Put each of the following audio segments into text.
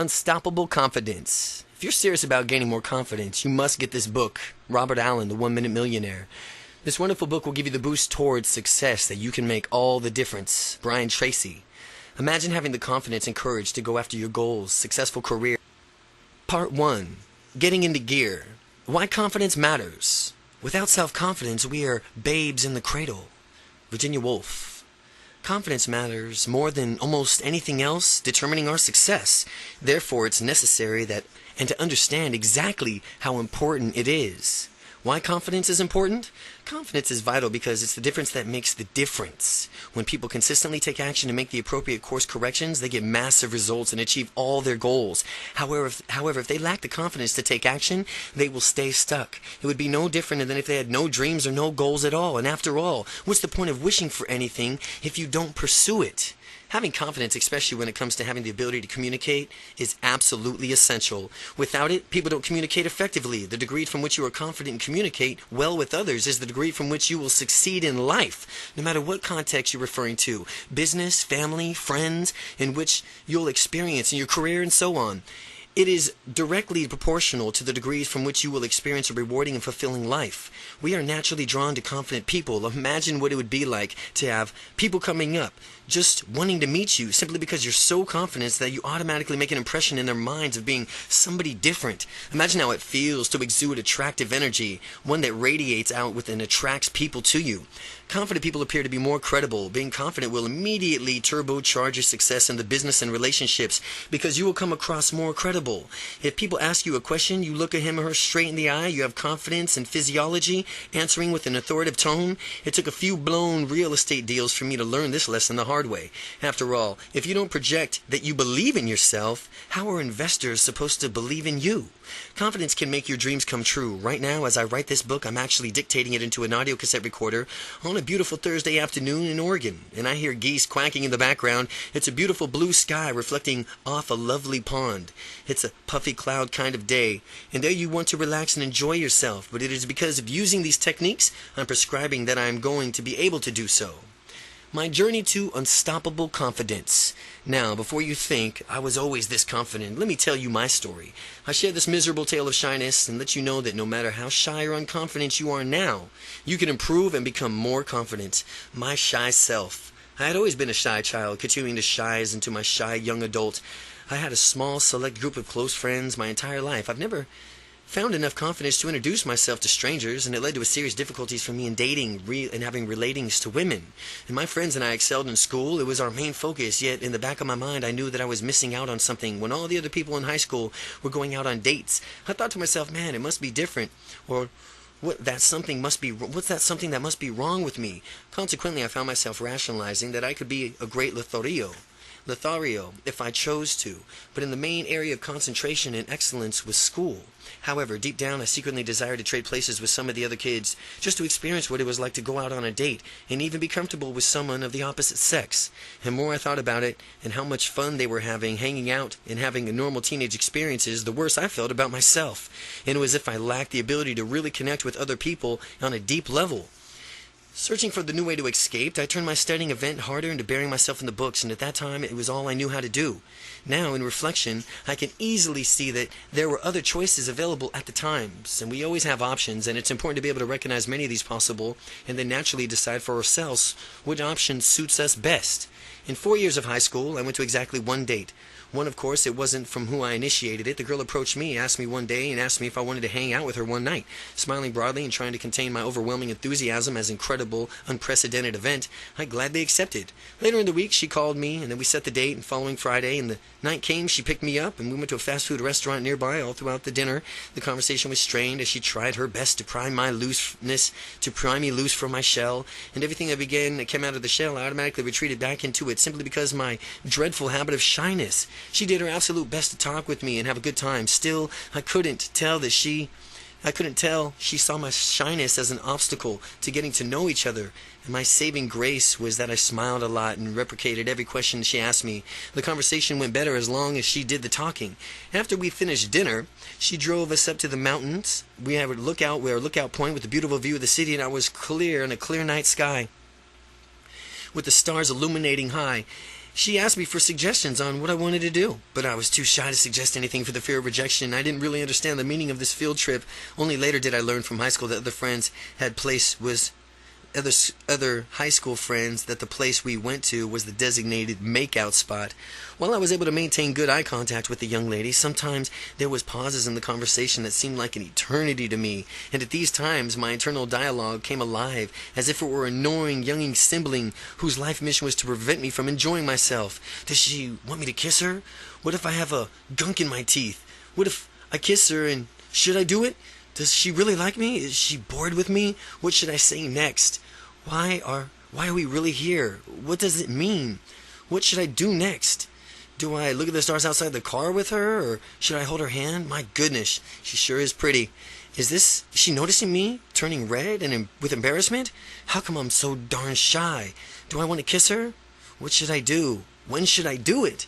Unstoppable Confidence. If you're serious about gaining more confidence, you must get this book, Robert Allen, The 1 Minute Millionaire. This wonderful book will give you the boost towards success that you can make all the difference. Brian Tracy. Imagine having the confidence and courage to go after your goals, successful career. Part 1. Getting into gear. Why confidence matters. Without self-confidence, we are babes in the cradle. Virginia Woolf. Confidence matters more than almost anything else, determining our success. Therefore, it's necessary and to understand exactly how important it is. Why confidence is important? Confidence is vital because it's the difference that makes the difference. When people consistently take action and make the appropriate course corrections, they get massive results and achieve all their goals. However, if they lack the confidence to take action, they will stay stuck. It would be no different than if they had no dreams or no goals at all. And after all, what's the point of wishing for anything if you don't pursue it? Having confidence, especially when it comes to having the ability to communicate, is absolutely essential. Without it, people don't communicate effectively. The degree from which you are confident and communicate well with others is the degree from which you will succeed in life, no matter what context you're referring to. Business, family, friends, in which you'll experience in your career and so on. It is directly proportional to the degrees from which you will experience a rewarding and fulfilling life. We are naturally drawn to confident people. Imagine what it would be like to have people coming up just wanting to meet you simply because you're so confident that you automatically make an impression in their minds of being somebody different. Imagine how it feels to exude attractive energy, one that radiates out with and attracts people to you. Confident people appear to be more credible. Being confident will immediately turbocharge your success in the business and relationships because you will come across more credible. If people ask you a question, you look at him or her straight in the eye, you have confidence and physiology, answering with an authoritative tone. It took a few blown real estate deals for me to learn this lesson the hard way. After all, if you don't project that you believe in yourself, how are investors supposed to believe in you? Confidence can make your dreams come true. Right now, as I write this book, I'm actually dictating it into an audio cassette recorder on a beautiful Thursday afternoon in Oregon, and I hear geese quacking in the background. It's a beautiful blue sky reflecting off a lovely pond. It's a puffy cloud kind of day, and there you want to relax and enjoy yourself, but it is because of using these techniques I'm prescribing that I'm going to be able to do so. My journey to unstoppable confidence. Now, before you think I was always this confident, let me tell you my story. I share this miserable tale of shyness and let you know that no matter how shy or unconfident you are now, you can improve and become more confident. My shy self. I had always been a shy child, continuing to shy into my shy young adult. I had a small, select group of close friends my entire life. I've never found enough confidence to introduce myself to strangers, and it led to a serious difficulties for me in dating and having relatings to women. And my friends and I excelled in school. It was our main focus, yet in the back of my mind I knew that I was missing out on something when all the other people in high school were going out on dates. I thought to myself, man, it must be different, or what's that something that must be wrong with me? Consequently, I found myself rationalizing that I could be a great Lothario if I chose to, but in the main area of concentration and excellence was school. However, deep down I secretly desired to trade places with some of the other kids just to experience what it was like to go out on a date and even be comfortable with someone of the opposite sex. And the more I thought about it and how much fun they were having, hanging out and having normal teenage experiences, the worse I felt about myself. And it was as if I lacked the ability to really connect with other people on a deep level. Searching for the new way to escape, I turned my studying event harder into burying myself in the books, and at that time it was all I knew how to do. Now, in reflection, I can easily see that there were other choices available at the times, and we always have options, and it's important to be able to recognize many of these possible, and then naturally decide for ourselves which option suits us best. In 4 years of high school, I went to exactly one date. One, of course, it wasn't from who I initiated it. The girl approached me, asked me one day, and asked me if I wanted to hang out with her one night. Smiling broadly and trying to contain my overwhelming enthusiasm as an incredible, unprecedented event, I gladly accepted. Later in the week, she called me, and then we set the date, and following Friday, and the night came, she picked me up, and we went to a fast food restaurant nearby. All throughout the dinner, the conversation was strained as she tried her best to pry me loose from my shell, and everything that came out of the shell, I automatically retreated back into it simply because of my dreadful habit of shyness. She did her absolute best to talk with me and have a good time. Still, I couldn't tell she saw my shyness as an obstacle to getting to know each other. And my saving grace was that I smiled a lot and reciprocated every question she asked me. The conversation went better as long as she did the talking. After we finished dinner, she drove us up to the mountains. We had a lookout point with a beautiful view of the city, and I was clear in a clear night sky with the stars illuminating high. She asked me for suggestions on what I wanted to do, but I was too shy to suggest anything for the fear of rejection. I didn't really understand the meaning of this field trip. Only later did I learn from high school that other high school friends that the place we went to was the designated makeout spot. While I was able to maintain good eye contact with the young lady, sometimes there was pauses in the conversation that seemed like an eternity to me, and at these times my internal dialogue came alive as if it were an annoying young sibling whose life mission was to prevent me from enjoying myself. Does she want me to kiss her? What if I have a gunk in my teeth? What if I kiss her, and should I do it? Does she really like me? Is she bored with me? What should I say next? Why are we really here? What does it mean? What should I do next? Do I look at the stars outside the car with her, or should I hold her hand? My goodness, she sure is pretty. Is she noticing me? Turning red and with embarrassment? How come I'm so darn shy? Do I want to kiss her? What should I do? When should I do it?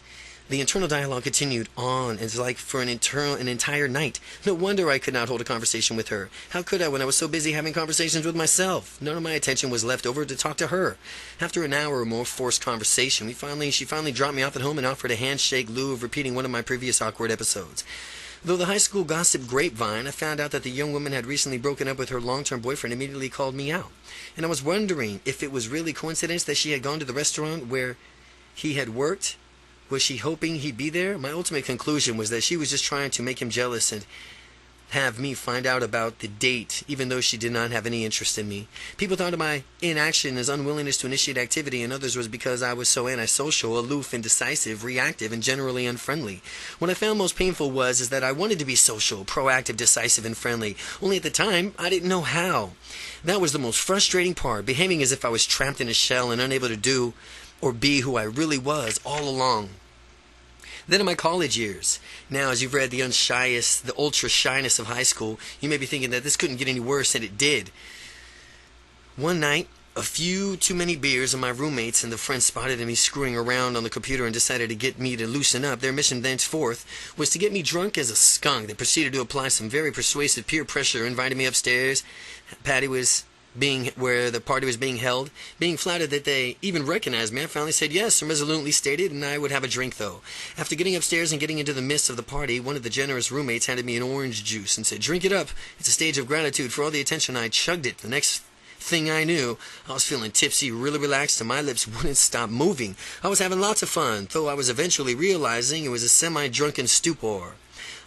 The internal dialogue continued on, and like for an entire night. No wonder I could not hold a conversation with her. How could I when I was so busy having conversations with myself? None of my attention was left over to talk to her. After an hour or more forced conversation, she finally dropped me off at home and offered a handshake lieu of repeating one of my previous awkward episodes. Though the high school gossip grapevine, I found out that the young woman had recently broken up with her long-term boyfriend and immediately called me out. And I was wondering if it was really coincidence that she had gone to the restaurant where he had worked. Was she hoping he'd be there? My ultimate conclusion was that she was just trying to make him jealous and have me find out about the date, even though she did not have any interest in me. People thought of my inaction as unwillingness to initiate activity, and others was because I was so antisocial, aloof, indecisive, reactive, and generally unfriendly. What I found most painful was that I wanted to be social, proactive, decisive, and friendly. Only at the time, I didn't know how. That was the most frustrating part, behaving as if I was trapped in a shell and unable to do or be who I really was all along. Then in my college years, now as you've read the ultra shyness of high school, you may be thinking that this couldn't get any worse, and it did. One night, a few too many beers and my roommates and the friends spotted me screwing around on the computer and decided to get me to loosen up. Their mission thenceforth was to get me drunk as a skunk. They proceeded to apply some very persuasive peer pressure, invited me upstairs. Where the party was being held, being flattered that they even recognized me. I finally said yes, and resolutely stated, and I would have a drink though. After getting upstairs and getting into the midst of the party, one of the generous roommates handed me an orange juice and said, "Drink it up. It's a stage of gratitude for all the attention." I chugged it. The next thing I knew, I was feeling tipsy, really relaxed, and my lips wouldn't stop moving. I was having lots of fun, though I was eventually realizing it was a semi-drunken stupor.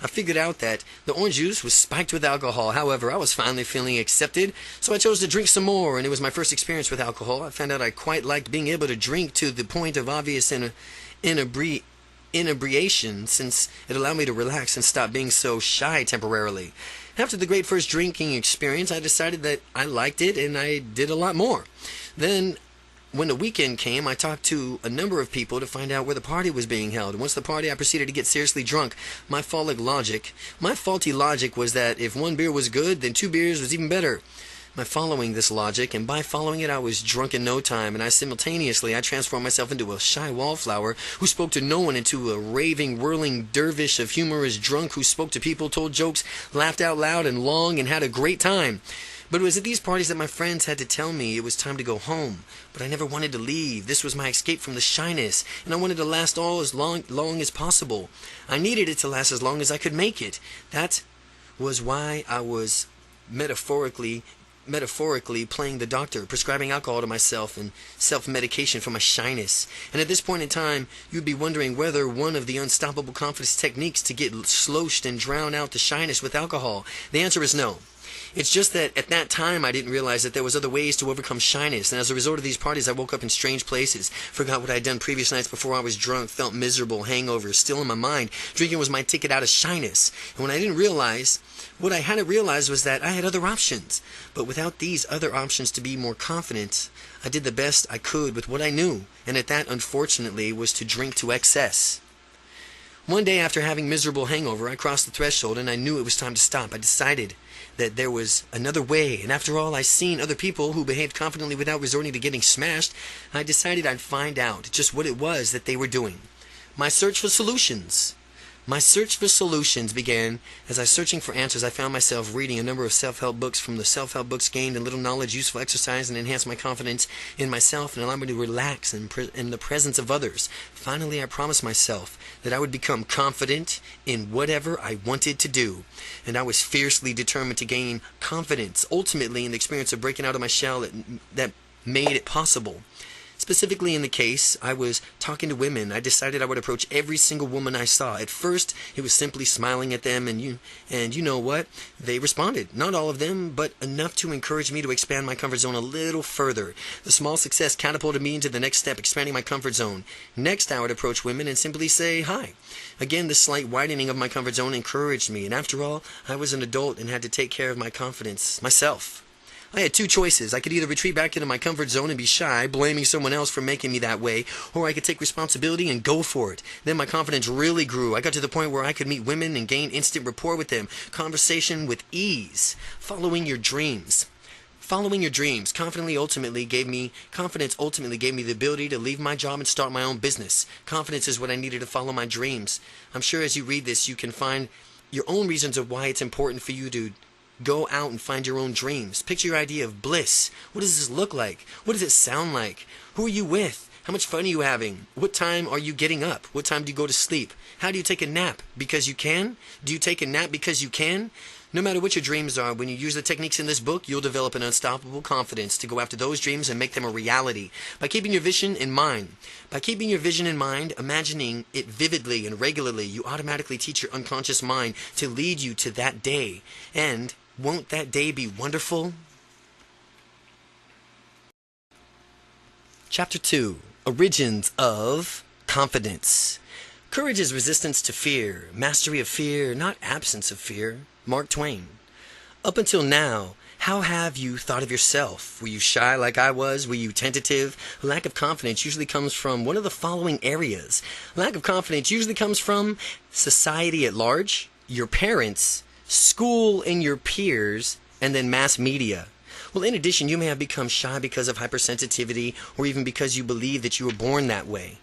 I figured out that the orange juice was spiked with alcohol. However, I was finally feeling accepted, so I chose to drink some more, and it was my first experience with alcohol. I found out I quite liked being able to drink to the point of obvious inebriation, since it allowed me to relax and stop being so shy temporarily. After the great first drinking experience, I decided that I liked it, and I did a lot more. Then, when the weekend came, I talked to a number of people to find out where the party was being held. Once the party, I proceeded to get seriously drunk. My faulty logic was that if one beer was good, then 2 beers was even better. By following this logic, and by following it, I was drunk in no time, and I transformed myself into a shy wallflower who spoke to no one, into a raving, whirling dervish of humorous drunk who spoke to people, told jokes, laughed out loud and long, and had a great time. But it was at these parties that my friends had to tell me it was time to go home. But I never wanted to leave. This was my escape from the shyness, and I wanted to last as long as possible. I needed it to last as long as I could make it. That was why I was metaphorically playing the doctor, prescribing alcohol to myself and self-medication for my shyness. And at this point in time, you'd be wondering whether one of the unstoppable confidence techniques to get sloshed and drown out the shyness with alcohol. The answer is no. It's just that at that time I didn't realize that there was other ways to overcome shyness, and as a result of these parties I woke up in strange places, forgot what I had done previous nights before I was drunk, felt miserable, hangovers still in my mind. Drinking was my ticket out of shyness, and what I hadn't realized was that I had other options. But without these other options to be more confident, I did the best I could with what I knew, and that unfortunately was to drink to excess. One day after having miserable hangover, I crossed the threshold and I knew it was time to stop. I decided that there was another way, and after all, I'd seen other people who behaved confidently without resorting to getting smashed. I decided I'd find out just what it was that they were doing. My search for solutions. My search for solutions began as I was searching for answers. I found myself reading a number of self-help books. From the self-help books gained a little knowledge, useful exercise, and enhanced my confidence in myself and allowed me to relax in the presence of others. Finally, I promised myself that I would become confident in whatever I wanted to do. And I was fiercely determined to gain confidence, ultimately in the experience of breaking out of my shell that made it possible. Specifically in the case, I was talking to women. I decided I would approach every single woman I saw. At first, it was simply smiling at them, and you know what? They responded. Not all of them, but enough to encourage me to expand my comfort zone a little further. The small success catapulted me into the next step, expanding my comfort zone. Next, I would approach women and simply say hi. Again, this slight widening of my comfort zone encouraged me, and after all, I was an adult and had to take care of my confidence myself. I had two choices. I could either retreat back into my comfort zone and be shy, blaming someone else for making me that way, or I could take responsibility and go for it. Then my confidence really grew. I got to the point where I could meet women and gain instant rapport with them, conversation with ease. Following your dreams. Following your dreams confidence ultimately gave me the ability to leave my job and start my own business. Confidence is what I needed to follow my dreams. I'm sure as you read this, you can find your own reasons of why it's important for you to go out and find your own dreams. Picture your idea of bliss. What does this look like? What does it sound like? Who are you with? How much fun are you having? What time are you getting up? What time do you go to sleep? How do you take a nap? Because you can? Do you take a nap because you can? No matter what your dreams are, when you use the techniques in this book, you'll develop an unstoppable confidence to go after those dreams and make them a reality. By keeping your vision in mind, imagining it vividly and regularly, you automatically teach your unconscious mind to lead you to that day. And won't that day be wonderful? Chapter 2. Origins of Confidence. Courage is resistance to fear, mastery of fear, not absence of fear. Mark Twain. Up until now, how have you thought of yourself? Were you shy like I was? Were you tentative? A lack of confidence usually comes from one of the following areas. Lack of confidence usually comes from society at large, your parents, school and your peers, and then mass media. Well, in addition, you may have become shy because of hypersensitivity or even because you believe that you were born that way.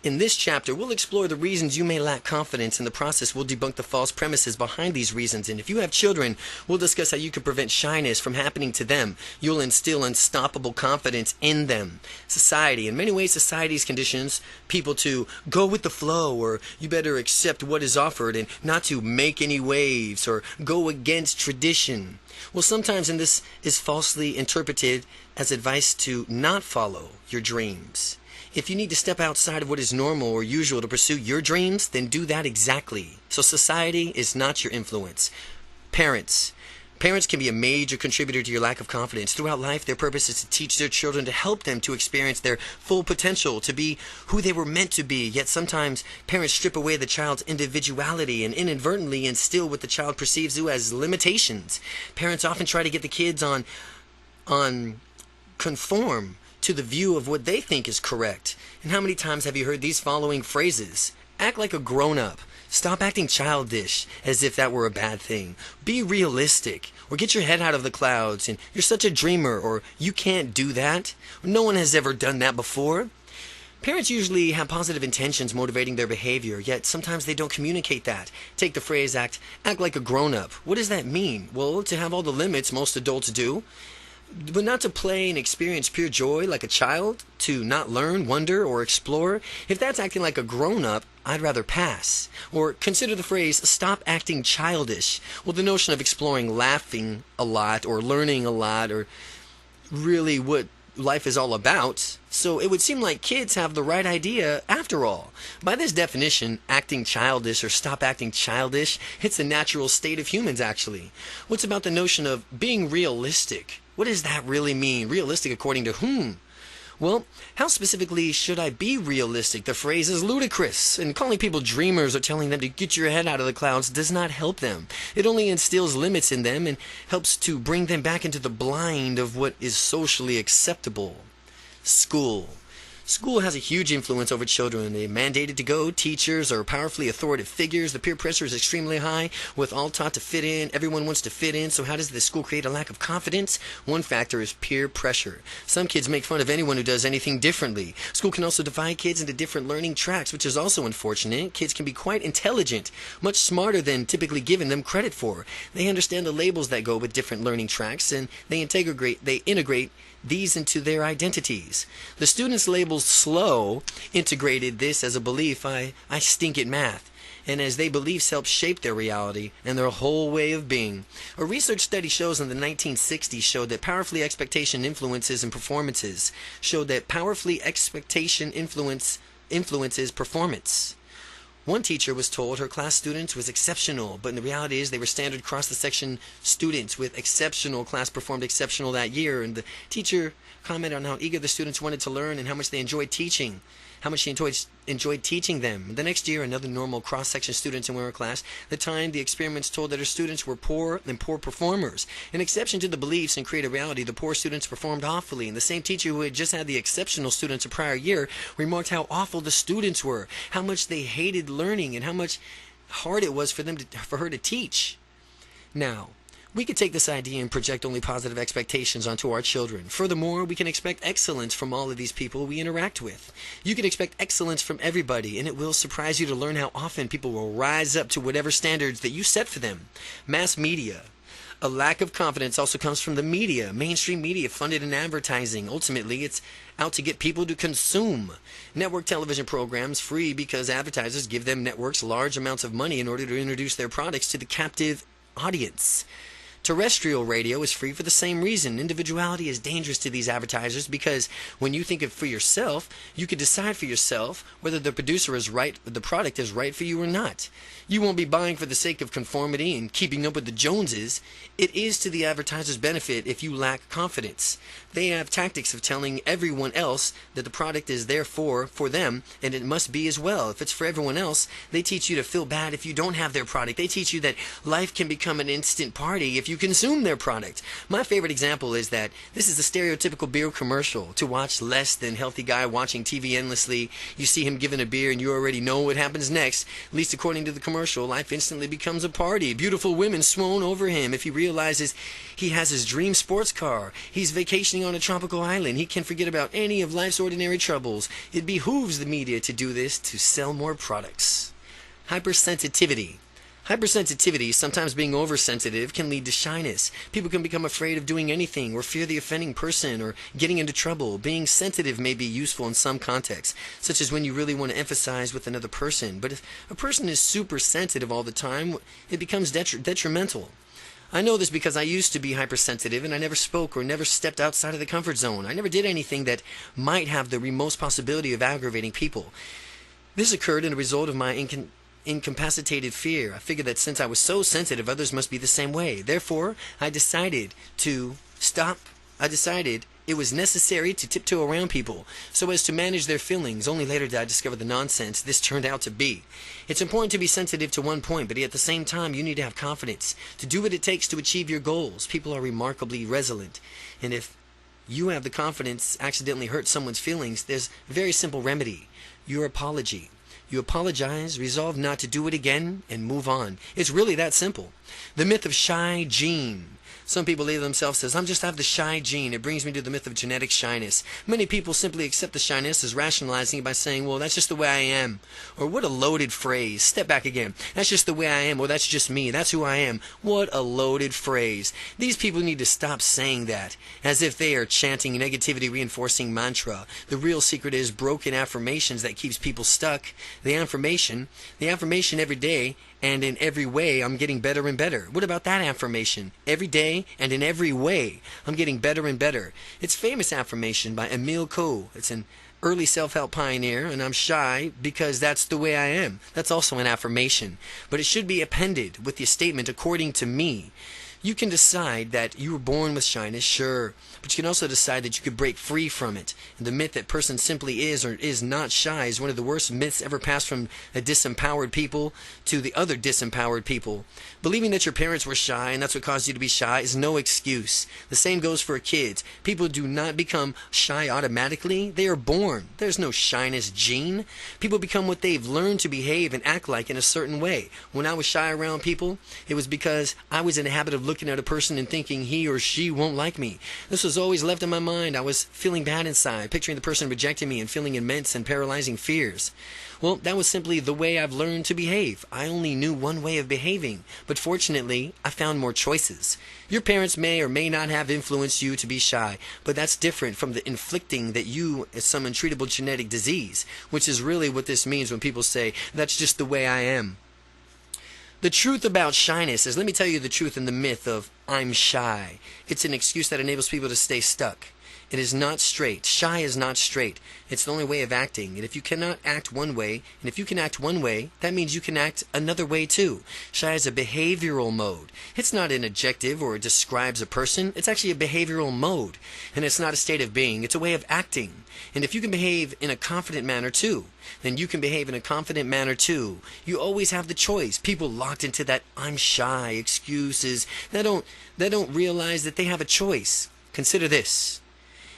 In this chapter, we'll explore the reasons you may lack confidence. In the process, we'll debunk the false premises behind these reasons. And if you have children, we'll discuss how you can prevent shyness from happening to them. You'll instill unstoppable confidence in them. Society. In many ways, society's conditions people to go with the flow, or you better accept what is offered and not to make any waves or go against tradition. Well, sometimes this is falsely interpreted as advice to not follow your dreams. If you need to step outside of what is normal or usual to pursue your dreams, then do that exactly. So society is not your influence. Parents. Parents can be a major contributor to your lack of confidence. Throughout life, their purpose is to teach their children, to help them to experience their full potential, to be who they were meant to be. Yet sometimes parents strip away the child's individuality and inadvertently instill what the child perceives as limitations. Parents often try to get the kids on conform to the view of what they think is correct. And how many times have you heard these following phrases? Act like a grown-up. Stop acting childish as if that were a bad thing. Be realistic. Or get your head out of the clouds. And you're such a dreamer. Or you can't do that. No one has ever done that before. Parents usually have positive intentions motivating their behavior, yet sometimes they don't communicate that. Take the phrase act like a grown-up. What does that mean? Well, to have all the limits most adults do. But not to play and experience pure joy like a child, to not learn, wonder, or explore. If that's acting like a grown-up, I'd rather pass. Or consider the phrase, stop acting childish. Well, the notion of exploring, laughing a lot, or learning a lot, or really what life is all about. So it would seem like kids have the right idea after all. By this definition, acting childish or stop acting childish, it's a natural state of humans actually. What's about the notion of being realistic? What does that really mean? Realistic according to whom? Well, how specifically should I be realistic? The phrase is ludicrous, and calling people dreamers or telling them to get your head out of the clouds does not help them. It only instills limits in them and helps to bring them back into the blind of what is socially acceptable. School. School has a huge influence over children. They're mandated to go. Teachers are powerfully authoritative figures. The peer pressure is extremely high, with all taught to fit in. Everyone wants to fit in. So how does the school create a lack of confidence? One factor is peer pressure. Some kids make fun of anyone who does anything differently. School can also divide kids into different learning tracks, which is also unfortunate. Kids can be quite intelligent, much smarter than typically given them credit for. They understand the labels that go with different learning tracks, and they integrate these into their identities. The students labeled slow integrated this as a belief, I stink at math, and as they beliefs help shape their reality and their whole way of being. A research study shows in the 1960s showed that powerfully expectation influences and performances showed that powerfully expectation influences performance. One teacher was told her class students was exceptional, but in the reality is they were standard across-the-section students with exceptional class performed exceptional that year, and the teacher commented on how eager the students wanted to learn and how much they enjoyed teaching. How much she enjoyed teaching them. The next year, another normal cross-section students in her class, the time the experiments told that her students were poor and poor performers. An exception to the beliefs and create a reality, the poor students performed awfully. And the same teacher who had just had the exceptional students a prior year remarked how awful the students were, how much they hated learning, and how much hard it was for her to teach. Now, we could take this idea and project only positive expectations onto our children. Furthermore, we can expect excellence from all of these people we interact with. You can expect excellence from everybody, and it will surprise you to learn how often people will rise up to whatever standards that you set for them. Mass media. A lack of confidence also comes from the media, mainstream media funded in advertising. Ultimately, it's out to get people to consume. Network television programs free because advertisers give them networks large amounts of money in order to introduce their products to the captive audience. Terrestrial radio is free for the same reason. Individuality is dangerous to these advertisers because when you think of for yourself, you can decide for yourself whether the producer is right, the product is right for you or not. You won't be buying for the sake of conformity and keeping up with the Joneses. It is to the advertiser's benefit if you lack confidence. They have tactics of telling everyone else that the product is there for them, and it must be as well. If it's for everyone else, they teach you to feel bad if you don't have their product. They teach you that life can become an instant party if you consume their product. My favorite example is that this is a stereotypical beer commercial. To watch less than healthy guy watching TV endlessly, you see him giving a beer and you already know what happens next. At least according to the commercial, life instantly becomes a party. Beautiful women swoon over him if he realizes he has his dream sports car. He's vacationing on a tropical island. He can forget about any of life's ordinary troubles. It behooves the media to do this to sell more products. Hypersensitivity. Hypersensitivity, sometimes being oversensitive, can lead to shyness. People can become afraid of doing anything or fear the offending person or getting into trouble. Being sensitive may be useful in some contexts, such as when you really want to emphasize with another person. But if a person is super sensitive all the time, it becomes detrimental. I know this because I used to be hypersensitive and I never spoke or never stepped outside of the comfort zone. I never did anything that might have the remote possibility of aggravating people. This occurred as a result of my incapacitated fear. I figured that since I was so sensitive, others must be the same way. Therefore, I decided to stop. I decided it was necessary to tiptoe around people so as to manage their feelings. Only later did I discover the nonsense this turned out to be. It's important to be sensitive to one point, but at the same time, you need to have confidence to do what it takes to achieve your goals. People are remarkably resilient, and if you have the confidence accidentally hurt someone's feelings, there's a very simple remedy: your apology. You apologize, resolve not to do it again, and move on. It's really that simple. The myth of shy gene. Some people label themselves as, I have the shy gene. It brings me to the myth of genetic shyness. Many people simply accept the shyness as rationalizing it by saying, well, that's just the way I am. Or what a loaded phrase. Step back again. That's just the way I am. Or that's just me. That's who I am. What a loaded phrase. These people need to stop saying that as if they are chanting negativity reinforcing mantra. The real secret is broken affirmations that keeps people stuck. The affirmation every day and in every way I'm getting better and better. What about that affirmation? Every day and in every way I'm getting better and better. It's famous affirmation by Emile Coe. It's an early self-help pioneer, and I'm shy because that's the way I am. That's also an affirmation, but it should be appended with the statement, according to me. You can decide that you were born with shyness, sure, but you can also decide that you could break free from it. And the myth that person simply is or is not shy is one of the worst myths ever passed from a disempowered people to the other disempowered people. Believing that your parents were shy and that's what caused you to be shy is no excuse. The same goes for kids. People do not become shy automatically. They are born. There's no shyness gene. People become what they've learned to behave and act like in a certain way. When I was shy around people, it was because I was in the habit of looking at a person and thinking he or she won't like me. This was always left in my mind. I was feeling bad inside, picturing the person rejecting me and feeling immense and paralyzing fears. Well, that was simply the way I've learned to behave. I only knew one way of behaving, but fortunately, I found more choices. Your parents may or may not have influenced you to be shy, but that's different from the inflicting that you as some untreatable genetic disease, which is really what this means when people say, that's just the way I am. The truth about shyness is, let me tell you the truth in the myth of I'm shy. It's an excuse that enables people to stay stuck. It is not straight. Shy is not straight. It's the only way of acting. And if you cannot act one way, and if you can act one way, that means you can act another way too. Shy is a behavioral mode. It's not an adjective or it describes a person. It's actually a behavioral mode. And it's not a state of being. It's a way of acting. And if you can behave in a confident manner too, then you can behave in a confident manner too. You always have the choice. People locked into that I'm shy excuses, they don't realize that they have a choice. Consider this.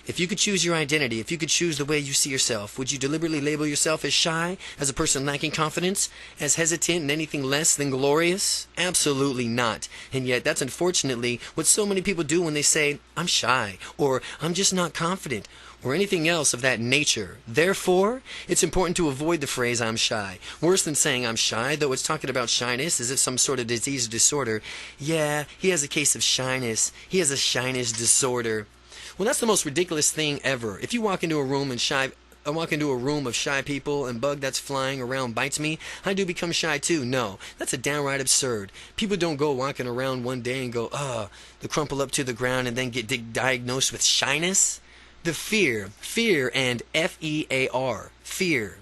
If you could choose your identity, if you could choose the way you see yourself, would you deliberately label yourself as shy, as a person lacking confidence, as hesitant and anything less than glorious? Absolutely not. And yet that's unfortunately what so many people do when they say, I'm shy, or I'm just not confident, or anything else of that nature. Therefore, it's important to avoid the phrase I'm shy. Worse than saying I'm shy, though it's talking about shyness as if some sort of disease or disorder. Yeah, he has a case of shyness. He has a shyness disorder. Well, that's the most ridiculous thing ever. If you walk into a room and I walk into a room of shy people and bug that's flying around bites me, I do become shy too. No, that's a downright absurd. People don't go walking around one day and go, they crumple up to the ground and then get diagnosed with shyness. The fear and F-E-A-R, fear.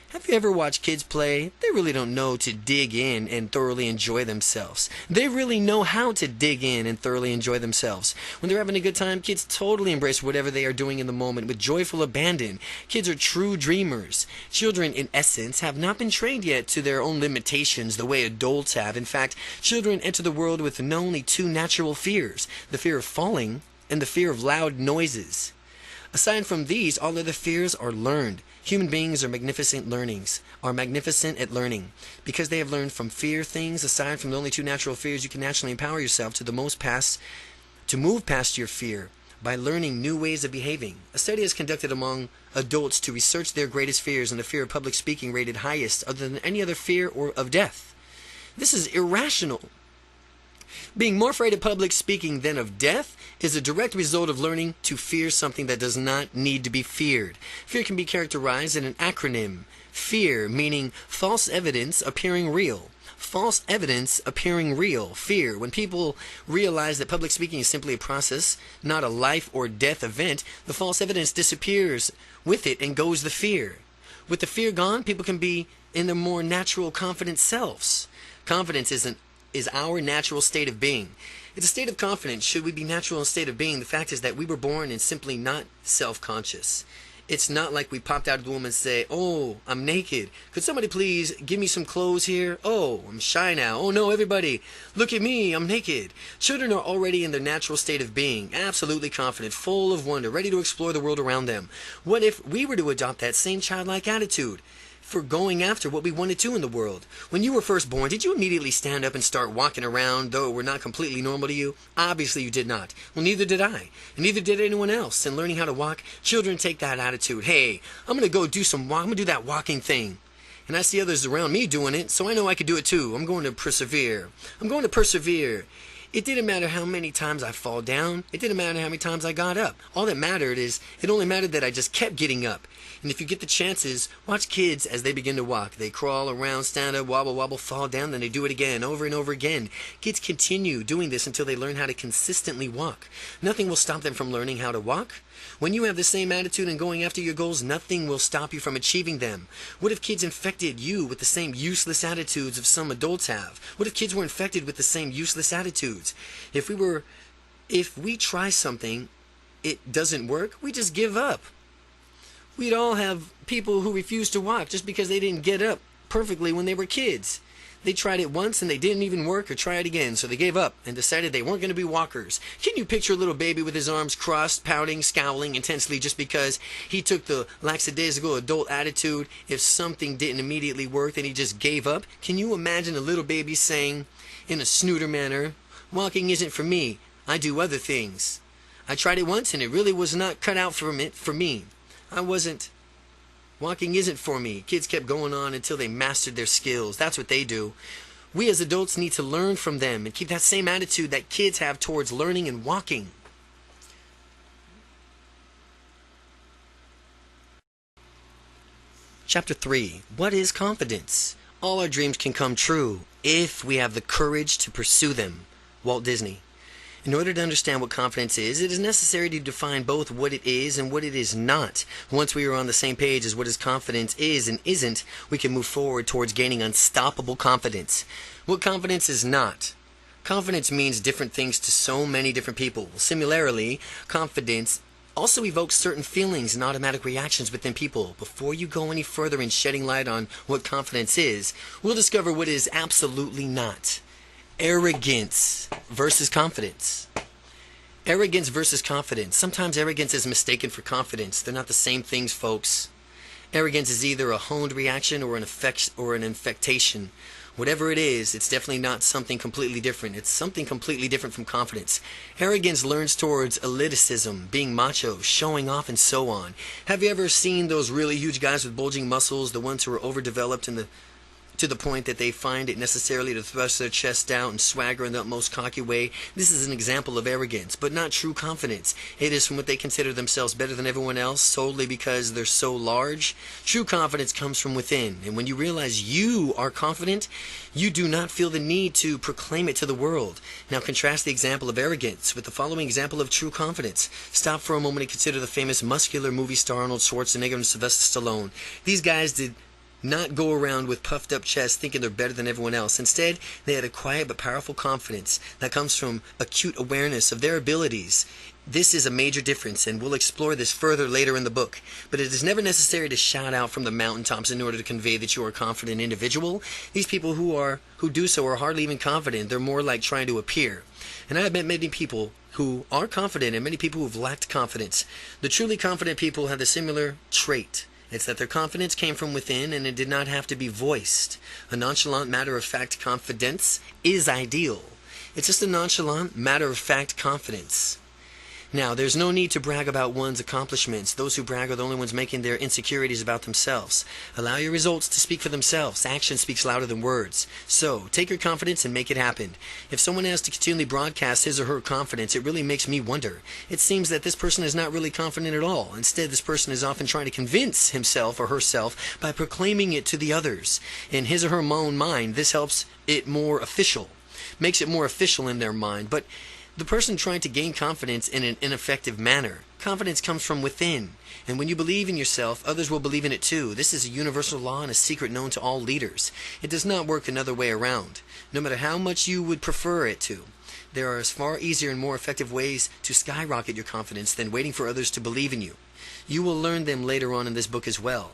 Have you ever watched kids play? They really don't know to dig in and thoroughly enjoy themselves. They really know how to dig in and thoroughly enjoy themselves. When they're having a good time, kids totally embrace whatever they are doing in the moment with joyful abandon. Kids are true dreamers. Children, in essence, have not been trained yet to their own limitations the way adults have. In fact, children enter the world with only two natural fears, the fear of falling and the fear of loud noises. Aside from these, all other fears are learned. Human beings are magnificent at learning. Because they have learned from fear things, aside from the only two natural fears, you can naturally empower yourself to move past your fear by learning new ways of behaving. A study is conducted among adults to research their greatest fears, and the fear of public speaking rated highest other than any other fear or of death. This is irrational. Being more afraid of public speaking than of death is a direct result of learning to fear something that does not need to be feared. Fear can be characterized in an acronym. Fear, meaning false evidence appearing real. False evidence appearing real. Fear. When people realize that public speaking is simply a process, not a life or death event, the false evidence disappears with it and goes the fear. With the fear gone, people can be in their more natural, confident selves. Confidence is our natural state of being. It's a state of confidence. Should we be natural in state of being? The fact is that we were born and simply not self-conscious. It's not like we popped out of the womb and say, oh, I'm naked. Could somebody please give me some clothes here? Oh, I'm shy now. Oh no, everybody, look at me, I'm naked. Children are already in their natural state of being, absolutely confident, full of wonder, ready to explore the world around them. What if we were to adopt that same childlike attitude for going after what we wanted to in the world? When you were first born, did you immediately stand up and start walking around, though it were not completely normal to you? Obviously you did not. Well, neither did I, and neither did anyone else. In learning how to walk, children take that attitude. Hey, I'm going to go do I'm going to do that walking thing. And I see others around me doing it, so I know I could do it too. I'm going to persevere. I'm going to persevere. It didn't matter how many times I fall down. It didn't matter how many times I got up. All that mattered is, it only mattered that I just kept getting up. And if you get the chances, watch kids as they begin to walk. They crawl around, stand up, wobble, wobble, fall down, then they do it again, over and over again. Kids continue doing this until they learn how to consistently walk. Nothing will stop them from learning how to walk. When you have the same attitude and going after your goals, nothing will stop you from achieving them. What if kids infected you with the same useless attitudes of some adults have? What if kids were infected with the same useless attitudes? attitudes. If we try something, it doesn't work, we just give up. We'd all have people who refuse to walk just because they didn't get up perfectly when they were kids. They tried it once and they didn't even work, or try it again, so they gave up and decided they weren't going to be walkers. Can you picture a little baby with his arms crossed, pouting, scowling intensely just because he took the lackadaisical adult attitude? If something didn't immediately work, then he just gave up? Can you imagine a little baby saying, in a snooter manner, "Walking isn't for me, I do other things. I tried it once and it really was not cut out for me. Walking isn't for me." Kids kept going on until they mastered their skills. That's what they do. We as adults need to learn from them and keep that same attitude that kids have towards learning and walking. Chapter 3. What is confidence? All our dreams can come true if we have the courage to pursue them. Walt Disney. In order to understand what confidence is, it is necessary to define both what it is and what it is not. Once we are on the same page as what confidence is and isn't, we can move forward towards gaining unstoppable confidence. What confidence is not. Confidence means different things to so many different people. Similarly, confidence also evokes certain feelings and automatic reactions within people. Before you go any further in shedding light on what confidence is, we'll discover what it is absolutely not. Arrogance versus confidence. Arrogance versus confidence. Sometimes arrogance is mistaken for confidence. They're not the same things, folks. Arrogance is either a honed reaction or an infectation. Whatever it is, it's definitely not something completely different. It's something completely different from confidence. Arrogance leans towards elitism, being macho, showing off, and so on. Have you ever seen those really huge guys with bulging muscles, the ones who are overdeveloped to the point that they find it necessarily to thrust their chest out and swagger in the utmost cocky way? This is an example of arrogance, but not true confidence. It is from what they consider themselves better than everyone else solely because they're so large. True confidence comes from within, and when you realize you are confident, you do not feel the need to proclaim it to the world. Now contrast the example of arrogance with the following example of true confidence. Stop for a moment and consider the famous muscular movie star Arnold Schwarzenegger and Sylvester Stallone. These guys did not go around with puffed up chests thinking they're better than everyone else. Instead, they had a quiet but powerful confidence that comes from acute awareness of their abilities. This is a major difference, and we'll explore this further later in the book. But it is never necessary to shout out from the mountaintops in order to convey that you are a confident individual. These people who do so are hardly even confident. They're more like trying to appear. And I have met many people who are confident and many people who have lacked confidence. The truly confident people have the similar trait. It's that their confidence came from within and it did not have to be voiced. A nonchalant, matter-of-fact confidence is ideal. It's just a nonchalant, matter-of-fact confidence. Now, there's no need to brag about one's accomplishments. Those who brag are the only ones making their insecurities about themselves. Allow your results to speak for themselves. Action speaks louder than words. So, take your confidence and make it happen. If someone has to continually broadcast his or her confidence, it really makes me wonder. It seems that this person is not really confident at all. Instead, this person is often trying to convince himself or herself by proclaiming it to the others. In his or her own mind, this helps it more official. Makes it more official in their mind. But the person trying to gain confidence in an ineffective manner. Confidence comes from within. And when you believe in yourself, others will believe in it too. This is a universal law and a secret known to all leaders. It does not work another way around, no matter how much you would prefer it to. There are far easier and more effective ways to skyrocket your confidence than waiting for others to believe in you. You will learn them later on in this book as well.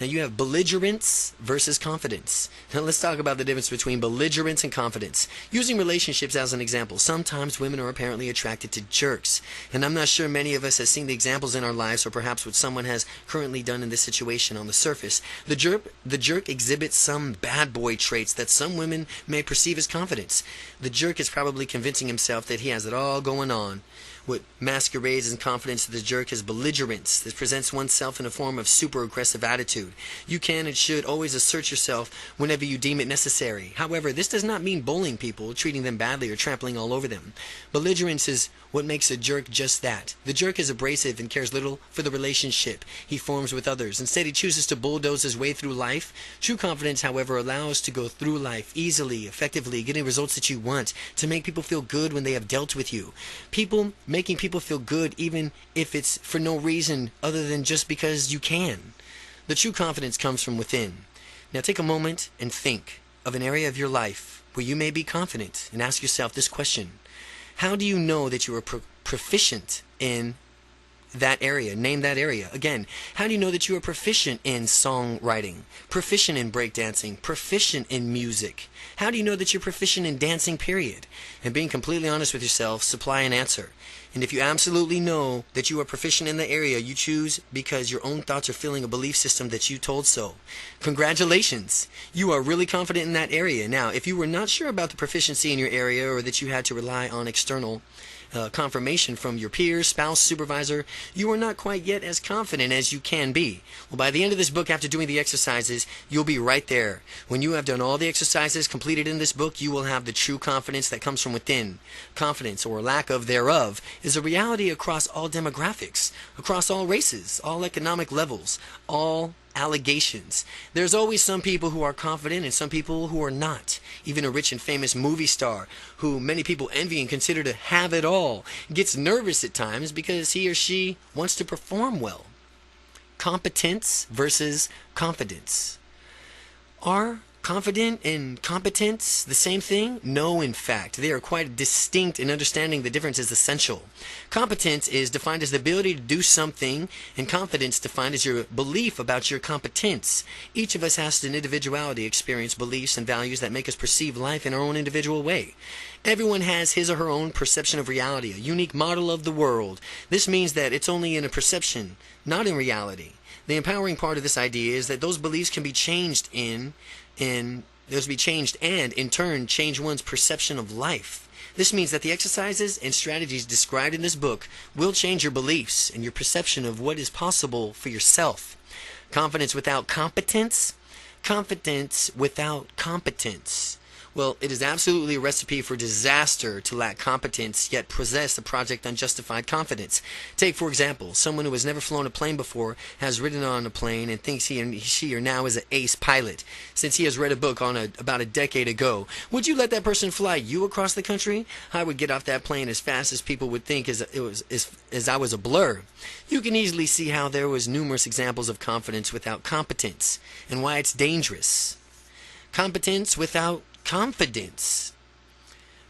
Now you have belligerence versus confidence. Now let's talk about the difference between belligerence and confidence. Using relationships as an example, sometimes women are apparently attracted to jerks. And I'm not sure many of us have seen the examples in our lives or perhaps what someone has currently done in this situation on the surface. The jerk exhibits some bad boy traits that some women may perceive as confidence. The jerk is probably convincing himself that he has it all going on. What masquerades as confidence to the jerk is belligerence. This presents oneself in a form of super aggressive attitude. You can and should always assert yourself whenever you deem it necessary. However, this does not mean bullying people, treating them badly, or trampling all over them. Belligerence is what makes a jerk just that. The jerk is abrasive and cares little for the relationship he forms with others. Instead, he chooses to bulldoze his way through life. True confidence, however, allows to go through life easily, effectively, getting results that you want, to make people feel good when they have dealt with you. Making people feel good even if it's for no reason other than just because you can. The true confidence comes from within. Now take a moment and think of an area of your life where you may be confident, and ask yourself this question. How do you know that you are proficient in that area? Name that area. Again, how do you know that you are proficient in songwriting, proficient in breakdancing, proficient in music? How do you know that you're proficient in dancing, period? And being completely honest with yourself, supply an answer. And if you absolutely know that you are proficient in the area you choose because your own thoughts are filling a belief system that you told so, congratulations. You are really confident in that area. Now, if you were not sure about the proficiency in your area, or that you had to rely on external confirmation from your peers, spouse, supervisor, you are not quite yet as confident as you can be. Well, by the end of this book, after doing the exercises, you'll be right there. When you have done all the exercises completed in this book, you will have the true confidence that comes from within. Confidence, or lack of thereof, is a reality across all demographics, across all races, all economic levels, all allegations. There's always some people who are confident and some people who are not. Even a rich and famous movie star who many people envy and consider to have it all gets nervous at times because he or she wants to perform well. Competence versus confidence. Are confident and competence the same thing? No, in fact. They are quite distinct, and understanding the difference is essential. Competence is defined as the ability to do something, and confidence defined as your belief about your competence. Each of us has an individuality, experience, beliefs, and values that make us perceive life in our own individual way. Everyone has his or her own perception of reality, a unique model of the world. This means that it's only in a perception, not in reality. The empowering part of this idea is that those beliefs can be changed and in turn change one's perception of life. This means that the exercises and strategies described in this book will change your beliefs and your perception of what is possible for yourself. Confidence without competence? Confidence without competence. Well, it is absolutely a recipe for disaster to lack competence yet possess a project unjustified confidence. Take, for example, someone who has never flown a plane before, has ridden on a plane, and thinks she or now is an ace pilot since he has read a book on about a decade ago. Would you let that person fly you across the country? I would get off that plane as fast as people would think as I was a blur. You can easily see how there was numerous examples of confidence without competence and why it's dangerous. Competence without confidence.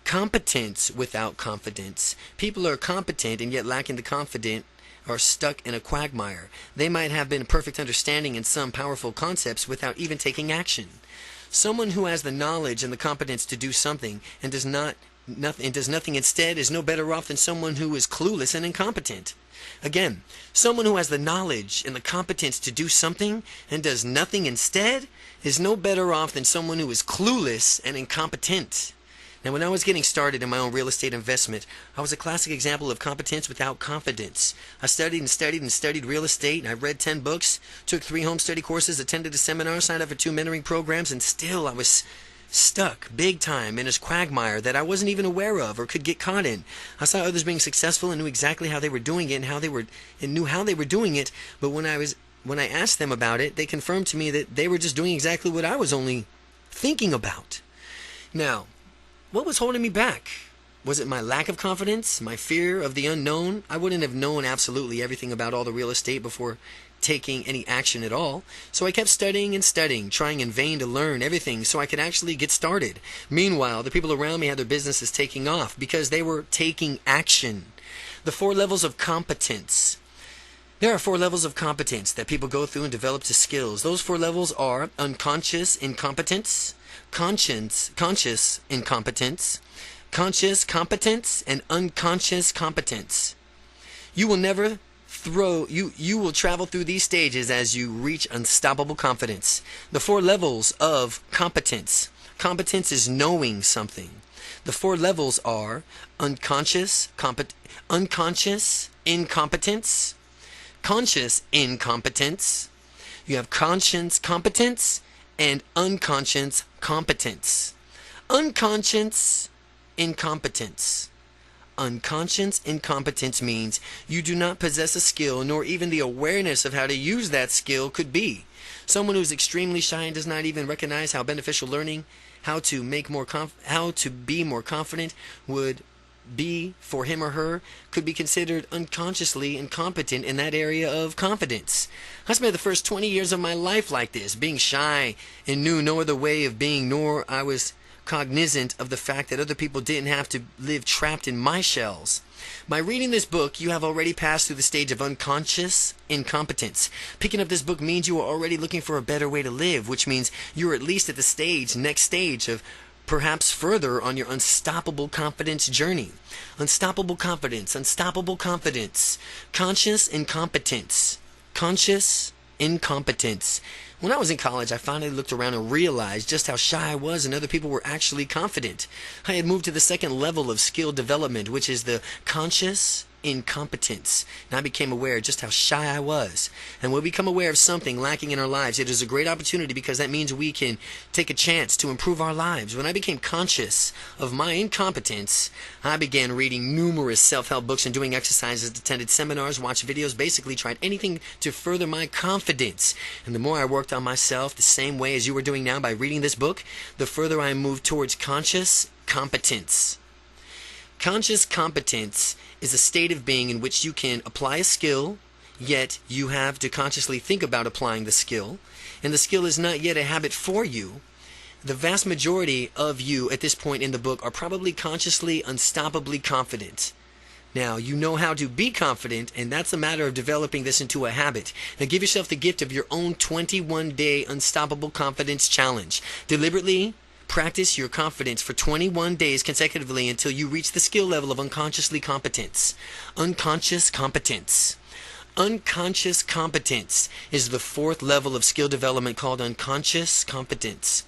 Competence without confidence. People are competent and yet lacking the confidence are stuck in a quagmire. They might have been perfect understanding in some powerful concepts without even taking action. Someone who has the knowledge and the competence to do something and does nothing instead is no better off than someone who is clueless and incompetent. Again, someone who has the knowledge and the competence to do something and does nothing instead is no better off than someone who is clueless and incompetent. Now, when I was getting started in my own real estate investment, I was a classic example of competence without confidence. I studied and studied and studied real estate, and I read 10 books, took 3 home study courses, attended a seminar, signed up for 2 mentoring programs, and still I was stuck big time in this quagmire that I wasn't even aware of or could get caught in. I saw others being successful and knew exactly how they were doing it and knew how they were doing it, but when I asked them about it, they confirmed to me that they were just doing exactly what I was only thinking about. Now, what was holding me back? Was it my lack of confidence? My fear of the unknown? I wouldn't have known absolutely everything about all the real estate before taking any action at all. So I kept studying and studying, trying in vain to learn everything so I could actually get started. Meanwhile, the people around me had their businesses taking off because they were taking action. The 4 levels of competence. There are 4 levels of competence that people go through and develop to skills. Those 4 levels are unconscious incompetence, conscious incompetence, conscious competence, and unconscious competence. You will travel through these stages as you reach unstoppable confidence. The 4 levels of competence. Competence is knowing something. The 4 levels are unconscious incompetence, conscious incompetence. You have conscious competence and unconscious competence. Unconscious incompetence. Unconscious incompetence means you do not possess a skill nor even the awareness of how to use that skill could be. Someone who is extremely shy and does not even recognize how beneficial learning how to be more confident would be for him or her could be considered unconsciously incompetent in that area of confidence. I spent the first 20 years of my life like this, being shy and knew no other way of being, nor I was cognizant of the fact that other people didn't have to live trapped in my shells. By reading this book, you have already passed through the stage of unconscious incompetence. Picking up this book means you are already looking for a better way to live, which means you're at least at the next stage of perhaps further on your unstoppable confidence journey. Unstoppable confidence, unstoppable confidence, conscious incompetence, conscious incompetence. When I was in college, I finally looked around and realized just how shy I was and other people were actually confident. I had moved to the second level of skill development, which is the conscious incompetence, and I became aware just how shy I was. And when we become aware of something lacking in our lives, it is a great opportunity because that means we can take a chance to improve our lives. When I became conscious of my incompetence, I began reading numerous self-help books and doing exercises, attended seminars, watched videos, basically tried anything to further my confidence. And the more I worked on myself the same way as you are doing now by reading this book, the further I moved towards conscious competence. Conscious competence is a state of being in which you can apply a skill, yet you have to consciously think about applying the skill, and the skill is not yet a habit for you. The vast majority of you at this point in the book are probably consciously, unstoppably confident. Now, you know how to be confident, and that's a matter of developing this into a habit. Now, give yourself the gift of your own 21-day unstoppable confidence challenge. Deliberately practice your confidence for 21 days consecutively until you reach the skill level of unconsciously competence. Unconscious competence. Unconscious competence is the fourth level of skill development called unconscious competence.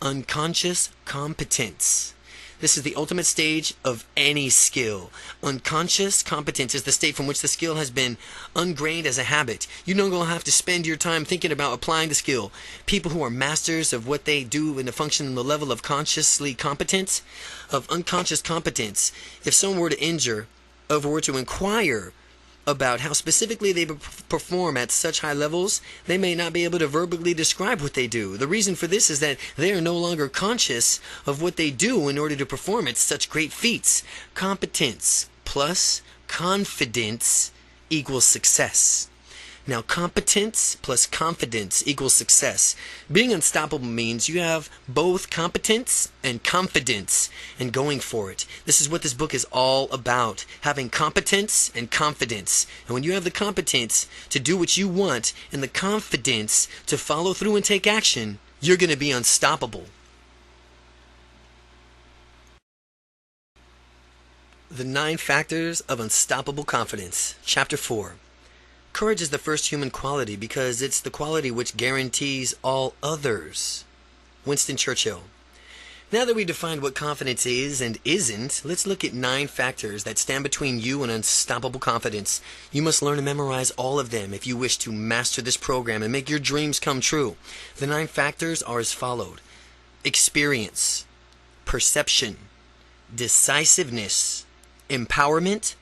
Unconscious competence. This is the ultimate stage of any skill. Unconscious competence is the state from which the skill has been ingrained as a habit. You no longer have to spend your time thinking about applying the skill. People who are masters of what they do in the function on the level of consciously competence, of unconscious competence, if someone were to inquire about how specifically they perform at such high levels, they may not be able to verbally describe what they do. The reason for this is that they are no longer conscious of what they do in order to perform at such great feats. Competence plus confidence equals success. Now, competence plus confidence equals success. Being unstoppable means you have both competence and confidence and going for it. This is what this book is all about, having competence and confidence. And when you have the competence to do what you want and the confidence to follow through and take action, you're going to be unstoppable. The 9 Factors of Unstoppable Confidence. Chapter 4. Courage is the first human quality because it's the quality which guarantees all others. Winston Churchill. Now that we've defined what confidence is and isn't, let's look at 9 factors that stand between you and unstoppable confidence. You must learn to memorize all of them if you wish to master this program and make your dreams come true. The 9 factors are as followed: experience, perception, decisiveness, empowerment,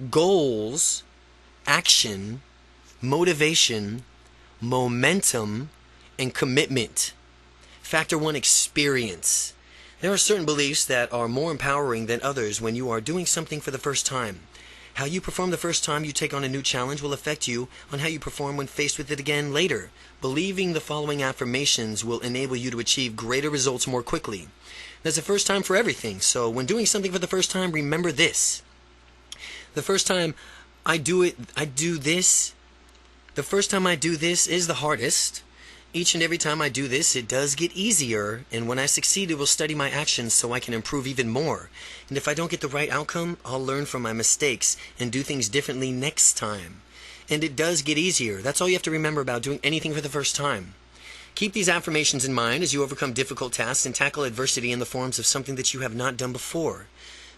goals, action, motivation, momentum, and commitment. Factor 1, experience. There are certain beliefs that are more empowering than others when you are doing something for the first time. How you perform the first time you take on a new challenge will affect you on how you perform when faced with it again later. Believing the following affirmations will enable you to achieve greater results more quickly. There's a first time for everything, so when doing something for the first time, remember this. The first time I do this is the hardest. Each and every time I do this, it does get easier, and when I succeed, it will study my actions so I can improve even more. And if I don't get the right outcome, I'll learn from my mistakes and do things differently next time. And it does get easier. That's all you have to remember about doing anything for the first time. Keep these affirmations in mind as you overcome difficult tasks and tackle adversity in the forms of something that you have not done before.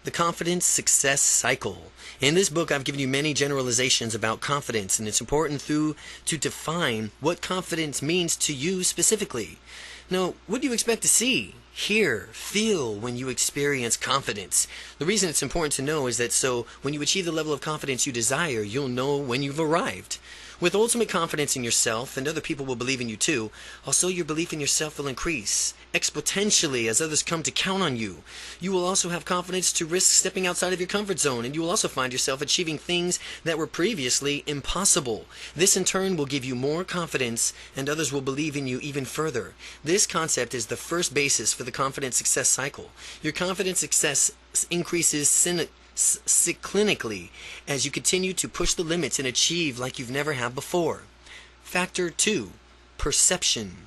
The Confidence Success Cycle. In this book, I've given you many generalizations about confidence, and it's important to define what confidence means to you specifically. Now, what do you expect to see, hear, feel when you experience confidence? The reason it's important to know is that so when you achieve the level of confidence you desire, you'll know when you've arrived. With ultimate confidence in yourself, and other people will believe in you too, also your belief in yourself will increase exponentially as others come to count on you. You will also have confidence to risk stepping outside of your comfort zone, and you will also find yourself achieving things that were previously impossible. This in turn will give you more confidence, and others will believe in you even further. This concept is the first basis for the confident success cycle. Your confident success increases cyclically as you continue to push the limits and achieve like you've never have before. Factor 2. Perception.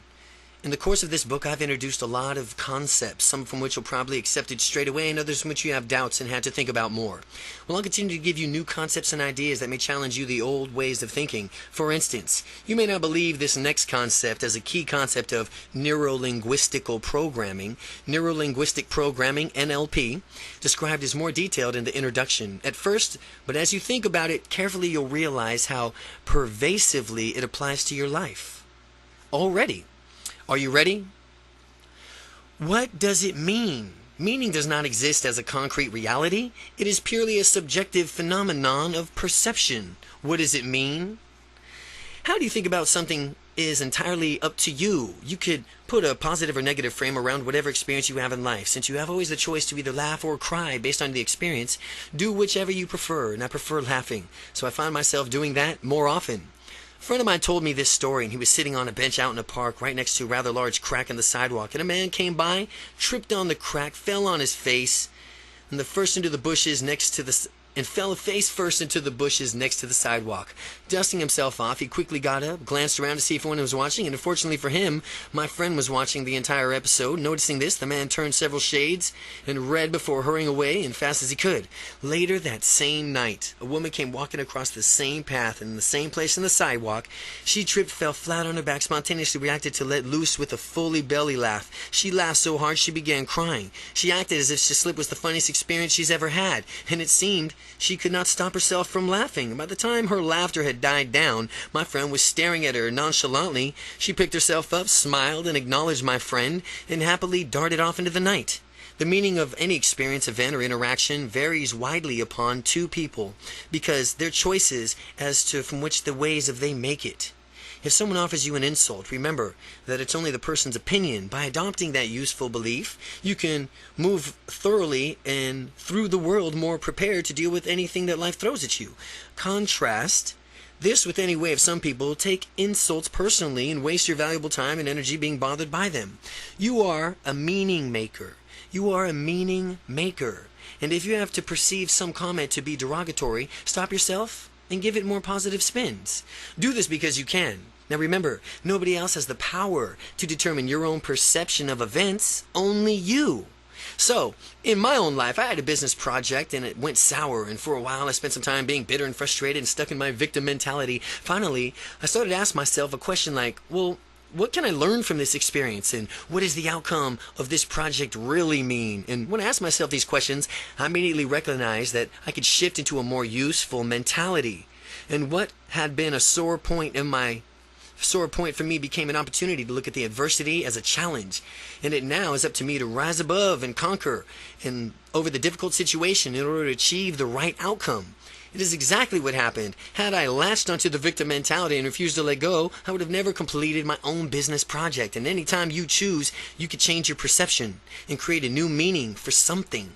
In the course of this book, I've introduced a lot of concepts, some from which you'll probably accept it straight away, and others from which you have doubts and had to think about more. Well, I'll continue to give you new concepts and ideas that may challenge you the old ways of thinking. For instance, you may not believe this next concept as a key concept of neuro-linguistical programming. Neuro-linguistic programming, NLP, described as more detailed in the introduction at first, but as you think about it carefully, you'll realize how pervasively it applies to your life already. Are you ready? What does it mean? Meaning does not exist as a concrete reality. It is purely a subjective phenomenon of perception. What does it mean? How do you think about something is entirely up to you. You could put a positive or negative frame around whatever experience you have in life. Since you have always the choice to either laugh or cry based on the experience, do whichever you prefer, and I prefer laughing. So I find myself doing that more often. A friend of mine told me this story, and he was sitting on a bench out in a park right next to a rather large crack in the sidewalk, and a man came by, tripped on the crack, fell on his face, and fell face first into the bushes next to the sidewalk. Dusting himself off, he quickly got up, glanced around to see if anyone was watching, and unfortunately for him, my friend was watching the entire episode. Noticing this, the man turned several shades and read before hurrying away as fast as he could. Later that same night, a woman came walking across the same path and in the same place in the sidewalk. She tripped, fell flat on her back, spontaneously reacted to let loose with a fully belly laugh. She laughed so hard she began crying. She acted as if the slip was the funniest experience she's ever had, and it seemed she could not stop herself from laughing. By the time her laughter had died down, my friend was staring at her nonchalantly. She picked herself up, smiled, and acknowledged my friend, and happily darted off into the night. The meaning of any experience, event, or interaction varies widely upon two people, because their choices as to from which the ways of they make it. If someone offers you an insult, remember that it's only the person's opinion. By adopting that useful belief, you can move thoroughly and through the world more prepared to deal with anything that life throws at you. Contrast this with any way of some people take insults personally and waste your valuable time and energy being bothered by them. You are a meaning maker. You are a meaning maker. And if you have to perceive some comment to be derogatory, stop yourself and give it more positive spins. Do this because you can. Now remember, nobody else has the power to determine your own perception of events, only you. So, in my own life, I had a business project and it went sour, and for a while I spent some time being bitter and frustrated and stuck in my victim mentality. Finally, I started to ask myself a question like, well, what can I learn from this experience, and what does the outcome of this project really mean? And when I asked myself these questions, I immediately recognized that I could shift into a more useful mentality. And what had been a sore point for me became an opportunity to look at the adversity as a challenge. And it now is up to me to rise above and conquer and over the difficult situation in order to achieve the right outcome. It is exactly what happened. Had I latched onto the victim mentality and refused to let go, I would have never completed my own business project. And anytime you choose, you could change your perception and create a new meaning for something.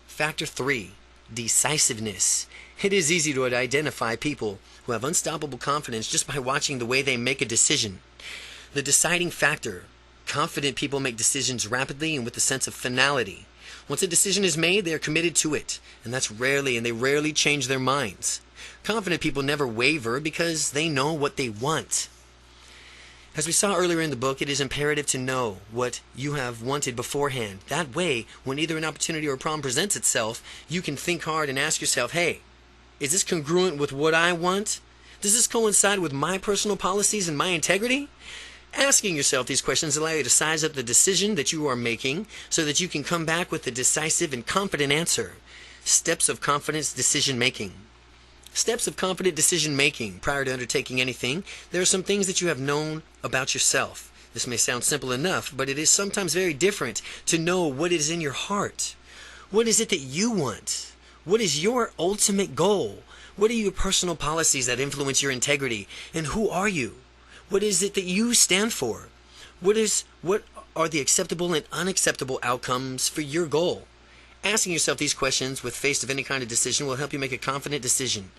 Factor 3. Decisiveness. It is easy to identify people who have unstoppable confidence just by watching the way they make a decision. The deciding factor. Confident people make decisions rapidly and with a sense of finality. Once a decision is made, they are committed to it, and they rarely change their minds. Confident people never waver because they know what they want. As we saw earlier in the book, it is imperative to know what you have wanted beforehand. That way, when either an opportunity or a problem presents itself, you can think hard and ask yourself, hey, is this congruent with what I want? Does this coincide with my personal policies and my integrity? Asking yourself these questions allow you to size up the decision that you are making so that you can come back with a decisive and confident answer. Steps of confidence decision making. Steps of confident decision making. Prior to undertaking anything, there are some things that you have known about yourself. This may sound simple enough, but it is sometimes very different to know what is in your heart. What is it that you want? What is your ultimate goal? What are your personal policies that influence your integrity? And who are you? What is it that you stand for? What are the acceptable and unacceptable outcomes for your goal? Asking yourself these questions with face of any kind of decision will help you make a confident decision.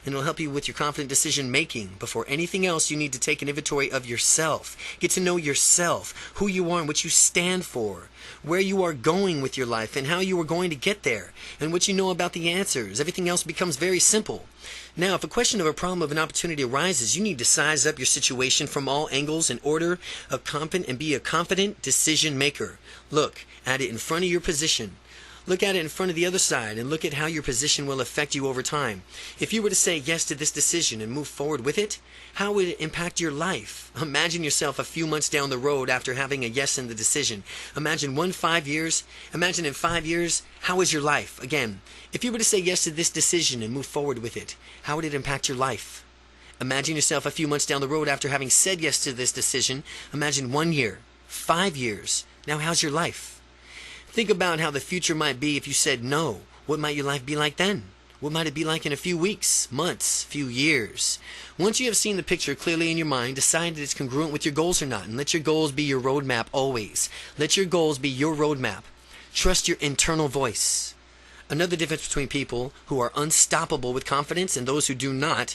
And it will help you with your confident decision making. Before anything else, you need to take an inventory of yourself. Get to know yourself, who you are and what you stand for, where you are going with your life and how you are going to get there, and what you know about the answers. Everything else becomes very simple. Now, if a question of a problem of an opportunity arises, you need to size up your situation from all angles in order and be a confident decision maker. Look at it in front of your position. Look at it in front of the other side and look at how your position will affect you over time. If you were to say yes to this decision and move forward with it, how would it impact your life? Imagine yourself a few months down the road after having a yes in the decision. Imagine in 5 years, how is your life? Again, if you were to say yes to this decision and move forward with it, how would it impact your life? Imagine yourself a few months down the road after having said yes to this decision. Imagine 1 year, 5 years. Now how's your life? Think about how the future might be if you said no. What might your life be like then? What might it be like in a few weeks, months, few years? Once you have seen the picture clearly in your mind, decide that it's congruent with your goals or not, and let your goals be your roadmap always. Let your goals be your roadmap. Trust your internal voice. Another difference between people who are unstoppable with confidence and those who do not,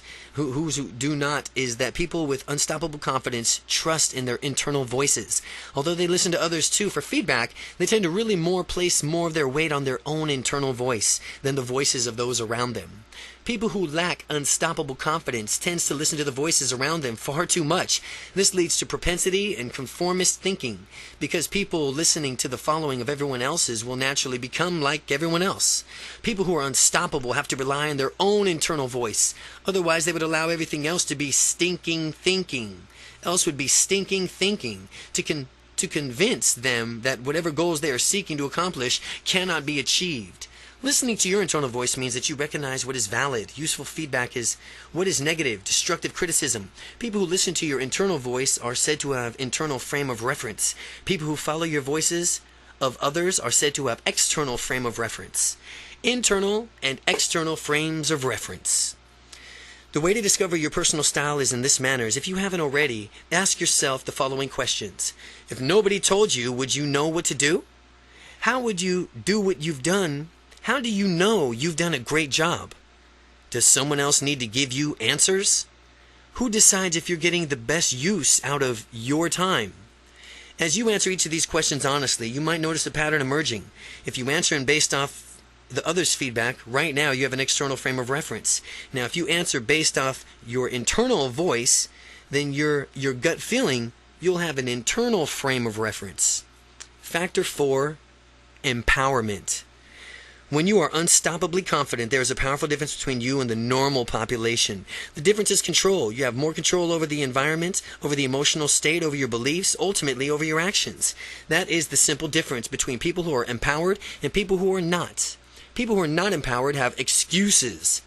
is that people with unstoppable confidence trust in their internal voices. Although they listen to others too for feedback, they tend to really place more of their weight on their own internal voice than the voices of those around them. People who lack unstoppable confidence tend to listen to the voices around them far too much. This leads to propensity and conformist thinking, because people listening to the following of everyone else's will naturally become like everyone else. People who are unstoppable have to rely on their own internal voice. Otherwise, they would allow everything else to be stinking thinking. Else would be stinking thinking to convince them that whatever goals they are seeking to accomplish cannot be achieved. Listening to your internal voice means that you recognize what is valid. Useful feedback is what is negative, destructive criticism. People who listen to your internal voice are said to have internal frame of reference. People who follow your voices of others are said to have external frame of reference. Internal and external frames of reference. The way to discover your personal style is in this manner. If you haven't already, ask yourself the following questions. If nobody told you, would you know what to do? How would you do what you've done? How do you know you've done a great job? Does someone else need to give you answers? Who decides if you're getting the best use out of your time? As you answer each of these questions honestly, you might notice a pattern emerging. If you answer and based off the other's feedback, right now you have an external frame of reference. Now, if you answer based off your internal voice, then your gut feeling, you'll have an internal frame of reference. Factor 4, empowerment. When you are unstoppably confident, there is a powerful difference between you and the normal population. The difference is control. You have more control over the environment, over the emotional state, over your beliefs, ultimately over your actions. That is the simple difference between people who are empowered and people who are not. People who are not empowered have excuses,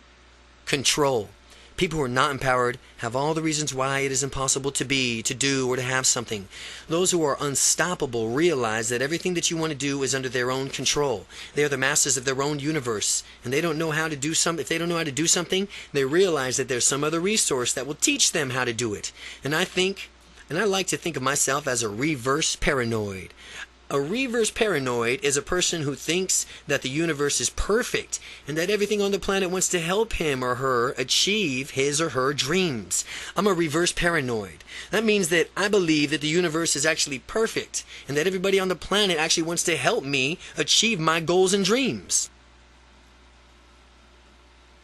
control. People who are not empowered have all the reasons why it is impossible to be, to do, or to have something. Those who are unstoppable realize that everything that you want to do is under their own control. They are the masters of their own universe, and they don't know how to do something. If they don't know how to do something, they realize that there's some other resource that will teach them how to do it. And I like to think of myself as a reverse paranoid. A reverse paranoid is a person who thinks that the universe is perfect and that everything on the planet wants to help him or her achieve his or her dreams. I'm a reverse paranoid. That means that I believe that the universe is actually perfect and that everybody on the planet actually wants to help me achieve my goals and dreams.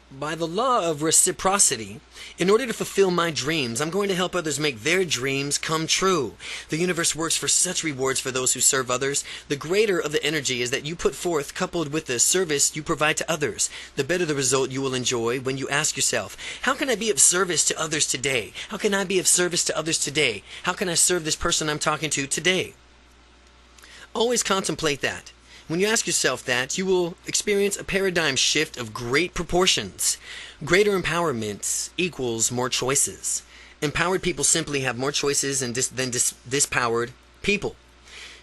By the law of reciprocity, in order to fulfill my dreams, I'm going to help others make their dreams come true. The universe works for such rewards for those who serve others. The greater of the energy is that you put forth, coupled with the service you provide to others, the better the result you will enjoy when you ask yourself, how can I be of service to others today? How can I be of service to others today? How can I serve this person I'm talking to today? Always contemplate that. When you ask yourself that, you will experience a paradigm shift of great proportions. Greater empowerment equals more choices. Empowered people simply have more choices than dispowered people.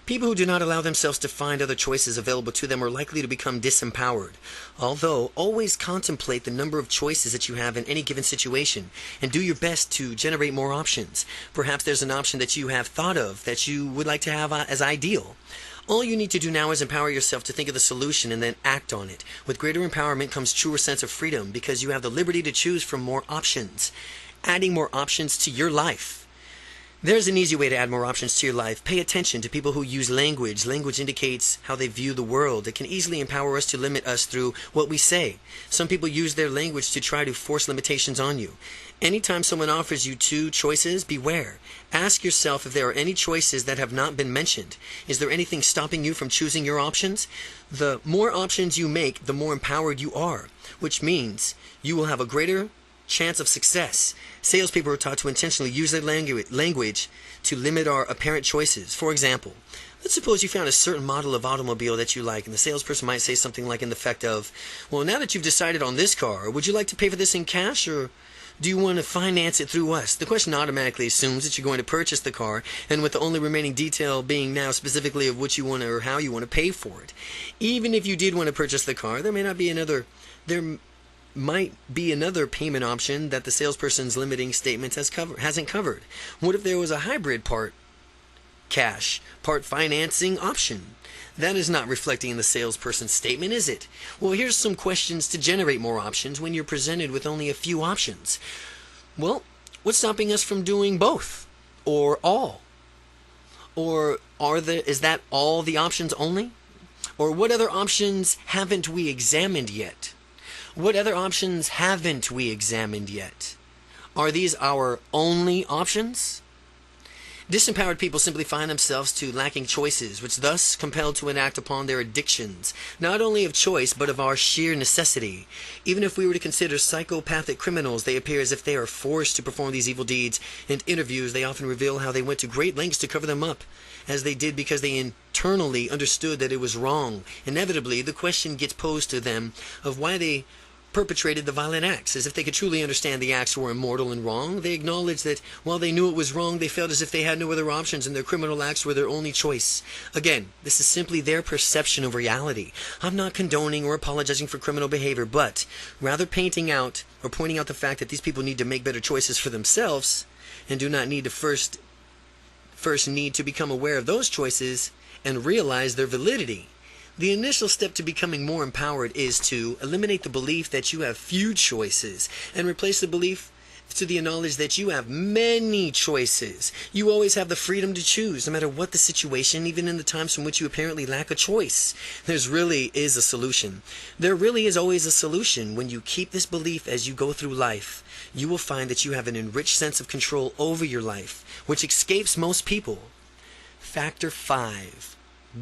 People who do not allow themselves to find other choices available to them are likely to become disempowered. Although, always contemplate the number of choices that you have in any given situation and do your best to generate more options. Perhaps there's an option that you have thought of that you would like to have as ideal. All you need to do now is empower yourself to think of the solution and then act on it. With greater empowerment comes truer sense of freedom because you have the liberty to choose from more options. Adding more options to your life. There's an easy way to add more options to your life. Pay attention to people who use language. Language indicates how they view the world. It can easily empower us to limit us through what we say. Some people use their language to try to force limitations on you. Anytime someone offers you two choices, beware. Ask yourself if there are any choices that have not been mentioned. Is there anything stopping you from choosing your options? The more options you make, the more empowered you are, which means you will have a greater chance of success. Salespeople are taught to intentionally use their language to limit our apparent choices. For example, let's suppose you found a certain model of automobile that you like, and the salesperson might say something like in the effect of, well, now that you've decided on this car, would you like to pay for this in cash, or do you want to finance it through us? The question automatically assumes that you're going to purchase the car, and with the only remaining detail being now specifically of what you want to, or how you want to pay for it. Even if you did want to purchase the car, there might be another payment option that the salesperson's limiting statements hasn't covered. What if there was a hybrid part cash, part financing option? That is not reflecting in the salesperson's statement, is it? Well, here's some questions to generate more options when you're presented with only a few options. Well, what's stopping us from doing both? Or all? Or is that all the options only? Or what other options haven't we examined yet? What other options haven't we examined yet? Are these our only options? Disempowered people simply find themselves to lacking choices, which thus compelled to enact upon their addictions, not only of choice, but of our sheer necessity. Even if we were to consider psychopathic criminals, they appear as if they are forced to perform these evil deeds. In interviews, they often reveal how they went to great lengths to cover them up, as they did because they internally understood that it was wrong. Inevitably, the question gets posed to them of why they perpetrated the violent acts. As if they could truly understand the acts were immoral and wrong, they acknowledged that while they knew it was wrong, they felt as if they had no other options and their criminal acts were their only choice. Again, this is simply their perception of reality. I'm not condoning or apologizing for criminal behavior, but rather pointing out the fact that these people need to make better choices for themselves and do not need to first need to become aware of those choices and realize their validity. The initial step to becoming more empowered is to eliminate the belief that you have few choices and replace the belief to the knowledge that you have many choices. You always have the freedom to choose, no matter what the situation, even in the times from which you apparently lack a choice. There really is a solution. There really is always a solution. When you keep this belief as you go through life, you will find that you have an enriched sense of control over your life, which escapes most people. Factor 5.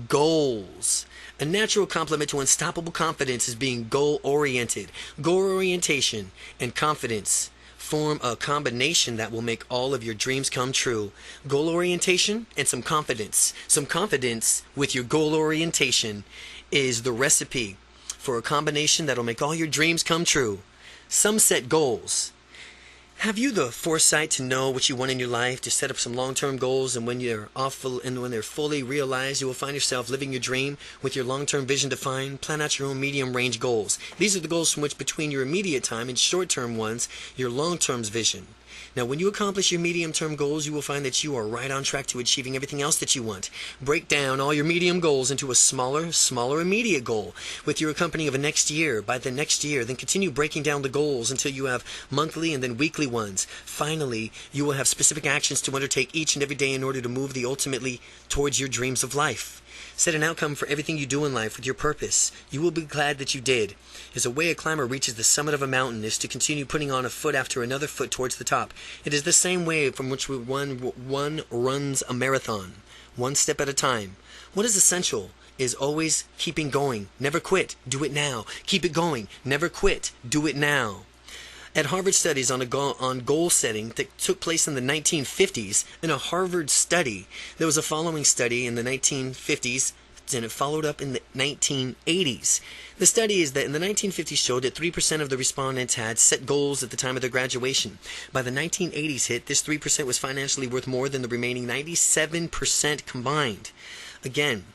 Goals. A natural complement to unstoppable confidence is being goal-oriented. Goal orientation and confidence form a combination that will make all of your dreams come true. Goal orientation and some confidence. Some confidence with your goal orientation is the recipe for a combination that will make all your dreams come true. Some set goals. Have you the foresight to know what you want in your life, to set up some long-term goals, and when they're fully realized, you will find yourself living your dream with your long-term vision defined? Plan out your own medium-range goals. These are the goals from which, between your immediate time and short-term ones, your long-term vision. Now, when you accomplish your medium-term goals, you will find that you are right on track to achieving everything else that you want. Break down all your medium goals into a smaller immediate goal with your accompanying of a next year. By the next year, then continue breaking down the goals until you have monthly and then weekly ones. Finally, you will have specific actions to undertake each and every day in order to move ultimately towards your dreams of life. Set an outcome for everything you do in life with your purpose. You will be glad that you did. As a way a climber reaches the summit of a mountain is to continue putting on a foot after another foot towards the top. It is the same way from which one runs a marathon, one step at a time. What is essential is always keeping going. Never quit. Do it now. Keep it going. Never quit. Do it now. At Harvard studies on goal setting that took place in the 1950s, in a Harvard study, there was a following study in the 1950s, and it followed up in the 1980s. The study is that in the 1950s showed that 3% of the respondents had set goals at the time of their graduation. By the 1980s hit, this 3% was financially worth more than the remaining 97% combined. Again,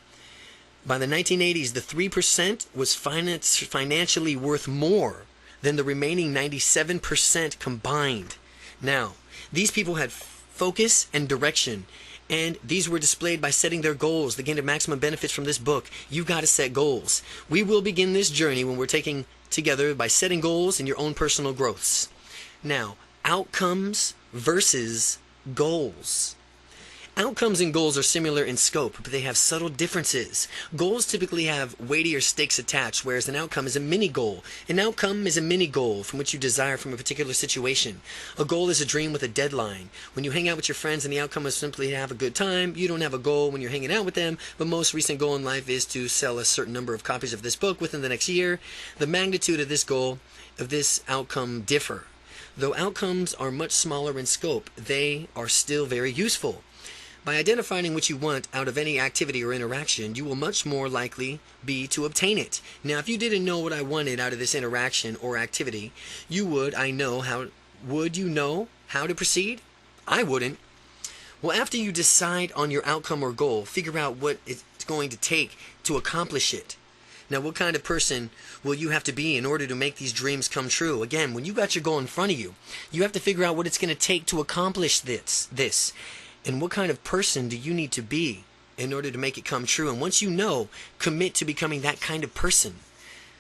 by the 1980s, the 3% was financially worth more than the remaining 97% combined. Now, these people had focus and direction, and these were displayed by setting their goals. The gain of maximum benefits from this book, you've got to set goals. We will begin this journey when we're taking together by setting goals in your own personal growths. Now, outcomes versus goals. Outcomes and goals are similar in scope, but they have subtle differences. Goals typically have weightier stakes attached, whereas an outcome is a mini goal. An outcome is a mini goal from which you desire from a particular situation. A goal is a dream with a deadline. When you hang out with your friends and the outcome is simply to have a good time, you don't have a goal when you're hanging out with them, but most recent goal in life is to sell a certain number of copies of this book within the next year. The magnitude of this goal, of this outcome, differ. Though outcomes are much smaller in scope, they are still very useful. By identifying what you want out of any activity or interaction, you will much more likely be to obtain it. Now, if you didn't know what I wanted out of this interaction or activity, would you know how to proceed? I wouldn't. Well, after you decide on your outcome or goal, figure out what it's going to take to accomplish it. Now, what kind of person will you have to be in order to make these dreams come true? Again, when you got your goal in front of you, you have to figure out what it's going to take to accomplish this. And what kind of person do you need to be in order to make it come true? And once you know, commit to becoming that kind of person.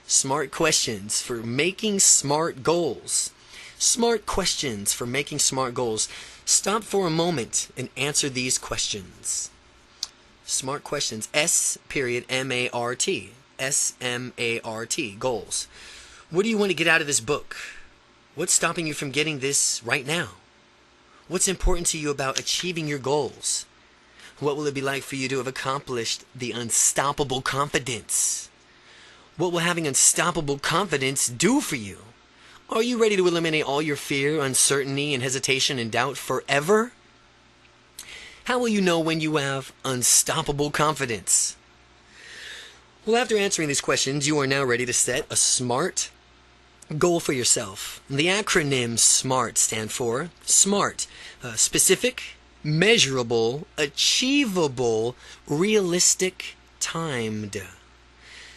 Smart questions for making smart goals. Smart questions for making smart goals. Stop for a moment and answer these questions. Smart questions. S.M.A.R.T. S.M.A.R.T. Goals. What do you want to get out of this book? What's stopping you from getting this right now? What's important to you about achieving your goals? What will it be like for you to have accomplished the unstoppable confidence? What will having unstoppable confidence do for you? Are you ready to eliminate all your fear, uncertainty, and hesitation and doubt forever? How will you know when you have unstoppable confidence? Well, after answering these questions, you are now ready to set a SMART goal for yourself. The acronym SMART stand for SMART. Specific, measurable, achievable, realistic, timed.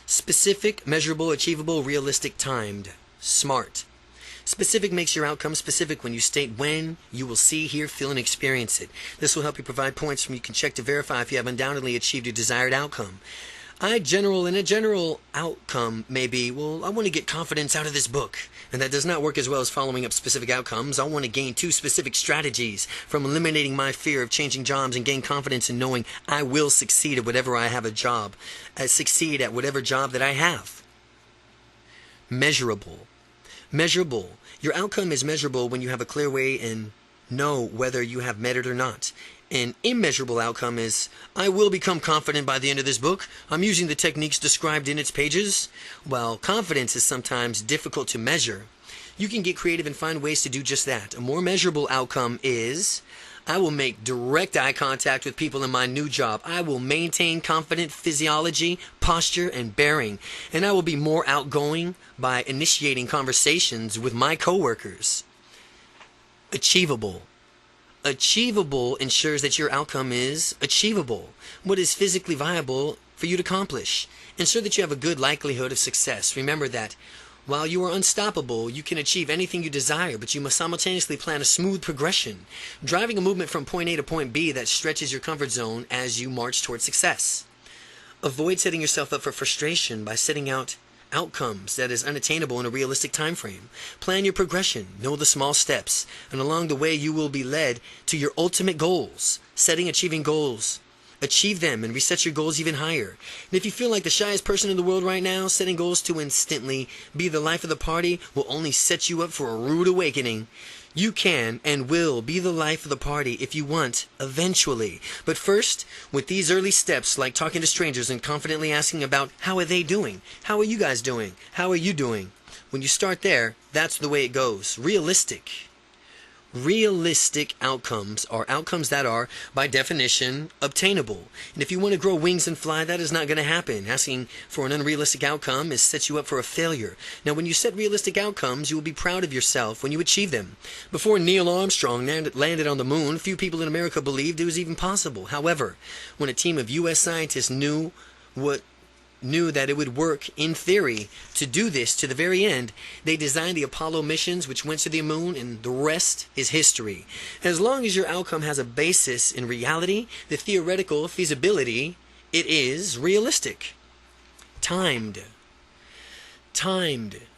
Specific, measurable, achievable, realistic, timed. SMART. Specific makes your outcome specific when you state when you will see, hear, feel, and experience it. This will help you provide points from you can check to verify if you have undoubtedly achieved your desired outcome. A general outcome may be, well, I want to get confidence out of this book. And that does not work as well as following up specific outcomes. I want to gain 2 specific strategies from eliminating my fear of changing jobs and gain confidence in knowing I will succeed at whatever I have a job. Succeed at whatever job that I have. Measurable. Measurable. Your outcome is measurable when you have a clear way and know whether you have met it or not. An immeasurable outcome is, I will become confident by the end of this book. I'm using the techniques described in its pages. While confidence is sometimes difficult to measure, you can get creative and find ways to do just that. A more measurable outcome is, I will make direct eye contact with people in my new job. I will maintain confident physiology, posture, and bearing. And I will be more outgoing by initiating conversations with my coworkers. Achievable. Achievable ensures that your outcome is achievable. What is physically viable for you to accomplish? Ensure that you have a good likelihood of success. Remember that while you are unstoppable, you can achieve anything you desire, but you must simultaneously plan a smooth progression, driving a movement from point A to point B that stretches your comfort zone as you march toward success. Avoid setting yourself up for frustration by setting out outcomes that is unattainable in a realistic time frame. Plan your progression, know the small steps, and along the way you will be led to your ultimate goals. Achieving goals. Achieve them and reset your goals even higher. And if you feel like the shyest person in the world right now, setting goals to instantly be the life of the party will only set you up for a rude awakening. You can and will be the life of the party if you want, eventually. But first, with these early steps, like talking to strangers and confidently asking about how are they doing? How are you guys doing? How are you doing? When you start there, that's the way it goes. Realistic. Realistic outcomes are outcomes that are, by definition, obtainable. And if you want to grow wings and fly, that is not going to happen. Asking for an unrealistic outcome is sets you up for a failure. Now, when you set realistic outcomes, you will be proud of yourself when you achieve them. Before Neil Armstrong landed on the moon, few people in America believed it was even possible. However, when a team of U.S. scientists knew that it would work in theory to do this to the very end, they designed the Apollo missions, which went to the moon, and the rest is history. As long as your outcome has a basis in reality, the theoretical feasibility, it is realistic. Timed.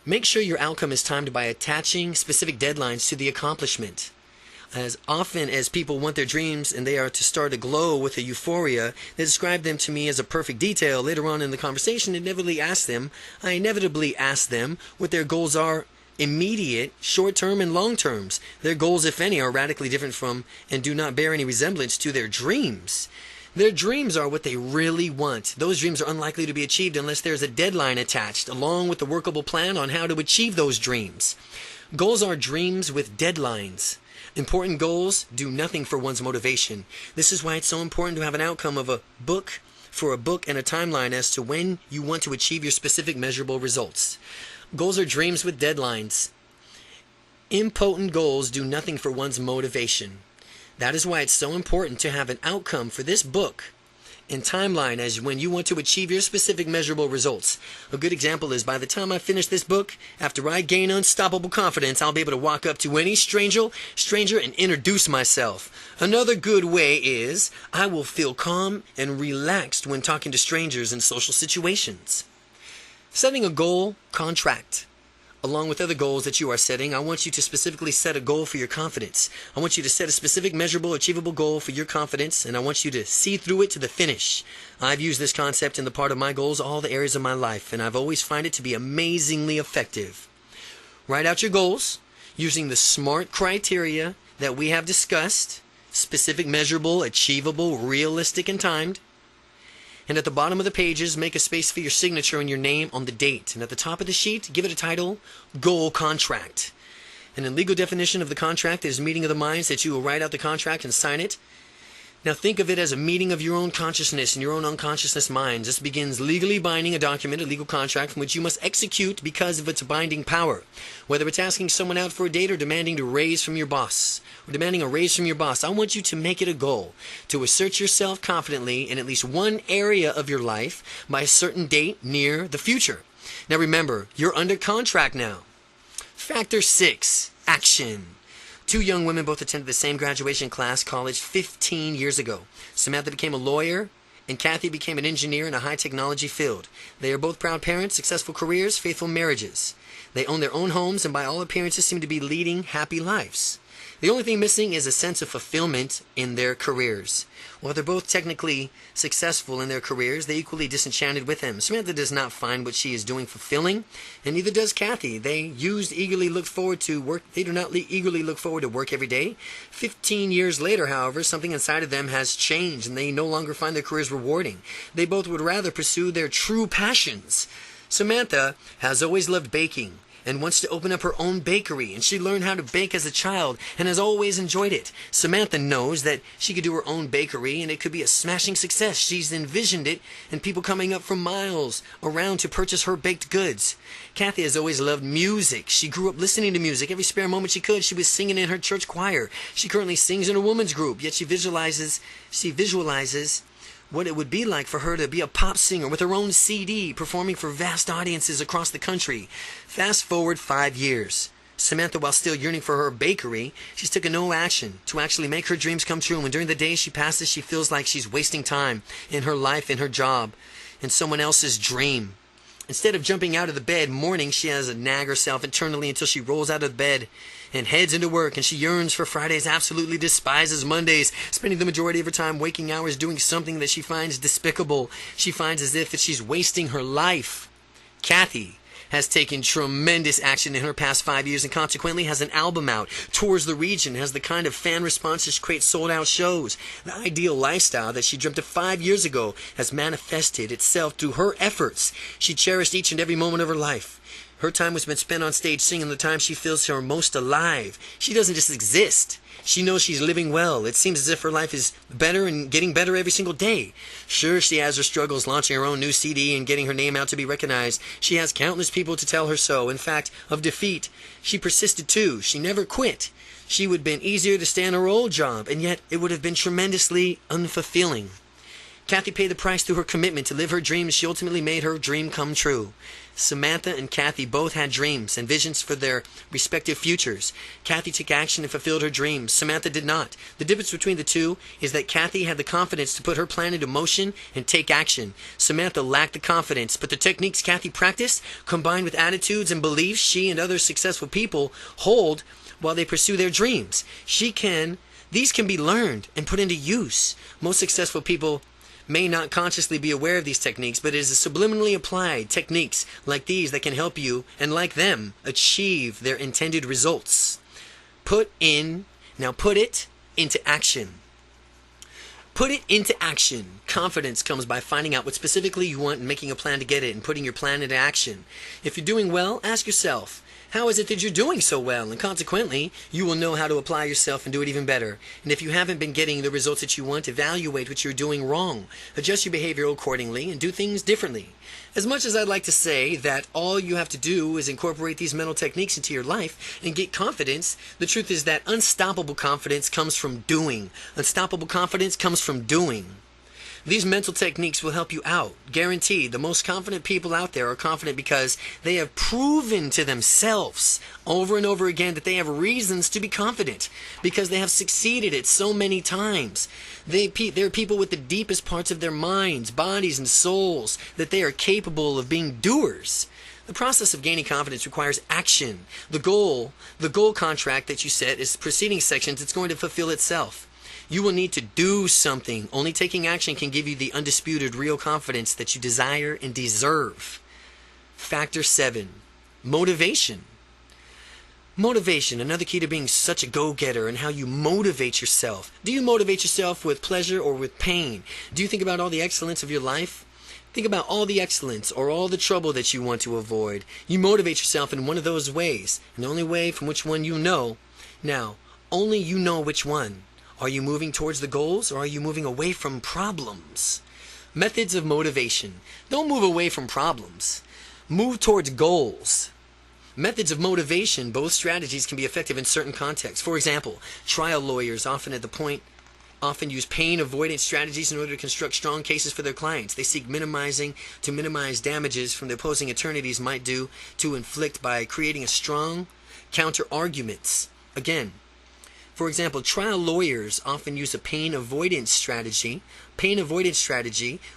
Make sure your outcome is timed by attaching specific deadlines to the accomplishment. As often as people want their dreams and they are to start aglow with a euphoria, they describe them to me as a perfect detail. Later on in the conversation, I inevitably ask them what their goals are: immediate, short-term, and long-terms. Their goals, if any, are radically different from and do not bear any resemblance to their dreams. Their dreams are what they really want. Those dreams are unlikely to be achieved unless there's a deadline attached, along with a workable plan on how to achieve those dreams. Goals are dreams with deadlines. Important goals do nothing for one's motivation. This is why it's so important to have an outcome of a book and a timeline as to when you want to achieve your specific measurable results. Goals are dreams with deadlines. Impotent goals do nothing for one's motivation. That is why it's so important to have an outcome for this book and timeline as when you want to achieve your specific measurable results. A good example is by the time I finish this book, after I gain unstoppable confidence, I'll be able to walk up to any stranger and introduce myself. Another good way is I will feel calm and relaxed when talking to strangers in social situations. Setting a goal contract. Along with other goals that you are setting, I want you to specifically set a goal for your confidence. I want you to set a specific, measurable, achievable goal for your confidence, and I want you to see through it to the finish. I've used this concept in the part of my goals, all the areas of my life, and I've always found it to be amazingly effective. Write out your goals using the SMART criteria that we have discussed: specific, measurable, achievable, realistic, and timed. And at the bottom of the pages, make a space for your signature and your name on the date. And at the top of the sheet, give it a title: Goal Contract. And in legal definition of the contract, it is a meeting of the minds that you will write out the contract and sign it. Now think of it as a meeting of your own consciousness and your own unconsciousness minds. This begins legally binding a document, a legal contract, from which you must execute because of its binding power. Whether it's asking someone out for a date or demanding a raise from your boss, I want you to make it a goal to assert yourself confidently in at least one area of your life by a certain date near the future. Now remember, you're under contract now. Factor 6, action. Two young women both attended the same graduation class college 15 years ago. Samantha became a lawyer, and Kathy became an engineer in a high-technology field. They are both proud parents, successful careers, faithful marriages. They own their own homes and by all appearances seem to be leading happy lives. The only thing missing is a sense of fulfillment in their careers. While they're both technically successful in their careers, they're equally disenchanted with them. Samantha does not find what she is doing fulfilling, and neither does Kathy. They do not eagerly look forward to work every day. 15 years later, however, something inside of them has changed, and they no longer find their careers rewarding. They both would rather pursue their true passions. Samantha has always loved baking and wants to open up her own bakery, and she learned how to bake as a child and has always enjoyed it. Samantha knows that she could do her own bakery and it could be a smashing success. She's envisioned it and people coming up from miles around to purchase her baked goods. Kathy has always loved music. She grew up listening to music. Every spare moment she could, she was singing in her church choir. She currently sings in a women's group, yet she visualizes what it would be like for her to be a pop singer with her own CD, performing for vast audiences across the country. Fast forward 5 years. Samantha, while still yearning for her bakery, she's taken no action to actually make her dreams come true. And during the days she passes, she feels like she's wasting time in her life, in her job, in someone else's dream. Instead of jumping out of the bed morning, she has to nag herself internally until she rolls out of bed and heads into work, and she yearns for Fridays, absolutely despises Mondays, spending the majority of her time waking hours doing something that she finds despicable. She finds as if that she's wasting her life. Kathy has taken tremendous action in her past 5 years and consequently has an album out, tours the region, has the kind of fan responses to create sold-out shows. The ideal lifestyle that she dreamt of 5 years ago has manifested itself through her efforts. She cherished each and every moment of her life. Her time was been spent on stage singing the time she feels her most alive. She doesn't just exist. She knows she's living well. It seems as if her life is better and getting better every single day. Sure, she has her struggles launching her own new CD and getting her name out to be recognized. She has countless people to tell her so. In fact, of defeat, she persisted too. She never quit. She would have been easier to stay in her old job, and yet it would have been tremendously unfulfilling. Kathy paid the price through her commitment to live her dreams. She ultimately made her dream come true. Samantha and Kathy both had dreams and visions for their respective futures. Kathy took action and fulfilled her dreams. Samantha did not. The difference between the two is that Kathy had the confidence to put her plan into motion and take action. Samantha lacked the confidence, but the techniques Kathy practiced, combined with attitudes and beliefs she and other successful people hold while they pursue their dreams. These can be learned and put into use. Most successful people may not consciously be aware of these techniques, but it is subliminally applied techniques like these that can help you, and like them, achieve their intended results. Put it into action. Put it into action. Confidence comes by finding out what specifically you want and making a plan to get it and putting your plan into action. If you're doing well, ask yourself, how is it that you're doing so well? And consequently, you will know how to apply yourself and do it even better. And if you haven't been getting the results that you want, evaluate what you're doing wrong. Adjust your behavior accordingly and do things differently. As much as I'd like to say that all you have to do is incorporate these mental techniques into your life and get confidence, the truth is that unstoppable confidence comes from doing. Unstoppable confidence comes from doing. These mental techniques will help you out. Guaranteed. The most confident people out there are confident because they have proven to themselves over and over again that they have reasons to be confident because they have succeeded it so many times. They're people with the deepest parts of their minds, bodies, and souls that they are capable of being doers. The process of gaining confidence requires action. The goal contract that you set is preceding sections. It's going to fulfill itself. You will need to do something. Only taking action can give you the undisputed real confidence that you desire and deserve. Factor 7. Motivation. Motivation, another key to being such a go-getter, and how you motivate yourself. Do you motivate yourself with pleasure or with pain? Do you think about all the excellence of your life? Think about all the excellence or all the trouble that you want to avoid. You motivate yourself in one of those ways, and the only way from which one you know. Now, only you know which one. Are you moving towards the goals, or are you moving away from problems? Methods of motivation. Don't move away from problems. Move towards goals. Methods of motivation. Both strategies can be effective in certain contexts. For example, trial lawyers often use pain avoidance strategies in order to construct strong cases for their clients. They seek to minimize damages from the opposing attorneys might do to inflict by creating a strong counter arguments. Again, for example, trial lawyers often use a pain avoidance strategy,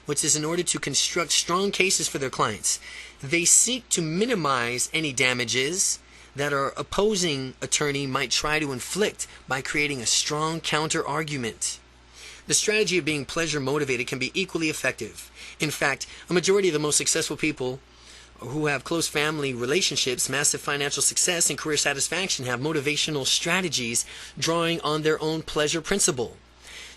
which is in order to construct strong cases for their clients. They seek to minimize any damages that our opposing attorney might try to inflict by creating a strong counter-argument. The strategy of being pleasure motivated can be equally effective. In fact, a majority of the most successful people who have close family relationships, massive financial success, and career satisfaction have motivational strategies drawing on their own pleasure principle.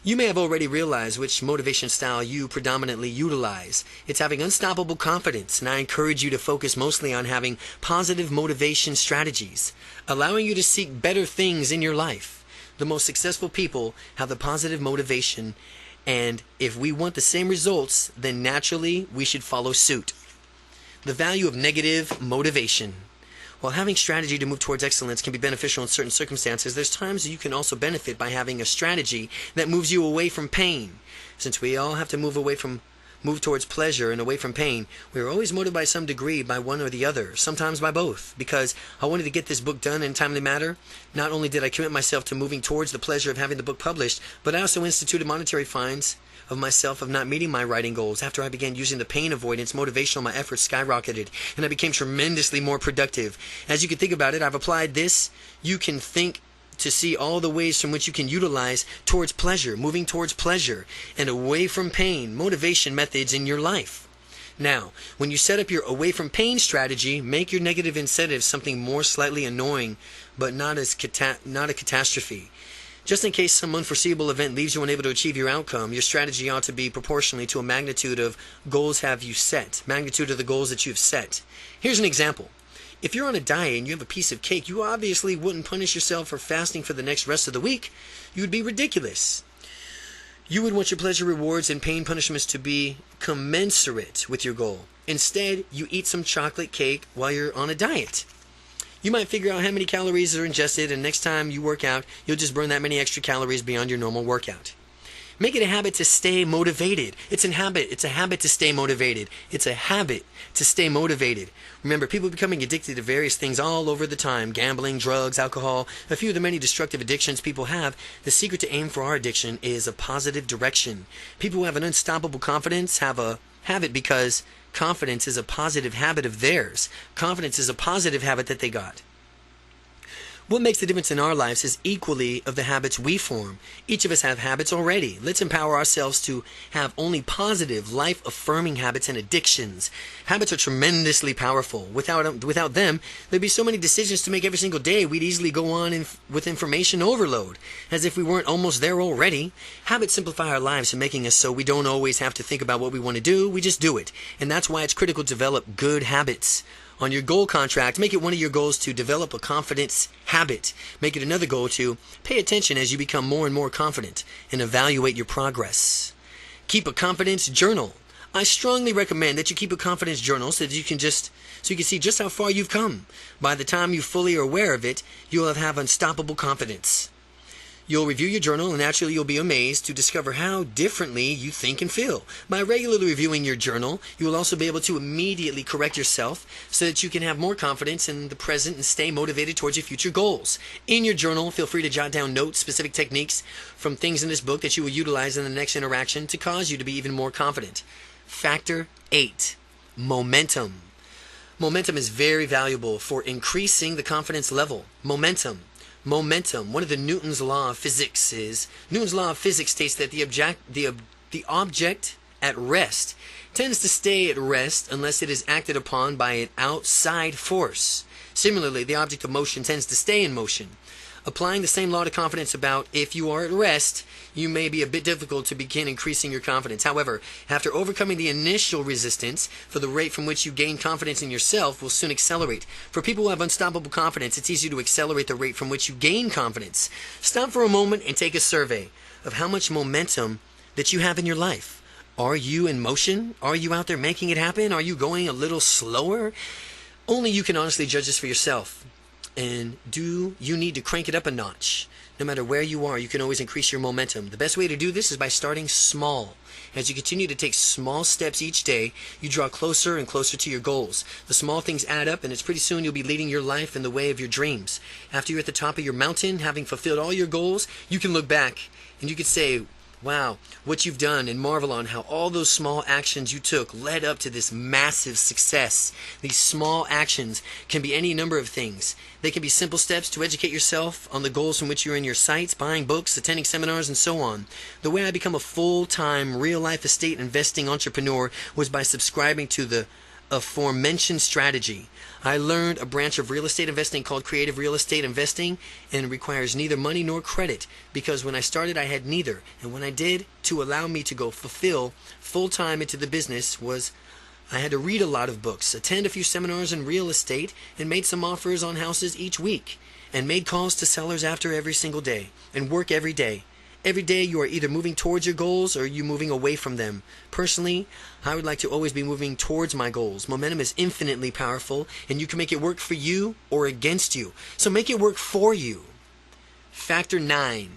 You may have already realized which motivation style you predominantly utilize. It's having unstoppable confidence, and I encourage you to focus mostly on having positive motivation strategies, allowing you to seek better things in your life. The most successful people have the positive motivation, and if we want the same results, then naturally we should follow suit. The value of negative motivation. While having strategy to move towards excellence can be beneficial in certain circumstances, there's times you can also benefit by having a strategy that moves you away from pain. Since we all have to move towards pleasure and away from pain, we are always motivated by some degree by one or the other, sometimes by both. Because I wanted to get this book done in a timely manner, not only did I commit myself to moving towards the pleasure of having the book published, but I also instituted monetary fines of myself of not meeting my writing goals. After I began using the pain avoidance motivation, my efforts skyrocketed, and I became tremendously more productive. As you can think about it, I've applied this. You can think to see all the ways from which you can utilize towards pleasure, moving towards pleasure, and away from pain, motivation methods in your life. Now, when you set up your away from pain strategy, make your negative incentives something more slightly annoying, but not a catastrophe. Just in case some unforeseeable event leaves you unable to achieve your outcome, your strategy ought to be proportionally to a magnitude of the goals that you've set. Here's an example. If you're on a diet and you have a piece of cake, you obviously wouldn't punish yourself for fasting for the next rest of the week. You would be ridiculous. You would want your pleasure rewards and pain punishments to be commensurate with your goal. Instead, you eat some chocolate cake while you're on a diet. You might figure out how many calories are ingested, and next time you work out, you'll just burn that many extra calories beyond your normal workout. Make it a habit to stay motivated. It's a habit. It's a habit to stay motivated. It's a habit to stay motivated. Remember, people becoming addicted to various things all over the time. Gambling, drugs, alcohol, a few of the many destructive addictions people have. The secret to aim for our addiction is a positive direction. People who have an unstoppable confidence have it because confidence is a positive habit of theirs. Confidence is a positive habit that they got. What makes the difference in our lives is equally of the habits we form. Each of us have habits already. Let's empower ourselves to have only positive, life-affirming habits and addictions. Habits are tremendously powerful. Without them, there'd be so many decisions to make every single day, we'd easily go on with information overload, as if we weren't almost there already. Habits simplify our lives, making us so we don't always have to think about what we want to do. We just do it. And that's why it's critical to develop good habits. On your goal contract, make it one of your goals to develop a confidence habit. Make it another goal to pay attention as you become more and more confident and evaluate your progress. Keep a confidence journal. I strongly recommend that you keep a confidence journal so you can see just how far you've come. By the time you fully are aware of it, you'll have unstoppable confidence. You'll review your journal, and naturally you'll be amazed to discover how differently you think and feel. By regularly reviewing your journal, you will also be able to immediately correct yourself so that you can have more confidence in the present and stay motivated towards your future goals. In your journal, feel free to jot down notes, specific techniques from things in this book that you will utilize in the next interaction to cause you to be even more confident. Factor 8. Momentum. Momentum is very valuable for increasing the confidence level. Momentum. One of the Newton's law of physics states that the object at rest tends to stay at rest unless it is acted upon by an outside force. Similarly, the object of motion tends to stay in motion. Applying the same law to confidence about if you are at rest, you may be a bit difficult to begin increasing your confidence. However, after overcoming the initial resistance, for the rate from which you gain confidence in yourself will soon accelerate. For people who have unstoppable confidence, it's easy to accelerate the rate from which you gain confidence. Stop for a moment and take a survey of how much momentum that you have in your life. Are you in motion? Are you out there making it happen? Are you going a little slower? Only you can honestly judge this for yourself. And do you need to crank it up a notch? No matter where you are, you can always increase your momentum. The best way to do this is by starting small. As you continue to take small steps each day, you draw closer and closer to your goals. The small things add up, and it's pretty soon you'll be leading your life in the way of your dreams. After you're at the top of your mountain, having fulfilled all your goals, you can look back and you can say, wow, what you've done, and marvel on how all those small actions you took led up to this massive success. These small actions can be any number of things. They can be simple steps to educate yourself on the goals from which you're in your sights, buying books, attending seminars, and so on. The way I become a full-time, real-life estate investing entrepreneur was by subscribing to the aforementioned strategy. I learned a branch of real estate investing called creative real estate investing, and it requires neither money nor credit, because when I started I had neither, and when I did, to allow me to go fulfill full-time into the business was I had to read a lot of books, attend a few seminars in real estate, and made some offers on houses each week, and made calls to sellers after every single day, and work every day. Every day you are either moving towards your goals or you moving away from them. Personally, I would like to always be moving towards my goals. Momentum is infinitely powerful, and you can make it work for you or against you. So make it work for you. Factor 9.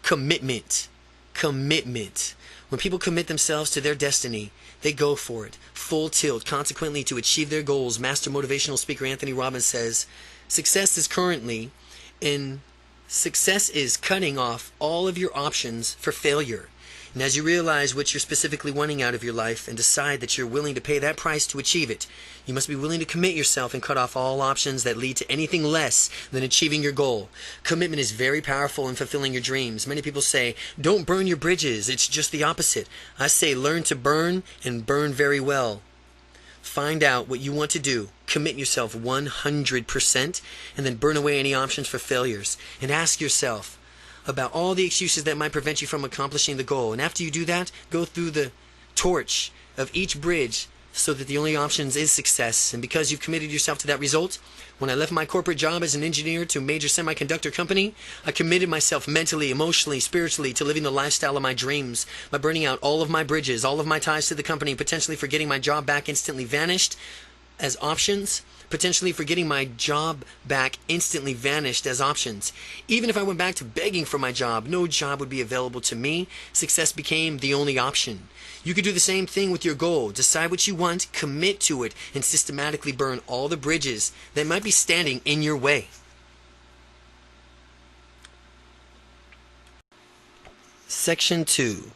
Commitment. Commitment. When people commit themselves to their destiny, they go for it, full tilt. Consequently, to achieve their goals, Master Motivational Speaker Anthony Robbins says, Success is cutting off all of your options for failure. And as you realize what you're specifically wanting out of your life and decide that you're willing to pay that price to achieve it, you must be willing to commit yourself and cut off all options that lead to anything less than achieving your goal. Commitment is very powerful in fulfilling your dreams. Many people say, don't burn your bridges. It's just the opposite. I say, learn to burn and burn very well. Find out what you want to do, commit yourself 100%, and then burn away any options for failures. And ask yourself about all the excuses that might prevent you from accomplishing the goal. And after you do that, go through the torch of each bridge so that the only options is success. And because you've committed yourself to that result, when I left my corporate job as an engineer to a major semiconductor company, I committed myself mentally, emotionally, spiritually to living the lifestyle of my dreams. By burning out all of my bridges, all of my ties to the company, potentially for getting my job back instantly vanished as options, potentially for getting my job back instantly vanished as options. Even if I went back to begging for my job, no job would be available to me. Success became the only option. You could do the same thing with your goal. Decide what you want, commit to it, and systematically burn all the bridges that might be standing in your way. Section 2.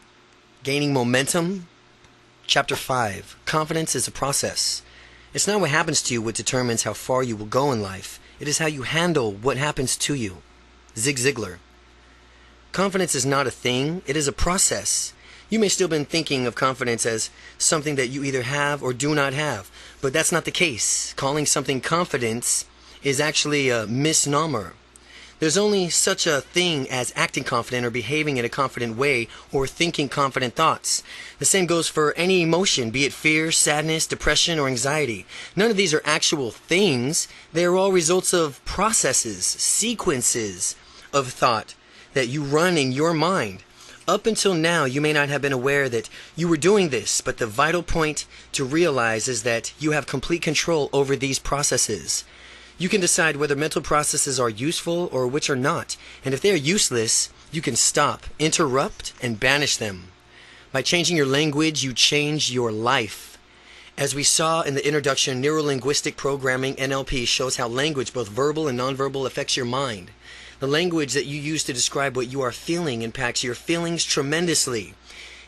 Gaining Momentum. Chapter 5. Confidence is a process. It's not what happens to you what determines how far you will go in life. It is how you handle what happens to you. Zig Ziglar. Confidence is not a thing, it is a process. You may still been thinking of confidence as something that you either have or do not have, but that's not the case. Calling something confidence is actually a misnomer. There's only such a thing as acting confident or behaving in a confident way or thinking confident thoughts. The same goes for any emotion, be it fear, sadness, depression, or anxiety. None of these are actual things. They are all results of processes, sequences of thought that you run in your mind. Up until now, you may not have been aware that you were doing this, but the vital point to realize is that you have complete control over these processes. You can decide whether mental processes are useful or which are not, and if they are useless, you can stop, interrupt, and banish them. By changing your language, you change your life. As we saw in the introduction, Neuro-Linguistic Programming, NLP, shows how language, both verbal and nonverbal, affects your mind. The language that you use to describe what you are feeling impacts your feelings tremendously.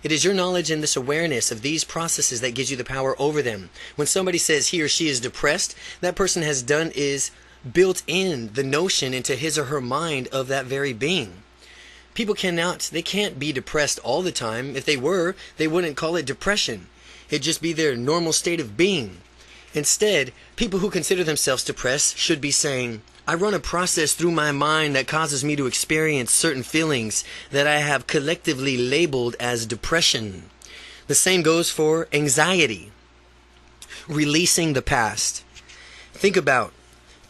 It is your knowledge and this awareness of these processes that gives you the power over them. When somebody says he or she is depressed, that person has done is built in the notion into his or her mind of that very being. People they can't be depressed all the time. If they were, they wouldn't call it depression. It'd just be their normal state of being. Instead, people who consider themselves depressed should be saying, I run a process through my mind that causes me to experience certain feelings that I have collectively labeled as depression. The same goes for anxiety. Releasing the past. Think about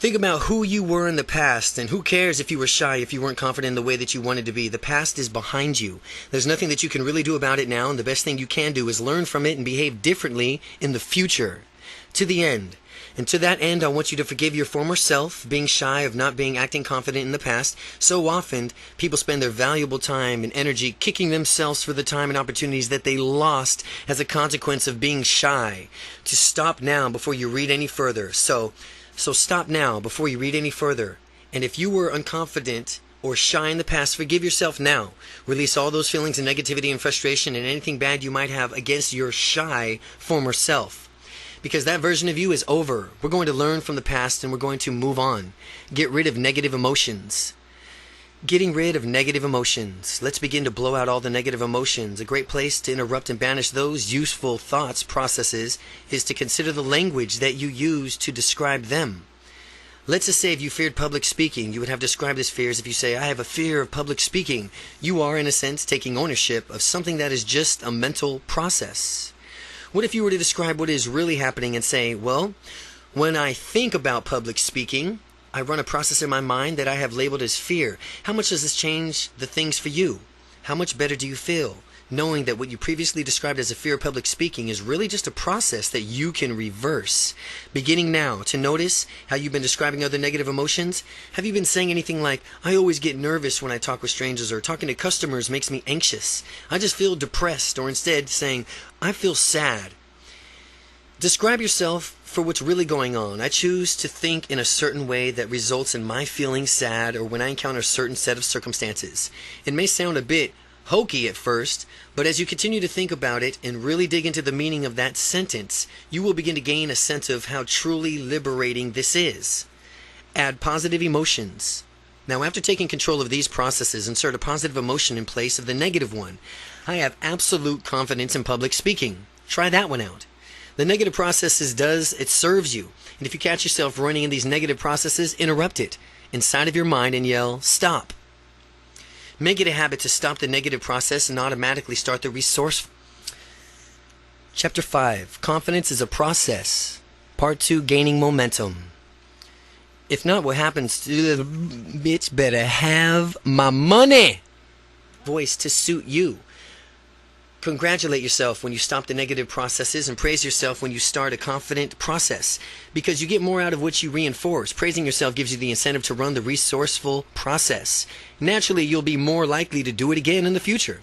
who you were in the past, and who cares if you were shy, if you weren't confident in the way that you wanted to be. The past is behind you. There's nothing that you can really do about it now, and the best thing you can do is learn from it and behave differently in the future. To the end. And to that end, I want you to forgive your former self, being shy of not being acting confident in the past. So often, people spend their valuable time and energy kicking themselves for the time and opportunities that they lost as a consequence of being shy. To stop now before you read any further. So stop now before you read any further. And if you were unconfident or shy in the past, forgive yourself now. Release all those feelings of negativity and frustration and anything bad you might have against your shy former self. Because that version of you is over. We're going to learn from the past and we're going to move on. Get rid of negative emotions. Getting rid of negative emotions. Let's begin to blow out all the negative emotions. A great place to interrupt and banish those useful thoughts, processes, is to consider the language that you use to describe them. Let's just say if you feared public speaking, you would have described this fear as if you say, I have a fear of public speaking. You are, in a sense, taking ownership of something that is just a mental process. What if you were to describe what is really happening and say, well, when I think about public speaking, I run a process in my mind that I have labeled as fear. How much does this change the things for you? How much better do you feel knowing that what you previously described as a fear of public speaking is really just a process that you can reverse? Beginning now to notice how you've been describing other negative emotions. Have you been saying anything like, I always get nervous when I talk with strangers, or talking to customers makes me anxious. I just feel depressed, or instead saying, I feel sad. Describe yourself for what's really going on. I choose to think in a certain way that results in my feeling sad or when I encounter a certain set of circumstances. It may sound a bit hokey at first, but as you continue to think about it and really dig into the meaning of that sentence, you will begin to gain a sense of how truly liberating this is. Add positive emotions. Now, after taking control of these processes, insert a positive emotion in place of the negative one. I have absolute confidence in public speaking. Try that one out. The negative processes it serves you. And if you catch yourself running in these negative processes, interrupt it inside of your mind and yell, stop. Make it a habit to stop the negative process and automatically start the resourceful. Chapter 5. Confidence is a process. Part 2. Gaining momentum. If not, what happens to the bitch better have my money voice to suit you. Congratulate yourself when you stop the negative processes and praise yourself when you start a confident process, because you get more out of what you reinforce. Praising yourself gives you the incentive to run the resourceful process. Naturally, you'll be more likely to do it again in the future.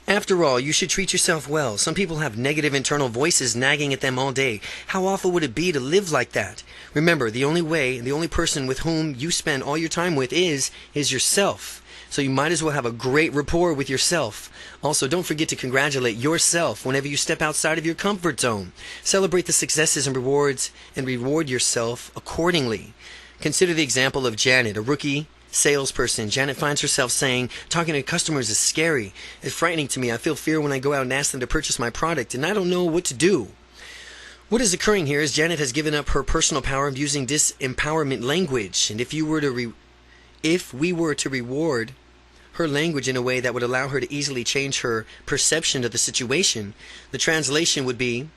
After all, you should treat yourself well. Some people have negative internal voices nagging at them all day. How awful would it be to live like that? Remember, the only way, the only person with whom you spend all your time with is yourself. So you might as well have a great rapport with yourself. Also, don't forget to congratulate yourself whenever you step outside of your comfort zone. Celebrate the successes and rewards and reward yourself accordingly. Consider the example of Janet, a rookie salesperson. Janet finds herself saying, talking to customers is scary. It's frightening to me. I feel fear when I go out and ask them to purchase my product, and I don't know what to do. What is occurring here is Janet has given up her personal power of using disempowerment language, and if we were to reward her language in a way that would allow her to easily change her perception of the situation, the translation would be,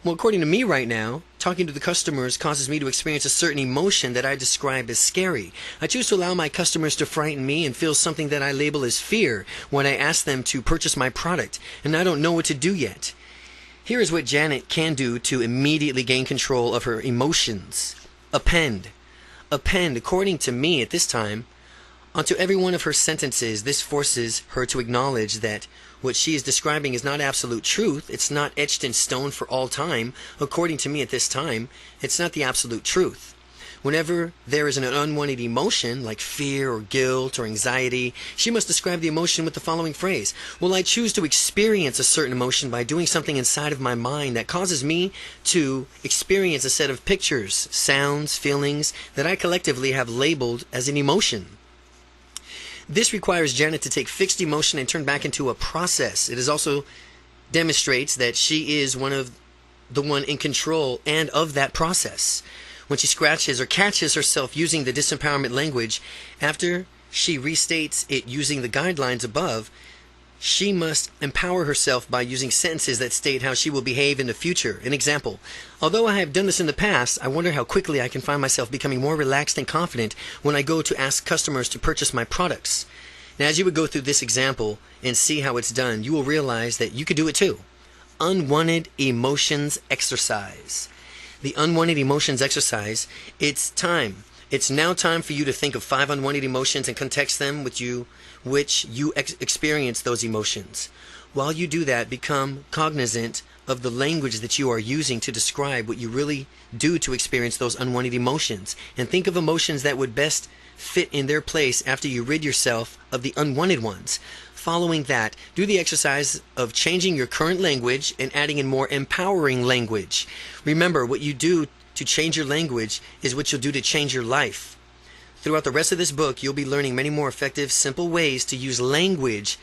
well, according to me right now, talking to the customers causes me to experience a certain emotion that I describe as scary. I choose to allow my customers to frighten me and feel something that I label as fear when I ask them to purchase my product, and I don't know what to do yet. Here is what Janet can do to immediately gain control of her emotions. Append. According to me at this time, onto every one of her sentences. This forces her to acknowledge that what she is describing is not absolute truth. It's not etched in stone for all time. According to me at this time, it's not the absolute truth. Whenever there is an unwanted emotion, like fear or guilt or anxiety, she must describe the emotion with the following phrase. Well, I choose to experience a certain emotion by doing something inside of my mind that causes me to experience a set of pictures, sounds, feelings that I collectively have labeled as an emotion. This requires Janet to take fixed emotion and turn back into a process. It also demonstrates that she is one in control and of that process. When she scratches or catches herself using the disempowerment language, after she restates it using the guidelines above, she must empower herself by using sentences that state how she will behave in the future. An example: although I have done this in the past, I wonder how quickly I can find myself becoming more relaxed and confident when I go to ask customers to purchase my products. Now, as you would go through this example and see how it's done, you will realize that you could do it too. Unwanted emotions exercise. The unwanted emotions exercise, it's time. It's now time for you to think of 5 unwanted emotions and context them with which you experience those emotions. While you do that, become cognizant of the language that you are using to describe what you really do to experience those unwanted emotions, and think of emotions that would best fit in their place after you rid yourself of the unwanted ones. Following that, do the exercise of changing your current language and adding in more empowering language. Remember, what you do to change your language is what you'll do to change your life. Throughout the rest of this book, you'll be learning many more effective, simple ways to use language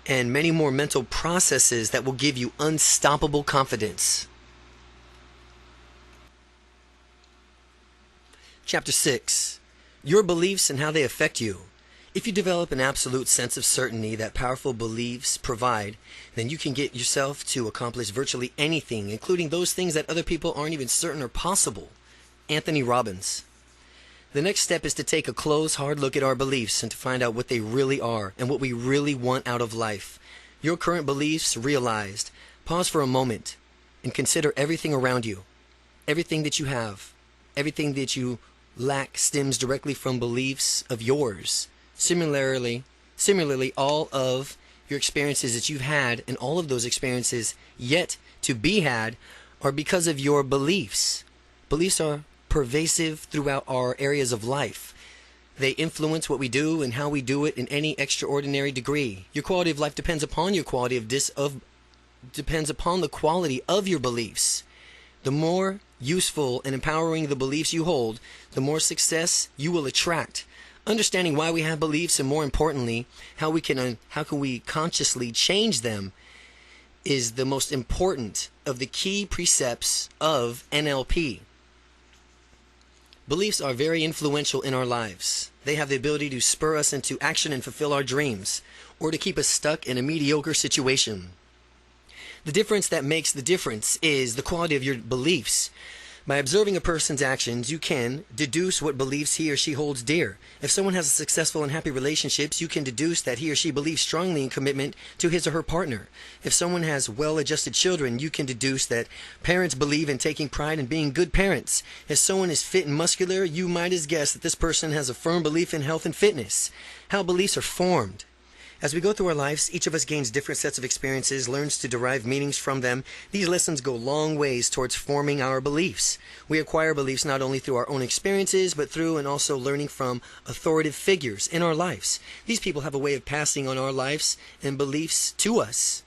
and many more mental processes that will give you unstoppable confidence. Chapter 6. Your beliefs and how they affect you. If you develop an absolute sense of certainty that powerful beliefs provide, then you can get yourself to accomplish virtually anything, including those things that other people aren't even certain are possible. Anthony Robbins. The next step is to take a close, hard look at our beliefs and to find out what they really are and what we really want out of life. Your current beliefs realized. Pause for a moment and consider everything around you. Everything that you have, everything that you lack stems directly from beliefs of yours. Similarly, all of your experiences that you've had and all of those experiences yet to be had are because of your beliefs. Beliefs are pervasive throughout our areas of life. They influence what we do and how we do it in any extraordinary degree. Your quality of life depends upon your quality depends upon the quality of your beliefs. The more useful and empowering the beliefs you hold, the more success you will attract. Understanding why we have beliefs, and more importantly, how can we consciously change them, is the most important of the key precepts of NLP. Beliefs are very influential in our lives. They have the ability to spur us into action and fulfill our dreams, or to keep us stuck in a mediocre situation. The difference that makes the difference is the quality of your beliefs. By observing a person's actions, you can deduce what beliefs he or she holds dear. If someone has a successful and happy relationships, you can deduce that he or she believes strongly in commitment to his or her partner. If someone has well-adjusted children, you can deduce that parents believe in taking pride in being good parents. If someone is fit and muscular, you might as guess that this person has a firm belief in health and fitness. How beliefs are formed. As we go through our lives, each of us gains different sets of experiences, learns to derive meanings from them. These lessons go long ways towards forming our beliefs. We acquire beliefs not only through our own experiences, but through and also learning from authoritative figures in our lives. These people have a way of passing on our lives and beliefs to us.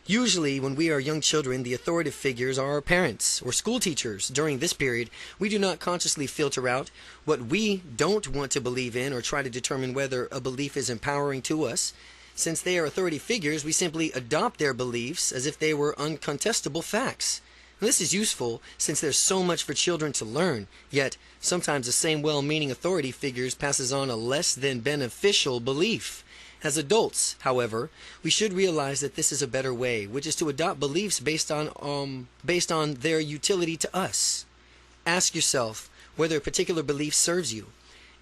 Usually, when we are young children, the authoritative figures are our parents or school teachers. During this period, we do not consciously filter out what we don't want to believe in or try to determine whether a belief is empowering to us. Since they are authority figures, we simply adopt their beliefs as if they were uncontestable facts. And this is useful since there's so much for children to learn, yet sometimes the same well-meaning authority figures passes on a less than beneficial belief. As adults, however, we should realize that this is a better way, which is to adopt beliefs based on their utility to us. Ask yourself whether a particular belief serves you.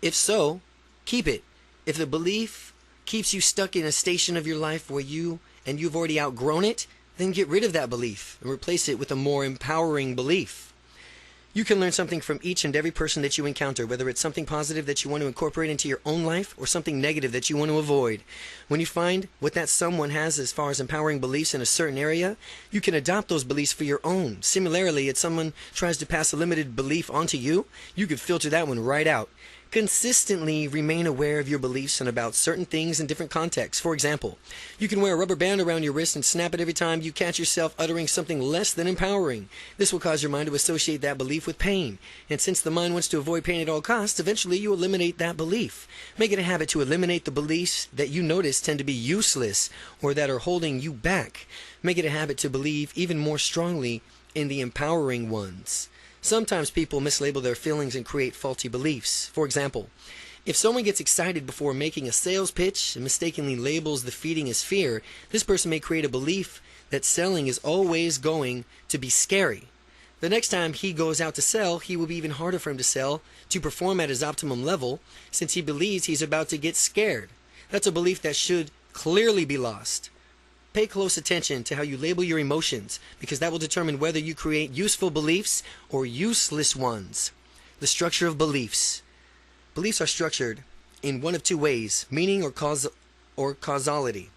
If so, keep it. If the belief keeps you stuck in a station of your life where you've already outgrown it, then get rid of that belief and replace it with a more empowering belief. You can learn something from each and every person that you encounter, whether it's something positive that you want to incorporate into your own life or something negative that you want to avoid. When you find what that someone has as far as empowering beliefs in a certain area, you can adopt those beliefs for your own. Similarly, if someone tries to pass a limited belief onto you, you could filter that one right out. Consistently remain aware of your beliefs and about certain things in different contexts. For example, you can wear a rubber band around your wrist and snap it every time you catch yourself uttering something less than empowering. This will cause your mind to associate that belief with pain. And since the mind wants to avoid pain at all costs, eventually you eliminate that belief. Make it a habit to eliminate the beliefs that you notice tend to be useless or that are holding you back. Make it a habit to believe even more strongly in the empowering ones. Sometimes people mislabel their feelings and create faulty beliefs. For example, if someone gets excited before making a sales pitch and mistakenly labels the feeding as fear, this person may create a belief that selling is always going to be scary. The next time he goes out to sell, he will be even harder for him to sell, to perform at his optimum level, since he believes he's about to get scared. That's a belief that should clearly be lost. Pay close attention to how you label your emotions, because that will determine whether you create useful beliefs or useless ones. The structure of beliefs. Beliefs are structured in one of two ways, meaning or causality.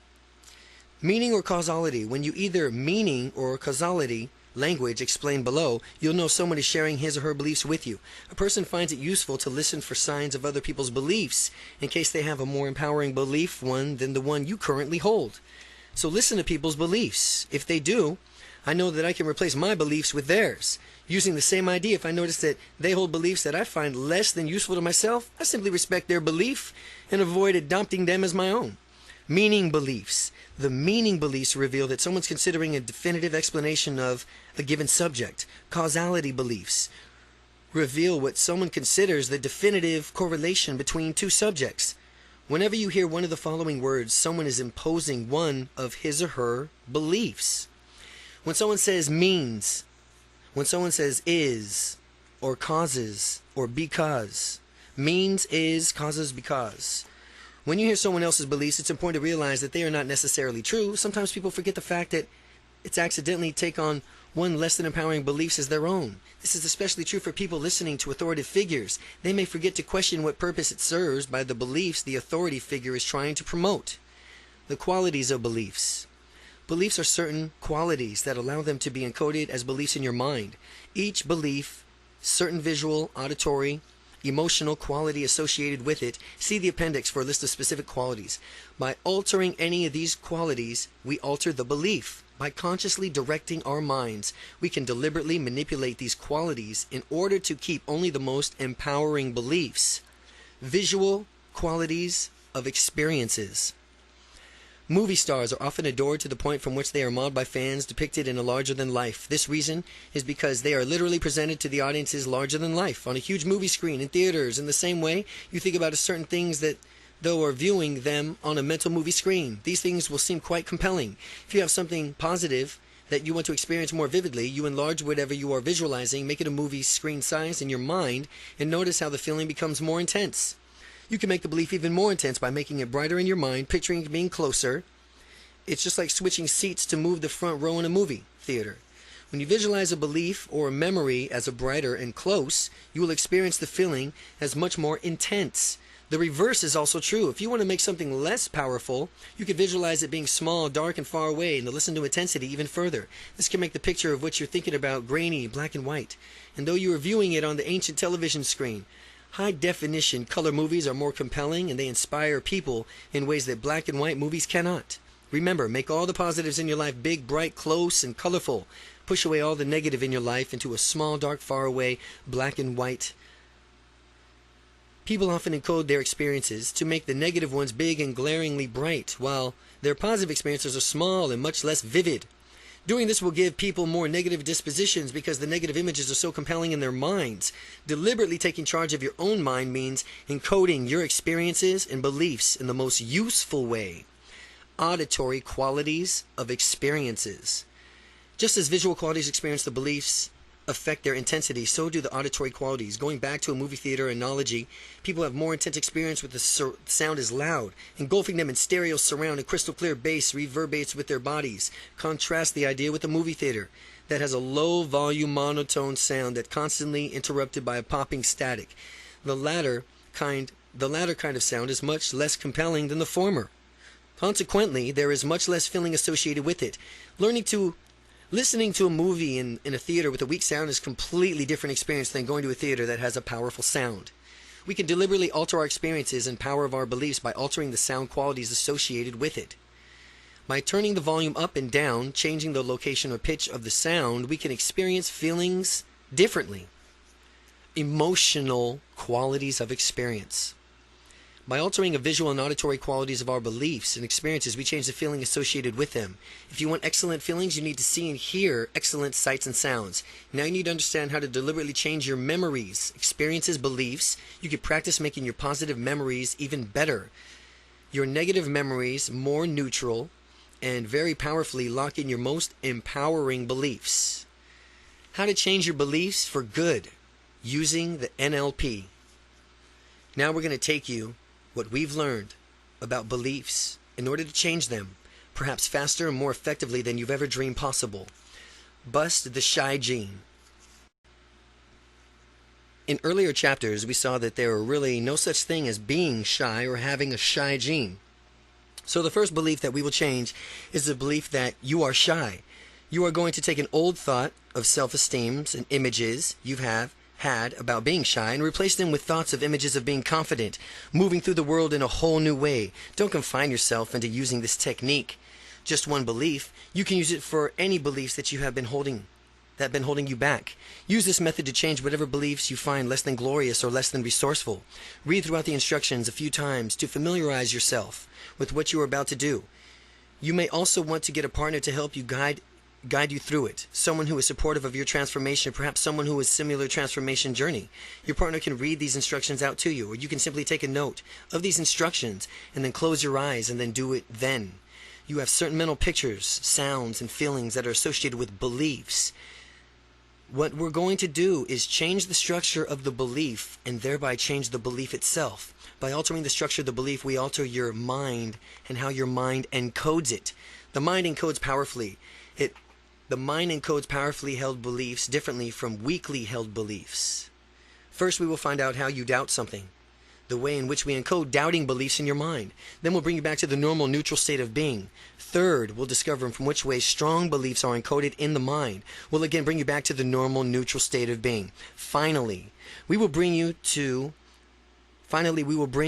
Meaning or causality. When you either meaning or causality language explained below, you'll know someone is sharing his or her beliefs with you. A person finds it useful to listen for signs of other people's beliefs in case they have a more empowering belief one than the one you currently hold. So listen to people's beliefs. If they do, I know that I can replace my beliefs with theirs. Using the same idea, if I notice that they hold beliefs that I find less than useful to myself, I simply respect their belief and avoid adopting them as my own. Meaning beliefs. The meaning beliefs reveal that someone's considering a definitive explanation of a given subject. Causality beliefs reveal what someone considers the definitive correlation between two subjects. Whenever you hear one of the following words, someone is imposing one of his or her beliefs. When someone says means, when someone says is, or causes, or because, means, is, causes, because. When you hear someone else's beliefs, it's important to realize that they are not necessarily true. Sometimes people forget the fact that it's accidentally take on one less than empowering beliefs as their own. This is especially true for people listening to authoritative figures. They may forget to question what purpose it serves by the beliefs the authority figure is trying to promote. The qualities of beliefs. Beliefs are certain qualities that allow them to be encoded as beliefs in your mind. Each belief, certain visual, auditory, emotional quality associated with it. See the appendix for a list of specific qualities. By altering any of these qualities, we alter the belief. By consciously directing our minds, we can deliberately manipulate these qualities in order to keep only the most empowering beliefs. Visual qualities of experiences. Movie stars are often adored to the point from which they are modeled by fans depicted in a larger-than-life. This reason is because they are literally presented to the audiences larger-than-life on a huge movie screen in theaters. In the same way, you think about certain things that, though are viewing them on a mental movie screen, these things will seem quite compelling. If you have something positive that you want to experience more vividly, you enlarge whatever you are visualizing, make it a movie screen size in your mind, and notice how the feeling becomes more intense. You can make the belief even more intense by making it brighter in your mind, picturing it being closer. It's just like switching seats to move the front row in a movie theater. When you visualize a belief or a memory as a brighter and close, you will experience the feeling as much more intense. The reverse is also true. If you want to make something less powerful, you could visualize it being small, dark, and far away, and to listen to intensity even further. This can make the picture of what you're thinking about grainy, black and white. And though you are viewing it on the ancient television screen, high-definition color movies are more compelling, and they inspire people in ways that black and white movies cannot. Remember, make all the positives in your life big, bright, close, and colorful. Push away all the negative in your life into a small, dark, far away, black and white. People often encode their experiences to make the negative ones big and glaringly bright, while their positive experiences are small and much less vivid. Doing this will give people more negative dispositions because the negative images are so compelling in their minds. Deliberately taking charge of your own mind means encoding your experiences and beliefs in the most useful way. Auditory qualities of experiences. Just as visual qualities experience the beliefs affect their intensity, so do the auditory qualities. Going back to a movie theater analogy, people have more intense experience with the sound is loud. Engulfing them in stereo surround, and crystal clear bass reverberates with their bodies. Contrast the idea with a movie theater that has a low volume monotone sound that constantly interrupted by a popping static. The latter kind of sound is much less compelling than the former. Consequently, there is much less feeling associated with it. Listening to a movie in a theater with a weak sound is a completely different experience than going to a theater that has a powerful sound. We can deliberately alter our experiences and power of our beliefs by altering the sound qualities associated with it. By turning the volume up and down, changing the location or pitch of the sound, we can experience feelings differently. Emotional qualities of experience. By altering the visual and auditory qualities of our beliefs and experiences, we change the feeling associated with them. If you want excellent feelings, you need to see and hear excellent sights and sounds. Now you need to understand how to deliberately change your memories, experiences, beliefs. You can practice making your positive memories even better. Your negative memories more neutral, and very powerfully lock in your most empowering beliefs. How to change your beliefs for good using the NLP. Now we're going to take you what we've learned about beliefs in order to change them, perhaps faster and more effectively than you've ever dreamed possible. Bust the shy gene. In earlier chapters, we saw that there are really no such thing as being shy or having a shy gene. So the first belief that we will change is the belief that you are shy. You are going to take an old thought of self-esteem and images you have had about being shy and replace them with thoughts of images of being confident, moving through the world in a whole new way. Don't confine yourself into using this technique. Just one belief. You can use it for any beliefs that you have been holding, that have been holding you back. Use this method to change whatever beliefs you find less than glorious or less than resourceful. Read throughout the instructions a few times to familiarize yourself with what you are about to do. You may also want to get a partner to help you guide you through it. Someone who is supportive of your transformation, perhaps someone who has similar transformation journey. Your partner can read these instructions out to you, or you can simply take a note of these instructions and then close your eyes and then do it then. You have certain mental pictures, sounds, and feelings that are associated with beliefs. What we're going to do is change the structure of the belief and thereby change the belief itself. By altering the structure of the belief, we alter your mind and how your mind encodes it. The mind encodes powerfully. The mind encodes powerfully held beliefs differently from weakly held beliefs. First, we will find out how you doubt something, the way in which we encode doubting beliefs in your mind. Then we'll bring you back to the normal neutral state of being. Third, we'll discover from which way strong beliefs are encoded in the mind. We'll again bring you back to the normal neutral state of being. Finally, we will bring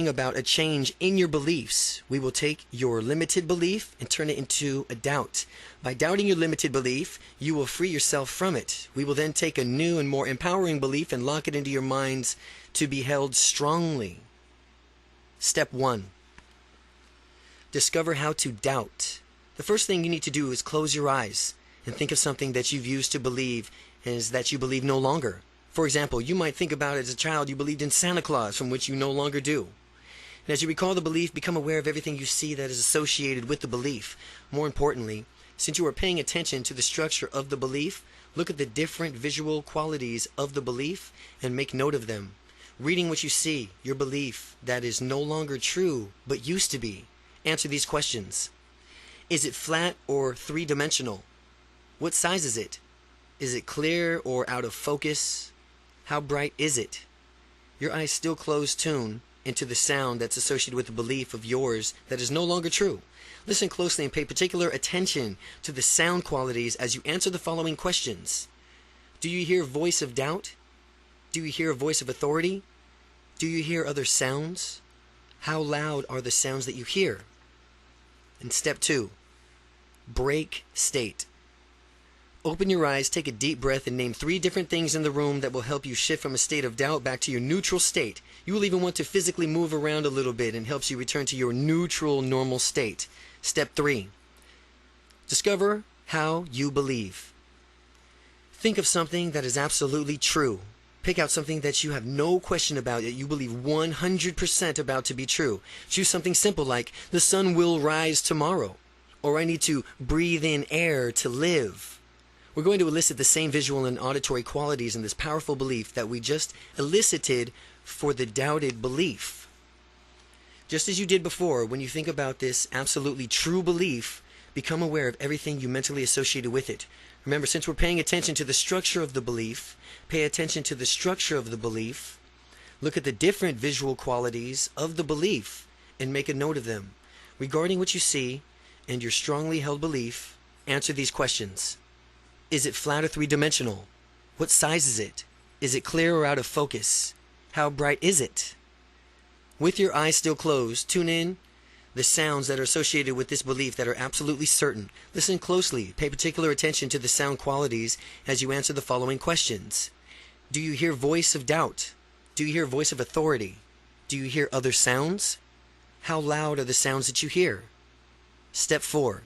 about a change in your beliefs. We will take your limited belief and turn it into a doubt. By doubting your limited belief, you will free yourself from it. We will then take a new and more empowering belief and lock it into your minds to be held strongly. Step 1. Discover how to doubt. The first thing you need to do is close your eyes and think of something that you've used to believe is that you believe no longer. For example, you might think about as a child you believed in Santa Claus, from which you no longer do. And as you recall the belief, become aware of everything you see that is associated with the belief. More importantly, Since you are paying attention to the structure of the belief, look at the different visual qualities of the belief and make note of them. Reading what you see, your belief that is no longer true but used to be. Answer these questions. Is it flat or three-dimensional? What size is it? Is it clear or out of focus? How bright is it? Your eyes still closed. Tune into the sound that's associated with a belief of yours that is no longer true. Listen closely and pay particular attention to the sound qualities as you answer the following questions. Do you hear a voice of doubt? Do you hear a voice of authority? Do you hear other sounds? How loud are the sounds that you hear? And step 2, break state. Open your eyes, take a deep breath, and name 3 different things in the room that will help you shift from a state of doubt back to your neutral state. You will even want to physically move around a little bit and helps you return to your neutral, normal state. Step 3, discover how you believe. Think of something that is absolutely true. Pick out something that you have no question about, that you believe 100% about to be true. Choose something simple like, the sun will rise tomorrow, or I need to breathe in air to live. We're going to elicit the same visual and auditory qualities in this powerful belief that we just elicited for the doubted belief. Just as you did before, when you think about this absolutely true belief, become aware of everything you mentally associated with it. Remember, since we're paying attention to the structure of the belief, pay attention to the structure of the belief, look at the different visual qualities of the belief, and make a note of them. Regarding what you see and your strongly held belief, answer these questions. Is it flat or three-dimensional? What size is it? Is it clear or out of focus? How bright is it? With your eyes still closed, tune in the sounds that are associated with this belief that are absolutely certain. Listen closely. Pay particular attention to the sound qualities as you answer the following questions. Do you hear voice of doubt? Do you hear voice of authority? Do you hear other sounds? How loud are the sounds that you hear? Step 4,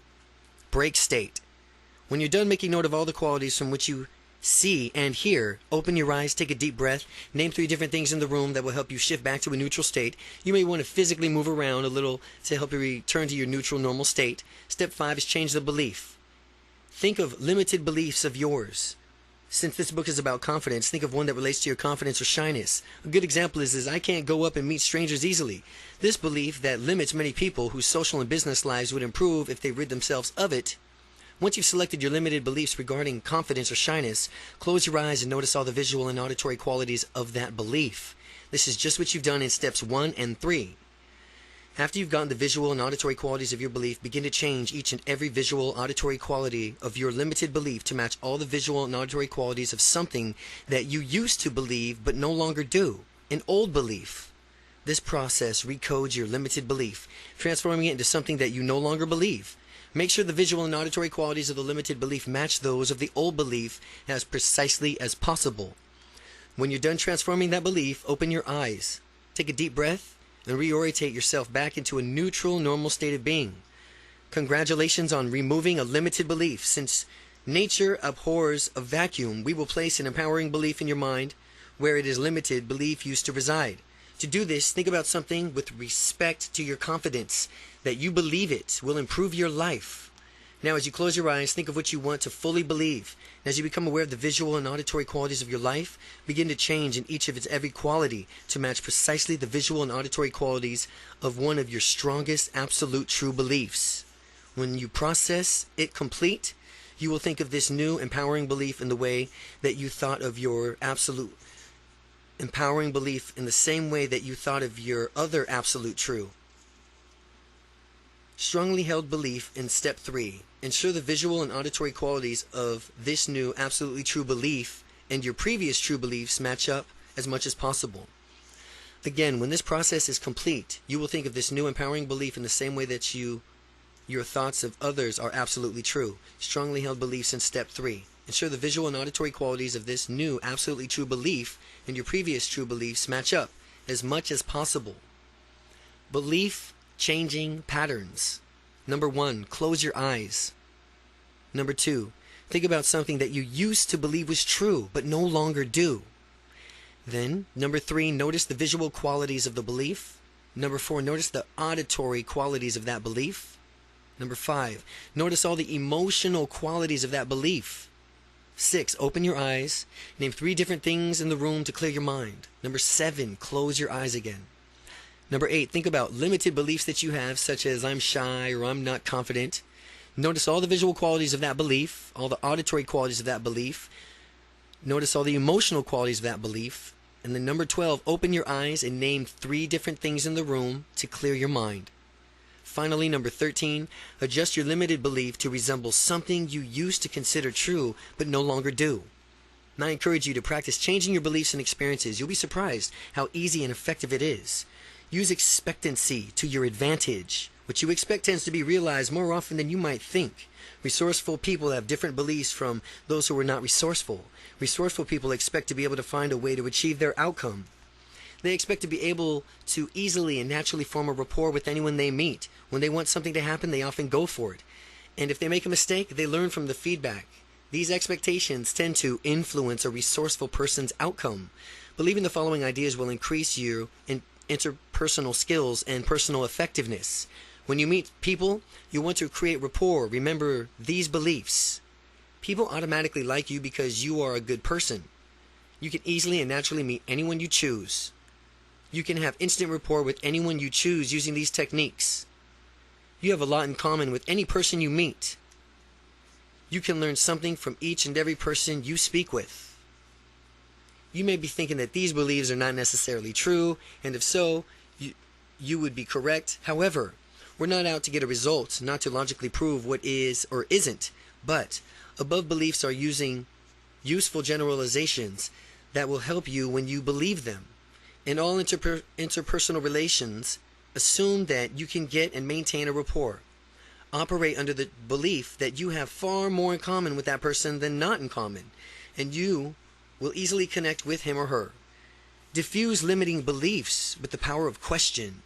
break state. When you're done making note of all the qualities from which you see and hear, open your eyes, take a deep breath, name 3 different things in the room that will help you shift back to a neutral state. You may want to physically move around a little to help you return to your neutral, normal state. Step 5 is change the belief. Think of limited beliefs of yours. Since this book is about confidence, think of one that relates to your confidence or shyness. A good example is I can't go up and meet strangers easily. This belief that limits many people whose social and business lives would improve if they rid themselves of it. Once you've selected your limited beliefs regarding confidence or shyness, close your eyes and notice all the visual and auditory qualities of that belief. This is just what you've done in steps 1 and 3. After you've gotten the visual and auditory qualities of your belief, begin to change each and every visual auditory quality of your limited belief to match all the visual and auditory qualities of something that you used to believe but no longer do, an old belief. This process recodes your limited belief, transforming it into something that you no longer believe. Make sure the visual and auditory qualities of the limited belief match those of the old belief as precisely as possible. When you're done transforming that belief, open your eyes, take a deep breath, and reorientate yourself back into a neutral, normal state of being. Congratulations on removing a limited belief. Since nature abhors a vacuum, we will place an empowering belief in your mind where it is limited belief used to reside. To do this, think about something with respect to your confidence, that you believe it will improve your life. Now, as you close your eyes, think of what you want to fully believe. And as you become aware of the visual and auditory qualities of your life, begin to change in each of its every quality to match precisely the visual and auditory qualities of one of your strongest absolute true beliefs. When you process it complete, you will think of this new empowering belief in the way that you thought of your absolute empowering belief in the same way that you thought of your other absolute true. Strongly held belief in step 3. Ensure the visual and auditory qualities of this new absolutely true belief and your previous true beliefs match up as much as possible. Again, when this process is complete, you will think of this new empowering belief in the same way that your thoughts of others are absolutely true. Strongly held beliefs in step 3. Ensure the visual and auditory qualities of this new absolutely true belief and your previous true beliefs match up as much as possible. Belief changing patterns. Number 1, close your eyes. Number 2, think about something that you used to believe was true but no longer do. Then, number 3, notice the visual qualities of the belief. Number 4, notice the auditory qualities of that belief. Number 5, notice all the emotional qualities of that belief. 6, open your eyes. Name 3 different things in the room to clear your mind. Number 7, close your eyes again. Number 8, think about limited beliefs that you have, such as I'm shy or I'm not confident. Notice all the visual qualities of that belief, all the auditory qualities of that belief. Notice all the emotional qualities of that belief. And then number 12, open your eyes and name 3 different things in the room to clear your mind. Finally, number 13, adjust your limited belief to resemble something you used to consider true but no longer do. And I encourage you to practice changing your beliefs and experiences. You'll be surprised how easy and effective it is. Use expectancy to your advantage. What you expect tends to be realized more often than you might think. Resourceful people have different beliefs from those who are not resourceful. Resourceful people expect to be able to find a way to achieve their outcome. They expect to be able to easily and naturally form a rapport with anyone they meet. When they want something to happen, they often go for it. And if they make a mistake, they learn from the feedback. These expectations tend to influence a resourceful person's outcome. Believing the following ideas will increase your interpersonal skills and personal effectiveness. When you meet people, you want to create rapport. Remember these beliefs. People automatically like you because you are a good person. You can easily and naturally meet anyone you choose. You can have instant rapport with anyone you choose using these techniques. You have a lot in common with any person you meet. You can learn something from each and every person you speak with. You may be thinking that these beliefs are not necessarily true, and if so, you would be correct. However, we're not out to get a result, not to logically prove what is or isn't, but above beliefs are using useful generalizations that will help you when you believe them. In all interpersonal relations, assume that you can get and maintain a rapport. Operate under the belief that you have far more in common with that person than not in common, and you will easily connect with him or her. Diffuse limiting beliefs with the power of question.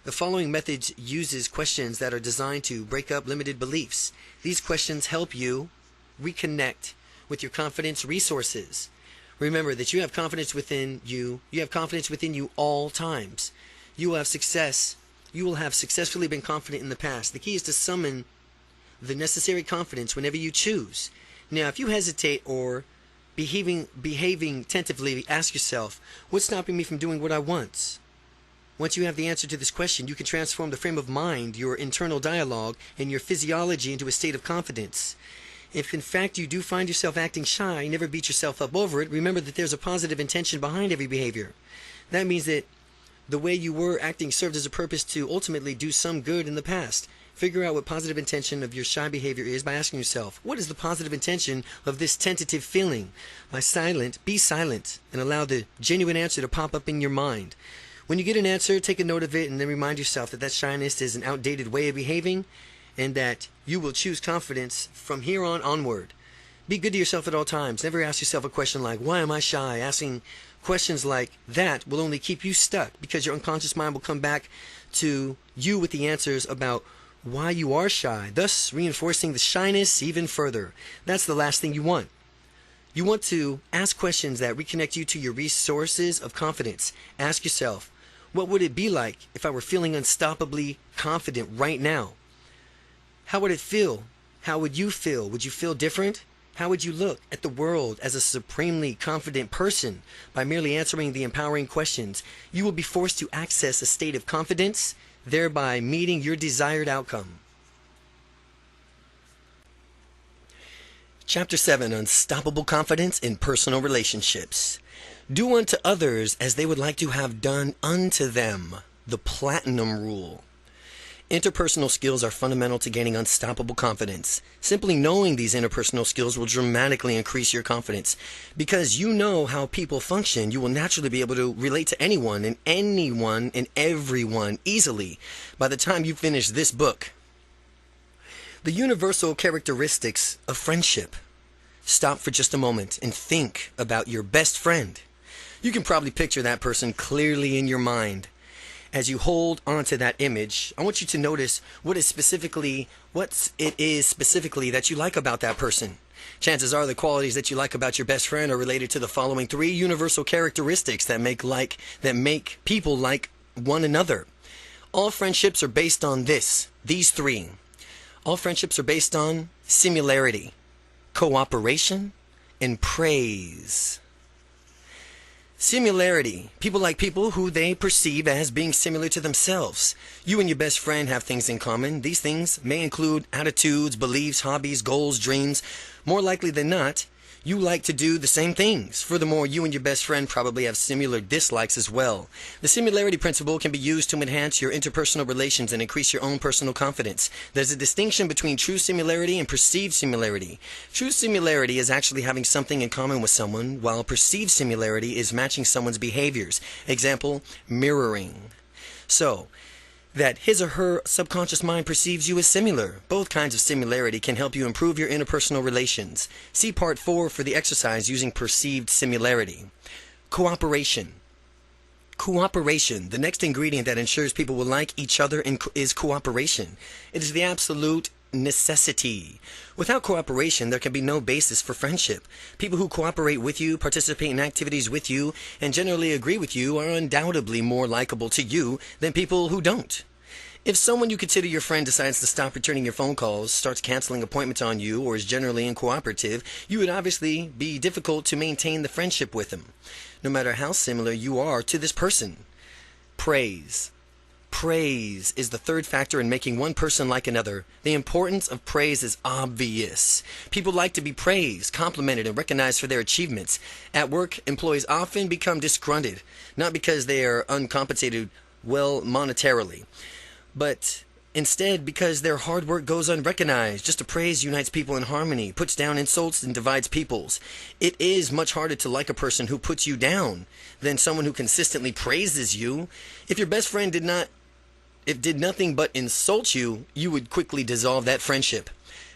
The following method uses questions that are designed to break up limited beliefs. These questions help you reconnect with your confidence resources. Remember that you have confidence within you. You have confidence within you all times. You will have success. You will have successfully been confident in the past. The key is to summon the necessary confidence whenever you choose. Now, if you hesitate or behaving tentatively, ask yourself, what's stopping me from doing what I want? Once you have the answer to this question, you can transform the frame of mind, your internal dialogue, and your physiology into a state of confidence. If in fact you do find yourself acting shy, never beat yourself up over it. Remember that there's a positive intention behind every behavior. That means that the way you were acting served as a purpose to ultimately do some good in the past. Figure out what positive intention of your shy behavior is by asking yourself, what is the positive intention of this tentative feeling? Be silent, and allow the genuine answer to pop up in your mind. When you get an answer, take a note of it and then remind yourself that shyness is an outdated way of behaving, and that you will choose confidence from here on onward. Be good to yourself at all times. Never ask yourself a question like, why am I shy? Asking questions like that will only keep you stuck, because your unconscious mind will come back to you with the answers about why you are shy, thus reinforcing the shyness even further. That's the last thing you want. You want to ask questions that reconnect you to your resources of confidence. Ask yourself, what would it be like if I were feeling unstoppably confident right now? How would it feel? How would you feel? Would you feel different? How would you look at the world as a supremely confident person? By merely answering the empowering questions, you will be forced to access a state of confidence, thereby meeting your desired outcome. Chapter 7, Unstoppable Confidence in Personal Relationships. Do unto others as they would like to have done unto them. The Platinum Rule. Interpersonal skills are fundamental to gaining unstoppable confidence. Simply knowing these interpersonal skills will dramatically increase your confidence. Because you know how people function, you will naturally be able to relate to anyone and everyone easily by the time you finish this book. The universal characteristics of friendship. Stop for just a moment and think about your best friend. You can probably picture that person clearly in your mind. As you hold onto that image, I want you to notice what it is specifically that you like about that person. Chances are the qualities that you like about your best friend are related to the following 3 universal characteristics that make people like one another. All friendships are based on these 3. All friendships are based on similarity, cooperation, and praise. Similarity. People like people who they perceive as being similar to themselves. You and your best friend have things in common. These things may include attitudes, beliefs, hobbies, goals, dreams. More likely than not, you like to do the same things. Furthermore, you and your best friend probably have similar dislikes as well. The similarity principle can be used to enhance your interpersonal relations and increase your own personal confidence. There's a distinction between true similarity and perceived similarity. True similarity is actually having something in common with someone, while perceived similarity is matching someone's behaviors. Example, mirroring. So, that his or her subconscious mind perceives you as similar. Both kinds of similarity can help you improve your interpersonal relations. See Part 4 for the exercise using perceived similarity. Cooperation. Cooperation. The next ingredient that ensures people will like each other is cooperation. It is the absolute necessity. Without cooperation, there can be no basis for friendship. People who cooperate with you, participate in activities with you, and generally agree with you are undoubtedly more likable to you than people who don't. If someone you consider your friend decides to stop returning your phone calls, starts canceling appointments on you, or is generally uncooperative, you would obviously be difficult to maintain the friendship with them, no matter how similar you are to this person. Praise. Praise is the third factor in making one person like another. The importance of praise is obvious. People like to be praised, complimented, and recognized for their achievements. At work, employees often become disgruntled, not because they are uncompensated well monetarily, but instead because their hard work goes unrecognized. Just a praise unites people in harmony, puts down insults, and divides peoples. It is much harder to like a person who puts you down than someone who consistently praises you. If your best friend did nothing but insult you, you would quickly dissolve that friendship.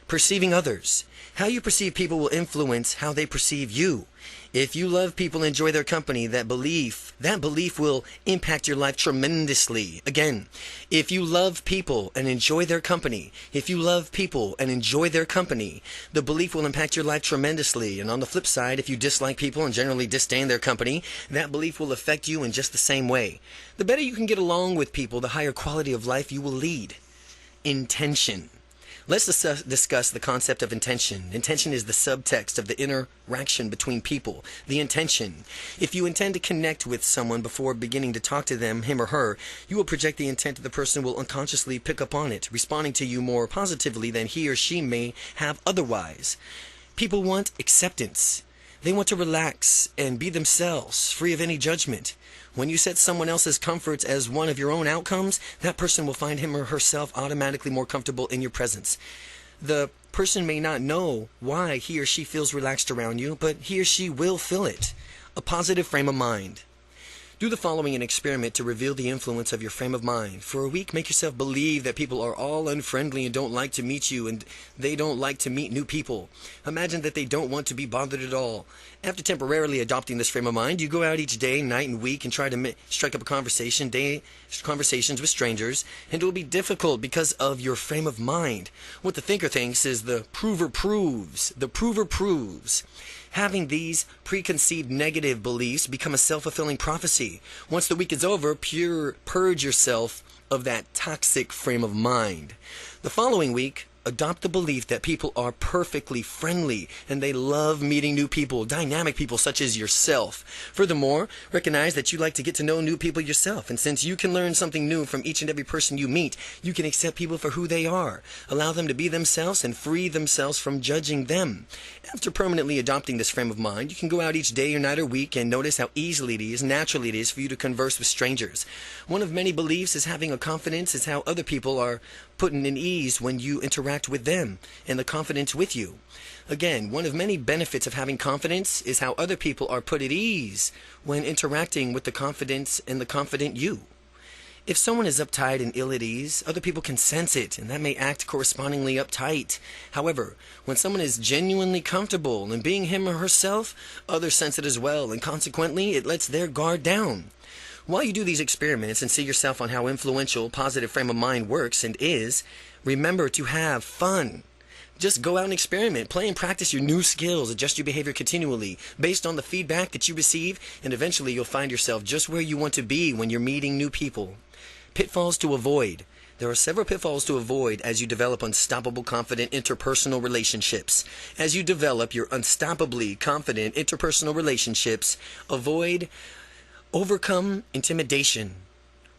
Perceiving others. How you perceive people will influence how they perceive you. If you love people and enjoy their company, that belief will impact your life tremendously. Again, if you love people and enjoy their company, the belief will impact your life tremendously. And on the flip side, if you dislike people and generally disdain their company, that belief will affect you in just the same way. The better you can get along with people, the higher quality of life you will lead. Intention. Let's discuss the concept of intention. Intention is the subtext of the interaction between people. The intention. If you intend to connect with someone before beginning to talk to them, him or her, you will project the intent of the person will unconsciously pick up on it, responding to you more positively than he or she may have otherwise. People want acceptance. They want to relax and be themselves, free of any judgment. When you set someone else's comforts as one of your own outcomes, that person will find him or herself automatically more comfortable in your presence. The person may not know why he or she feels relaxed around you, but he or she will feel it. A positive frame of mind. Do the following an experiment to reveal the influence of your frame of mind. For a week, make yourself believe that people are all unfriendly and don't like to meet you, and they don't like to meet new people. Imagine that they don't want to be bothered at all. After temporarily adopting this frame of mind, you go out each day, night, and week and try to strike up a conversations with strangers, and it will be difficult because of your frame of mind. What the thinker thinks is the prover proves. The prover proves. Having these preconceived negative beliefs become a self-fulfilling prophecy. Once the week is over, purge yourself of that toxic frame of mind. The following week, adopt the belief that people are perfectly friendly and they love meeting new people, dynamic people such as yourself. Furthermore, recognize that you like to get to know new people yourself, and since you can learn something new from each and every person you meet, you can accept people for who they are, allow them to be themselves, and free themselves from judging them. After permanently adopting this frame of mind, you can go out each day or night or week and notice how naturally it is for you to converse with strangers. One of many beliefs is having a confidence is how other people are put in ease when you interact with them and the confidence with you. Again, one of many benefits of having confidence is how other people are put at ease when interacting with the confidence and the confident you. If someone is uptight and ill at ease, other people can sense it, and that may act correspondingly uptight. However, when someone is genuinely comfortable in being him or herself, others sense it as well, and consequently, it lets their guard down. While you do these experiments and see yourself on how influential positive frame of mind works and is, remember to have fun. Just go out and experiment, play and practice your new skills, adjust your behavior continually based on the feedback that you receive, and eventually you'll find yourself just where you want to be when you're meeting new people. Pitfalls to avoid. There are several pitfalls to avoid as you develop unstoppable, confident interpersonal relationships. As you develop your unstoppably confident interpersonal relationships, overcome intimidation.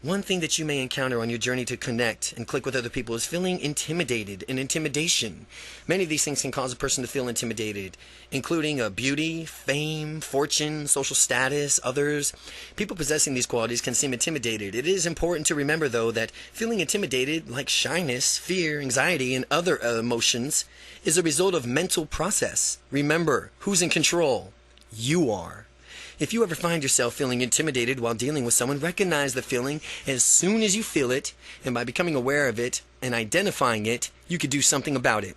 One thing that you may encounter on your journey to connect and click with other people is feeling intimidated and intimidation. Many of these things can cause a person to feel intimidated, including beauty, fame, fortune, social status, others. People possessing these qualities can seem intimidated. It is important to remember, though, that feeling intimidated, like shyness, fear, anxiety, and other emotions, is a result of mental process. Remember, who's in control? You are. If you ever find yourself feeling intimidated while dealing with someone, recognize the feeling as soon as you feel it, and by becoming aware of it and identifying it, you could do something about it.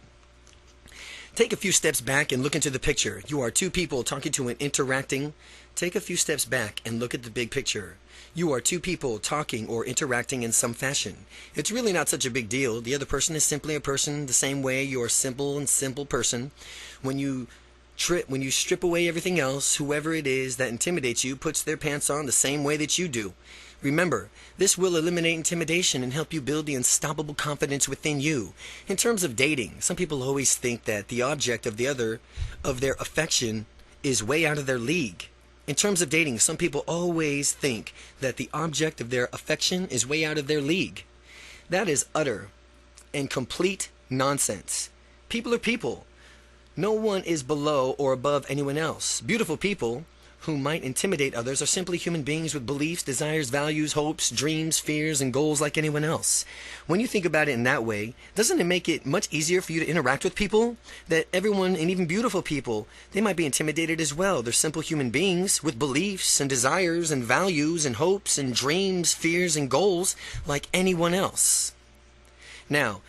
Take a few steps back and look into the picture. You are two people talking to and interacting. Take a few steps back and look at the big picture. You are two people talking or interacting in some fashion. It's really not such a big deal. The other person is simply a person the same way you're a simple person. When you strip away everything else, whoever it is that intimidates you puts their pants on the same way that you do. Remember, this will eliminate intimidation and help you build the unstoppable confidence within you. In terms of dating, some people always think that the object of their affection is way out of their league. In terms of dating, some people always think that the object of their affection is way out of their league. That is utter and complete nonsense. People are people. No one is below or above anyone else. Beautiful people who might intimidate others are simply human beings with beliefs, desires, values, hopes, dreams, fears, and goals like anyone else. When you think about it in that way, doesn't it make it much easier for you to interact with people? That everyone, and even beautiful people, they might be intimidated as well. They're simple human beings with beliefs and desires and values and hopes and dreams, fears, and goals like anyone else. Now,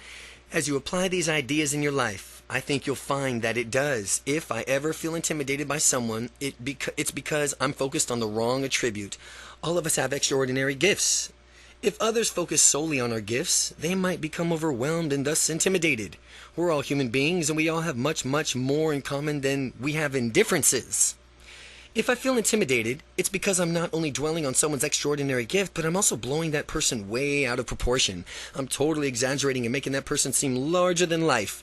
as you apply these ideas in your life, I think you'll find that it does. If I ever feel intimidated by someone, it's because I'm focused on the wrong attribute. All of us have extraordinary gifts. If others focus solely on our gifts, they might become overwhelmed and thus intimidated. We're all human beings, and we all have much, much more in common than we have in differences. If I feel intimidated, it's because I'm not only dwelling on someone's extraordinary gift, but I'm also blowing that person way out of proportion. I'm totally exaggerating and making that person seem larger than life.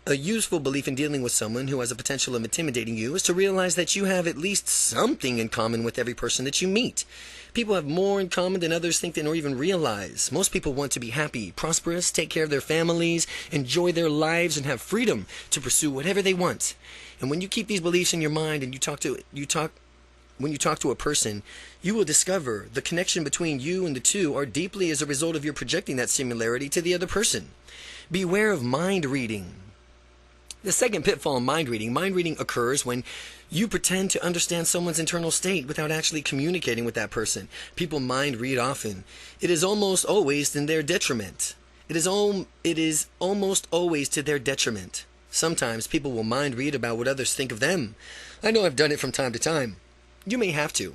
A useful belief in dealing with someone who has a potential of intimidating you is to realize that you have at least something in common with every person that you meet. People have more in common than others think or even realize. Most people want to be happy, prosperous, take care of their families, enjoy their lives, and have freedom to pursue whatever they want. And when you keep these beliefs in your mind and when you talk to a person, you will discover the connection between you and the two are deeply as a result of your projecting that similarity to the other person. Beware of mind reading. The second pitfall in mind reading occurs when you pretend to understand someone's internal state without actually communicating with that person. People mind read often. It is almost always in their detriment. It is almost always to their detriment. Sometimes people will mind read about what others think of them. I know I've done it from time to time. You may have to.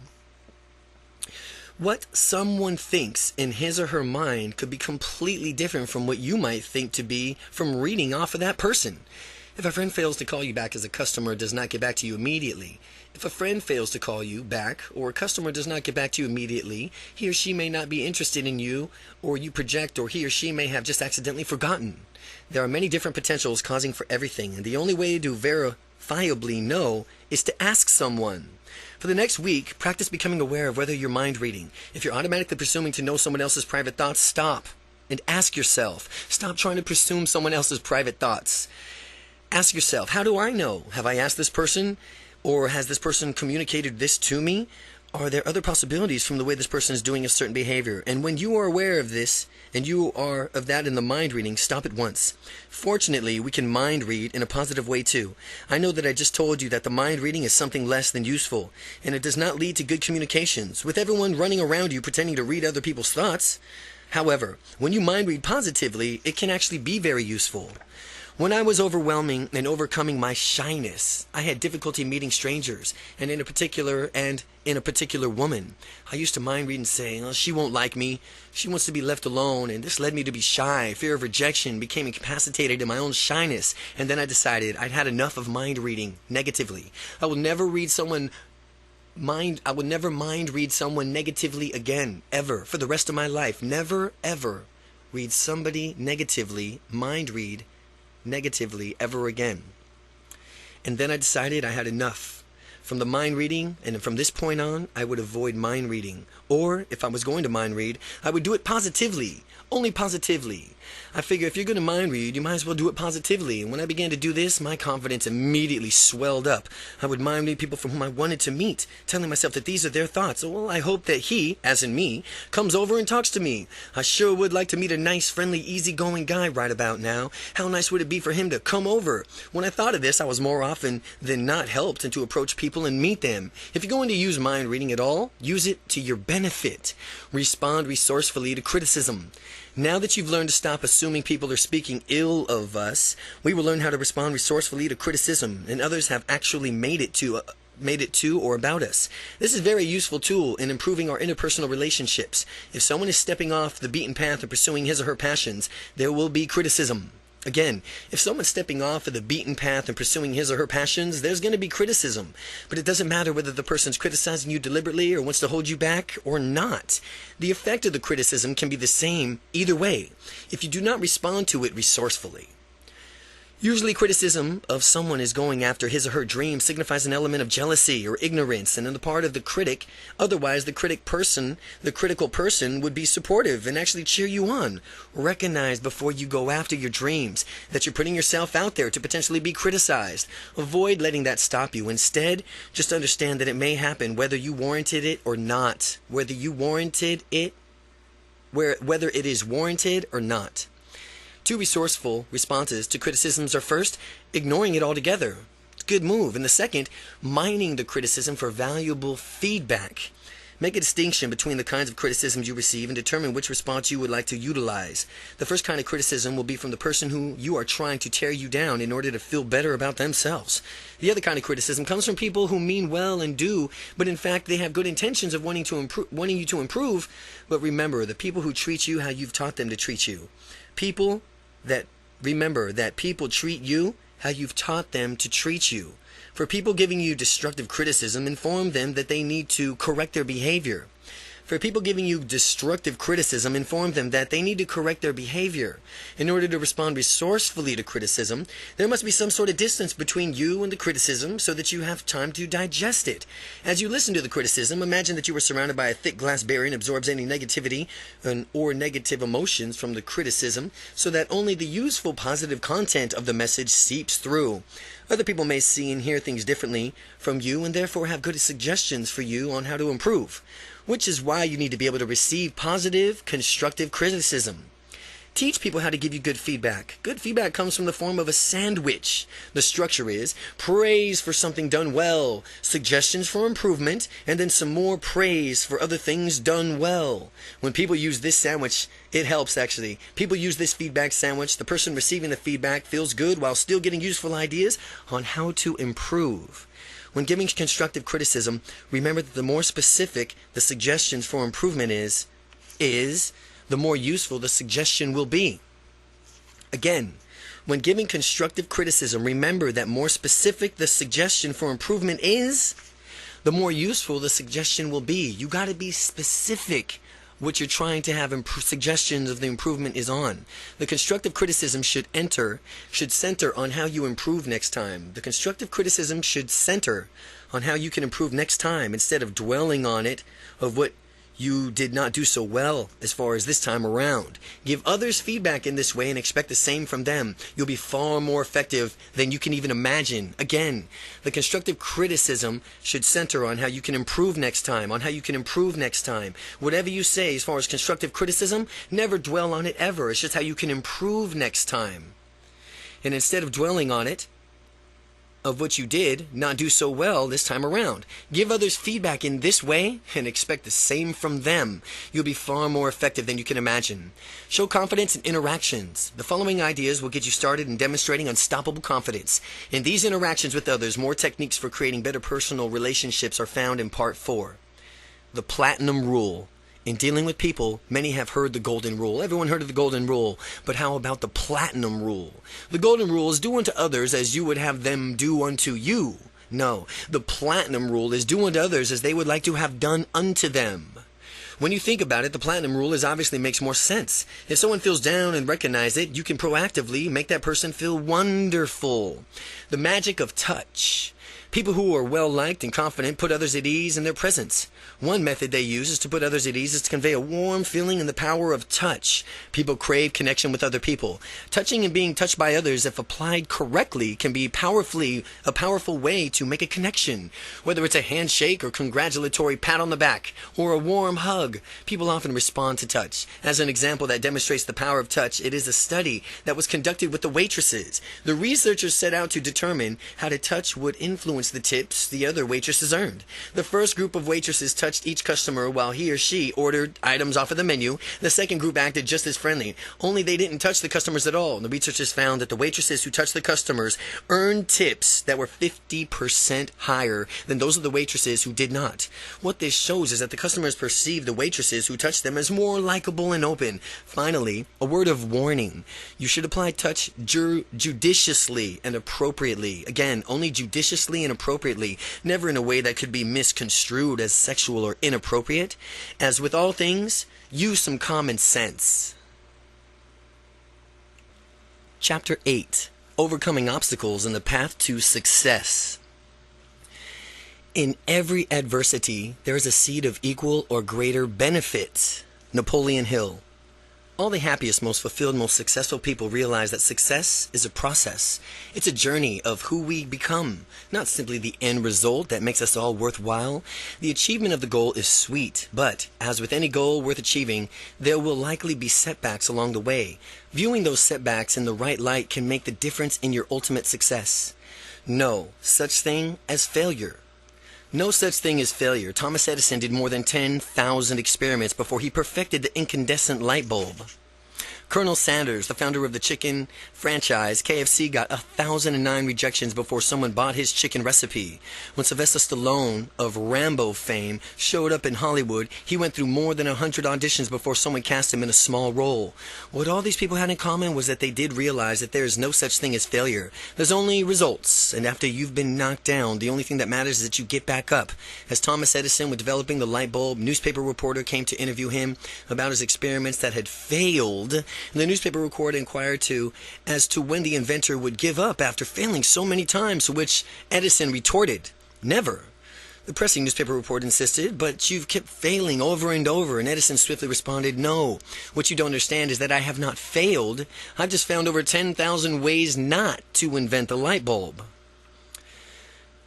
What someone thinks in his or her mind could be completely different from what you might think to be from reading off of that person. If a friend fails to call you back as a customer does not get back to you immediately. If a friend fails to call you back or a customer does not get back to you immediately, he or she may not be interested in you, or you project, or he or she may have just accidentally forgotten. There are many different potentials causing for everything, and the only way to verifiably know is to ask someone. For the next week, practice becoming aware of whether you're mind reading. If you're automatically presuming to know someone else's private thoughts, stop and ask yourself. Stop trying to presume someone else's private thoughts. Ask yourself, how do I know? Have I asked this person, or has this person communicated this to me? Are there other possibilities from the way this person is doing a certain behavior? And when you are aware of this, and you are of that in the mind reading, stop at once. Fortunately, we can mind read in a positive way too. I know that I just told you that the mind reading is something less than useful, and it does not lead to good communications, with everyone running around you pretending to read other people's thoughts. However, when you mind read positively, it can actually be very useful. When I was overwhelming and overcoming my shyness, I had difficulty meeting strangers, and in a particular woman. I used to mind read and say, oh, she won't like me, she wants to be left alone, and this led me to be shy. Fear of rejection, became incapacitated in my own shyness, and then I decided I'd had enough of mind reading negatively. I would never mind read someone negatively again, ever, for the rest of my life. Never, ever read somebody negatively, mind read negatively ever again. And then I decided I had enough. From the mind reading, and from this point on, I would avoid mind reading. Or, if I was going to mind read, I would do it positively. Only positively. I figure if you're going to mind read, you might as well do it positively. And when I began to do this, my confidence immediately swelled up. I would mind read people from whom I wanted to meet, telling myself that these are their thoughts. Well, I hope that he, as in me, comes over and talks to me. I sure would like to meet a nice, friendly, easygoing guy right about now. How nice would it be for him to come over? When I thought of this, I was more often than not helped and to approach people and meet them. If you're going to use mind reading at all, use it to your benefit. Respond resourcefully to criticism. Now that you've learned to stop assuming people are speaking ill of us, we will learn how to respond resourcefully to criticism, and others have actually made it to or about us. This is a very useful tool in improving our interpersonal relationships. If someone is stepping off the beaten path or pursuing his or her passions, there will be criticism. Again, if someone's stepping off of the beaten path and pursuing his or her passions, there's going to be criticism. But it doesn't matter whether the person's criticizing you deliberately or wants to hold you back or not. The effect of the criticism can be the same either way, if you do not respond to it resourcefully. Usually criticism of someone is going after his or her dream signifies an element of jealousy or ignorance, and on the part of the critic. Otherwise, the critical person would be supportive and actually cheer you on. Recognize before you go after your dreams that you're putting yourself out there to potentially be criticized. Avoid letting that stop you. Instead, just understand that it may happen whether you warranted it or not. Whether it is warranted or not. Two resourceful responses to criticisms are first, ignoring it altogether. It's a good move. And the second, mining the criticism for valuable feedback. Make a distinction between the kinds of criticisms you receive and determine which response you would like to utilize. The first kind of criticism will be from the person who you are trying to tear you down in order to feel better about themselves. The other kind of criticism comes from people who mean well and do, but in fact they have good intentions of wanting you to improve. But remember, the people who treat you how you've taught them to treat you. Remember that people treat you how you've taught them to treat you. For people giving you destructive criticism, inform them that they need to correct their behavior. For people giving you destructive criticism, inform them that they need to correct their behavior. In order to respond resourcefully to criticism, there must be some sort of distance between you and the criticism so that you have time to digest it. As you listen to the criticism, imagine that you were surrounded by a thick glass barrier and absorbs any negativity or negative emotions from the criticism so that only the useful positive content of the message seeps through. Other people may see and hear things differently from you and therefore have good suggestions for you on how to improve. Which is why you need to be able to receive positive, constructive criticism. Teach people how to give you good feedback. Good feedback comes from the form of a sandwich. The structure is praise for something done well, suggestions for improvement, and then some more praise for other things done well. When people use this sandwich, it helps actually. People use this feedback sandwich. The person receiving the feedback feels good while still getting useful ideas on how to improve. When giving constructive criticism, remember that the more specific the suggestions for improvement is, the more useful the suggestion will be. Again, when giving constructive criticism, remember that more specific the suggestion for improvement is, the more useful the suggestion will be. You got to be specific what you're trying to have suggestions of the improvement is on. The constructive criticism should center on how you improve next time. The constructive criticism should center on how you can improve next time instead of dwelling on it of what you did not do so well as far as this time around. Give others feedback in this way and expect the same from them. You'll be far more effective than you can even imagine. Again, the constructive criticism should center on how you can improve next time, Whatever you say as far as constructive criticism, never dwell on it ever. It's just how you can improve next time. And instead of dwelling on it, of what you did not do so well this time around. Give others feedback in this way and expect the same from them. You'll be far more effective than you can imagine. Show confidence in interactions. The following ideas will get you started in demonstrating unstoppable confidence. In these interactions with others, more techniques for creating better personal relationships are found in Part 4. The Platinum Rule. In dealing with people, many have heard the Golden Rule. Everyone heard of the Golden Rule. But how about the Platinum Rule? The Golden Rule is do unto others as you would have them do unto you. No, the Platinum Rule is do unto others as they would like to have done unto them. When you think about it, the platinum rule obviously makes more sense. If someone feels down and recognize it, you can proactively make that person feel wonderful. The magic of touch. People who are well-liked and confident put others at ease in their presence. One method they use is to put others at ease is to convey a warm feeling and the power of touch. People crave connection with other people. Touching and being touched by others, if applied correctly, can be a powerful way to make a connection. Whether it's a handshake or congratulatory pat on the back or a warm hug, people often respond to touch. As an example that demonstrates the power of touch, it is a study that was conducted with the waitresses. The researchers set out to determine how to touch would influence the tips the other waitresses earned. The first group of waitresses touched each customer while he or she ordered items off of the menu. The second group acted just as friendly, only they didn't touch the customers at all. The researchers found that the waitresses who touched the customers earned tips that were 50% higher than those of the waitresses who did not. What this shows is that the customers perceive the waitresses who touched them as more likable and open. Finally, a word of warning. You should apply touch judiciously and appropriately. Again, only judiciously and appropriately, never in a way that could be misconstrued as sexual or inappropriate. As with all things, use some common sense. Chapter 8. Overcoming obstacles in the path to success. In every adversity, there is a seed of equal or greater benefit. Napoleon Hill. All the happiest, most fulfilled, most successful people realize that success is a process. It's a journey of who we become, not simply the end result that makes us all worthwhile. The achievement of the goal is sweet, but as with any goal worth achieving, there will likely be setbacks along the way. Viewing those setbacks in the right light can make the difference in your ultimate success. No such thing as failure. No such thing as failure. Thomas Edison did more than 10,000 experiments before he perfected the incandescent light bulb. Colonel Sanders, the founder of the chicken franchise KFC, got 1,009 rejections before someone bought his chicken recipe. When Sylvester Stallone of Rambo fame showed up in Hollywood, he went through more than 100 auditions before someone cast him in a small role. What all these people had in common was that they did realize that there is no such thing as failure. There's only results, and after you've been knocked down, the only thing that matters is that you get back up. As Thomas Edison was developing the light bulb, newspaper reporter came to interview him about his experiments that had failed. The newspaper reporter inquired as to when the inventor would give up after failing so many times, to which Edison retorted, "Never." The pressing newspaper reporter insisted, "But you've kept failing over and over," and Edison swiftly responded, "No, what you don't understand is that I have not failed. I've just found over 10,000 ways not to invent the light bulb."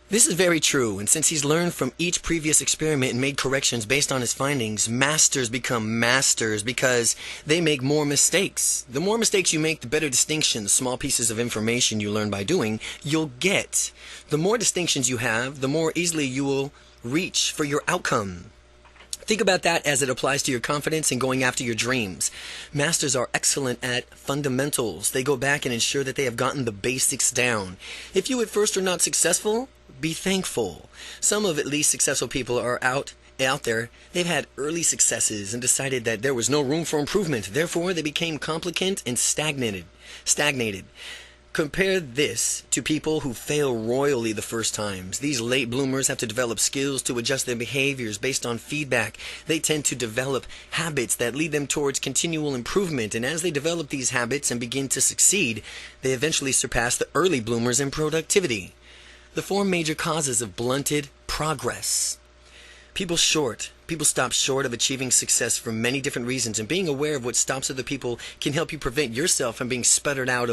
This is very true, and since he's learned from each previous experiment and made corrections based on his findings, masters become masters because they make more mistakes. The more mistakes you make, the better distinctions, small pieces of information you learn by doing, you'll get. The more distinctions you have, the more easily you will reach for your outcome. Think about that as it applies to your confidence and going after your dreams. Masters are excellent at fundamentals. They go back and ensure that they have gotten the basics down. If you at first are not successful, be thankful. Some of at least successful people are out there. They've had early successes and decided that there was no room for improvement. Therefore, they became complicated and stagnated. Compare this to people who fail royally the first times. These late bloomers have to develop skills to adjust their behaviors based on feedback. They tend to develop habits that lead them towards continual improvement, and as they develop these habits and begin to succeed, they eventually surpass the early bloomers in productivity. The 4 major causes of blunted progress. People stop short of achieving success for many different reasons, and being aware of what stops other people can help you prevent yourself from being sputtered out.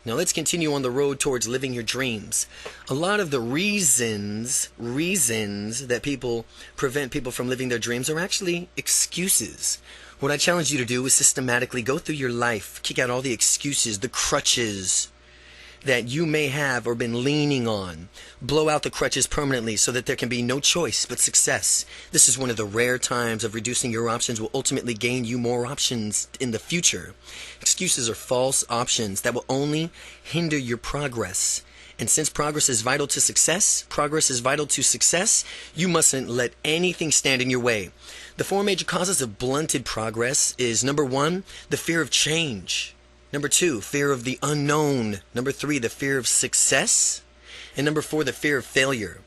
Now let's continue on the road towards living your dreams. A lot of the reasons that people prevent people from living their dreams are actually excuses. What I challenge you to do is systematically go through your life, kick out all the excuses, the crutches that you may have or been leaning on. Blow out the crutches permanently so that there can be no choice but success. This is one of the rare times of reducing your options will ultimately gain you more options in the future. Excuses are false options that will only hinder your progress. And since progress is vital to success, you mustn't let anything stand in your way. The 4 major causes of blunted progress is: number 1, the fear of change. Number 2, fear of the unknown. Number 3, the fear of success. And number 4, the fear of failure.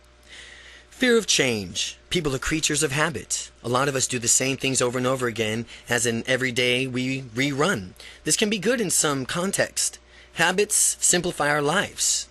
Fear of change. People are creatures of habit. A lot of us do the same things over and over again, as in every day we rerun. This can be good in some context. Habits simplify our lives.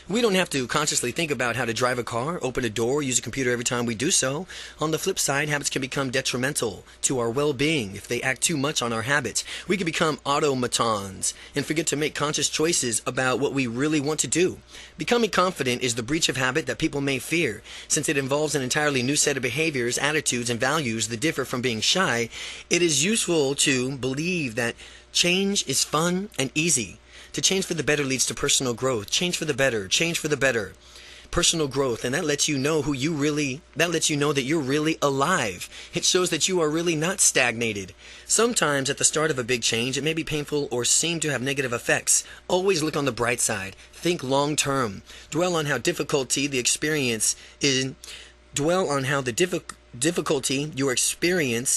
We don't have to consciously think about how to drive a car, open a door, use a computer every time we do so. On the flip side, habits can become detrimental to our well-being if they act too much on our habits. We can become automatons and forget to make conscious choices about what we really want to do. Becoming confident is the breach of habit that people may fear, since it involves an entirely new set of behaviors, attitudes, and values that differ from being shy. It is useful to believe that change is fun and easy. To change for the better leads to personal growth. Change for the better. Change for the better. Personal growth. And that lets you know that you're really alive. It shows that you are really not stagnated. Sometimes at the start of a big change, it may be painful or seem to have negative effects. Always look on the bright side. Think long term. Dwell on how difficulty you experience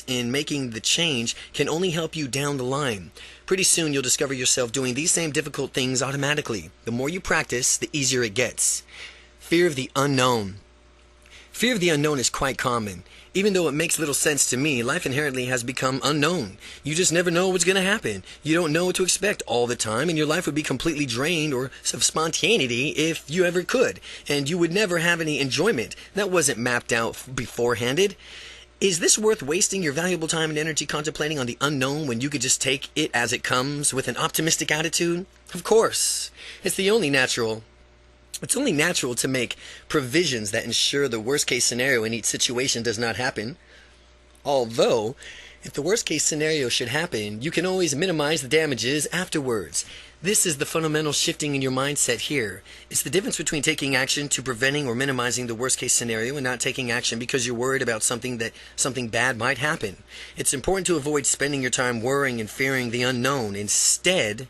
in making the change can only help you down the line. Pretty soon you'll discover yourself doing these same difficult things automatically. The more you practice, the easier it gets. Fear of the unknown. Fear of the unknown is quite common. Even though it makes little sense to me, life inherently has become unknown. You just never know what's going to happen. You don't know what to expect all the time, and your life would be completely drained of spontaneity if you ever could. And you would never have any enjoyment. That wasn't mapped out beforehanded. Is this worth wasting your valuable time and energy contemplating on the unknown when you could just take it as it comes with an optimistic attitude? Of course. It's only natural to make provisions that ensure the worst case scenario in each situation does not happen. Although, if the worst case scenario should happen, you can always minimize the damages afterwards. This is the fundamental shifting in your mindset here. It's the difference between taking action to preventing or minimizing the worst case scenario and not taking action because you're worried about something bad might happen. It's important to avoid spending your time worrying and fearing the unknown. Instead,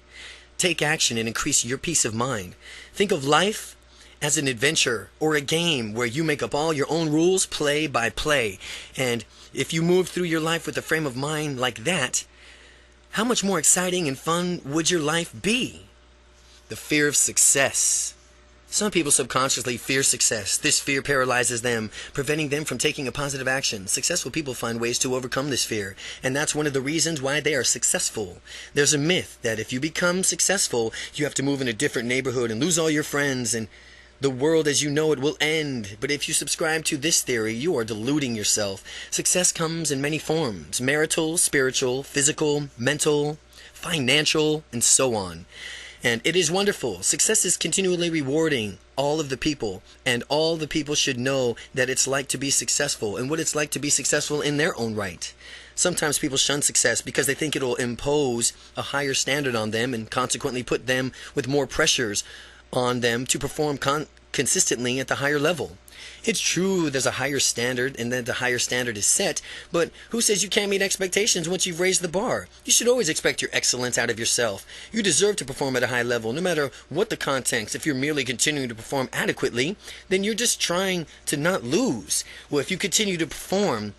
take action and increase your peace of mind. Think of life as an adventure or a game where you make up all your own rules play by play. And if you move through your life with a frame of mind like that, how much more exciting and fun would your life be? The fear of success. Some people subconsciously fear success. This fear paralyzes them, preventing them from taking a positive action. Successful people find ways to overcome this fear, and that's one of the reasons why they are successful. There's a myth that if you become successful, you have to move in a different neighborhood and lose all your friends, and the world as you know it will end. But if you subscribe to this theory, you are deluding yourself. Success comes in many forms: marital, spiritual, physical, mental, financial, and so on. And it is wonderful. Success is continually rewarding all of the people, and all the people should know that it's like to be successful and what it's like to be successful in their own right. Sometimes people shun success because they think it'll impose a higher standard on them and consequently put them with more pressures on them to perform consistently at the higher level. It's true there's a higher standard and that the higher standard is set, but who says you can't meet expectations once you've raised the bar? You should always expect your excellence out of yourself. You deserve to perform at a high level, no matter what the context. If you're merely continuing to perform adequately, then you're just trying to not lose. Well, if you continue to perform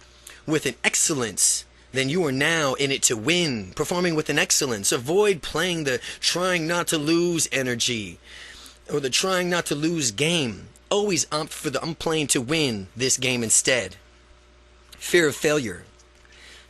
with an excellence, then you are now in it to win, performing with an excellence. Avoid playing the trying not to lose energy or the trying not to lose game. Always opt for the I'm playing to win this game instead. Fear of failure.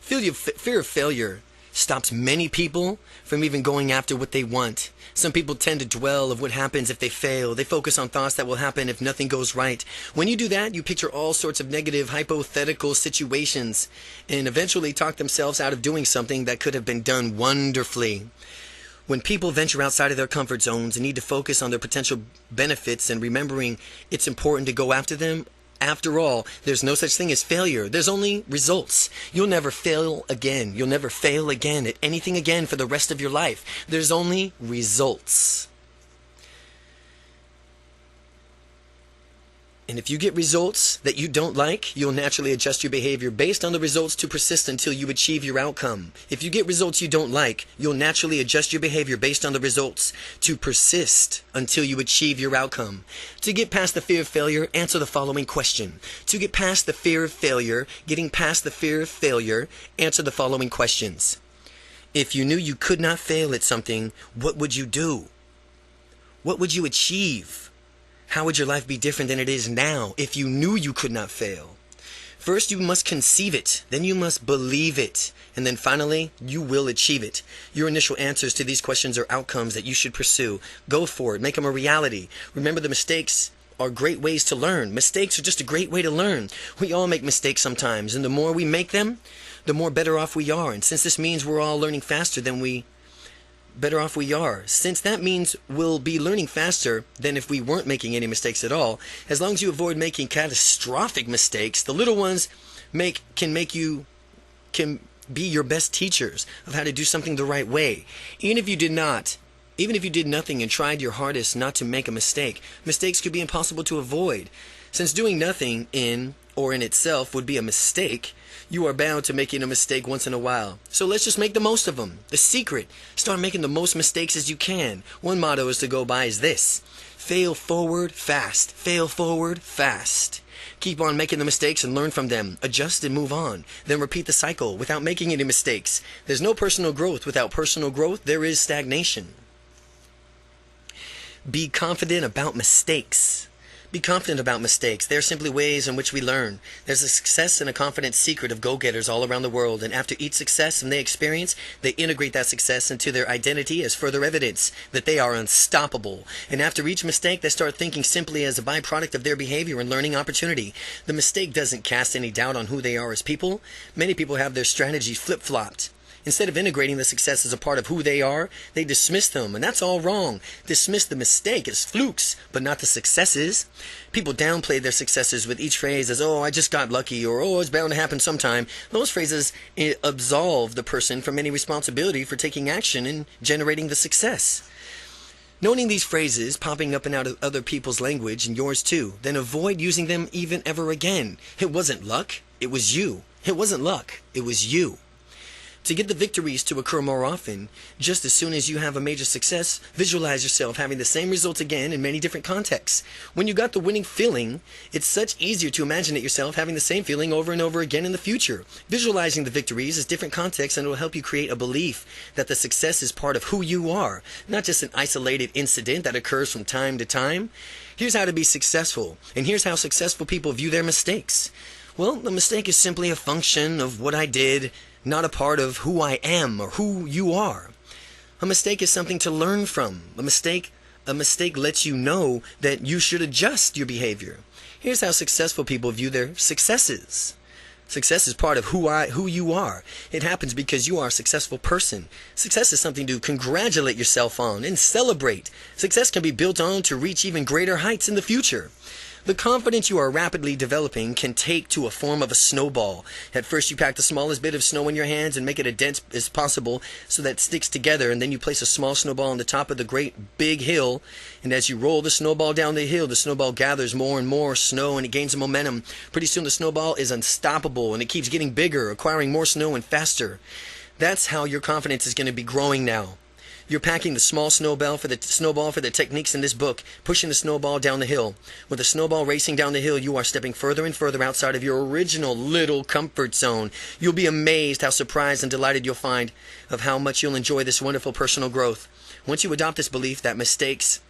Fear of failure stops many people from even going after what they want. Some people tend to dwell of what happens if they fail. They focus on thoughts that will happen if nothing goes right. When you do that, you picture all sorts of negative, hypothetical situations and eventually talk themselves out of doing something that could have been done wonderfully. When people venture outside of their comfort zones and need to focus on their potential benefits and remembering it's important to go after them, after all, there's no such thing as failure. There's only results. You'll never fail again. You'll never fail again at anything again for the rest of your life. There's only results. And if you get results that you don't like, you'll naturally adjust your behavior based on the results to persist until you achieve your outcome. If you get results you don't like, you'll naturally adjust your behavior based on the results to persist until you achieve your outcome. To get past the fear of failure, answer the following question. To get past the fear of failure, answer the following questions. If you knew you could not fail at something, what would you do? What would you achieve? How would your life be different than it is now if you knew you could not fail? First, you must conceive it. Then you must believe it. And then finally, you will achieve it. Your initial answers to these questions are outcomes that you should pursue. Go for it. Make them a reality. Remember, the mistakes are great ways to learn. Mistakes are just a great way to learn. We all make mistakes sometimes, and the more we make them, the more better off we are. And since this means we're all learning faster than better off we are. Since that means we'll be learning faster than if we weren't making any mistakes at all, as long as you avoid making catastrophic mistakes, the little ones can be your best teachers of how to do something the right way. Even if you did nothing and tried your hardest not to make a mistake, mistakes could be impossible to avoid. Since doing nothing in itself would be a mistake, you are bound to making a mistake once in a while. So let's just make the most of them. The secret: start making the most mistakes as you can. One motto is to go by is this: fail forward fast. Fail forward fast. Keep on making the mistakes and learn from them. Adjust and move on. Then repeat the cycle without making any mistakes. There's no personal growth. Without personal growth, there is stagnation. Be confident about mistakes. Be confident about mistakes. They are simply ways in which we learn. There's a success and a confidence secret of go-getters all around the world, and after each success they experience, they integrate that success into their identity as further evidence that they are unstoppable. And after each mistake, they start thinking simply as a byproduct of their behavior and learning opportunity. The mistake doesn't cast any doubt on who they are as people. Many people have their strategy flip-flopped. Instead of integrating the success as a part of who they are, they dismiss them, and that's all wrong. Dismiss the mistake as flukes, but not the successes. People downplay their successes with each phrase as, "Oh, I just got lucky," or "Oh, it's bound to happen sometime." Those phrases absolve the person from any responsibility for taking action and generating the success. Noting these phrases popping up and out of other people's language and yours too, then avoid using them even ever again. It wasn't luck, it was you. It wasn't luck, it was you. To get the victories to occur more often, just as soon as you have a major success, visualize yourself having the same results again in many different contexts. When you got the winning feeling, it's such easier to imagine it yourself having the same feeling over and over again in the future. Visualizing the victories is different contexts, and it will help you create a belief that the success is part of who you are, not just an isolated incident that occurs from time to time. Here's how to be successful, and here's how successful people view their mistakes. Well, the mistake is simply a function of what I did, not a part of who I am or who you are. A mistake is something to learn from. A mistake lets you know that you should adjust your behavior. Here's how successful people view their successes. Success is part of who you are. It happens because you are a successful person. Success is something to congratulate yourself on and celebrate. Success can be built on to reach even greater heights in the future. The confidence you are rapidly developing can take to a form of a snowball. At first you pack the smallest bit of snow in your hands and make it as dense as possible so that it sticks together, and then you place a small snowball on the top of the great big hill, and as you roll the snowball down the hill, the snowball gathers more and more snow and it gains momentum. Pretty soon the snowball is unstoppable and it keeps getting bigger, acquiring more snow and faster. That's how your confidence is going to be growing now. You're packing the small snowball for the techniques in this book, pushing the snowball down the hill. With the snowball racing down the hill, you are stepping further and further outside of your original little comfort zone. You'll be amazed how surprised and delighted you'll find of how much you'll enjoy this wonderful personal growth. Once you adopt the belief that mistakes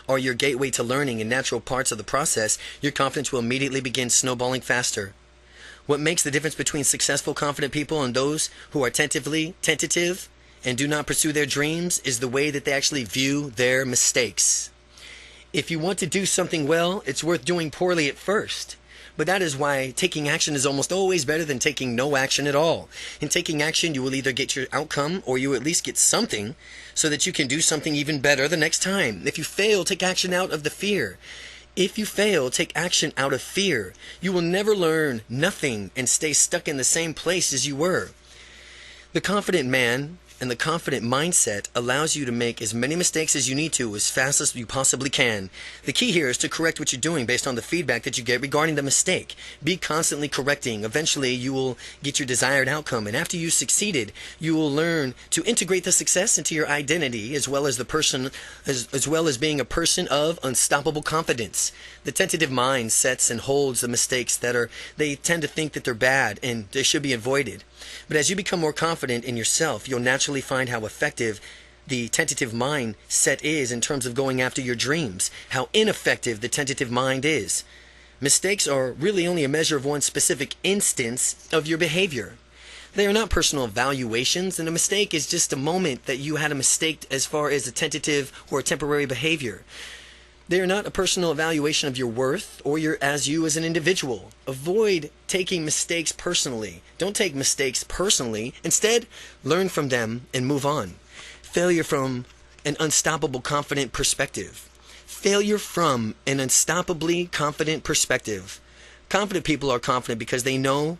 are your gateway to learning and natural parts of the process, your confidence will immediately begin snowballing faster. What makes the difference between successful, confident people and those who are tentative and do not pursue their dreams is the way that they actually view their mistakes. If you want to do something well, it's worth doing poorly at first. But that is why taking action is almost always better than taking no action at all. In taking action, you will either get your outcome or you at least get something so that you can do something even better the next time. If you fail, take action out of the fear. If you fail, take action out of fear. You will never learn nothing and stay stuck in the same place as you were. The confident man and the confident mindset allows you to make as many mistakes as you need to as fast as you possibly can. The key here is to correct what you're doing based on the feedback that you get regarding the mistake. Be constantly correcting. Eventually you will get your desired outcome, and after you've succeeded, you will learn to integrate the success into your identity as well as being a person of unstoppable confidence. The tentative mind sets and holds the mistakes they tend to think that they're bad and they should be avoided. But as you become more confident in yourself, you'll naturally find how effective the tentative mindset is in terms of going after your dreams, how ineffective the tentative mind is. Mistakes are really only a measure of one specific instance of your behavior. They are not personal evaluations, and a mistake is just a moment that you had a mistake as far as a tentative or a temporary behavior. They are not a personal evaluation of your worth or you as an individual. Avoid taking mistakes personally. Don't take mistakes personally. Instead, learn from them and move on. Failure from an unstoppable confident perspective. Failure from an unstoppably confident perspective. Confident people are confident because they know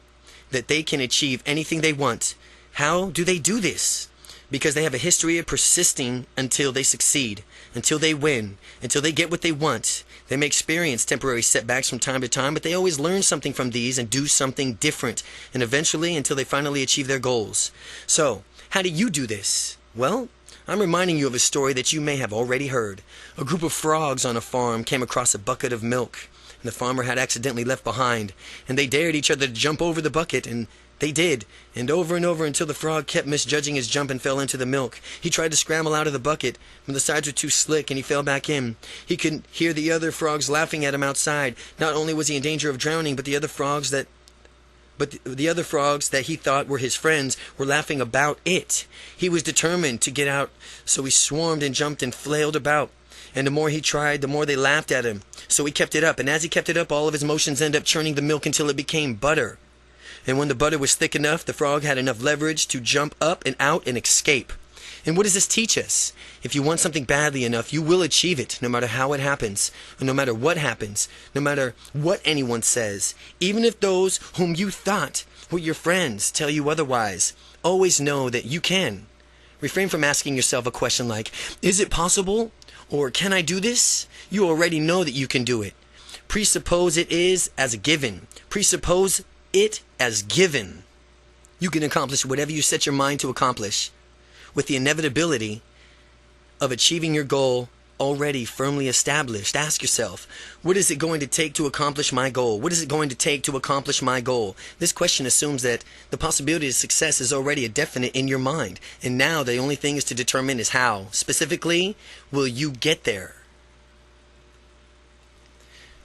that they can achieve anything they want. How do they do this? Because they have a history of persisting until they succeed, until they win, until they get what they want. They may experience temporary setbacks from time to time, but they always learn something from these and do something different, and eventually until they finally achieve their goals. So, how do you do this? Well, I'm reminding you of a story that you may have already heard. A group of frogs on a farm came across a bucket of milk, and the farmer had accidentally left behind, and they dared each other to jump over the bucket, and they did, and over until the frog kept misjudging his jump and fell into the milk. He tried to scramble out of the bucket, but the sides were too slick and he fell back in. He could hear the other frogs laughing at him outside. Not only was he in danger of drowning, but the other frogs that he thought were his friends were laughing about it. He was determined to get out, so he swarmed and jumped and flailed about. And the more he tried, the more they laughed at him. So he kept it up, and as he kept it up, all of his motions ended up churning the milk until it became butter. And when the butter was thick enough, the frog had enough leverage to jump up and out and escape. And what does this teach us? If you want something badly enough, you will achieve it, no matter how it happens, and no matter what happens, no matter what anyone says. Even if those whom you thought were your friends tell you otherwise, always know that you can. Refrain from asking yourself a question like, is it possible? Or can I do this? You already know that you can do it. Presuppose it is as a given. Presuppose it as given. You can accomplish whatever you set your mind to accomplish, with the inevitability of achieving your goal already firmly established. Ask yourself, what is it going to take to accomplish my goal? What is it going to take to accomplish my goal? This question assumes that the possibility of success is already a definite in your mind, and now the only thing is to determine is how. Specifically, will you get there?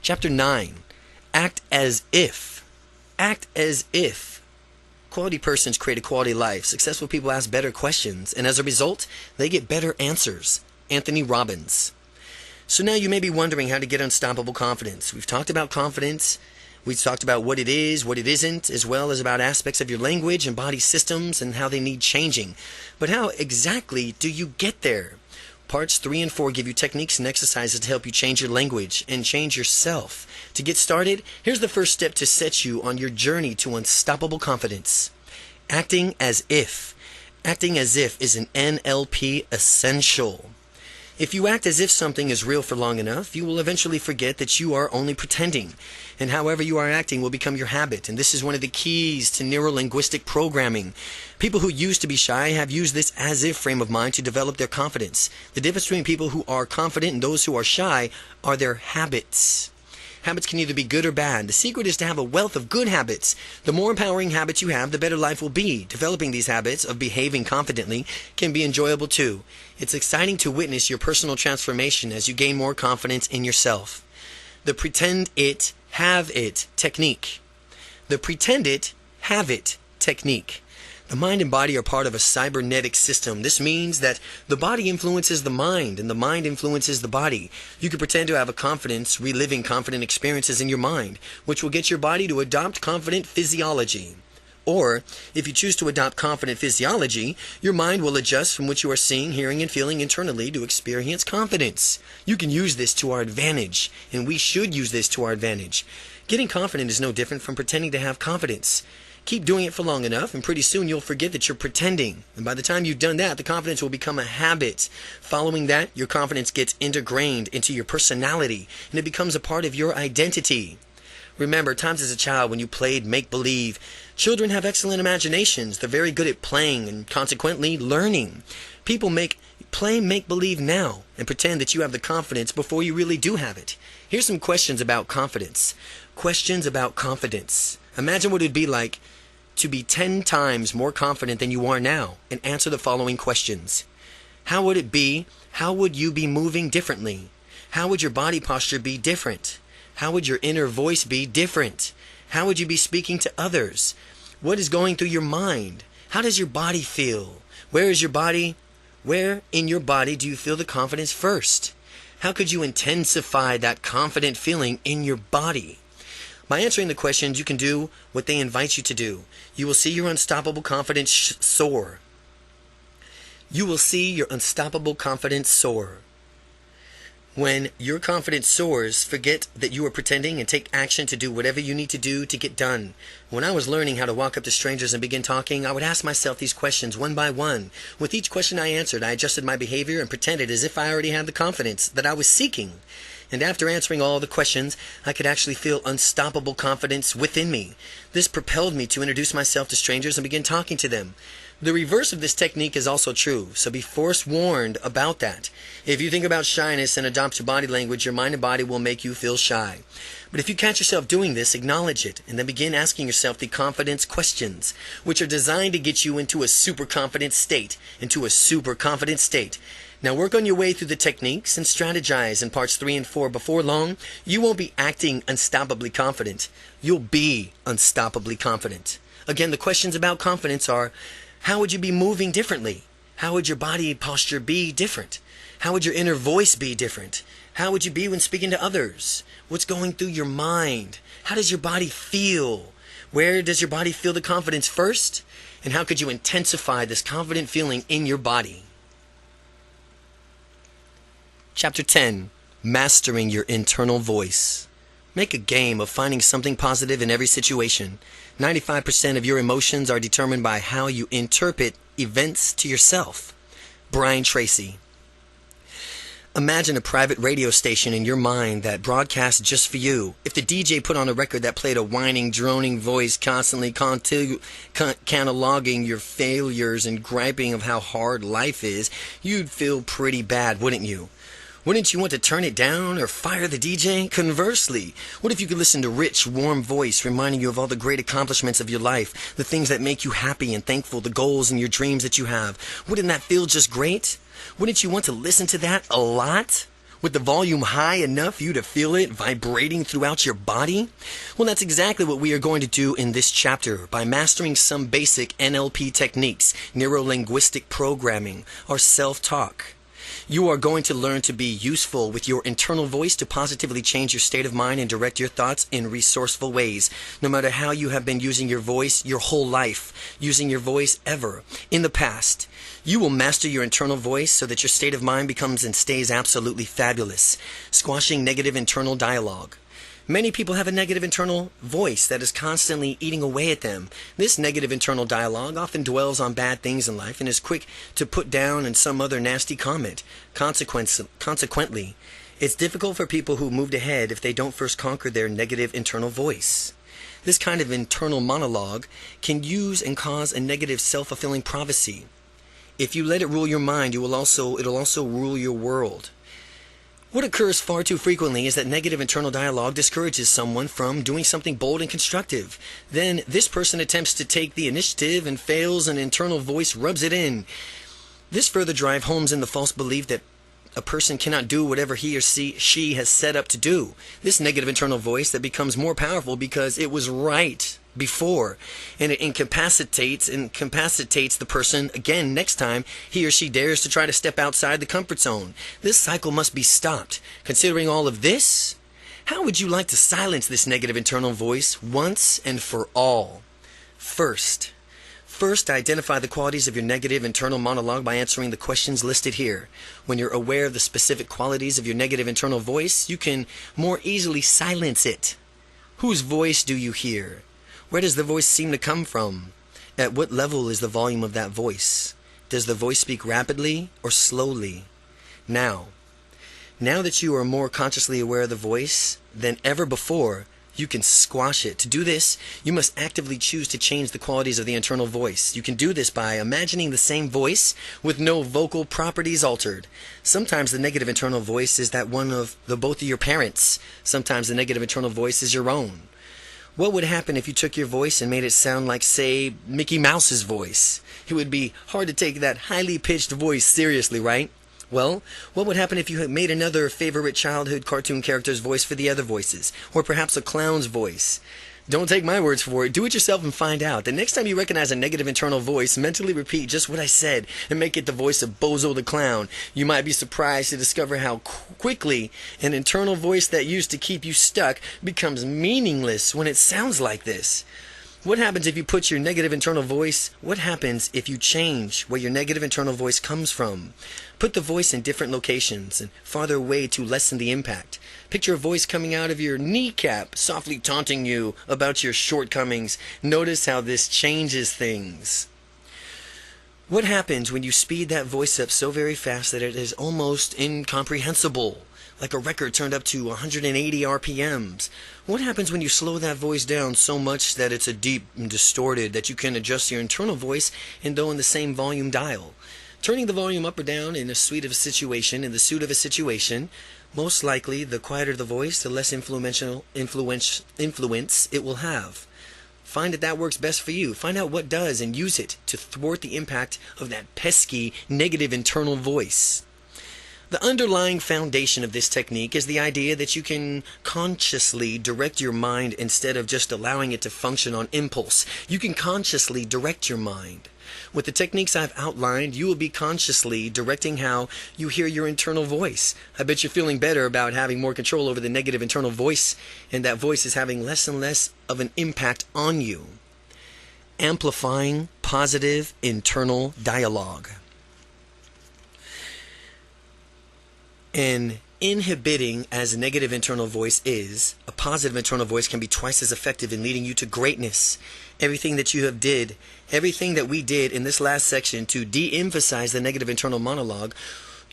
Chapter 9. Act as if. Act as if. Quality persons create a quality life. Successful people ask better questions, and as a result, they get better answers. Anthony Robbins. So now you may be wondering how to get unstoppable confidence. We've talked about confidence. We've talked about what it is, what it isn't, as well as about aspects of your language and body systems and how they need changing. But how exactly do you get there? Parts 3 and 4 give you techniques and exercises to help you change your language and change yourself. To get started, here's the first step to set you on your journey to unstoppable confidence. Acting as if. Acting as if is an NLP essential. If you act as if something is real for long enough, you will eventually forget that you are only pretending. And however you are acting will become your habit. And this is one of the keys to neuro-linguistic programming. People who used to be shy have used this as-if frame of mind to develop their confidence. The difference between people who are confident and those who are shy are their habits. Habits can either be good or bad. The secret is to have a wealth of good habits. The more empowering habits you have, the better life will be. Developing these habits of behaving confidently can be enjoyable too. It's exciting to witness your personal transformation as you gain more confidence in yourself. The pretend it, have it technique. The pretend it, have it technique. The mind and body are part of a cybernetic system. This means that the body influences the mind and the mind influences the body. You can pretend to have a confidence, reliving confident experiences in your mind, which will get your body to adopt confident physiology. Or, if you choose to adopt confident physiology, your mind will adjust from what you are seeing, hearing, and feeling internally to experience confidence. You can use this to our advantage, and we should use this to our advantage. Getting confident is no different from pretending to have confidence. Keep doing it for long enough, and pretty soon you'll forget that you're pretending. And by the time you've done that, the confidence will become a habit. Following that, your confidence gets ingrained into your personality, and it becomes a part of your identity. Remember, times as a child when you played make-believe. Children have excellent imaginations. They're very good at playing and consequently learning. People play make-believe now and pretend that you have the confidence before you really do have it. Here's some questions about confidence. Questions about confidence. Imagine what it would be like to be 10 times more confident than you are now and answer the following questions. How would it be? How would you be moving differently? How would your body posture be different? How would your inner voice be different? How would you be speaking to others? What is going through your mind? How does your body feel? Where is your body? Where in your body do you feel the confidence first? How could you intensify that confident feeling in your body? By answering the questions, you can do what they invite you to do. You will see your unstoppable confidence soar. You will see your unstoppable confidence soar. When your confidence soars, forget that you are pretending and take action to do whatever you need to do to get done. When I was learning how to walk up to strangers and begin talking, I would ask myself these questions one by one. With each question I answered, I adjusted my behavior and pretended as if I already had the confidence that I was seeking. And after answering all the questions, I could actually feel unstoppable confidence within me. This propelled me to introduce myself to strangers and begin talking to them. The reverse of this technique is also true, so be forewarned about that. If you think about shyness and adopt your body language, your mind and body will make you feel shy. But if you catch yourself doing this, acknowledge it, and then begin asking yourself the confidence questions, which are designed to get you into a super confident state, Now work on your way through the techniques and strategize in parts 3 and 4. Before long, you won't be acting unstoppably confident. You'll be unstoppably confident. Again, the questions about confidence are, how would you be moving differently? How would your body posture be different? How would your inner voice be different? How would you be when speaking to others? What's going through your mind? How does your body feel? Where does your body feel the confidence first? And how could you intensify this confident feeling in your body? Chapter 10. Mastering your internal voice. Make a game of finding something positive in every situation. 95% of your emotions are determined by how you interpret events to yourself. Brian Tracy. Imagine a private radio station in your mind that broadcasts just for you. If the DJ put on a record that played a whining, droning voice constantly cataloging your failures and griping of how hard life is, you'd feel pretty bad, wouldn't you? Wouldn't you want to turn it down or fire the DJ? Conversely, what if you could listen to rich, warm voice reminding you of all the great accomplishments of your life, the things that make you happy and thankful, the goals and your dreams that you have? Wouldn't that feel just great? Wouldn't you want to listen to that a lot? With the volume high enough for you to feel it vibrating throughout your body? Well, that's exactly what we are going to do in this chapter by mastering some basic NLP techniques, neuro-linguistic programming, or self-talk. You are going to learn to be useful with your internal voice to positively change your state of mind and direct your thoughts in resourceful ways. No matter how you have been using your voice your whole life, using your voice ever in the past, you will master your internal voice so that your state of mind becomes and stays absolutely fabulous, squashing negative internal dialogue. Many people have a negative internal voice that is constantly eating away at them. This negative internal dialogue often dwells on bad things in life and is quick to put down in some other nasty comment. Consequently, it's difficult for people who moved ahead if they don't first conquer their negative internal voice. This kind of internal monologue can use and cause a negative self-fulfilling prophecy. If you let it rule your mind, it'll also rule your world. What occurs far too frequently is that negative internal dialogue discourages someone from doing something bold and constructive. Then this person attempts to take the initiative and fails, and internal voice rubs it in. This further drives home in the false belief that a person cannot do whatever he or she has set up to do. This negative internal voice that becomes more powerful because it was right before, and it incapacitates the person again next time he or she dares to try to step outside the comfort zone. This cycle must be stopped. Considering all of this, how would you like to silence this negative internal voice once and for all? First, identify the qualities of your negative internal monologue by answering the questions listed here. When you're aware of the specific qualities of your negative internal voice, you can more easily silence it. Whose voice do you hear? Where does the voice seem to come from? At what level is the volume of that voice? Does the voice speak rapidly or slowly? Now that you are more consciously aware of the voice than ever before, you can squash it. To do this, you must actively choose to change the qualities of the internal voice. You can do this by imagining the same voice with no vocal properties altered. Sometimes the negative internal voice is that one of both of your parents. Sometimes the negative internal voice is your own. What would happen if you took your voice and made it sound like, say, Mickey Mouse's voice? It would be hard to take that highly pitched voice seriously, right? Well, what would happen if you had made another favorite childhood cartoon character's voice for the other voices? Or perhaps a clown's voice? Don't take my words for it. Do it yourself and find out. The next time you recognize a negative internal voice, mentally repeat just what I said and make it the voice of Bozo the Clown. You might be surprised to discover how quickly an internal voice that used to keep you stuck becomes meaningless when it sounds like this. What happens if you put your negative internal voice? What happens if you change where your negative internal voice comes from? Put the voice in different locations and farther away to lessen the impact. Picture a voice coming out of your kneecap, softly taunting you about your shortcomings. Notice how this changes things. What happens when you speed that voice up so very fast that it is almost incomprehensible? Like a record turned up to 180 RPMs. What happens when you slow that voice down so much that it's a deep and distorted that you can adjust your internal voice and though in the same volume dial? Turning the volume up or down in the suit of a situation, most likely the quieter the voice, the less influence it will have. Find that works best for you. Find out what does and use it to thwart the impact of that pesky negative internal voice. The underlying foundation of this technique is the idea that you can consciously direct your mind instead of just allowing it to function on impulse. You can consciously direct your mind. With the techniques I've outlined, you will be consciously directing how you hear your internal voice. I bet you're feeling better about having more control over the negative internal voice, and that voice is having less and less of an impact on you. Amplifying positive internal dialogue. And inhibiting as a negative internal voice is, a positive internal voice can be twice as effective in leading you to greatness. Everything that we did in this last section to de-emphasize the negative internal monologue,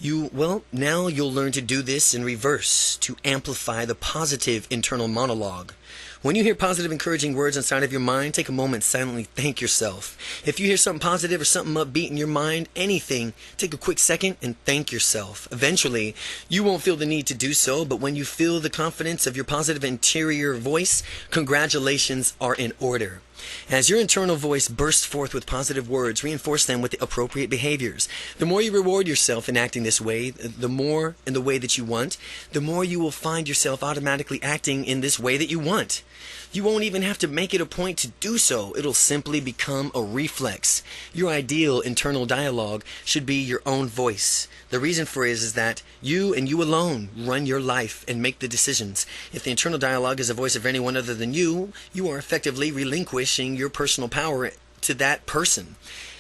now you'll learn to do this in reverse, to amplify the positive internal monologue. When you hear positive, encouraging words inside of your mind, take a moment, silently thank yourself. If you hear something positive or something upbeat in your mind, anything, take a quick second and thank yourself. Eventually, you won't feel the need to do so, but when you feel the confidence of your positive interior voice, congratulations are in order. As your internal voice bursts forth with positive words, reinforce them with the appropriate behaviors. The more you reward yourself in acting this way, the more in the way that you want, the more you will find yourself automatically acting in this way that you want. You won't even have to make it a point to do so. It'll simply become a reflex. Your ideal internal dialogue should be your own voice. The reason for it is that you and you alone run your life and make the decisions. If the internal dialogue is the voice of anyone other than you, you are effectively relinquishing your personal power to that person.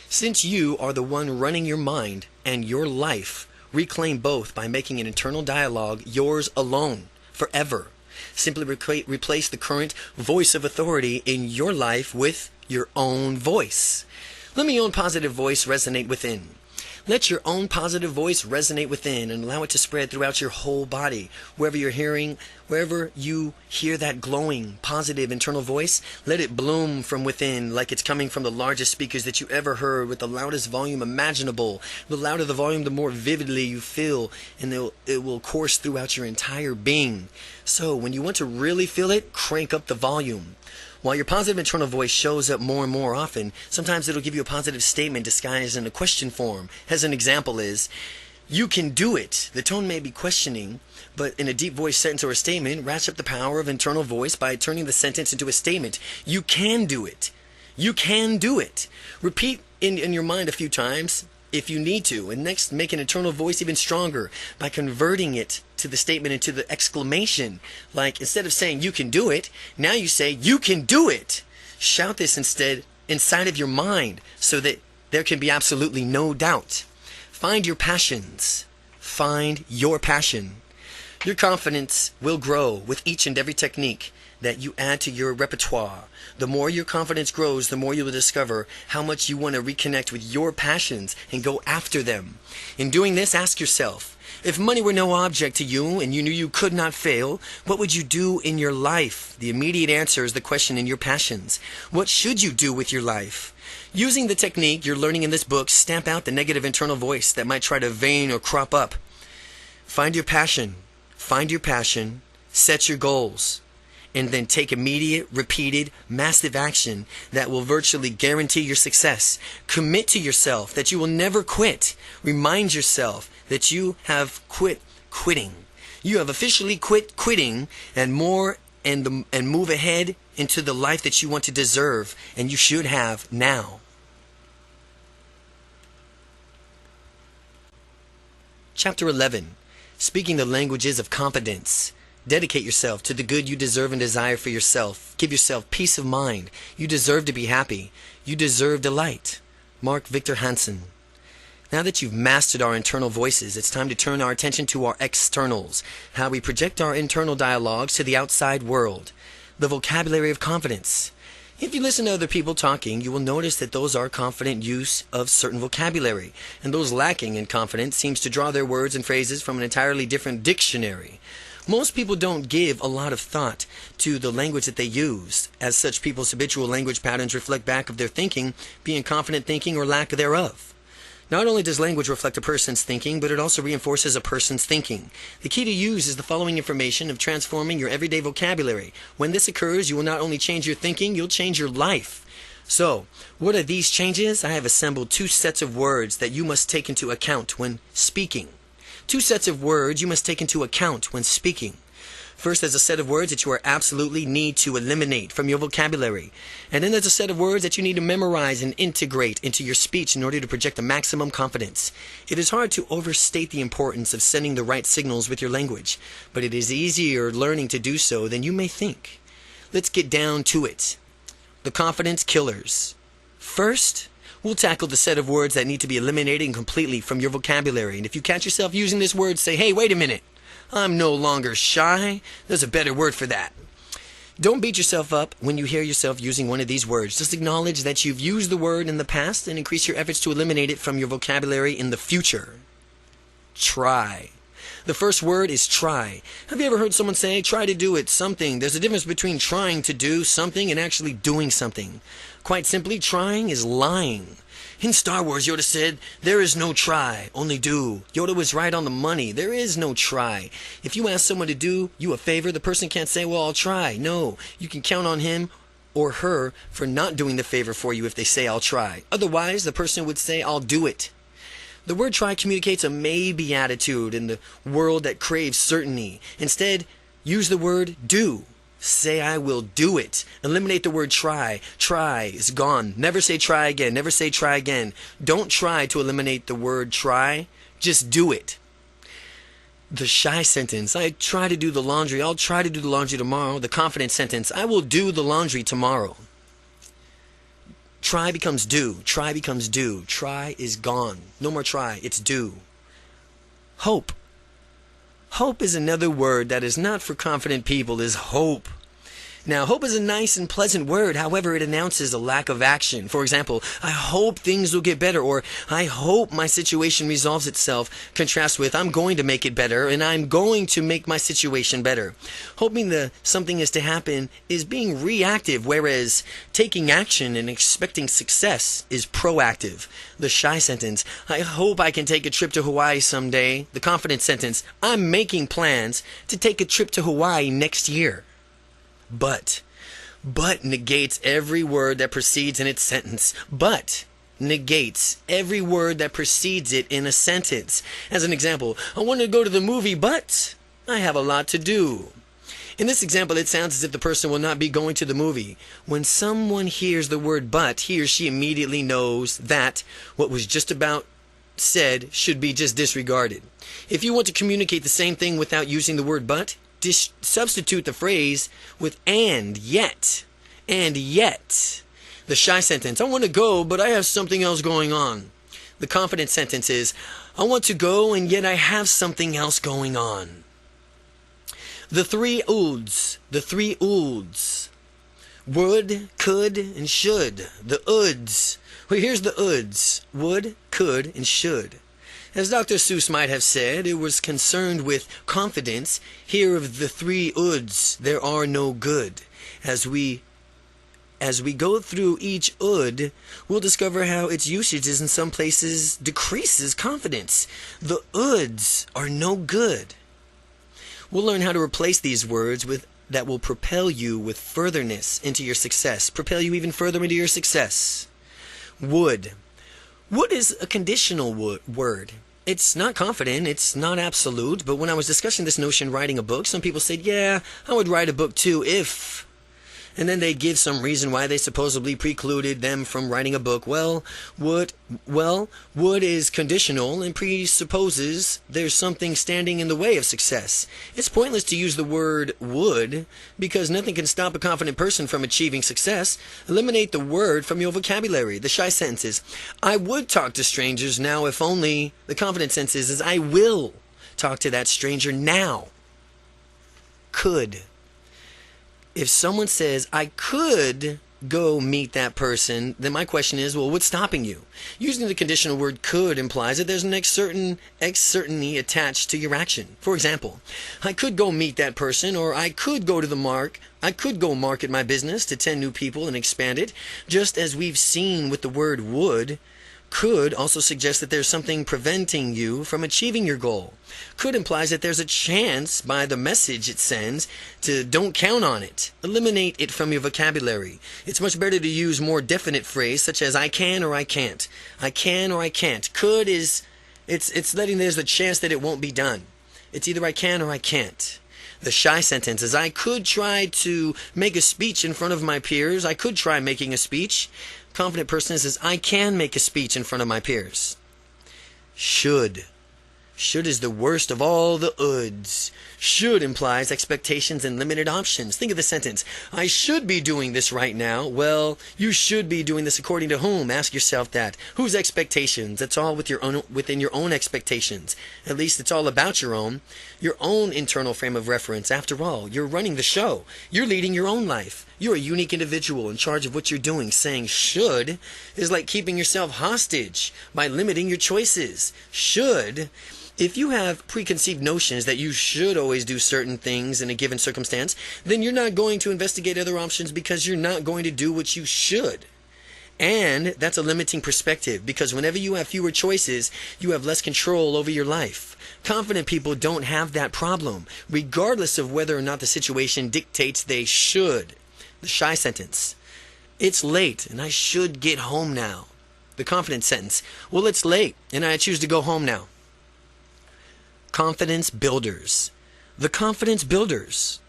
Since you are the one running your mind and your life, reclaim both by making an internal dialogue yours alone, forever. Simply replace the current voice of authority in your life with your own voice. Let your own positive voice resonate within. Let your own positive voice resonate within and allow it to spread throughout your whole body. Wherever you hear that glowing, positive internal voice, let it bloom from within like it's coming from the largest speakers that you ever heard with the loudest volume imaginable. The louder the volume, the more vividly you feel, and it will course throughout your entire being. So when you want to really feel it, crank up the volume. While your positive internal voice shows up more and more often, sometimes it'll give you a positive statement disguised in a question form. As an example is, you can do it. The tone may be questioning, but in a deep voice sentence or a statement, ratchet up the power of internal voice by turning the sentence into a statement. You can do it. You can do it. Repeat in your mind a few times if you need to, and next make an internal voice even stronger by converting it to the statement into the exclamation. Like instead of saying you can do it, now you say you can do it. Shout this instead inside of your mind so that there can be absolutely no doubt. Find your passions. Find your passion. Your confidence will grow with each and every technique that you add to your repertoire. The more your confidence grows, the more you will discover how much you want to reconnect with your passions and go after them. In doing this, ask yourself, if money were no object to you and you knew you could not fail, what would you do in your life? The immediate answer is the question in your passions. What should you do with your life? Using the technique you're learning in this book, stamp out the negative internal voice that might try to wane or crop up. Find your passion. Find your passion. Set your goals. and then take immediate, repeated, massive action that will virtually guarantee your success. Commit to yourself that you will never quit. Remind yourself that you have quit quitting. You have officially quit quitting and move ahead into the life that you want to deserve and you should have now. Chapter 11. Speaking the languages of confidence. Dedicate yourself to the good you deserve and desire for yourself. Give yourself peace of mind. You deserve to be happy. You deserve delight. Mark Victor Hansen. Now that you've mastered our internal voices, it's time to turn our attention to our externals, how we project our internal dialogues to the outside world. The vocabulary of confidence. If you listen to other people talking, you will notice that those are confident use of certain vocabulary, and those lacking in confidence seems to draw their words and phrases from an entirely different dictionary. Most people don't give a lot of thought to the language that they use. As such, people's habitual language patterns reflect back of their thinking, being confident thinking or lack thereof. Not only does language reflect a person's thinking, but it also reinforces a person's thinking. The key to use is the following information of transforming your everyday vocabulary. When this occurs, you will not only change your thinking, you'll change your life. So, what are these changes? I have assembled 2 sets of words that you must take into account when speaking. 2 sets of words you must take into account when speaking. First, there's a set of words that you absolutely need to eliminate from your vocabulary. And then there's a set of words that you need to memorize and integrate into your speech in order to project the maximum confidence. It is hard to overstate the importance of sending the right signals with your language, but it is easier learning to do so than you may think. Let's get down to it. The confidence killers. First, we'll tackle the set of words that need to be eliminated completely from your vocabulary. And if you catch yourself using this word, say, hey, wait a minute. I'm no longer shy. There's a better word for that. Don't beat yourself up when you hear yourself using one of these words. Just acknowledge that you've used the word in the past and increase your efforts to eliminate it from your vocabulary in the future. Try. The first word is try. Have you ever heard someone say, try to do it, something? There's a difference between trying to do something and actually doing something. Quite simply, trying is lying. In Star Wars, Yoda said, there is no try, only do. Yoda was right on the money. There is no try. If you ask someone to do you a favor, the person can't say, well, I'll try. No, you can count on him or her for not doing the favor for you if they say, I'll try. Otherwise, the person would say, I'll do it. The word try communicates a maybe attitude in the world that craves certainty. Instead, use the word do. Say, I will do it. Eliminate the word try. Try is gone. Never say try again. Never say try again. Don't try to eliminate the word try. Just do it. The shy sentence. I try to do the laundry. I'll try to do the laundry tomorrow. The confident sentence. I will do the laundry tomorrow. Try becomes do. Try becomes do. Try is gone. No more try. It's do. Hope. Hope is another word that is not for confident people, is hope. Now, hope is a nice and pleasant word. However, it announces a lack of action. For example, I hope things will get better, or I hope my situation resolves itself. Contrast with, I'm going to make it better, and I'm going to make my situation better. Hoping that something is to happen is being reactive, whereas taking action and expecting success is proactive. The shy sentence, I hope I can take a trip to Hawaii someday. The confident sentence, I'm making plans to take a trip to Hawaii next year. But negates every word that precedes in its sentence. But negates every word that precedes it in a sentence. As an example, I want to go to the movie, but I have a lot to do. In this example, it sounds as if the person will not be going to the movie. When someone hears the word but, he or she immediately knows that what was just about said should be just disregarded. If you want to communicate the same thing without using the word but, substitute the phrase with and yet. And yet. The shy sentence, I want to go, but I have something else going on. The confident sentence is, I want to go, and yet I have something else going on. The 3 ouds. The 3 ouds. Would, could, and should. The ouds. Well, here's the ouds. Would, could, and should. As Dr. Seuss might have said, it was concerned with confidence. Here of the 3 ouds, there are no good. As we go through each oud, we'll discover how its usage is in some places decreases confidence. The ouds are no good. We'll learn how to replace these words with that will propel you with furtherness into your success, propel you even further into your success. Would. Would is a conditional word. It's not confident, it's not absolute, but when I was discussing this notion writing a book, some people said, yeah, I would write a book too if... And then they give some reason why they supposedly precluded them from writing a book. Would is conditional and presupposes there's something standing in the way of success. It's pointless to use the word would because nothing can stop a confident person from achieving success. Eliminate the word from your vocabulary. The shy sentences. I would talk to strangers now if only. The confident sense is I will talk to that stranger now. Could. If someone says, I could go meet that person, then my question is, well, what's stopping you? Using the conditional word could implies that there's an uncertainty attached to your action. For example, I could go meet that person, or I could go to I could go market my business to 10 new people and expand it. Just as we've seen with the word would, could also suggests that there's something preventing you from achieving your goal. Could implies that there's a chance by the message it sends to don't count on it. Eliminate it from your vocabulary. It's much better to use more definite phrase such as I can or I can't. I can or I can't. Could is, it's letting there's a chance that it won't be done. It's either I can or I can't. The shy sentence is I could try to make a speech in front of my peers. I could try making a speech. Confident person says, I can make a speech in front of my peers. Should. Should is the worst of all the ouds. Should implies expectations and limited options. Think of the sentence, I should be doing this right now. Well, you should be doing this according to whom? Ask yourself that. Whose expectations? It's all within your own expectations. At least it's all about your own internal frame of reference. After all, you're running the show. You're leading your own life. You're a unique individual in charge of what you're doing. Saying should is like keeping yourself hostage by limiting your choices. Should. If you have preconceived notions that you should always do certain things in a given circumstance, then you're not going to investigate other options because you're not going to do what you should. And that's a limiting perspective because whenever you have fewer choices, you have less control over your life. Confident people don't have that problem, regardless of whether or not the situation dictates they should. The shy sentence. It's late and I should get home now. The confident sentence. Well, it's late and I choose to go home now. Confidence builders. The confidence builders.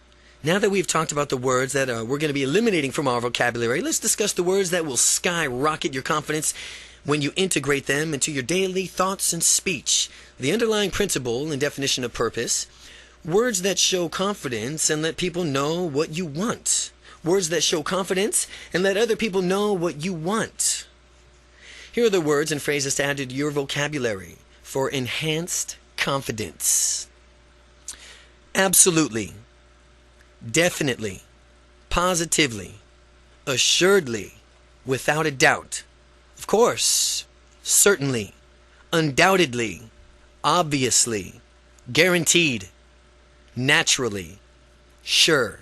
Now that we've talked about the words that we're going to be eliminating from our vocabulary, let's discuss the words that will skyrocket your confidence when you integrate them into your daily thoughts and speech. The underlying principle and definition of purpose. Words that show confidence and let people know what you want. Words that show confidence and let other people know what you want. Here are the words and phrases to add to your vocabulary for enhanced confidence. Absolutely, definitely, positively, assuredly, without a doubt, of course, certainly, undoubtedly, obviously, guaranteed, naturally, sure.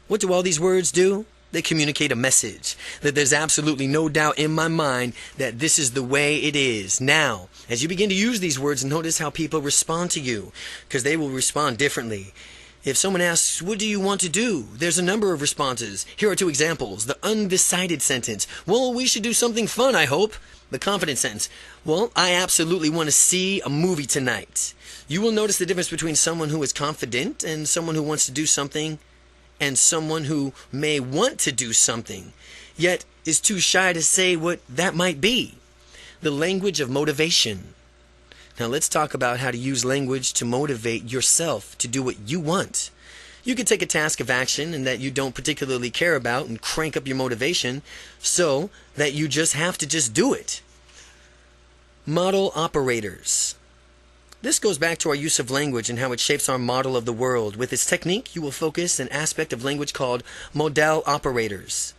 What do all these words do? They communicate a message that there's absolutely no doubt in my mind that this is the way it is. Now, as you begin to use these words, notice how people respond to you, because they will respond differently. If someone asks, what do you want to do? There's a number of responses. Here are two examples. The undecided sentence. Well, we should do something fun, I hope. The confident sentence. Well, I absolutely want to see a movie tonight. You will notice the difference between someone who is confident and someone who wants to do something and someone who may want to do something, yet is too shy to say what that might be. The language of motivation. Now let's talk about how to use language to motivate yourself to do what you want. You could take a task of action and that you don't particularly care about and crank up your motivation so that you just have to just do it. Model operators. This goes back to our use of language and how it shapes our model of the world. With this technique, you will focus an aspect of language called modal operators.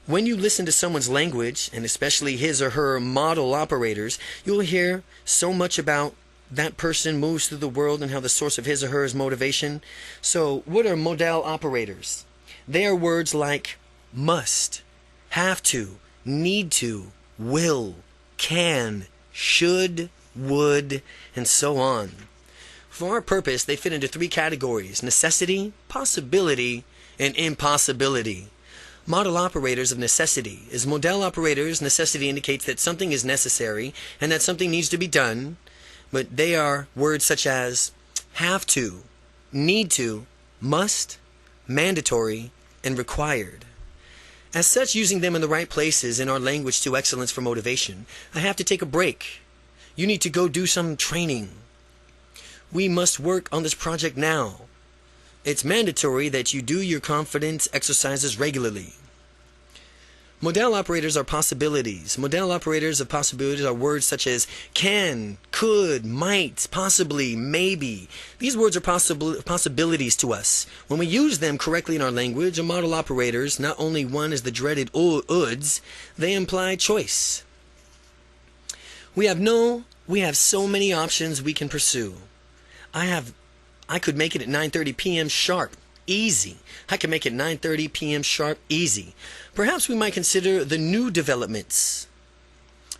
When you listen to someone's language, and especially his or her model operators, you'll hear so much about that person moves through the world and how the source of his or her motivation. So, what are modal operators? They are words like must, have to, need to, will, can, should, would, and so on. For our purpose, they fit into 3 categories: necessity, possibility, and impossibility. Model operators of necessity. As model operators, necessity indicates that something is necessary and that something needs to be done, but they are words such as have to, need to, must, mandatory, and required. As such, using them in the right places in our language to excellence for motivation. I have to take a break. You need to go do some training. We must work on this project now. It's mandatory that you do your confidence exercises regularly. Modal operators are possibilities. Modal operators of possibilities are words such as can, could, might, possibly, maybe. These words are possibilities to us. When we use them correctly in our language, modal operators, not only one is the dreaded uds, they imply choice. We have so many options we can pursue. I could make it at 9:30 p.m. sharp. Easy. I can make it 9:30 p.m. sharp. Easy. Perhaps we might consider the new developments.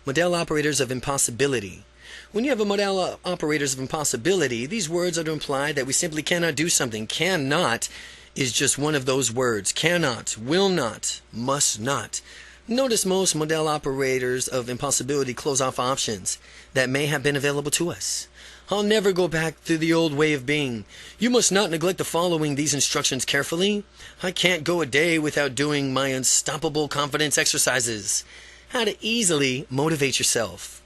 Modal operators of impossibility. When you have a modal operators of impossibility, these words are to imply that we simply cannot do something. Cannot is just one of those words. Cannot, will not, must not. Notice most modal operators of impossibility close off options that may have been available to us. I'll never go back to the old way of being. You must not neglect the following these instructions carefully. I can't go a day without doing my unstoppable confidence exercises. How to easily motivate yourself.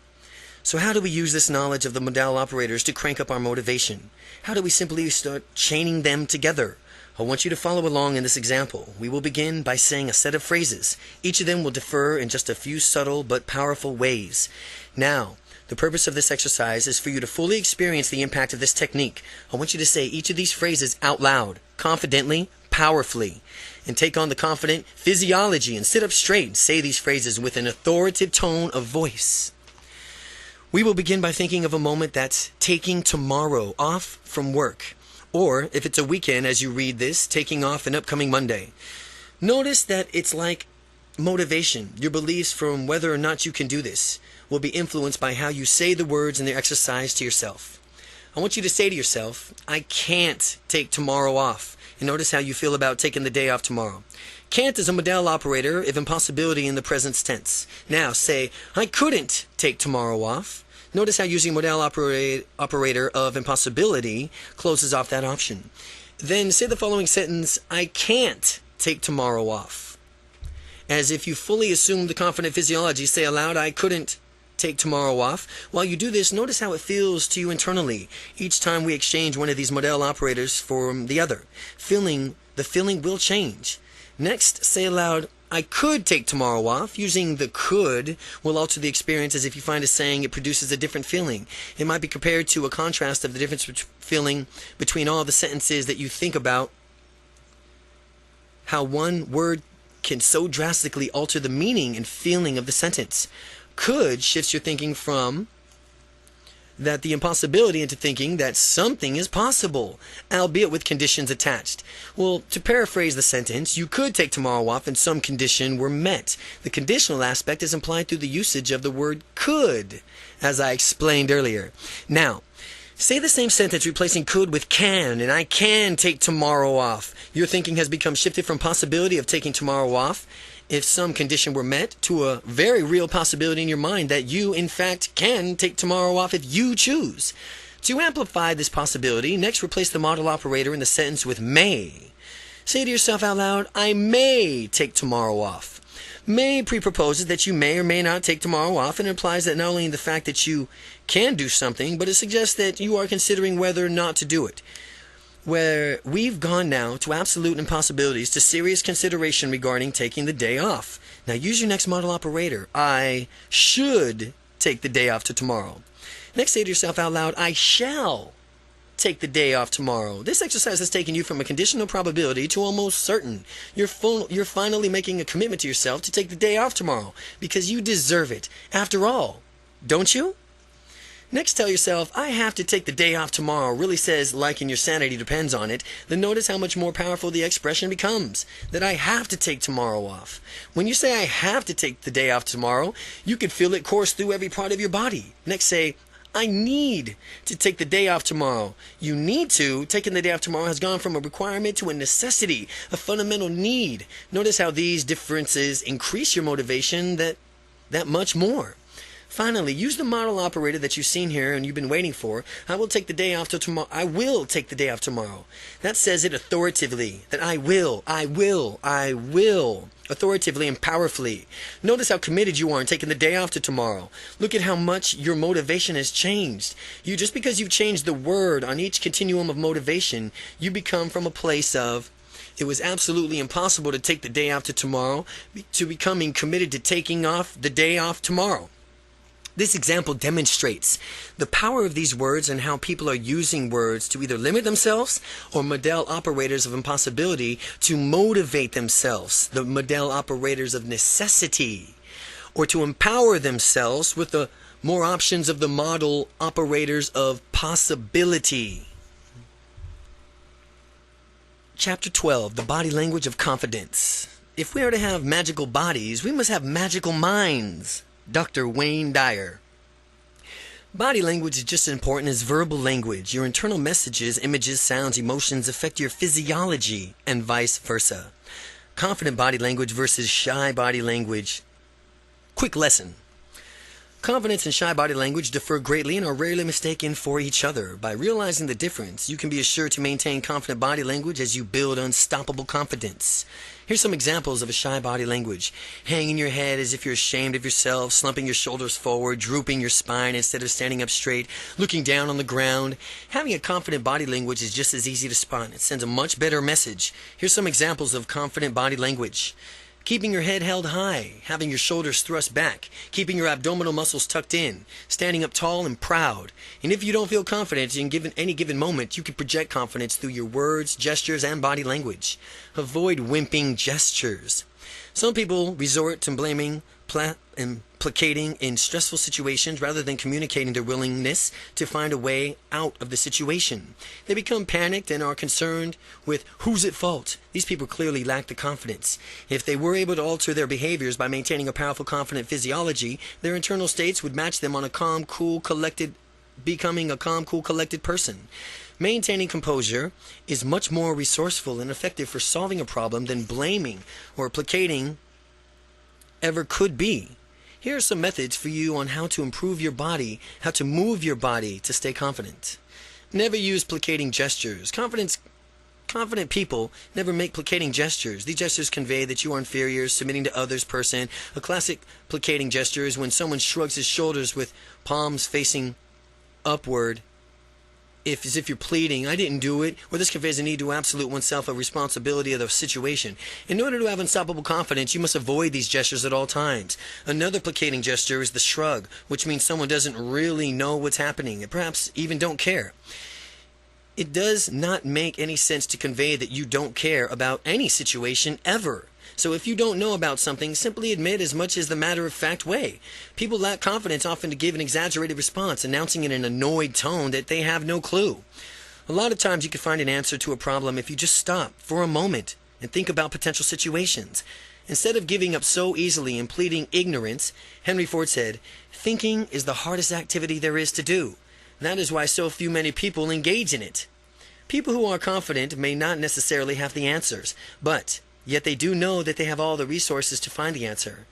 So how do we use this knowledge of the modal operators to crank up our motivation? How do we simply start chaining them together? I want you to follow along in this example. We will begin by saying a set of phrases. Each of them will differ in just a few subtle but powerful ways. Now, the purpose of this exercise is for you to fully experience the impact of this technique. I want you to say each of these phrases out loud, confidently, powerfully, and take on the confident physiology and sit up straight and say these phrases with an authoritative tone of voice. We will begin by thinking of a moment that's taking tomorrow off from work. Or, if it's a weekend as you read this, taking off an upcoming Monday. Notice that it's like motivation. Your beliefs from whether or not you can do this will be influenced by how you say the words in the exercise to yourself. I want you to say to yourself, I can't take tomorrow off. And notice how you feel about taking the day off tomorrow. Can't is a modal operator of impossibility in the present tense. Now say, I couldn't take tomorrow off. Notice how using modal operator of impossibility closes off that option. Then say the following sentence, I can't take tomorrow off. As if you fully assume the confident physiology, say aloud, I couldn't take tomorrow off. While you do this, notice how it feels to you internally each time we exchange one of these modal operators for the other. The feeling will change. Next, say aloud, I could take tomorrow off. Using the could will alter the experience as if you find a saying it produces a different feeling. It might be compared to a contrast of the difference feeling between all the sentences that you think about. How one word can so drastically alter the meaning and feeling of the sentence. Could shifts your thinking from that the impossibility into thinking that something is possible, albeit with conditions attached. Well, to paraphrase the sentence, you could take tomorrow off and some condition were met. The conditional aspect is implied through the usage of the word could, as I explained earlier. Now, say the same sentence replacing could with can, and I can take tomorrow off. Your thinking has become shifted from possibility of taking tomorrow off, if some condition were met, to a very real possibility in your mind that you, in fact, can take tomorrow off if you choose. To amplify this possibility, next replace the modal operator in the sentence with may. Say to yourself out loud, I may take tomorrow off. May pre-proposes that you may or may not take tomorrow off, and implies that not only the fact that you can do something, but it suggests that you are considering whether or not to do it. Where we've gone now to absolute impossibilities to serious consideration regarding taking the day off. Now use your next modal operator. I should take the day off to tomorrow. Next, say to yourself out loud, I shall take the day off tomorrow. This exercise has taken you from a conditional probability to almost certain. You're finally making a commitment to yourself to take the day off tomorrow because you deserve it. After all, don't you? Next, tell yourself, I have to take the day off tomorrow really says, like and your sanity depends on it. Then notice how much more powerful the expression becomes, that I have to take tomorrow off. When you say I have to take the day off tomorrow, you can feel it course through every part of your body. Next, say, I need to take the day off tomorrow. You need to. Taking the day off tomorrow has gone from a requirement to a necessity, a fundamental need. Notice how these differences increase your motivation that much more. Finally, use the model operator that you've seen here and you've been waiting for. I will take the day off till tomorrow. I will take the day off tomorrow. That says it authoritatively, that I will, authoritatively and powerfully. Notice how committed you are in taking the day off to tomorrow. Look at how much your motivation has changed. Just because you've changed the word on each continuum of motivation, you become from a place of it was absolutely impossible to take the day off to tomorrow to becoming committed to taking off the day off tomorrow. This example demonstrates the power of these words and how people are using words to either limit themselves or model operators of impossibility to motivate themselves, the model operators of necessity, or to empower themselves with the more options of the model operators of possibility. Chapter 12, the body language of confidence. If we are to have magical bodies, we must have magical minds. Dr. Wayne Dyer. Body language is just as important as verbal language. Your internal messages, images, sounds, emotions affect your physiology and vice versa. Confident body language versus shy body language. Quick lesson. Confidence and shy body language differ greatly and are rarely mistaken for each other. By realizing the difference, you can be assured to maintain confident body language as you build unstoppable confidence. Here's some examples of a shy body language. Hanging your head as if you're ashamed of yourself, slumping your shoulders forward, drooping your spine instead of standing up straight, looking down on the ground. Having a confident body language is just as easy to spot. It sends a much better message. Here's some examples of confident body language. Keeping your head held high, having your shoulders thrust back, keeping your abdominal muscles tucked in, standing up tall and proud. And if you don't feel confident in any given moment, you can project confidence through your words, gestures, and body language. Avoid wimping gestures. Some people resort to blaming and placating in stressful situations rather than communicating their willingness to find a way out of the situation. They become panicked and are concerned with who's at fault. These people clearly lack the confidence. If they were able to alter their behaviors by maintaining a powerful, confident physiology, their internal states would match them on becoming a calm, cool, collected person. Maintaining composure is much more resourceful and effective for solving a problem than blaming or placating ever could be. Here are some methods for you on how to improve your body, how to move your body to stay confident. Never use placating gestures. Confident people never make placating gestures. These gestures convey that you are inferior, submitting to others person. A classic placating gesture is when someone shrugs his shoulders with palms facing upward, as if you're pleading, I didn't do it, or this conveys a need to absolute oneself a responsibility of the situation. In order to have unstoppable confidence, you must avoid these gestures at all times. Another placating gesture is the shrug, which means someone doesn't really know what's happening, and perhaps even don't care. It does not make any sense to convey that you don't care about any situation ever. So if you don't know about something, simply admit as much as the matter-of-fact way. People lack confidence often to give an exaggerated response, announcing in an annoyed tone that they have no clue. A lot of times you can find an answer to a problem if you just stop for a moment and think about potential situations. Instead of giving up so easily and pleading ignorance, Henry Ford said, "Thinking is the hardest activity there is to do. That is why so many people engage in it." People who are confident may not necessarily have the answers, but yet they do know that they have all the resources to find the answer.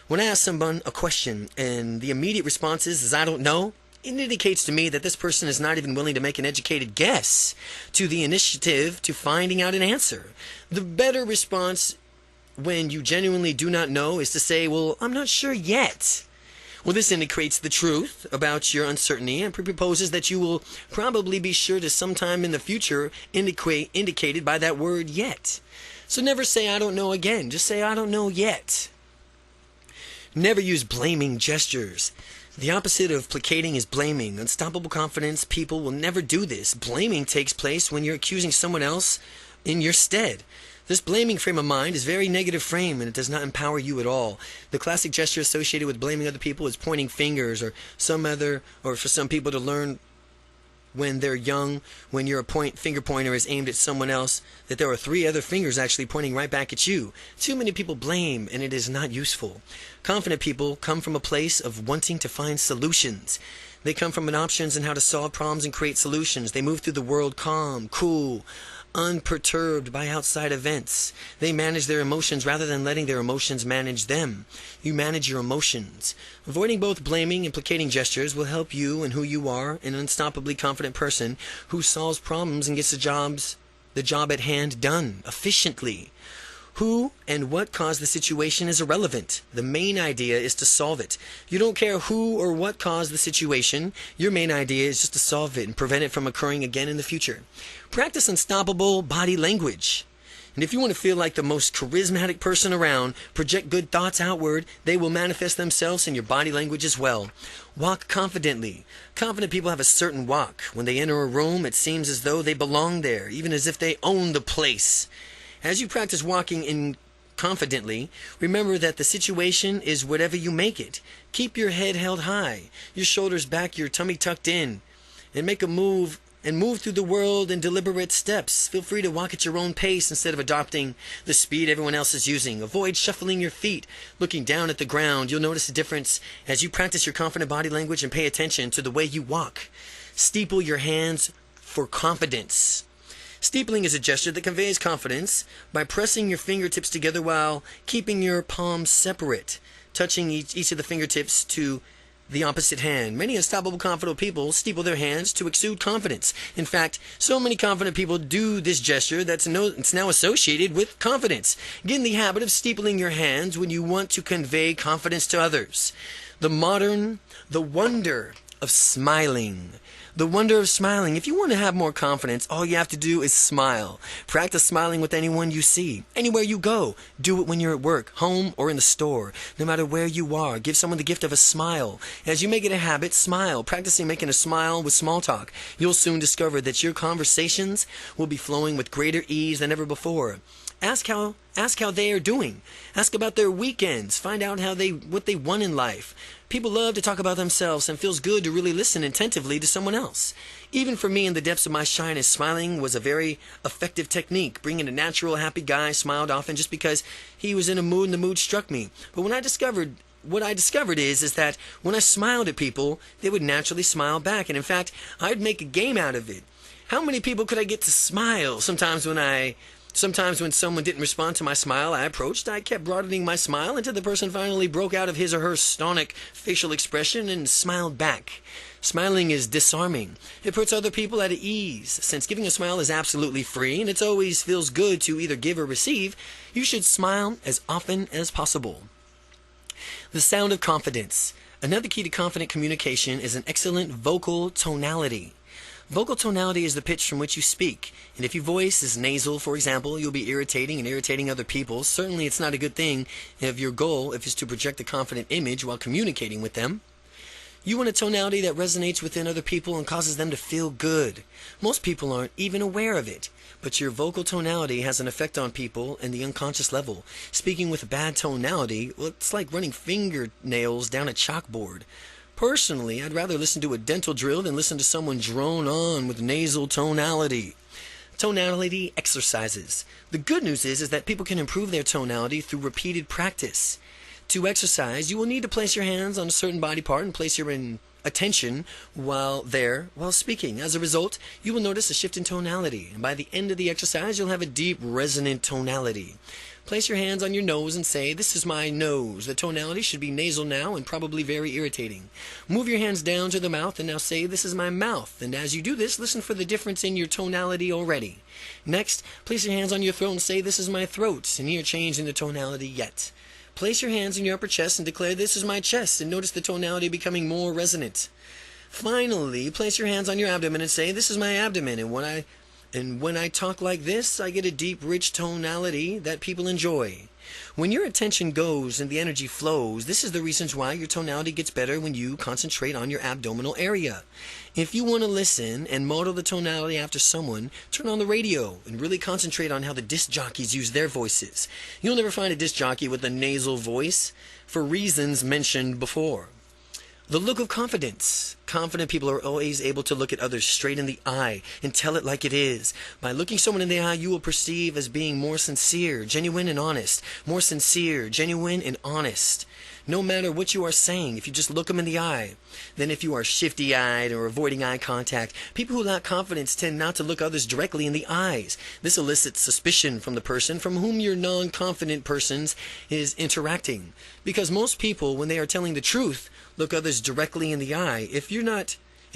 When I ask someone a question and the immediate response is "I don't know," it indicates to me that this person is not even willing to make an educated guess to the initiative to finding out an answer. The better response when you genuinely do not know is to say, "Well, I'm not sure yet." Well, this indicates the truth about your uncertainty and proposes that you will probably be sure to sometime in the future indicated by that word "yet." So never say "I don't know" again. Just say "I don't know yet." Never use blaming gestures. The opposite of placating is blaming. Unstoppable confidence people will never do this. Blaming takes place when you're accusing someone else in your stead. This blaming frame of mind is a very negative frame, and it does not empower you at all. The classic gesture associated with blaming other people is pointing fingers, or for some people to learn when they're young, when your finger pointer is aimed at someone else, that there are 3 other fingers actually pointing right back at you. Too many people blame, and it is not useful. Confident people come from a place of wanting to find solutions. They come from an options on how to solve problems and create solutions. They move through the world calm, cool, unperturbed by outside events. They manage their emotions rather than letting their emotions manage them. You manage your emotions. Avoiding both blaming and placating gestures will help you and who you are, an unstoppably confident person who solves problems and gets the job at hand done efficiently. Who and what caused the situation is irrelevant. The main idea is to solve it. You don't care who or what caused the situation. Your main idea is just to solve it and prevent it from occurring again in the future. Practice unstoppable body language. And if you want to feel like the most charismatic person around, project good thoughts outward. They will manifest themselves in your body language as well. Walk confidently. Confident people have a certain walk. When they enter a room, it seems as though they belong there, even as if they own the place. As you practice walking in confidently, remember that the situation is whatever you make it. Keep your head held high, your shoulders back, your tummy tucked in, and move through the world in deliberate steps. Feel free to walk at your own pace instead of adopting the speed everyone else is using. Avoid shuffling your feet, looking down at the ground. You'll notice a difference as you practice your confident body language and pay attention to the way you walk. Steeple your hands for confidence. Steepling is a gesture that conveys confidence by pressing your fingertips together while keeping your palms separate, touching each of the fingertips to the opposite hand. Many unstoppable confident people steeple their hands to exude confidence. In fact, so many confident people do this gesture that it's now associated with confidence. Get in the habit of steepling your hands when you want to convey confidence to others. The wonder of smiling. The wonder of smiling. If you want to have more confidence, all you have to do is smile. Practice smiling with anyone you see. Anywhere you go. Do it when you're at work, home, or in the store. No matter where you are, give someone the gift of a smile. As you make it a habit, smile. Practicing making a smile with small talk. You'll soon discover that your conversations will be flowing with greater ease than ever before. Ask how they are doing. Ask about their weekends. Find out what they want in life. People love to talk about themselves, and it feels good to really listen attentively to someone else. Even for me, in the depths of my shyness, smiling was a very effective technique. Bringing a natural, happy guy smiled often just because he was in a mood and the mood struck me. But what I discovered is that when I smiled at people, they would naturally smile back. And in fact, I'd make a game out of it. How many people could I get to smile? Sometimes when someone didn't respond to my smile, I kept broadening my smile until the person finally broke out of his or her stonic facial expression and smiled back. Smiling is disarming. It puts other people at ease. Since giving a smile is absolutely free and it always feels good to either give or receive, you should smile as often as possible. The sound of confidence. Another key to confident communication is an excellent vocal tonality. Vocal tonality is the pitch from which you speak, and if your voice is nasal, for example, you'll be irritating other people. Certainly it's not a good thing if your goal is to project a confident image while communicating with them. You want a tonality that resonates within other people and causes them to feel good. Most people aren't even aware of it, but your vocal tonality has an effect on people in the unconscious level. Speaking with a bad tonality, well, it's like running fingernails down a chalkboard. Personally, I'd rather listen to a dental drill than listen to someone drone on with nasal tonality. Tonality exercises. The good news is that people can improve their tonality through repeated practice. To exercise, you will need to place your hands on a certain body part and place your attention while speaking. As a result, you will notice a shift in tonality, and by the end of the exercise, you'll have a deep, resonant tonality. Place your hands on your nose and say, "This is my nose." The tonality should be nasal now and probably very irritating. Move your hands down to the mouth and now say, "This is my mouth." And as you do this, listen for the difference in your tonality already. Next, place your hands on your throat and say, "This is my throat," and no change in the tonality yet. Place your hands in your upper chest and declare, "This is my chest," and notice the tonality becoming more resonant. Finally, place your hands on your abdomen and say, "This is my abdomen," and when I talk like this, I get a deep, rich tonality that people enjoy. When your attention goes and the energy flows, this is the reasons why your tonality gets better when you concentrate on your abdominal area. If you want to listen and model the tonality after someone, turn on the radio and really concentrate on how the disc jockeys use their voices. You'll never find a disc jockey with a nasal voice for reasons mentioned before. The look of confidence. Confident people are always able to look at others straight in the eye and tell it like it is. By looking someone in the eye, you will perceive as being more sincere, genuine, and honest. More sincere, genuine, and honest. No matter what you are saying, if you just look them in the eye. Then if you are shifty-eyed or avoiding eye contact, people who lack confidence tend not to look others directly in the eyes. This elicits suspicion from the person from whom your non-confident person is interacting. Because most people, when they are telling the truth, look others directly in the eye. If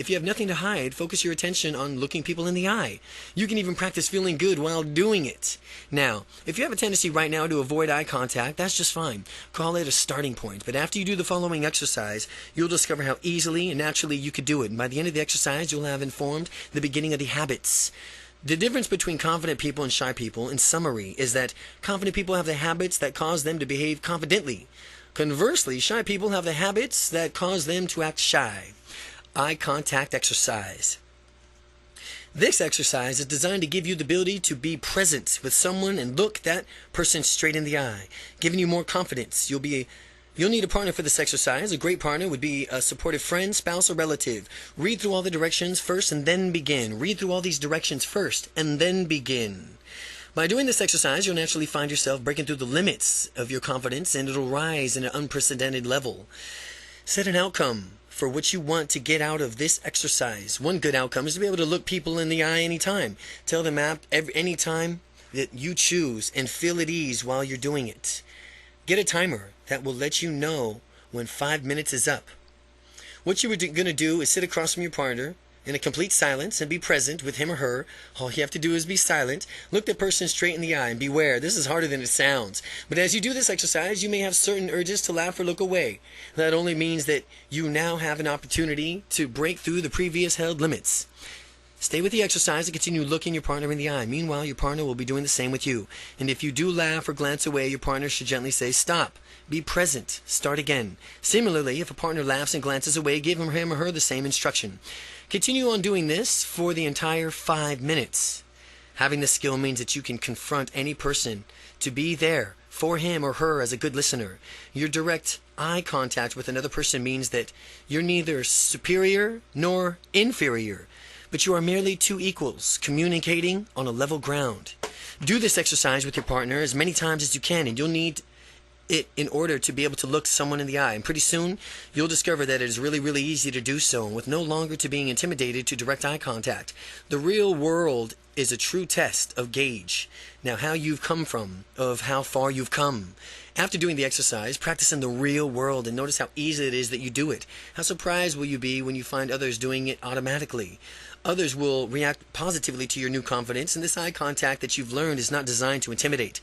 you have nothing to hide, focus your attention on looking people in the eye. You can even practice feeling good while doing it. Now, if you have a tendency right now to avoid eye contact, that's just fine. Call it a starting point. But after you do the following exercise, you'll discover how easily and naturally you could do it. And by the end of the exercise, you'll have informed the beginning of the habits. The difference between confident people and shy people, in summary, is that confident people have the habits that cause them to behave confidently. Conversely, shy people have the habits that cause them to act shy. Eye contact exercise. This exercise is designed to give you the ability to be present with someone and look that person straight in the eye, giving you more confidence. You'll need a partner for this exercise. A great partner would be a supportive friend, spouse, or relative. Read through all the directions first and then begin. Read through all these directions first and then begin. By doing this exercise, you'll naturally find yourself breaking through the limits of your confidence, and it'll rise in an unprecedented level. Set an outcome for what you want to get out of this exercise. One good outcome is to be able to look people in the eye anytime. Tell them anytime that you choose and feel at ease while you're doing it. Get a timer that will let you know when 5 minutes is up. What you're going to do is sit across from your partner in a complete silence and be present with him or her. All you have to do is be silent. Look the person straight in the eye and beware. This is harder than it sounds. But as you do this exercise, you may have certain urges to laugh or look away. That only means that you now have an opportunity to break through the previous held limits. Stay with the exercise and continue looking your partner in the eye. Meanwhile, your partner will be doing the same with you. And if you do laugh or glance away, your partner should gently say, "Stop. Be present. Start again." Similarly, if a partner laughs and glances away, give him or her the same instruction. Continue on doing this for the entire 5 minutes. Having this skill means that you can confront any person to be there for him or her as a good listener. Your direct eye contact with another person means that you're neither superior nor inferior, but you are merely two equals, communicating on a level ground. Do this exercise with your partner as many times as you can, and you'll need it in order to be able to look someone in the eye. And pretty soon, you'll discover that it is really, really easy to do so, with no longer to being intimidated to direct eye contact. The real world is a true test of gauge. Now, how you've come from, of how far you've come. After doing the exercise, practice in the real world and notice how easy it is that you do it. How surprised will you be when you find others doing it automatically? Others will react positively to your new confidence, and this eye contact that you've learned is not designed to intimidate,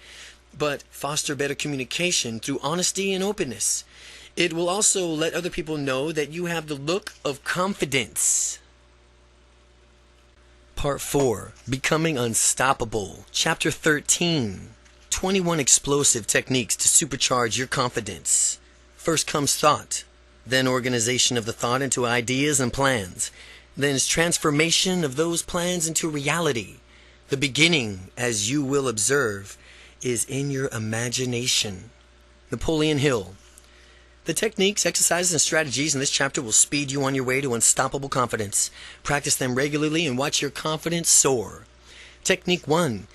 but foster better communication through honesty and openness. It will also let other people know that you have the look of confidence. Part 4. Becoming Unstoppable. Chapter 13. 21 explosive techniques to supercharge your confidence. First comes thought, then organization of the thought into ideas and plans, then is transformation of those plans into reality. The beginning, as you will observe, is in your imagination. Napoleon Hill. The techniques, exercises, and strategies in this chapter will speed you on your way to unstoppable confidence. Practice them regularly and watch your confidence soar. Technique 1.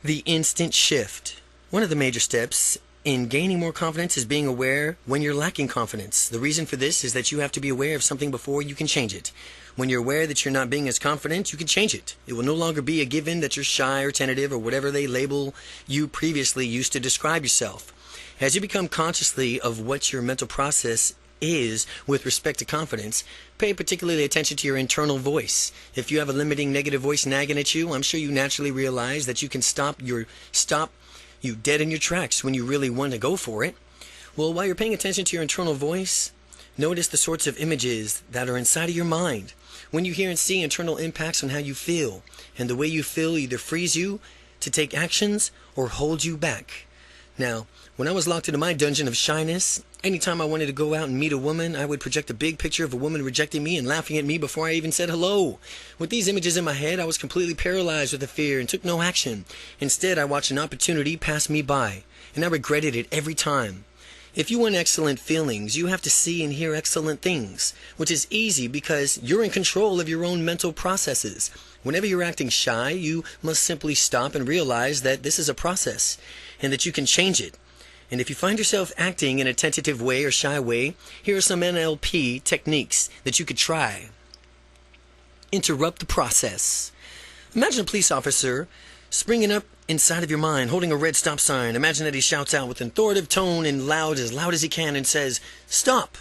The instant shift. One of the major steps in gaining more confidence is being aware when you're lacking confidence. The reason for this is that you have to be aware of something before you can change it. When you're aware that you're not being as confident, you can change it. It will no longer be a given that you're shy or tentative or whatever they label you previously used to describe yourself. As you become consciously of what your mental process is with respect to confidence, pay particularly attention to your internal voice. If you have a limiting negative voice nagging at you, I'm sure you naturally realize that you can stop you dead in your tracks when you really want to go for it. Well, while you're paying attention to your internal voice, notice the sorts of images that are inside of your mind. When you hear and see internal impacts on how you feel, and the way you feel either frees you to take actions or hold you back. Now, when I was locked into my dungeon of shyness, anytime I wanted to go out and meet a woman, I would project a big picture of a woman rejecting me and laughing at me before I even said hello. With these images in my head, I was completely paralyzed with the fear and took no action. Instead, I watched an opportunity pass me by, and I regretted it every time. If you want excellent feelings, you have to see and hear excellent things, which is easy because you're in control of your own mental processes. Whenever you're acting shy, you must simply stop and realize that this is a process and that you can change it. And if you find yourself acting in a tentative way or shy way, here are some NLP techniques that you could try. Interrupt the process. Imagine a police officer springing up inside of your mind, holding a red stop sign. Imagine that he shouts out with an authoritative tone and loud as he can and says, "Stop."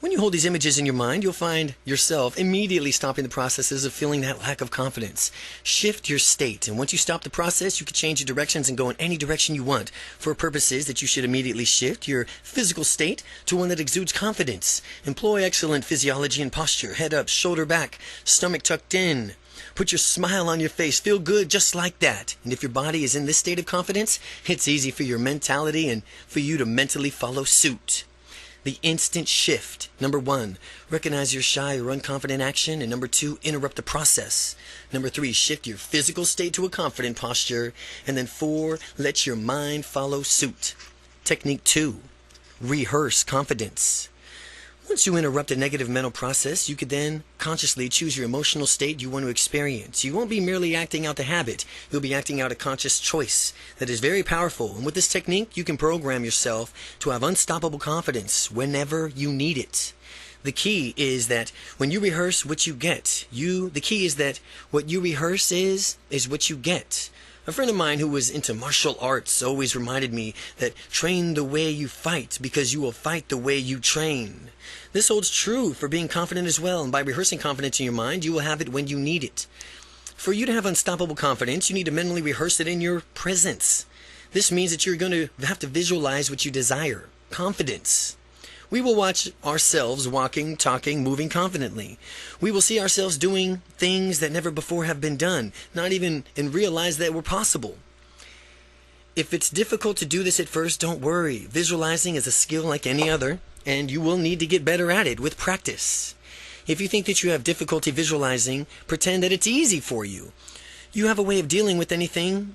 When you hold these images in your mind, you'll find yourself immediately stopping the processes of feeling that lack of confidence. Shift your state, and once you stop the process, you can change your directions and go in any direction you want. For purposes that you should immediately shift your physical state to one that exudes confidence. Employ excellent physiology and posture, head up, shoulder back, stomach tucked in. Put your smile on your face. Feel good just like that. And if your body is in this state of confidence, it's easy for your mentality and for you to mentally follow suit. The instant shift. Number 1, recognize your shy or unconfident action. And number 2, interrupt the process. Number 3, shift your physical state to a confident posture. And then 4, let your mind follow suit. Technique 2, rehearse confidence. Once you interrupt a negative mental process, you could then consciously choose your emotional state you want to experience. You won't be merely acting out the habit. You'll be acting out a conscious choice that is very powerful. And with this technique, you can program yourself to have unstoppable confidence whenever you need it. The key is that when you rehearse what you get, the key is that what you rehearse is what you get. A friend of mine who was into martial arts always reminded me that train the way you fight because you will fight the way you train. This holds true for being confident as well, and by rehearsing confidence in your mind, you will have it when you need it. For you to have unstoppable confidence, you need to mentally rehearse it in your presence. This means that you're going to have to visualize what you desire. Confidence. We will watch ourselves walking, talking, moving confidently. We will see ourselves doing things that never before have been done, not even and realize that were possible. If it's difficult to do this at first, don't worry. Visualizing is a skill like any other, and you will need to get better at it with practice. If you think that you have difficulty visualizing, pretend that it's easy for you. You have a way of dealing with anything.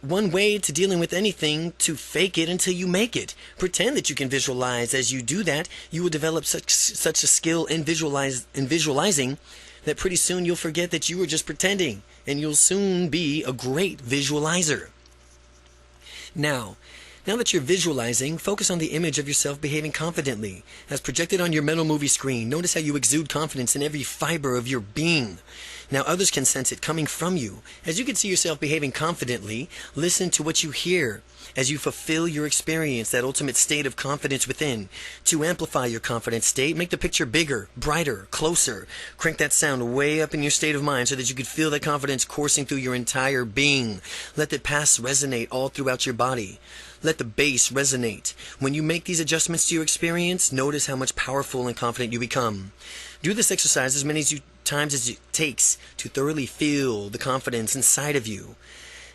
One way to dealing with anything, to fake it until you make it. Pretend that you can visualize. As you do that, you will develop such a skill in visualizing that pretty soon you'll forget that you were just pretending, and you'll soon be a great visualizer. Now that you're visualizing, focus on the image of yourself behaving confidently. As projected on your mental movie screen, notice how you exude confidence in every fiber of your being. Now others can sense it coming from you. As you can see yourself behaving confidently, listen to what you hear as you fulfill your experience, that ultimate state of confidence within. To amplify your confident state, make the picture bigger, brighter, closer. Crank that sound way up in your state of mind so that you can feel that confidence coursing through your entire being. Let the bass resonate all throughout your body. Let the bass resonate. When you make these adjustments to your experience, notice how much powerful and confident you become. Do this exercise as many times as it takes to thoroughly feel the confidence inside of you.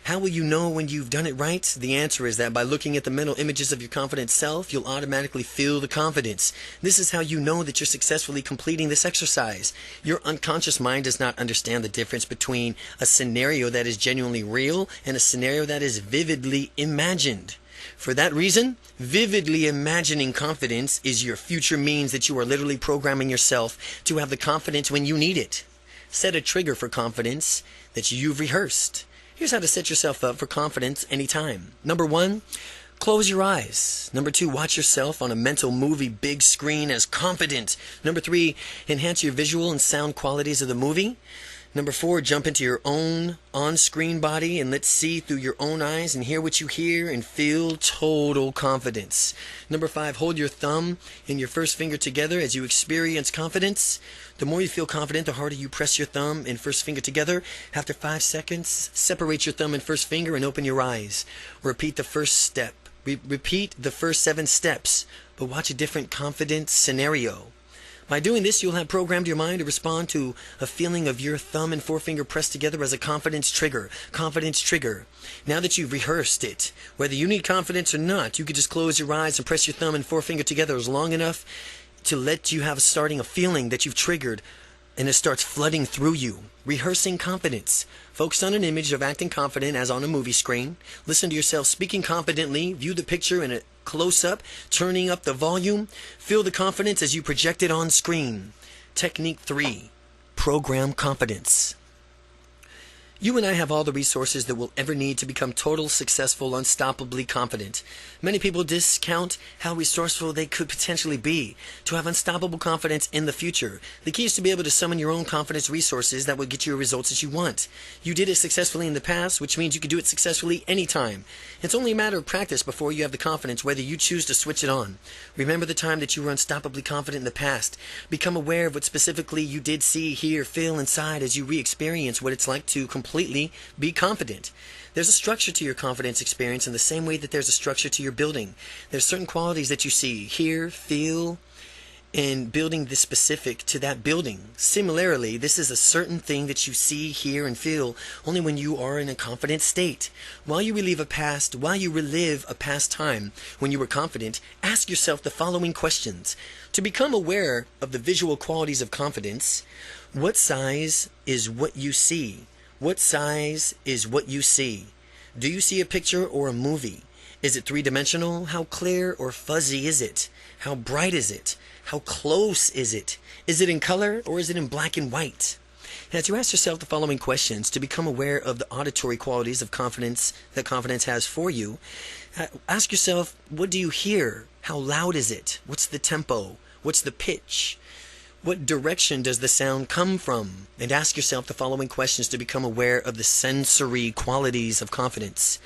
How will you know when you've done it right? The answer is that by looking at the mental images of your confident self, you'll automatically feel the confidence. This is how you know that you're successfully completing this exercise. Your unconscious mind does not understand the difference between a scenario that is genuinely real and a scenario that is vividly imagined. For that reason, vividly imagining confidence is your future means that you are literally programming yourself to have the confidence when you need it. Set a trigger for confidence that you've rehearsed. Here's how to set yourself up for confidence anytime. Number 1, close your eyes. Number 2, watch yourself on a mental movie big screen as confident. Number 3, enhance your visual and sound qualities of the movie. Number 4, jump into your own on-screen body and let's see through your own eyes and hear what you hear and feel total confidence. Number 5, hold your thumb and your first finger together as you experience confidence. The more you feel confident, the harder you press your thumb and first finger together. After 5 seconds, separate your thumb and first finger and open your eyes. Repeat the first step. Repeat the first 7 steps, but watch a different confidence scenario. By doing this, you'll have programmed your mind to respond to a feeling of your thumb and forefinger pressed together as a confidence trigger. Confidence trigger. Now that you've rehearsed it, whether you need confidence or not, you could just close your eyes and press your thumb and forefinger together as long enough to let you have starting a feeling that you've triggered and it starts flooding through you. Rehearsing confidence. Focus on an image of acting confident as on a movie screen. Listen to yourself speaking confidently. View the picture in a close-up, turning up the volume. Feel the confidence as you project it on screen. Technique 3. Program confidence. You and I have all the resources that we'll ever need to become total, successful, unstoppably confident. Many people discount how resourceful they could potentially be to have unstoppable confidence in the future. The key is to be able to summon your own confidence resources that will get you the results that you want. You did it successfully in the past, which means you can do it successfully anytime. It's only a matter of practice before you have the confidence, whether you choose to switch it on. Remember the time that you were unstoppably confident in the past. Become aware of what specifically you did see, hear, feel inside as you re-experience what it's like to completely be confident. There's a structure to your confidence experience in the same way that there's a structure to your building. There's certain qualities that you see, hear, feel, and building this specific to that building. Similarly, this is a certain thing that you see, hear, and feel only when you are in a confident state. While you relive a past time when you were confident, ask yourself the following questions. To become aware of the visual qualities of confidence, what size is what you see? What size is what you see? Do you see a picture or a movie? Is it three-dimensional? How clear or fuzzy is it? How bright is it? How close is it? Is it in color or is it in black and white? And as you ask yourself the following questions to become aware of the auditory qualities of confidence that confidence has for you, ask yourself, what do you hear? How loud is it? What's the tempo? What's the pitch? What direction does the sound come from? And ask yourself the following questions to become aware of the sensory qualities of confidence.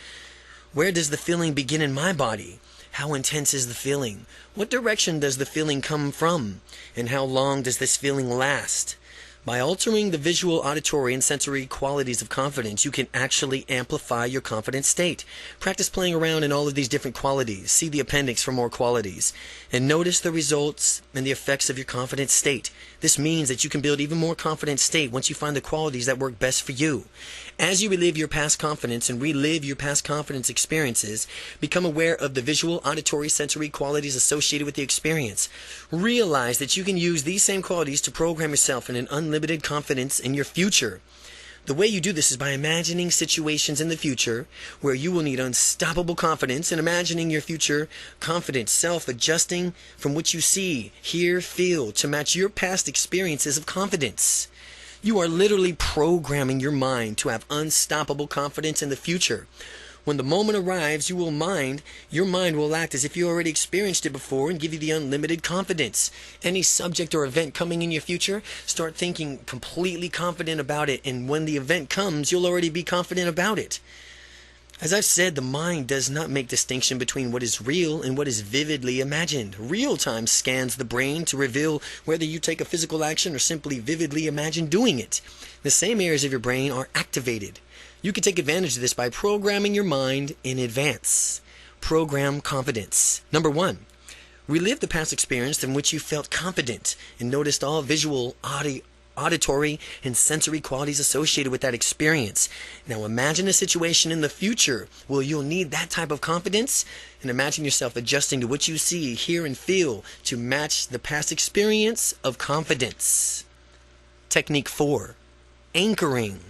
Where does the feeling begin in my body? How intense is the feeling? What direction does the feeling come from? And how long does this feeling last? By altering the visual, auditory, and sensory qualities of confidence, you can actually amplify your confident state. Practice playing around in all of these different qualities. See the appendix for more qualities. And notice the results and the effects of your confident state. This means that you can build even more confident state once you find the qualities that work best for you. As you relive your past confidence and relive your past confidence experiences, become aware of the visual, auditory, sensory qualities associated with the experience. Realize that you can use these same qualities to program yourself in an unlimited confidence in your future. The way you do this is by imagining situations in the future where you will need unstoppable confidence and imagining your future confident self adjusting from what you see, hear, feel to match your past experiences of confidence. You are literally programming your mind to have unstoppable confidence in the future. When the moment arrives, your mind will act as if you already experienced it before and give you the unlimited confidence. Any subject or event coming in your future, start thinking completely confident about it, and when the event comes, you'll already be confident about it. As I've said, the mind does not make distinction between what is real and what is vividly imagined. Real-time scans the brain to reveal whether you take a physical action or simply vividly imagine doing it. The same areas of your brain are activated. You can take advantage of this by programming your mind in advance. Program confidence. Number 1. Relive the past experience in which you felt confident and noticed all visual, auditory, and sensory qualities associated with that experience. Now imagine a situation in the future where you'll need that type of confidence, and imagine yourself adjusting to what you see, hear, and feel to match the past experience of confidence. Technique 4. Anchoring.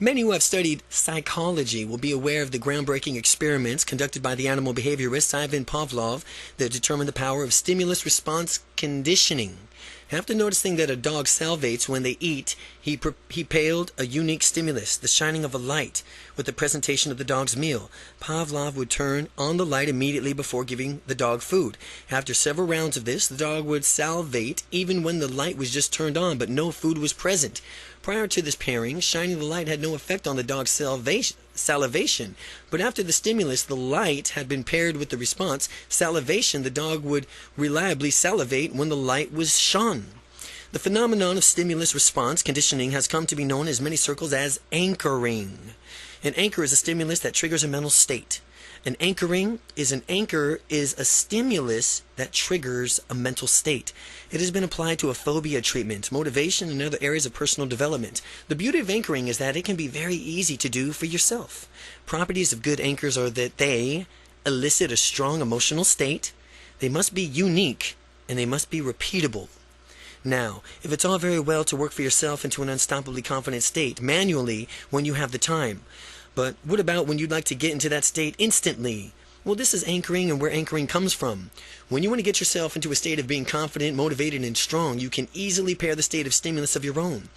Many who have studied psychology will be aware of the groundbreaking experiments conducted by the animal behaviorist Ivan Pavlov that determined the power of stimulus-response conditioning. After noticing that a dog salivates when they eat, he paled a unique stimulus, the shining of a light, with the presentation of the dog's meal. Pavlov would turn on the light immediately before giving the dog food. After several rounds of this, the dog would salivate even when the light was just turned on, but no food was present. Prior to this pairing, shining the light had no effect on the dog's salivation, but after the stimulus, the light had been paired with the response, salivation, the dog would reliably salivate when the light was shone. The phenomenon of stimulus-response conditioning has come to be known in many circles as anchoring. An anchor is a stimulus that triggers a mental state. An anchor is a stimulus that triggers a mental state. It has been applied to a phobia treatment, motivation, and other areas of personal development. The beauty of anchoring is that it can be very easy to do for yourself. Properties of good anchors are that they elicit a strong emotional state, they must be unique, and they must be repeatable. Now, if it's all very well to work for yourself into an unstoppably confident state manually when you have the time, but what about when you'd like to get into that state instantly? Well, this is anchoring and where anchoring comes from. When you want to get yourself into a state of being confident, motivated, and strong, you can easily pair the state of stimulus of your own.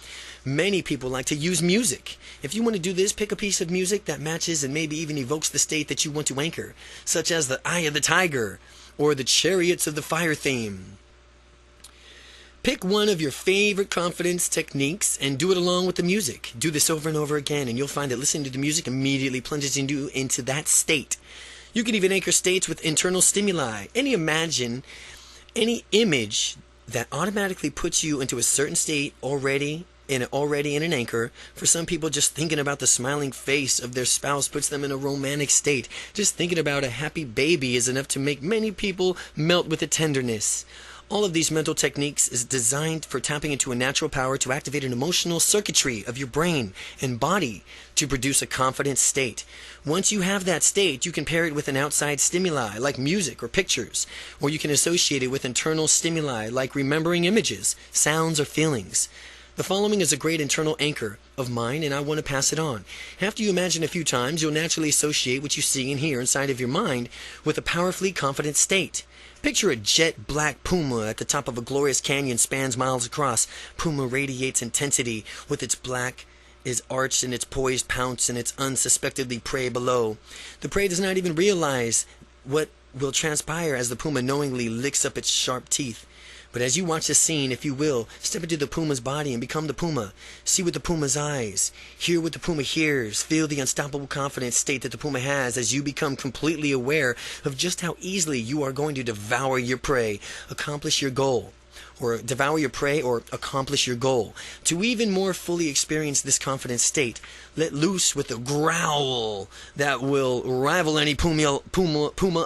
Many people like to use music. If you want to do this, pick a piece of music that matches and maybe even evokes the state that you want to anchor, such as the Eye of the Tiger or the Chariots of the Fire theme. Pick one of your favorite confidence techniques and do it along with the music. Do this over and over again, and you'll find that listening to the music immediately plunges you into that state. You can even anchor states with internal stimuli. Any image that automatically puts you into a certain state already in an anchor. For some people, just thinking about the smiling face of their spouse puts them in a romantic state. Just thinking about a happy baby is enough to make many people melt with a tenderness. All of these mental techniques is designed for tapping into a natural power to activate an emotional circuitry of your brain and body to produce a confident state. Once you have that state, you can pair it with an outside stimuli like music or pictures, or you can associate it with internal stimuli like remembering images, sounds, or feelings. The following is a great internal anchor of mine, and I want to pass it on. After you imagine a few times, you'll naturally associate what you see and hear inside of your mind with a powerfully confident state. Picture a jet black puma at the top of a glorious canyon spans miles across. Puma radiates intensity with its black is arched in its poised pounce and its unsuspectedly prey below. The prey does not even realize what will transpire as the puma knowingly licks up its sharp teeth. But as you watch the scene, if you will, step into the puma's body and become the puma. See with the puma's eyes. Hear what the puma hears. Feel the unstoppable confident state that the puma has as you become completely aware of just how easily you are going to devour your prey, accomplish your goal. Or devour your prey or accomplish your goal. To even more fully experience this confident state, let loose with a growl that will rival any puma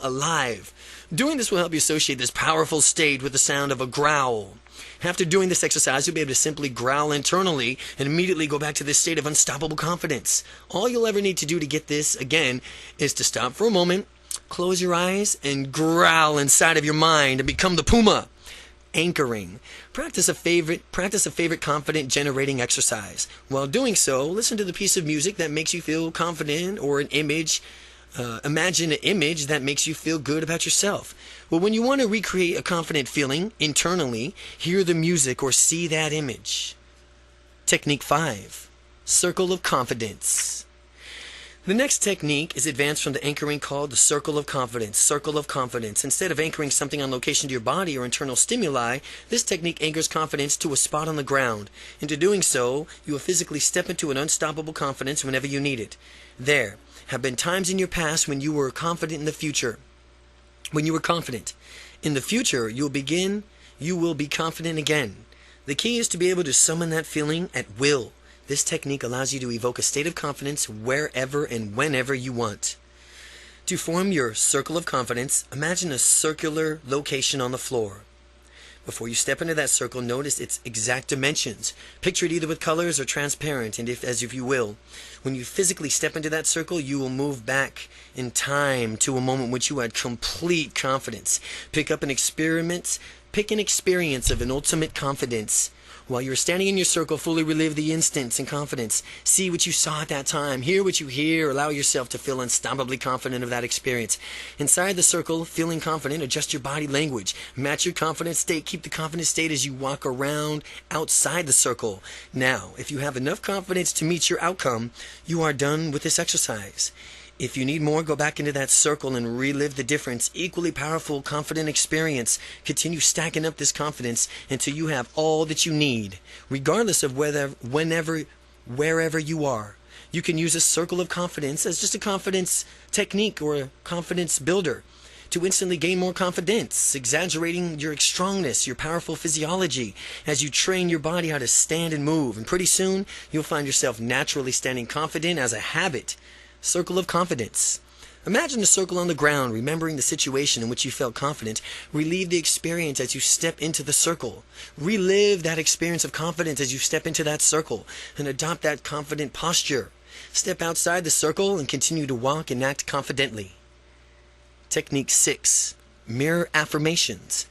alive. Doing this will help you associate this powerful state with the sound of a growl. After doing this exercise, you'll be able to simply growl internally and immediately go back to this state of unstoppable confidence. All you'll ever need to do to get this, again, is to stop for a moment, close your eyes, and growl inside of your mind and become the puma. Anchoring. Practice a favorite confident generating exercise. While doing so, listen to the piece of music that makes you feel confident or an image. Imagine an image that makes you feel good about yourself. Well, when you want to recreate a confident feeling internally, hear the music or see that image. Technique 5. Circle of Confidence. The next technique is advanced from the anchoring called the circle of confidence. Circle of confidence. Instead of anchoring something on location to your body or internal stimuli, this technique anchors confidence to a spot on the ground. Into doing so, you will physically step into an unstoppable confidence whenever you need it. There have been times in your past when you were confident in the future. When you were confident. In the future, you will be confident again. The key is to be able to summon that feeling at will. This technique allows you to evoke a state of confidence wherever and whenever you want. To form your circle of confidence, imagine a circular location on the floor. Before you step into that circle, notice its exact dimensions. Picture it either with colors or transparent, and as if you will. When you physically step into that circle, you will move back in time to a moment in which you had complete confidence. Pick an experience of an ultimate confidence. While you're standing in your circle, fully relive the instance and confidence. See what you saw at that time. Hear what you hear. Allow yourself to feel unstoppably confident of that experience. Inside the circle, feeling confident, adjust your body language. Match your confident state. Keep the confident state as you walk around outside the circle. Now, if you have enough confidence to meet your outcome, you are done with this exercise. If you need more, go back into that circle and relive the difference. Equally powerful, confident experience. Continue stacking up this confidence until you have all that you need, regardless of wherever you are. You can use a circle of confidence as just a confidence technique or a confidence builder to instantly gain more confidence, exaggerating your strongness, your powerful physiology as you train your body how to stand and move. And pretty soon, you'll find yourself naturally standing confident as a habit. Circle of confidence. Imagine the circle on the ground, remembering the situation in which you felt confident. Relive the experience as you step into the circle. Relive that experience of confidence as you step into that circle and adopt that confident posture. Step outside the circle and continue to walk and act confidently. Technique 6. Mirror affirmations.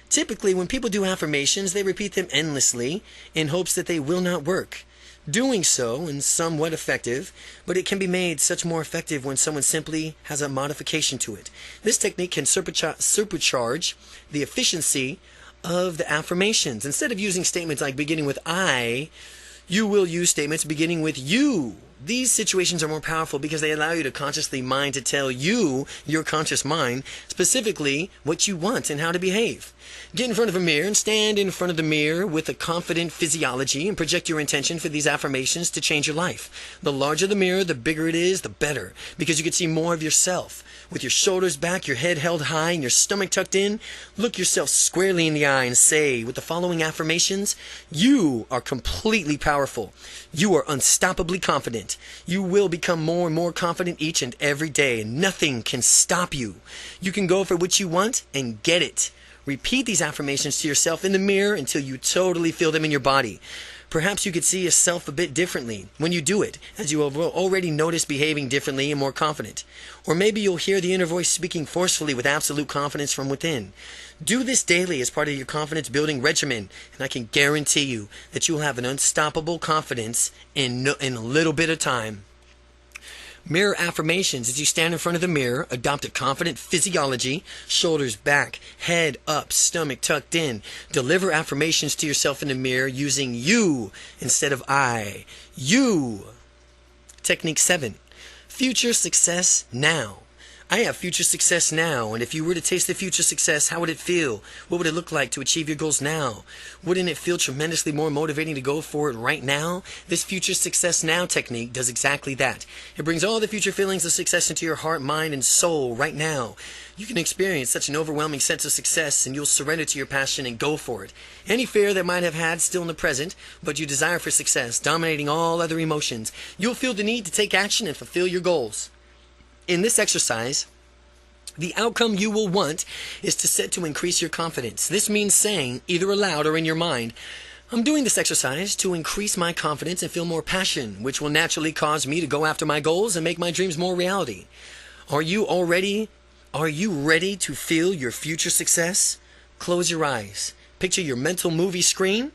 Typically, when people do affirmations, they repeat them endlessly in hopes that they will not work. Doing so is somewhat effective, but it can be made such more effective when someone simply has a modification to it. This technique can supercharge the efficiency of the affirmations. Instead of using statements like beginning with I, you will use statements beginning with you. These situations are more powerful because they allow you to consciously mind to tell you, your conscious mind, specifically what you want and how to behave. Get in front of a mirror and stand in front of the mirror with a confident physiology and project your intention for these affirmations to change your life. The larger the mirror, the bigger it is, the better, because you can see more of yourself. With your shoulders back, your head held high, and your stomach tucked in, look yourself squarely in the eye and say, with the following affirmations, you are completely powerful. You are unstoppably confident. You will become more and more confident each and every day, and nothing can stop you. You can go for what you want and get it. Repeat these affirmations to yourself in the mirror until you totally feel them in your body. Perhaps you could see yourself a bit differently when you do it, as you have already noticed behaving differently and more confident. Or maybe you'll hear the inner voice speaking forcefully with absolute confidence from within. Do this daily as part of your confidence building regimen, and I can guarantee you that you'll have an unstoppable confidence in a little bit of time. Mirror affirmations. As you stand in front of the mirror, adopt a confident physiology, shoulders back, head up, stomach tucked in. Deliver affirmations to yourself in the mirror using you instead of I. You. Technique 7. Future success now. I have future success now, and if you were to taste the future success, how would it feel? What would it look like to achieve your goals now? Wouldn't it feel tremendously more motivating to go for it right now? This future success now technique does exactly that. It brings all the future feelings of success into your heart, mind, and soul right now. You can experience such an overwhelming sense of success, and you'll surrender to your passion and go for it. Any fear that might have had still in the present, but you desire for success, dominating all other emotions, you'll feel the need to take action and fulfill your goals. In this exercise, the outcome you will want is to set to increase your confidence. This means saying, either aloud or in your mind, I'm doing this exercise to increase my confidence and feel more passion, which will naturally cause me to go after my goals and make my dreams more reality. Are you ready to feel your future success? Close your eyes. Picture your mental movie screen.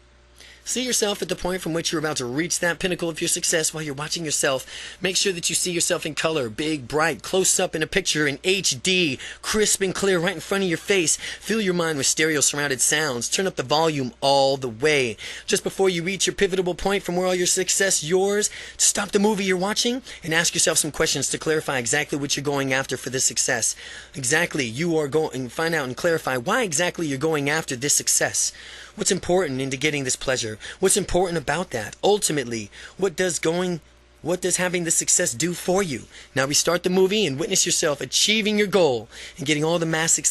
See yourself at the point from which you're about to reach that pinnacle of your success while you're watching yourself. Make sure that you see yourself in color, big, bright, close up in a picture in HD, crisp and clear right in front of your face. Fill your mind with stereo surrounded sounds. Turn up the volume all the way. Just before you reach your pivotal point from where all your success is yours, stop the movie you're watching and ask yourself some questions to clarify exactly what you're going after for this success. Find out and clarify why exactly you're going after this success. What's important into getting this pleasure? What's important about that? Ultimately, what does having this success do for you? Now restart the movie and witness yourself achieving your goal and getting all the massive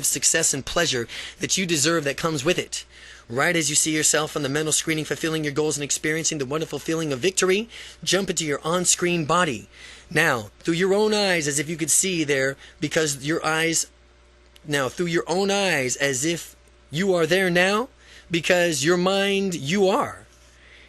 success and pleasure that you deserve that comes with it. Right as you see yourself on the mental screening fulfilling your goals and experiencing the wonderful feeling of victory, jump into your on-screen body. Now, through your own eyes, as if you could see there, through your own eyes, as if you are there now, because your mind, you are.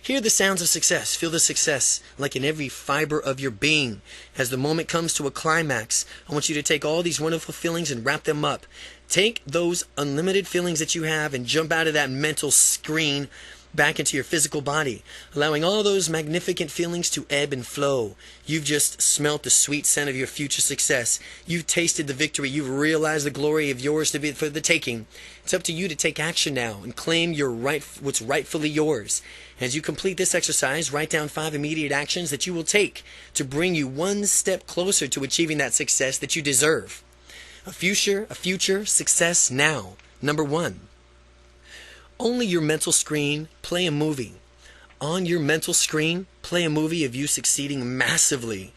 Hear the sounds of success. Feel the success like in every fiber of your being. As the moment comes to a climax, I want you to take all these wonderful feelings and wrap them up. Take those unlimited feelings that you have and jump out of that mental screen back into your physical body, allowing all those magnificent feelings to ebb and flow. You've just smelt the sweet scent of your future success. You've tasted the victory. You've realized the glory of yours to be for the taking. It's up to you to take action now and claim what's rightfully yours. As you complete this exercise, write down 5 immediate actions that you will take to bring you one step closer to achieving that success that you deserve. A future success now. Number 1. Only your mental screen, play a movie. On your mental screen, play a movie of you succeeding massively.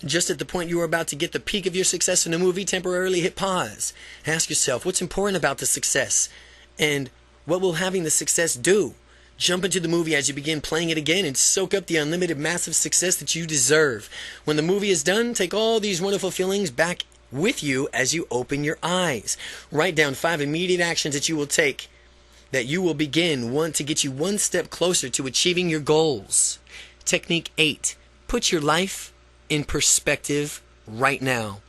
Just at the point you are about to get the peak of your success in a movie, temporarily hit pause. Ask yourself, what's important about the success? And what will having the success do? Jump into the movie as you begin playing it again and soak up the unlimited massive success that you deserve. When the movie is done, take all these wonderful feelings back with you as you open your eyes. Write down 5 immediate actions that you will take that you will begin to get you one step closer to achieving your goals. Technique 8. Put your life in perspective right now.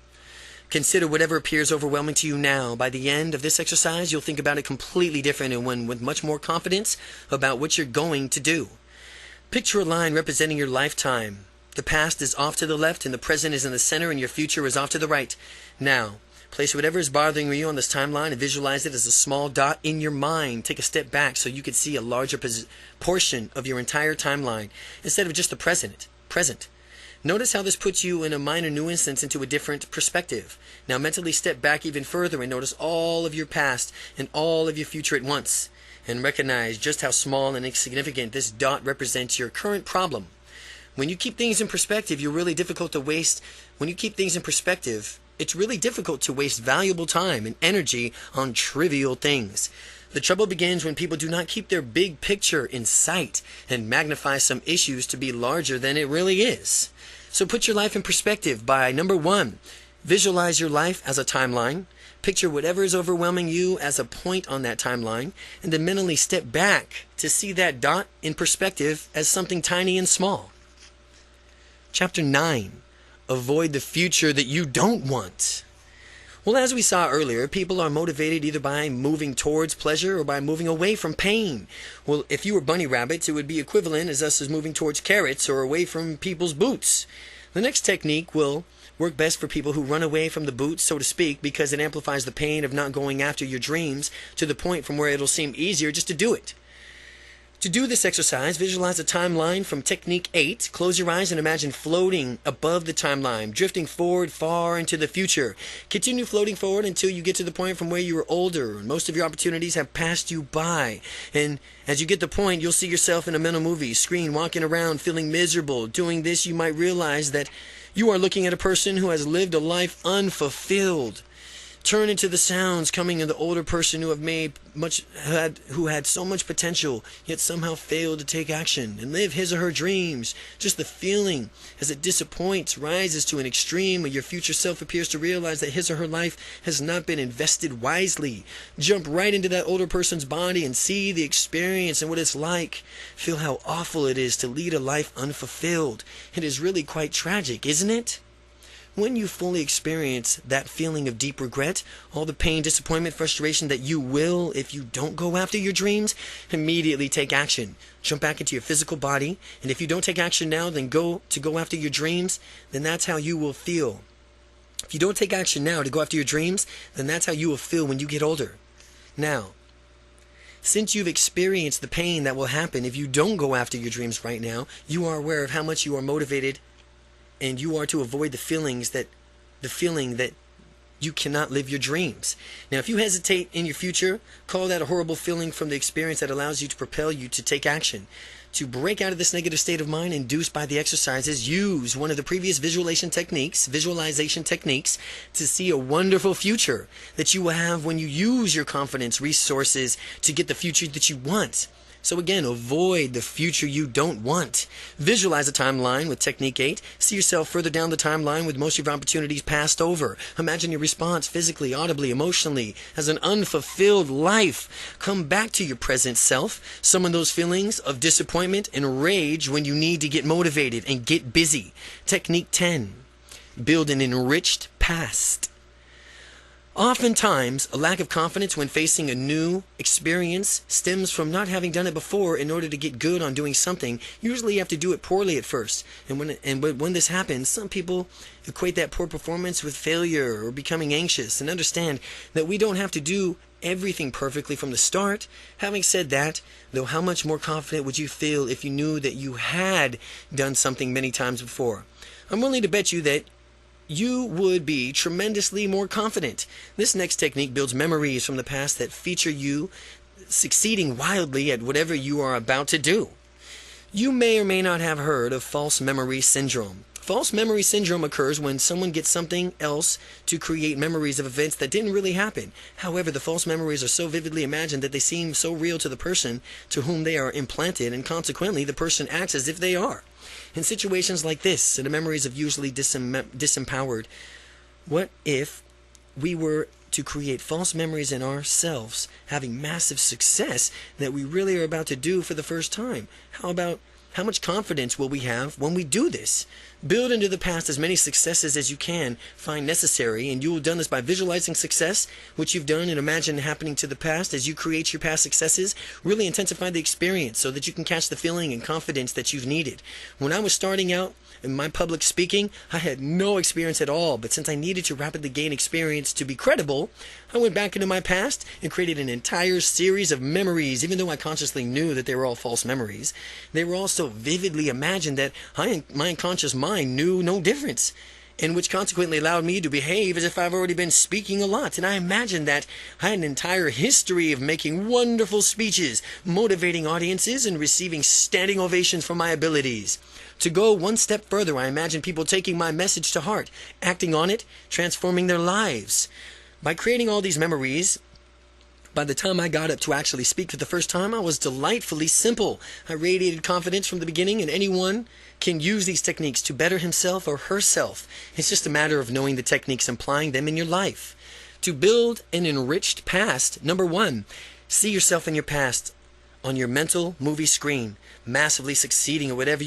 Consider whatever appears overwhelming to you now. By the end of this exercise, you'll think about it completely different and with much more confidence about what you're going to do. Picture a line representing your lifetime. The past is off to the left and the present is in the center and your future is off to the right. Now, place whatever is bothering you on this timeline and visualize it as a small dot in your mind. Take a step back so you can see a larger portion of your entire timeline instead of just the present. Notice how this puts you in a minor new instance into a different perspective. Now mentally step back even further and notice all of your past and all of your future at once. And recognize just how small and insignificant this dot represents your current problem. When you keep things in perspective, it's really difficult to waste valuable time and energy on trivial things. The trouble begins when people do not keep their big picture in sight and magnify some issues to be larger than it really is. So put your life in perspective by, number 1, visualize your life as a timeline. Picture whatever is overwhelming you as a point on that timeline, and then mentally step back to see that dot in perspective as something tiny and small. Chapter 9. Avoid the future that you don't want. Well, as we saw earlier, people are motivated either by moving towards pleasure or by moving away from pain. Well, if you were bunny rabbits, it would be equivalent as us as moving towards carrots or away from people's boots. The next technique will work best for people who run away from the boots, so to speak, because it amplifies the pain of not going after your dreams to the point from where it'll seem easier just to do it. To do this exercise, visualize a timeline from Technique 8. Close your eyes and imagine floating above the timeline, drifting forward far into the future. Continue floating forward until you get to the point from where you were older and most of your opportunities have passed you by. And as you get the point, you'll see yourself in a mental movie screen walking around feeling miserable. Doing this, you might realize that you are looking at a person who has lived a life unfulfilled. Turn into the sounds coming of the older person who had so much potential, yet somehow failed to take action and live his or her dreams. Just the feeling as it disappoints rises to an extreme where your future self appears to realize that his or her life has not been invested wisely. Jump right into that older person's body and see the experience and what it's like. Feel how awful it is to lead a life unfulfilled. It is really quite tragic, isn't it? When you fully experience that feeling of deep regret, all the pain, disappointment, frustration that you will if you don't go after your dreams, immediately take action. Jump back into your physical body, and if you don't take action now, then go after your dreams, then that's how you will feel. If you don't take action now to go after your dreams, then that's how you will feel when you get older. Now, since you've experienced the pain that will happen if you don't go after your dreams right now, you are aware of how much you are motivated and you are to avoid the feeling that you cannot live your dreams. Now, if you hesitate in your future, call that a horrible feeling from the experience that allows you to propel you to take action. To break out of this negative state of mind induced by the exercises, use one of the previous visualization techniques to see a wonderful future that you will have when you use your confidence resources to get the future that you want. So again, avoid the future you don't want. Visualize a timeline with Technique 8. See yourself further down the timeline with most of your opportunities passed over. Imagine your response physically, audibly, emotionally as an unfulfilled life. Come back to your present self. Summon those feelings of disappointment and rage when you need to get motivated and get busy. Technique 10. Build an enriched past. Oftentimes, a lack of confidence when facing a new experience stems from not having done it before. In order to get good on doing something, usually you have to do it poorly at first. And when this happens, some people equate that poor performance with failure or becoming anxious, and understand that we don't have to do everything perfectly from the start. Having said that, though, how much more confident would you feel if you knew that you had done something many times before? I'm willing to bet you that you would be tremendously more confident. This next technique builds memories from the past that feature you succeeding wildly at whatever you are about to do. You may or may not have heard of false memory syndrome. False memory syndrome occurs when someone gets something else to create memories of events that didn't really happen. However, the false memories are so vividly imagined that they seem so real to the person to whom they are implanted, and consequently the person acts as if they are. In situations like this, the memories of usually disempowered, what if we were to create false memories in ourselves, having massive success that we really are about to do for the first time? How much confidence will we have when we do this? Build into the past as many successes as you can find necessary, and you will have done this by visualizing success, which you've done, and imagine happening to the past. As you create your past successes, really intensify the experience so that you can catch the feeling and confidence that you've needed. When I was starting out in my public speaking, I had no experience at all, but since I needed to rapidly gain experience to be credible, I went back into my past and created an entire series of memories. Even though I consciously knew that they were all false memories, they were all so vividly imagined that my unconscious mind knew no difference, and which consequently allowed me to behave as if I've already been speaking a lot. And I imagined that I had an entire history of making wonderful speeches, motivating audiences, and receiving standing ovations for my abilities. To go one step further, I imagined people taking my message to heart, acting on it, transforming their lives. By creating all these memories, by the time I got up to actually speak for the first time, I was delightfully simple. I radiated confidence from the beginning, and anyone can use these techniques to better himself or herself. It's just a matter of knowing the techniques and applying them in your life. To build an enriched past, number one, see yourself in your past on your mental movie screen, massively succeeding at what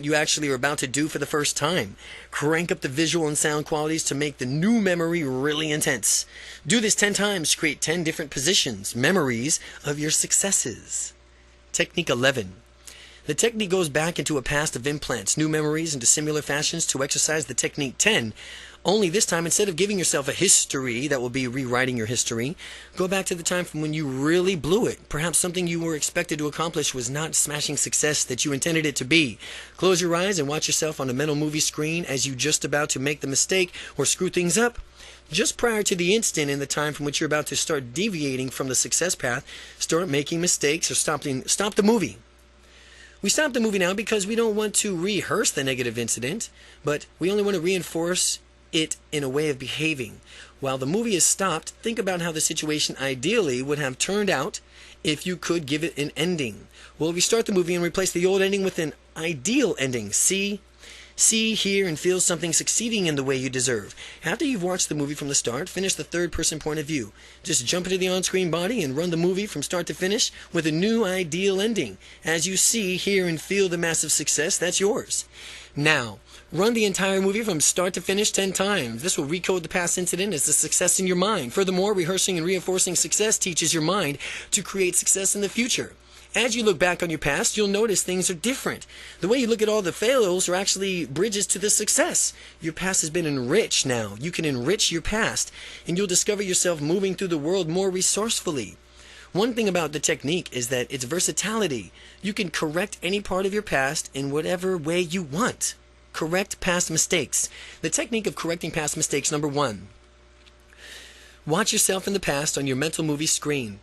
you actually are about to do for the first time. Crank up the visual and sound qualities to make the new memory really intense. Do this 10 times. Create 10 different positions, memories of your successes. Technique 11. The technique goes back into a past of implants, new memories into similar fashions to exercise the technique 10. Only this time, instead of giving yourself a history that will be rewriting your history, go back to the time from when you really blew it. Perhaps something you were expected to accomplish was not smashing success that you intended it to be. Close your eyes and watch yourself on a mental movie screen as you just about to make the mistake or screw things up. Just prior to the instant in the time from which you're about to start deviating from the success path, start making mistakes or stop the movie. We stop the movie now because we don't want to rehearse the negative incident, but we only want to reinforce it in a way of behaving. While the movie is stopped, think about how the situation ideally would have turned out if you could give it an ending. Well, restart the movie and replace the old ending with an ideal ending. See, hear, and feel something succeeding in the way you deserve. After you've watched the movie from the start, finish the third-person point of view. Just jump into the on-screen body and run the movie from start to finish with a new ideal ending. As you see, hear, and feel the massive success that's yours. Now, run the entire movie from start to finish 10 times. This will recode the past incident as a success in your mind. Furthermore, rehearsing and reinforcing success teaches your mind to create success in the future. As you look back on your past, you'll notice things are different. The way you look at all the failures are actually bridges to the success. Your past has been enriched now. You can enrich your past, and you'll discover yourself moving through the world more resourcefully. One thing about the technique is that it's versatility. You can correct any part of your past in whatever way you want. Correct past mistakes. The technique of correcting past mistakes, number one. Watch yourself in the past on your mental movie screen.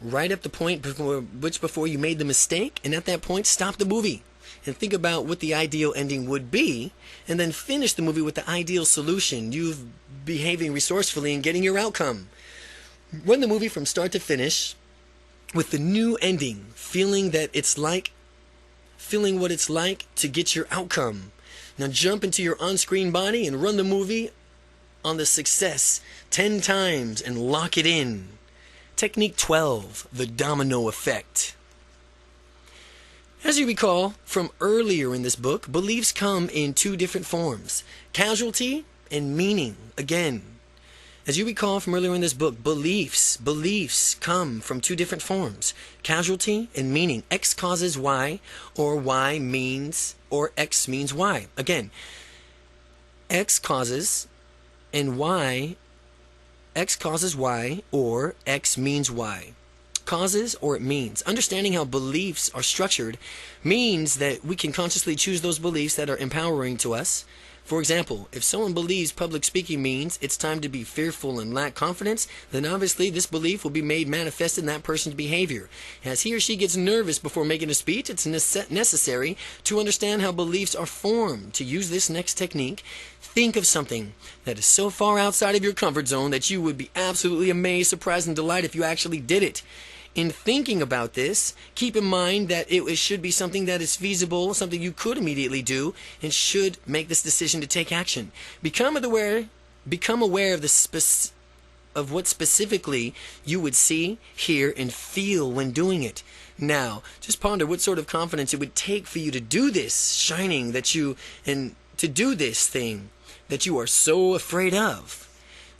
Right up the point before you made the mistake, and at that point, stop the movie and think about what the ideal ending would be, and then finish the movie with the ideal solution, you behaving resourcefully and getting your outcome. Run the movie from start to finish with the new ending, feeling what it's like to get your outcome. Now jump into your on-screen body and run the movie on the success 10 times and lock it in. Technique 12, the domino effect. As you recall from earlier in this book, beliefs come in 2 different forms, casualty and meaning. Again, as you recall from earlier in this book, beliefs come from 2 different forms, casualty and meaning. X causes Y, or Y means, or X means Y. Again, X causes and Y, X causes Y, or X means Y. Causes or it means. Understanding how beliefs are structured means that we can consciously choose those beliefs that are empowering to us. For example, if someone believes public speaking means it's time to be fearful and lack confidence, then obviously this belief will be made manifest in that person's behavior. As he or she gets nervous before making a speech, it's necessary to understand how beliefs are formed. To use this next technique, think of something that is so far outside of your comfort zone that you would be absolutely amazed, surprised, and delighted if you actually did it. In thinking about this, keep in mind that it should be something that is feasible, something you could immediately do, and should make this decision to take action. Become aware of what specifically you would see, hear, and feel when doing it. Now, just ponder what sort of confidence it would take for you to do this shining and to do this thing that you are so afraid of.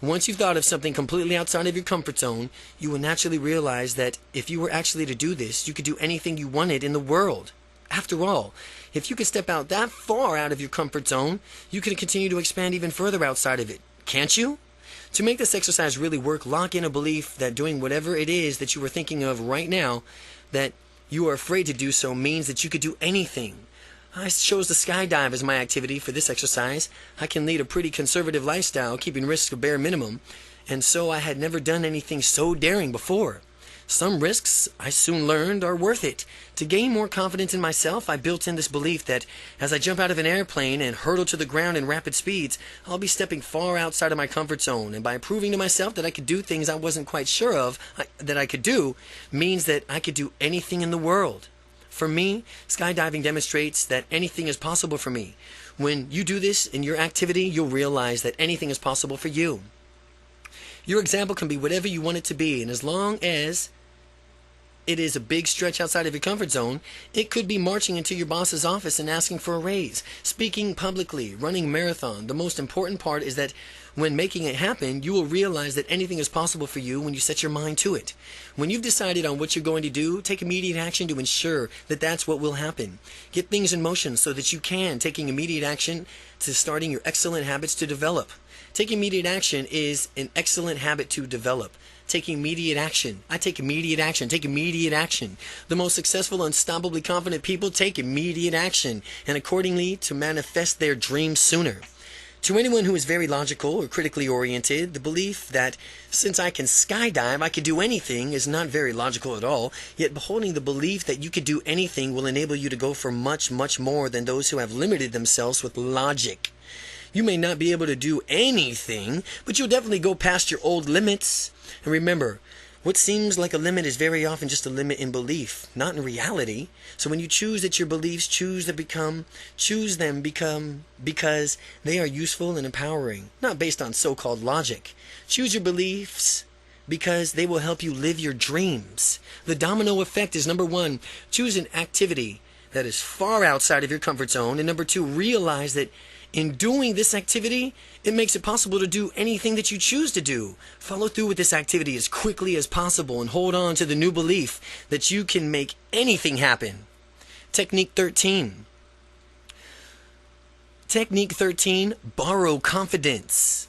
Once you've thought of something completely outside of your comfort zone, you will naturally realize that if you were actually to do this, you could do anything you wanted in the world. After all, if you could step out that far out of your comfort zone, you can continue to expand even further outside of it. Can't you? To make this exercise really work, lock in a belief that doing whatever it is that you are thinking of right now, that you are afraid to do so, means that you could do anything. I chose to skydive as my activity for this exercise. I can lead a pretty conservative lifestyle, keeping risks a bare minimum, and so I had never done anything so daring before. Some risks, I soon learned, are worth it. To gain more confidence in myself, I built in this belief that as I jump out of an airplane and hurtle to the ground in rapid speeds, I'll be stepping far outside of my comfort zone, and by proving to myself that I could do things I wasn't quite sure of that I could do, means that I could do anything in the world. For me, skydiving demonstrates that anything is possible for me. When you do this in your activity, you'll realize that anything is possible for you. Your example can be whatever you want it to be, and as long as it is a big stretch outside of your comfort zone, it could be marching into your boss's office and asking for a raise, speaking publicly, running a marathon. The most important part is that when making it happen, you will realize that anything is possible for you when you set your mind to it. When you've decided on what you're going to do, take immediate action to ensure that that's what will happen. Get things in motion so that you can, taking immediate action to starting your excellent habits to develop. Taking immediate action is an excellent habit to develop. Taking immediate action. I take immediate action. Take immediate action. The most successful, unstoppably confident people take immediate action, and accordingly to manifest their dreams sooner. To anyone who is very logical or critically oriented, the belief that since I can skydive, I can do anything is not very logical at all, yet beholding the belief that you could do anything will enable you to go for much, much more than those who have limited themselves with logic. You may not be able to do anything, but you'll definitely go past your old limits. And remember, what seems like a limit is very often just a limit in belief, not in reality. So when you choose that your beliefs choose them because they are useful and empowering, not based on so-called logic. Choose your beliefs because they will help you live your dreams. The domino effect is, number one, choose an activity that is far outside of your comfort zone, and number two, realize that in doing this activity, it makes it possible to do anything that you choose to do. Follow through with this activity as quickly as possible and hold on to the new belief that you can make anything happen. Technique 13. Technique 13, borrow confidence.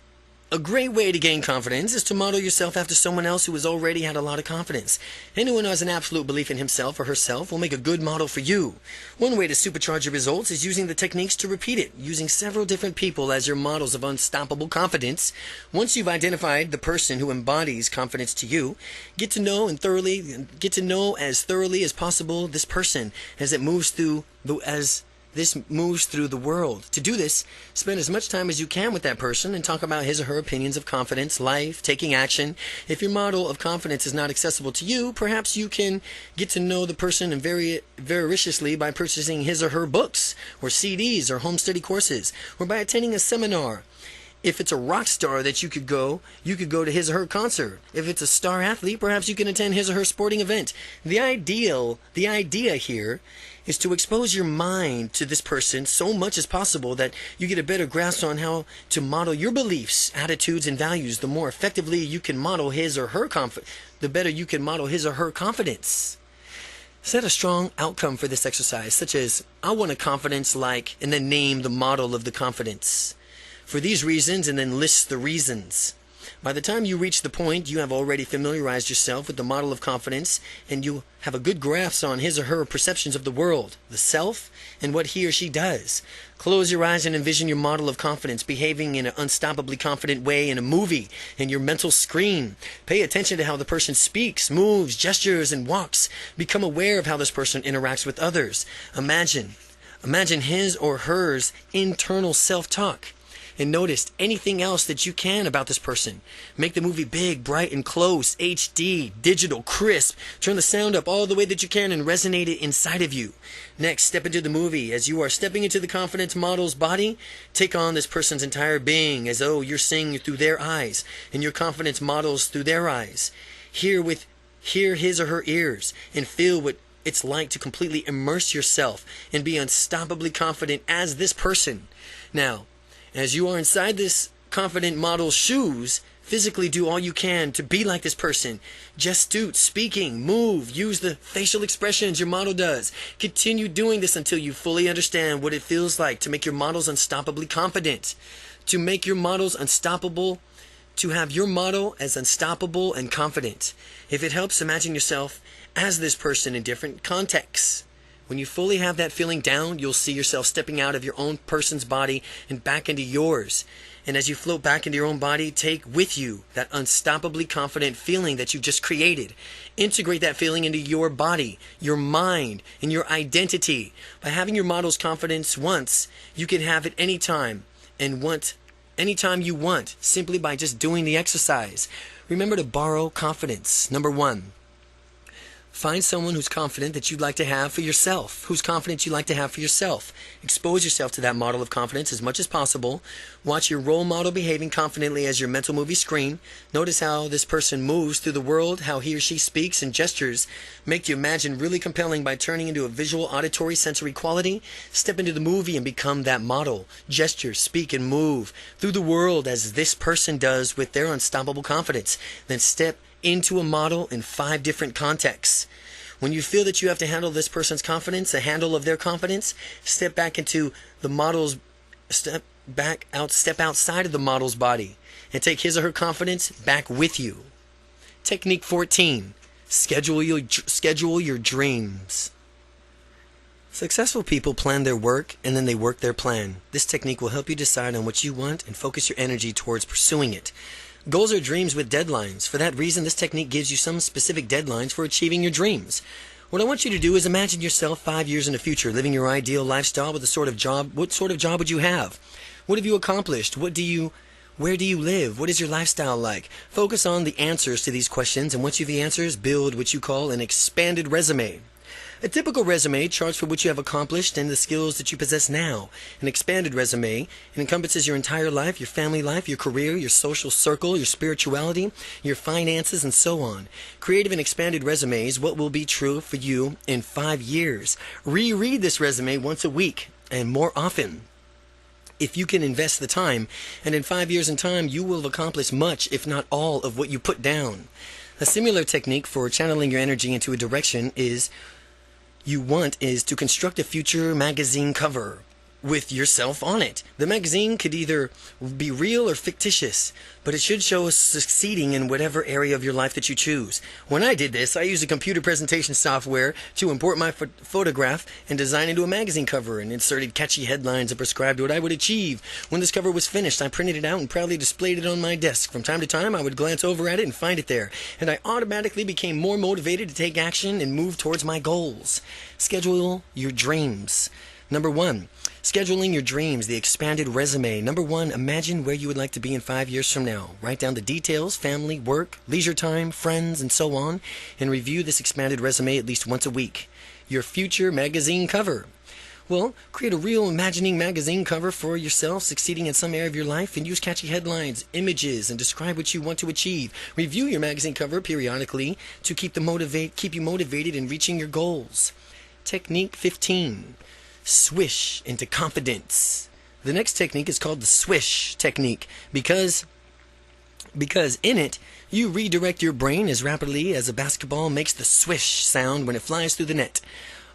A great way to gain confidence is to model yourself after someone else who has already had a lot of confidence. Anyone who has an absolute belief in himself or herself will make a good model for you. One way to supercharge your results is using the techniques to repeat it, using several different people as your models of unstoppable confidence. Once you've identified the person who embodies confidence to you, get to know as thoroughly as possible this person as it moves through the world. To do this, spend as much time as you can with that person and talk about his or her opinions of confidence, life, taking action. If your model of confidence is not accessible to you, perhaps you can get to know the person voraciously by purchasing his or her books, or CDs, or home study courses, or by attending a seminar. If it's a rock star that you could go to his or her concert. If it's a star athlete, perhaps you can attend his or her sporting event. The idea here is to expose your mind to this person so much as possible that you get a better grasp on how to model your beliefs, attitudes, and values. The more effectively you can model his or her the better you can model his or her confidence. Set a strong outcome for this exercise, such as, I want a confidence like, and then name the model of the confidence. For these reasons, and then list the reasons. By the time you reach the point, you have already familiarized yourself with the model of confidence, and you have a good grasp on his or her perceptions of the world, the self, and what he or she does. Close your eyes and envision your model of confidence behaving in an unstoppably confident way in a movie, in your mental screen. Pay attention to how the person speaks, moves, gestures, and walks. Become aware of how this person interacts with others. Imagine his or hers internal self-talk. And notice anything else that you can about this person. Make the movie big, bright, and close, HD, digital, crisp. Turn the sound up all the way that you can and resonate it inside of you. Next, step into the movie. As you are stepping into the confidence model's body, take on this person's entire being as though you're seeing through their eyes and your confidence models through their eyes. Hear his or her ears and feel what it's like to completely immerse yourself and be unstoppably confident as this person. Now, as you are inside this confident model's shoes, physically do all you can to be like this person. Gestute, speaking, move, use the facial expressions your model does. Continue doing this until you fully understand what it feels like to make your models unstoppably confident. To make your models unstoppable, to have your model as unstoppable and confident. If it helps, imagine yourself as this person in different contexts. When you fully have that feeling down, you'll see yourself stepping out of your own person's body and back into yours. And as you float back into your own body, take with you that unstoppably confident feeling that you've just created. Integrate that feeling into your body, your mind, and your identity. By having your model's confidence once, you can have it anytime anytime you want, simply by just doing the exercise. Remember to borrow confidence. Number 1. Find someone who's confident that you'd like to have for yourself. Who's confident you'd like to have for yourself. Expose yourself to that model of confidence as much as possible. Watch your role model behaving confidently as your mental movie screen. Notice how this person moves through the world, how he or she speaks and gestures. Make the imagine really compelling by turning into a visual, auditory, sensory quality. Step into the movie and become that model. Gesture, speak, and move through the world as this person does with their unstoppable confidence. Then step into a model in 5 different contexts. When you feel that you have to handle this person's confidence, a handle of their confidence, step back into the model's, step outside of the model's body and take his or her confidence back with you. Technique 14. Schedule your dreams. Successful people plan their work and then they work their plan. This technique will help you decide on what you want and focus your energy towards pursuing it. Goals are dreams with deadlines. For that reason, this technique gives you some specific deadlines for achieving your dreams. What I want you to do is imagine yourself 5 years in the future, living your ideal lifestyle with a sort of job. What sort of job would you have? What have you accomplished? Where do you live? What is your lifestyle like? Focus on the answers to these questions, and once you have the answers, build what you call an expanded resume. A typical resume charts for what you have accomplished and the skills that you possess now. An expanded resume encompasses your entire life, your family life, your career, your social circle, your spirituality, your finances, and so on. Creative and expanded resumes, what will be true for you in 5 years. Reread this resume once a week and more often, if you can invest the time, and in 5 years in time, you will have accomplished much, if not all, of what you put down. A similar technique for channeling your energy into a direction is to construct a future magazine cover with yourself on it. The magazine could either be real or fictitious, but it should show us succeeding in whatever area of your life that you choose. When I did this, I used a computer presentation software to import my photograph and design into a magazine cover and inserted catchy headlines and prescribed what I would achieve. When this cover was finished, I printed it out and proudly displayed it on my desk. From time to time, I would glance over at it and find it there, and I automatically became more motivated to take action and move towards my goals. Schedule your dreams. Number 1, scheduling your dreams, the expanded resume. Number 1, imagine where you would like to be in 5 years from now. Write down the details, family, work, leisure time, friends, and so on, and review this expanded resume at least once a week. Your future magazine cover. Well, create a real imagining magazine cover for yourself succeeding in some area of your life and use catchy headlines, images, and describe what you want to achieve. Review your magazine cover periodically to keep you motivated in reaching your goals. Technique 15. Swish into confidence. The next technique is called the swish technique because in it you redirect your brain as rapidly as a basketball makes the swish sound when it flies through the net.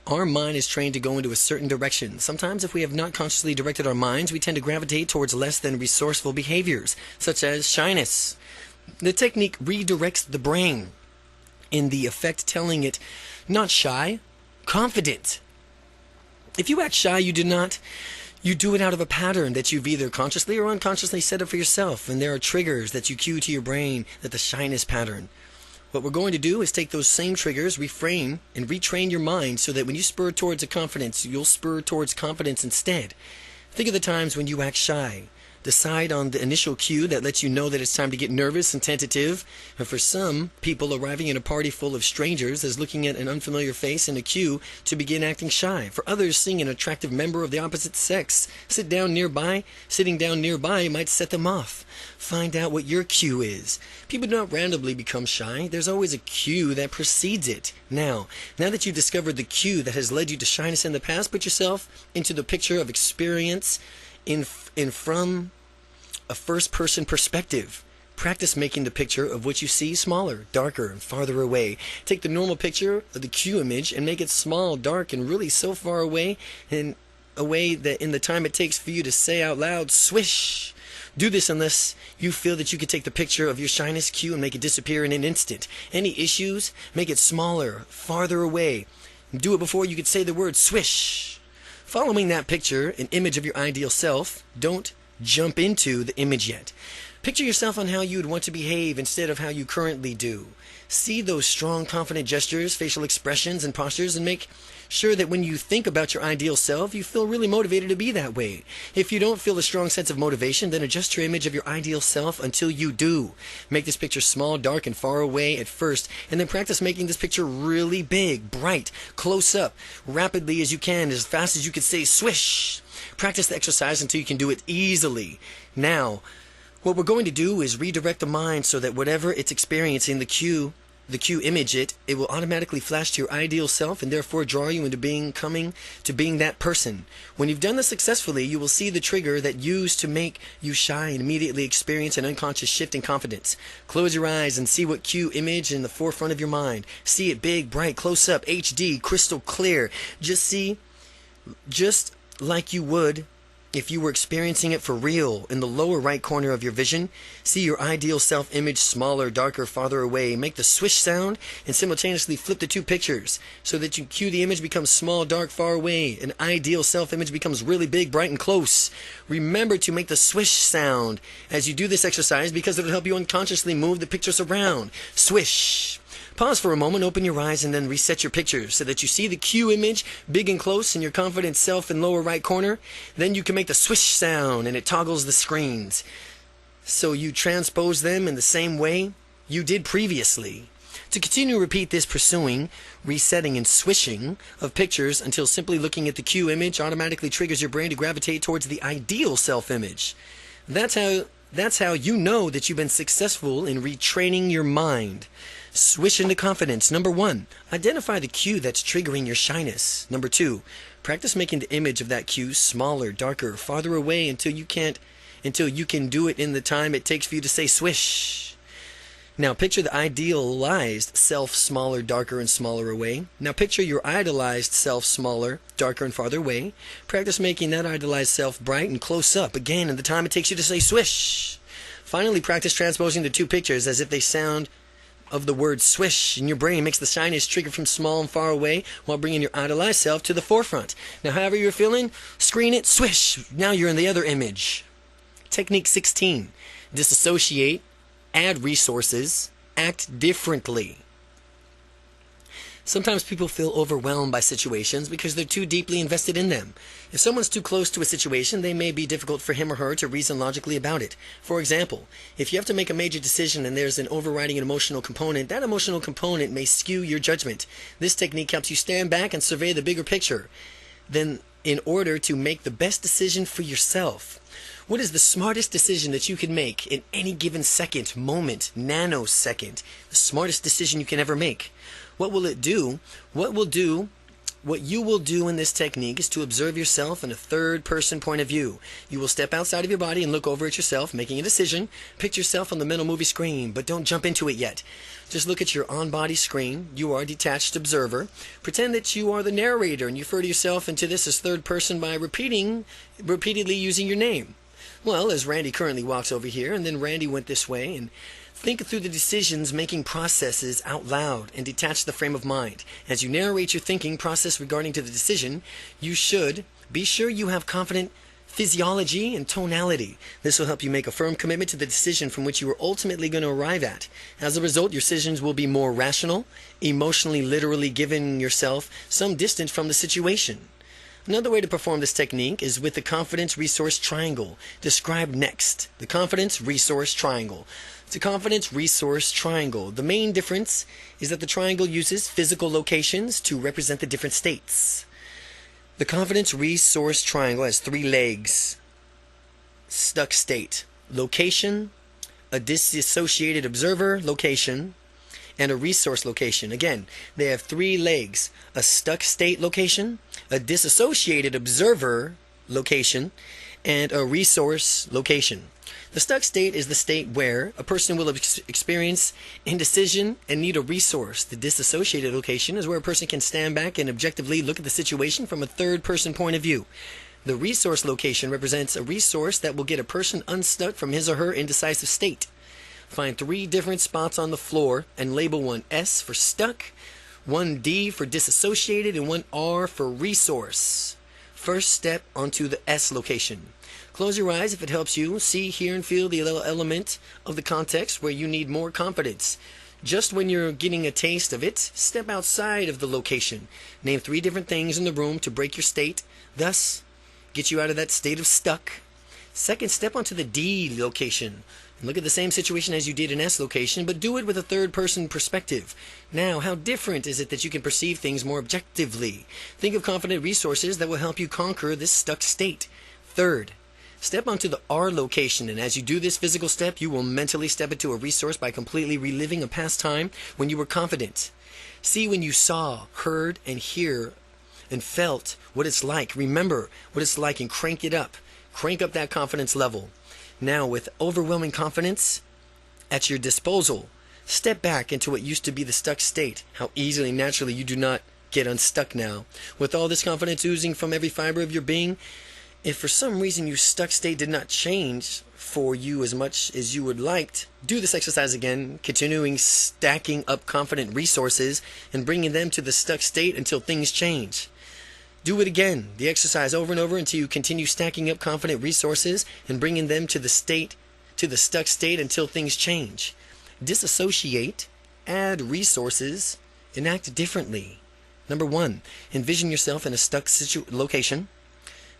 Our mind is trained to go into a certain direction. Sometimes if we have not consciously directed our minds, we tend to gravitate towards less than resourceful behaviors, such as shyness. The technique redirects the brain in the effect telling it not shy, confident. If you act shy, you do it out of a pattern that you've either consciously or unconsciously set up for yourself, and there are triggers that you cue to your brain that the shyness pattern. What we're going to do is take those same triggers, reframe, and retrain your mind so that when you spur towards a confidence, you'll spur towards confidence instead. Think of the times when you act shy. Decide on the initial cue that lets you know that it's time to get nervous and tentative. And for some people, arriving in a party full of strangers is looking at an unfamiliar face and a cue to begin acting shy. For others, seeing an attractive member of the opposite sex sitting down nearby might set them off. Find out what your cue is. People do not randomly become shy. There's always a cue that precedes it. Now that you've discovered the cue that has led you to shyness in the past, put yourself into the picture of experience from a first-person perspective. Practice making the picture of what you see smaller, darker, and farther away. Take the normal picture of the cue image and make it small, dark, and really so far away that in the time it takes for you to say out loud, swish. Do this unless you feel that you could take the picture of your shyness cue and make it disappear in an instant. Any issues, make it smaller, farther away. Do it before you could say the word swish. Following that picture, an image of your ideal self, don't jump into the image yet. Picture yourself on how you would want to behave instead of how you currently do. See those strong, confident gestures, facial expressions, and postures, and make sure that when you think about your ideal self, you feel really motivated to be that way. If you don't feel a strong sense of motivation, then adjust your image of your ideal self until you do. Make this picture small, dark, and far away at first, and then practice making this picture really big, bright, close up, rapidly as you can, as fast as you can say swish. Practice the exercise until you can do it easily. Now, what we're going to do is redirect the mind so that whatever it's experiencing, the cue image it will automatically flash to your ideal self and therefore draw you into being that person. When you've done this successfully, you will see the trigger that used to make you shy and immediately experience an unconscious shift in confidence. Close your eyes and see what cue image in the forefront of your mind. See it big, bright, close up, HD, crystal clear. Just like you would if you were experiencing it for real. In the lower right corner of your vision, see your ideal self image smaller, darker, farther away. Make the swish sound and simultaneously flip the two pictures so that you cue the image becomes small, dark, far away. An ideal self image becomes really big, bright, and close. Remember to make the swish sound as you do this exercise because it will help you unconsciously move the pictures around. Swish. Pause for a moment, open your eyes, and then reset your picture so that you see the cue image big and close in your confident self in lower right corner. Then you can make the swish sound and it toggles the screens. So you transpose them in the same way you did previously. To continue to repeat this pursuing, resetting, and swishing of pictures until simply looking at the cue image automatically triggers your brain to gravitate towards the ideal self image. That's how you know that you've been successful in retraining your mind. Swish into confidence. Number 1, identify the cue that's triggering your shyness. Number 2, practice making the image of that cue smaller, darker, farther away until you can do it in the time it takes for you to say swish. Now picture the idealized self smaller, darker, and smaller away. Now picture your idolized self smaller, darker, and farther away. Practice making that idolized self bright and close up again in the time it takes you to say swish. Finally, practice transposing the two pictures as if they sound of the word swish in your brain. Makes the shyness trigger from small and far away while bringing your idolized self to the forefront. Now however you're feeling, screen it, swish. Now you're in the other image. Technique 16. Disassociate, add resources, act differently. Sometimes people feel overwhelmed by situations because they're too deeply invested in them. If someone's too close to a situation, they may be difficult for him or her to reason logically about it. For example, if you have to make a major decision and there's an overriding emotional component, that emotional component may skew your judgment. This technique helps you stand back and survey the bigger picture, then in order to make the best decision for yourself. What is the smartest decision that you can make in any given second, moment, nanosecond? The smartest decision you can ever make. What will it do? What you will do in this technique is to observe yourself in a third-person point of view. You will step outside of your body and look over at yourself, making a decision. Picture yourself on the mental movie screen, but don't jump into it yet. Just look at your on-body screen. You are a detached observer. Pretend that you are the narrator, and you refer to yourself into this as third person by repeatedly using your name. Well, as Randy currently walks over here, and then Randy went this way, and think through the decisions-making processes out loud and detach the frame of mind. As you narrate your thinking process regarding to the decision, you should be sure you have confident physiology and tonality. This will help you make a firm commitment to the decision from which you are ultimately going to arrive at. As a result, your decisions will be more rational, emotionally, literally giving yourself some distance from the situation. Another way to perform this technique is with the confidence resource triangle, described next. The confidence resource triangle. It's a confidence resource triangle. The main difference is that the triangle uses physical locations to represent the different states. The confidence resource triangle has 3 legs. Stuck state, location, a disassociated observer location, and a resource location. Again, they have 3 legs: a stuck state location, a disassociated observer location, and a resource location. The stuck state is the state where a person will experience indecision and need a resource. The disassociated location is where a person can stand back and objectively look at the situation from a third-person point of view. The resource location represents a resource that will get a person unstuck from his or her indecisive state. Find 3 different spots on the floor and label one S for stuck, one D for disassociated, and one R for resource. First step onto the S location. Close your eyes if it helps you. See, hear, and feel the element of the context where you need more confidence. Just when you're getting a taste of it, step outside of the location. Name 3 different things in the room to break your state, thus get you out of that state of stuck. Second, step onto the D location. Look at the same situation as you did in S location, but do it with a third-person perspective. Now, how different is it that you can perceive things more objectively? Think of confident resources that will help you conquer this stuck state. Third, step onto the R location, and as you do this physical step, you will mentally step into a resource by completely reliving a past time when you were confident. See when you saw, heard, and hear, and felt what it's like. Remember what it's like and crank it up. Crank up that confidence level. Now, with overwhelming confidence at your disposal, step back into what used to be the stuck state. How easily and naturally you do not get unstuck now. With all this confidence oozing from every fiber of your being, if for some reason your stuck state did not change for you as much as you would like, do this exercise again, continuing stacking up confident resources and bringing them to the stuck state until things change. Do it again, the exercise over and over until you continue stacking up confident resources and bringing them to the stuck state until things change. Disassociate, add resources, and act differently. Number 1, envision yourself in a stuck location.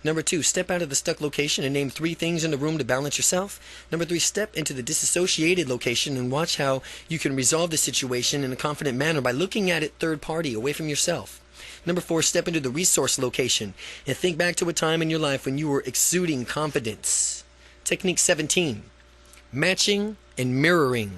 Number 2, step out of the stuck location and name 3 things in the room to balance yourself. Number 3, step into the disassociated location and watch how you can resolve the situation in a confident manner by looking at it third party, away from yourself. Number 4, step into the resource location and think back to a time in your life when you were exuding confidence. Technique 17, matching and mirroring.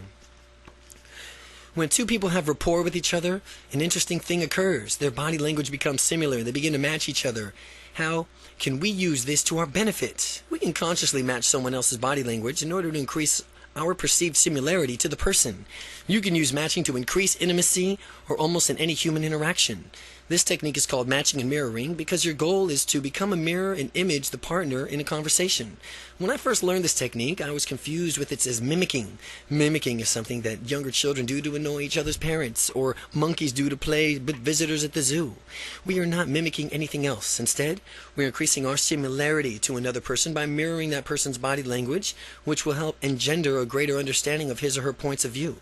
When 2 people have rapport with each other, an interesting thing occurs. Their body language becomes similar. They begin to match each other. How can we use this to our benefit? We can consciously match someone else's body language in order to increase our perceived similarity to the person. You can use matching to increase intimacy or almost in any human interaction. This technique is called matching and mirroring because your goal is to become a mirror and image the partner in a conversation. When I first learned this technique, I was confused with it as mimicking. Mimicking is something that younger children do to annoy each other's parents, or monkeys do to play with visitors at the zoo. We are not mimicking anything else. Instead, we are increasing our similarity to another person by mirroring that person's body language, which will help engender a greater understanding of his or her points of view.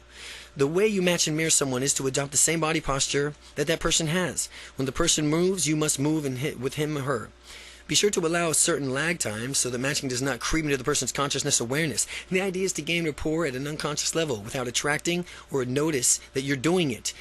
The way you match and mirror someone is to adopt the same body posture that person has. When the person moves, you must move and hit with him or her. Be sure to allow a certain lag time so that matching does not creep into the person's consciousness awareness. And the idea is to gain rapport at an unconscious level without attracting or notice that you're doing it.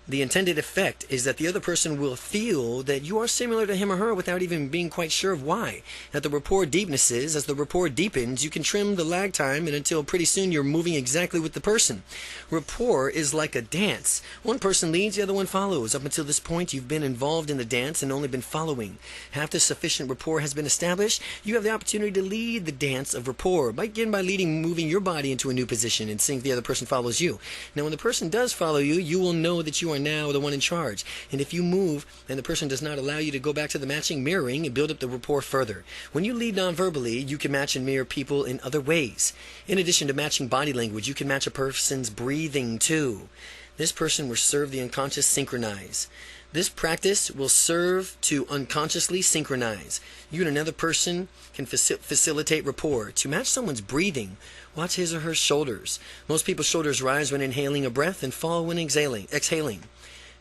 The intended effect is that the other person will feel that you are similar to him or her without even being quite sure of why. That the rapport deepnesses, as the rapport deepens, you can trim the lag time and until pretty soon you're moving exactly with the person. Rapport is like a dance. One person leads, the other one follows. Up until this point, you've been involved in the dance and only been following. After sufficient rapport has been established, you have the opportunity to lead the dance of rapport. Begin by moving your body into a new position and seeing if the other person follows you. Now, when the person does follow you, you will know that you are now the one in charge. And if you move and the person does not allow you to go back to the matching, mirroring, and build up the rapport further. When you lead non-verbally, you can match and mirror people in other ways. In addition to matching body language, you can match a person's breathing too. This person will serve the unconscious synchronize. This practice will serve to unconsciously synchronize. You and another person can facilitate rapport. To match someone's breathing, watch his or her shoulders. Most people's shoulders rise when inhaling a breath and fall when exhaling.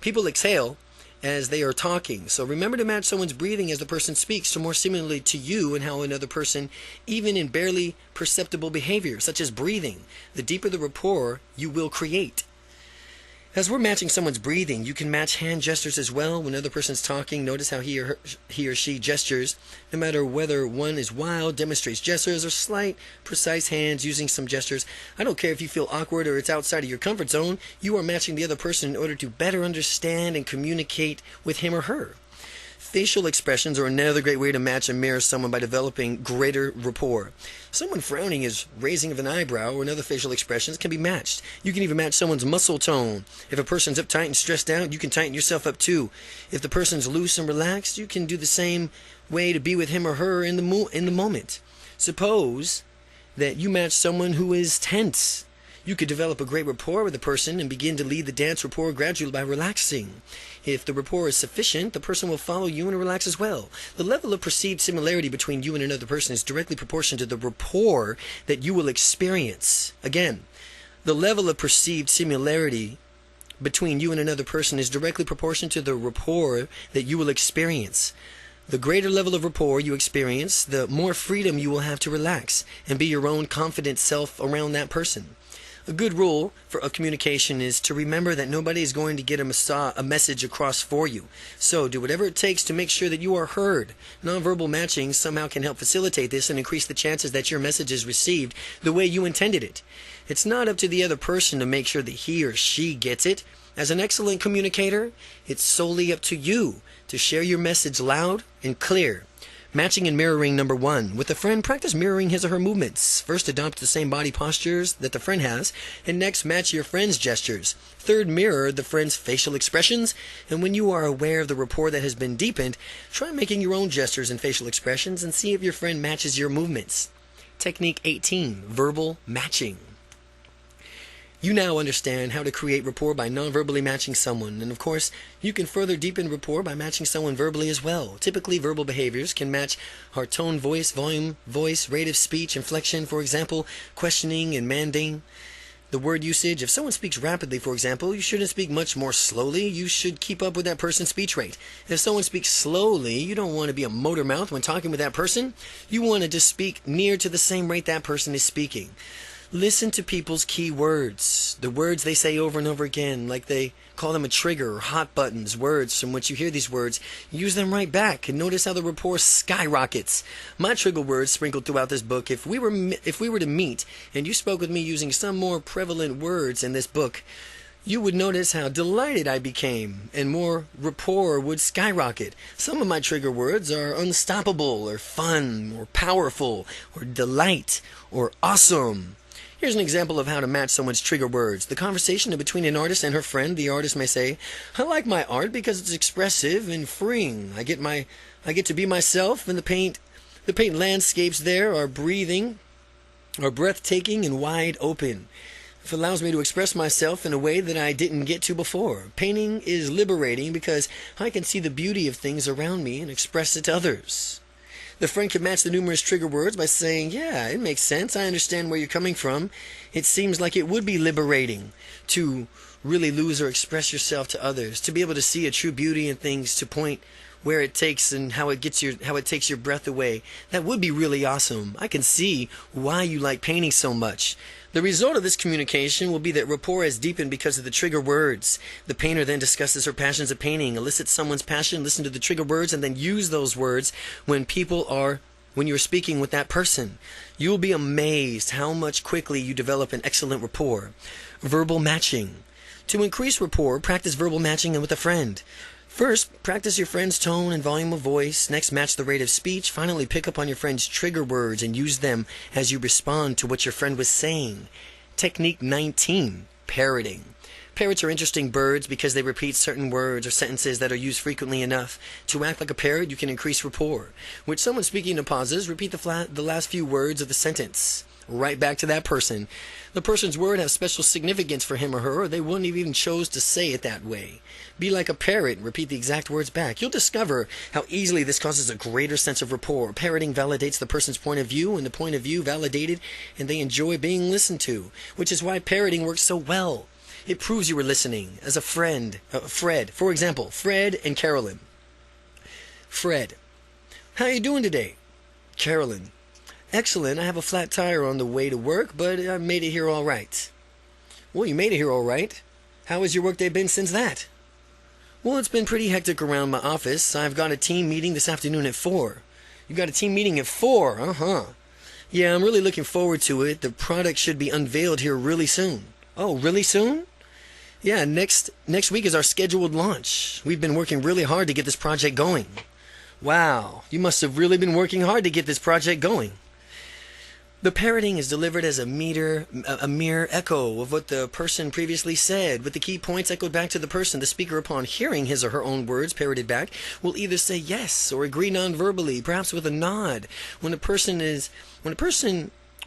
People exhale as they are talking. So remember to match someone's breathing as the person speaks to more similarly to you and how another person, even in barely perceptible behavior, such as breathing. The deeper the rapport you will create. As we're matching someone's breathing, you can match hand gestures as well. When another person's talking, notice how he or she gestures. No matter whether one is wild, demonstrates gestures, or slight, precise hands using some gestures. I don't care if you feel awkward or it's outside of your comfort zone. You are matching the other person in order to better understand and communicate with him or her. Facial expressions are another great way to match and mirror someone by developing greater rapport. Someone frowning is raising of an eyebrow or another facial expressions can be matched. You can even match someone's muscle tone. If a person's uptight and stressed out, you can tighten yourself up too. If the person's loose and relaxed, you can do the same way to be with him or her in the moment. Suppose that you match someone who is tense. You could develop a great rapport with the person and begin to lead the dance rapport gradually by relaxing. If the rapport is sufficient, the person will follow you and relax as well. The level of perceived similarity between you and another person is directly proportional to the rapport that you will experience. Again, the level of perceived similarity between you and another person is directly proportional to the rapport that you will experience. The greater level of rapport you experience, the more freedom you will have to relax and be your own confident self around that person. A good rule for communication is to remember that nobody is going to get a message across for you. So do whatever it takes to make sure that you are heard. Nonverbal matching somehow can help facilitate this and increase the chances that your message is received the way you intended it. It's not up to the other person to make sure that he or she gets it. As an excellent communicator, it's solely up to you to share your message loud and clear. Matching and mirroring number 1. With a friend, practice mirroring his or her movements. First, adopt the same body postures that the friend has, and next, match your friend's gestures. Third, mirror the friend's facial expressions, and when you are aware of the rapport that has been deepened, try making your own gestures and facial expressions and see if your friend matches your movements. Technique 18. Verbal matching. You now understand how to create rapport by non-verbally matching someone, and of course, you can further deepen rapport by matching someone verbally as well. Typically, verbal behaviors can match our tone, voice, volume, voice, rate of speech, inflection, for example, questioning and manding. The word usage, if someone speaks rapidly, for example, you shouldn't speak much more slowly. You should keep up with that person's speech rate. If someone speaks slowly, you don't want to be a motor mouth when talking with that person. You want to just speak near to the same rate that person is speaking. Listen to people's key words, the words they say over and over again, like they call them a trigger or hot buttons, words from which you hear these words. Use them right back and notice how the rapport skyrockets. My trigger words sprinkled throughout this book. If we were to meet and you spoke with me using some more prevalent words in this book, you would notice how delighted I became and more rapport would skyrocket. Some of my trigger words are unstoppable or fun or powerful or delight or awesome. Here's an example of how to match someone's trigger words. The conversation between an artist and her friend. The artist may say, "I like my art because it's expressive and freeing. I get to be myself, and the paint landscapes there are breathtaking and wide open. It allows me to express myself in a way that I didn't get to before. Painting is liberating because I can see the beauty of things around me and express it to others." The friend can match the numerous trigger words by saying, "Yeah, it makes sense. I understand where you're coming from. It seems like it would be liberating to really lose or express yourself to others, to be able to see a true beauty in things, to point where it takes and how it takes your breath away. That would be really awesome. I can see why you like painting so much." The result of this communication will be that rapport has deepened because of the trigger words. The painter then discusses her passions of painting, elicits someone's passion, listen to the trigger words, and then use those words when you're speaking with that person. You'll be amazed how much quickly you develop an excellent rapport. Verbal matching. To increase rapport, practice verbal matching with a friend. First, practice your friend's tone and volume of voice. Next, match the rate of speech. Finally, pick up on your friend's trigger words and use them as you respond to what your friend was saying. Technique 19. Parroting. Parrots are interesting birds because they repeat certain words or sentences that are used frequently enough. To act like a parrot, you can increase rapport. With someone speaking in pauses, repeat the last few words of the sentence right back to that person. The person's word has special significance for him or her, or they wouldn't have even chose to say it that way. Be like a parrot and repeat the exact words back. You'll discover how easily this causes a greater sense of rapport. Parroting validates the person's point of view, and the point of view validated, and they enjoy being listened to, which is why parroting works so well. It proves you were listening. As a friend, Fred, for example, Fred and Carolyn. Fred, how you doing today? Carolyn, excellent. I have a flat tire on the way to work, but I made it here all right. Well, you made it here all right. How has your workday been since that? Well, it's been pretty hectic around my office. I've got a team meeting this afternoon at 4. You got a team meeting at 4? Uh-huh. Yeah, I'm really looking forward to it. The product should be unveiled here really soon. Oh, really soon? Yeah, next week is our scheduled launch. We've been working really hard to get this project going. Wow, you must have really been working hard to get this project going. The parroting is delivered as a mere echo of what the person previously said, with the key points echoed back to the person. The speaker, upon hearing his or her own words parroted back, will either say yes or agree non-verbally, perhaps with a nod.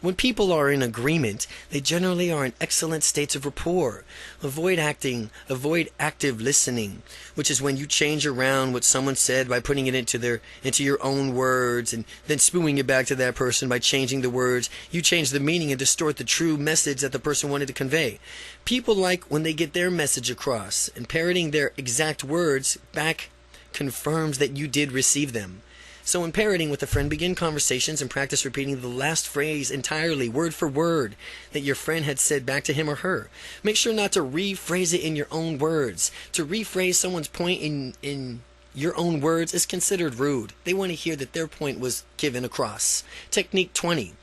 When people are in agreement, they generally are in excellent states of rapport. Avoid active listening, which is when you change around what someone said by putting it into your own words and then spewing it back to that person by changing the words. You change the meaning and distort the true message that the person wanted to convey. People like when they get their message across, and parroting their exact words back confirms that you did receive them. So in parroting with a friend, begin conversations and practice repeating the last phrase entirely, word for word, that your friend had said back to him or her. Make sure not to rephrase it in your own words. To rephrase someone's point in your own words is considered rude. They want to hear that their point was given across. Technique 20.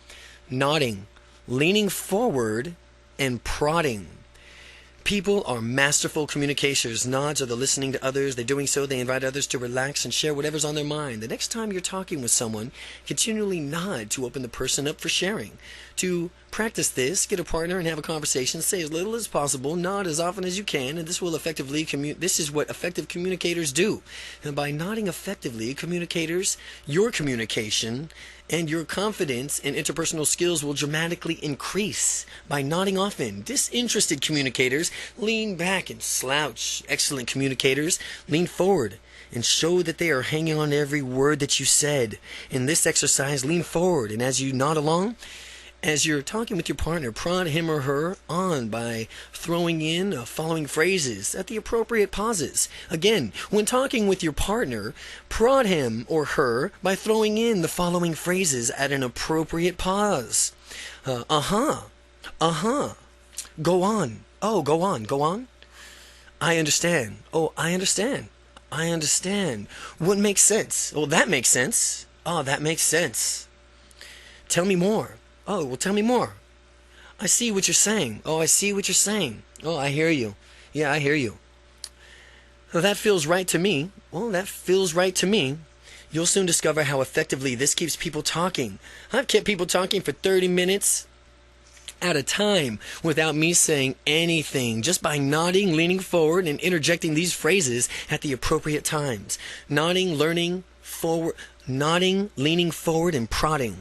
Nodding, leaning forward, and prodding. People are masterful communicators. Nods are the listening to others. They're doing so, they invite others to relax and share whatever's on their mind. The next time you're talking with someone, continually nod to open the person up for sharing. To practice this, get a partner and have a conversation. Say as little as possible, nod as often as you can, and this is what effective communicators do. And by nodding effectively, your communication and your confidence and interpersonal skills will dramatically increase. By nodding often, disinterested communicators lean back and slouch. Excellent communicators lean forward and show that they are hanging on to every word that you said. In this exercise, lean forward, and as you nod along, as you're talking with your partner, prod him or her on by throwing in following phrases at the appropriate pauses. Again, when talking with your partner, prod him or her by throwing in the following phrases at an appropriate pause. Uh-huh. Go on. Oh, go on. I understand. Oh, I understand. I understand. What makes sense? Oh, that makes sense. Oh, that makes sense. Tell me more. Oh, well, tell me more. I see what you're saying. Oh, I see what you're saying. Oh, I hear you. Yeah, I hear you. Well, that feels right to me. Well, that feels right to me. You'll soon discover how effectively this keeps people talking. I've kept people talking for 30 minutes at a time without me saying anything, just by nodding, leaning forward, and interjecting these phrases at the appropriate times. Nodding, leaning forward, and prodding.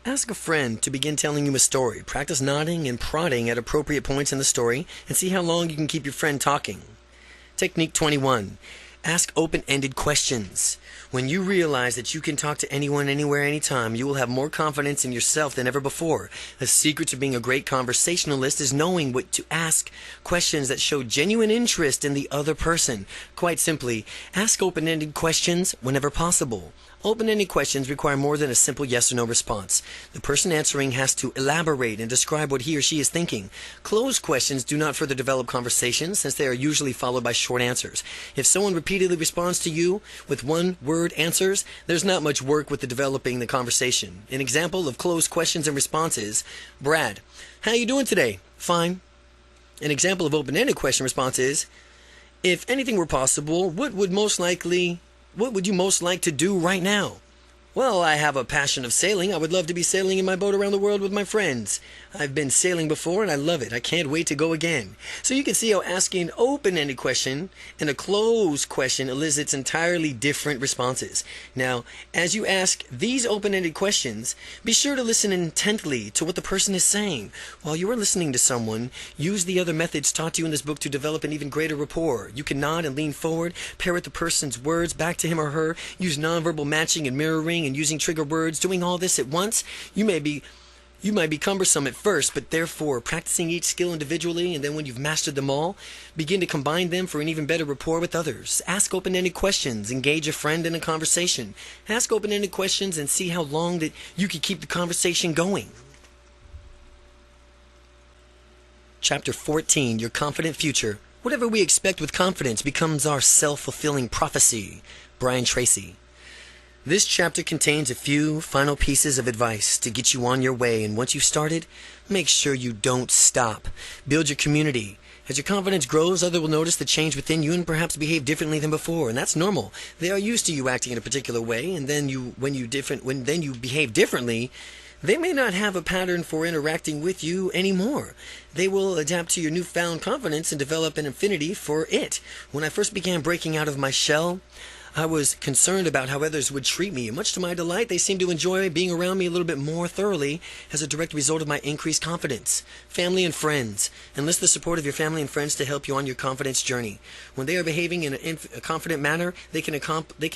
Ask a friend to begin telling you a story. Practice nodding and prodding at appropriate points in the story and see how long you can keep your friend talking. Technique 21. Ask open-ended questions. When you realize that you can talk to anyone, anywhere, anytime, you will have more confidence in yourself than ever before. The secret to being a great conversationalist is knowing what to ask questions that show genuine interest in the other person. Quite simply, ask open-ended questions whenever possible. Open-ended questions require more than a simple yes or no response. The person answering has to elaborate and describe what he or she is thinking. Closed questions do not further develop conversations, since they are usually followed by short answers. If someone repeatedly responds to you with one-word answers, there's not much work with developing the conversation. An example of closed questions and responses: Brad, how you doing today? Fine. An example of open-ended question response is: if anything were possible, what would you most like to do right now? Well, I have a passion of sailing. I would love to be sailing in my boat around the world with my friends. I've been sailing before and I love it. I can't wait to go again. So you can see how asking an open-ended question and a closed question elicits entirely different responses. Now, as you ask these open-ended questions, be sure to listen intently to what the person is saying. While you are listening to someone, use the other methods taught to you in this book to develop an even greater rapport. You can nod and lean forward, parrot the person's words back to him or her, use nonverbal matching and mirroring and using trigger words. Doing all this at once, you may You might be cumbersome at first, but therefore practicing each skill individually, and then when you've mastered them all, begin to combine them for an even better rapport with others. Ask open-ended questions. Engage a friend in a conversation. Ask open-ended questions and see how long that you can keep the conversation going. Chapter 14, Your Confident Future. Whatever we expect with confidence becomes our self-fulfilling prophecy. Brian Tracy. This chapter contains a few final pieces of advice to get you on your way, and once you've started, make sure you don't stop. Build your community. As your confidence grows, others will notice the change within you and perhaps behave differently than before, and that's normal. They are used to you acting in a particular way, and then when you behave differently, they may not have a pattern for interacting with you anymore. They will adapt to your newfound confidence and develop an affinity for it. When I first began breaking out of my shell, I was concerned about how others would treat me, and much to my delight, they seemed to enjoy being around me a little bit more thoroughly as a direct result of my increased confidence. Family and friends. Enlist the support of your family and friends to help you on your confidence journey. When they are behaving in a confident manner, they can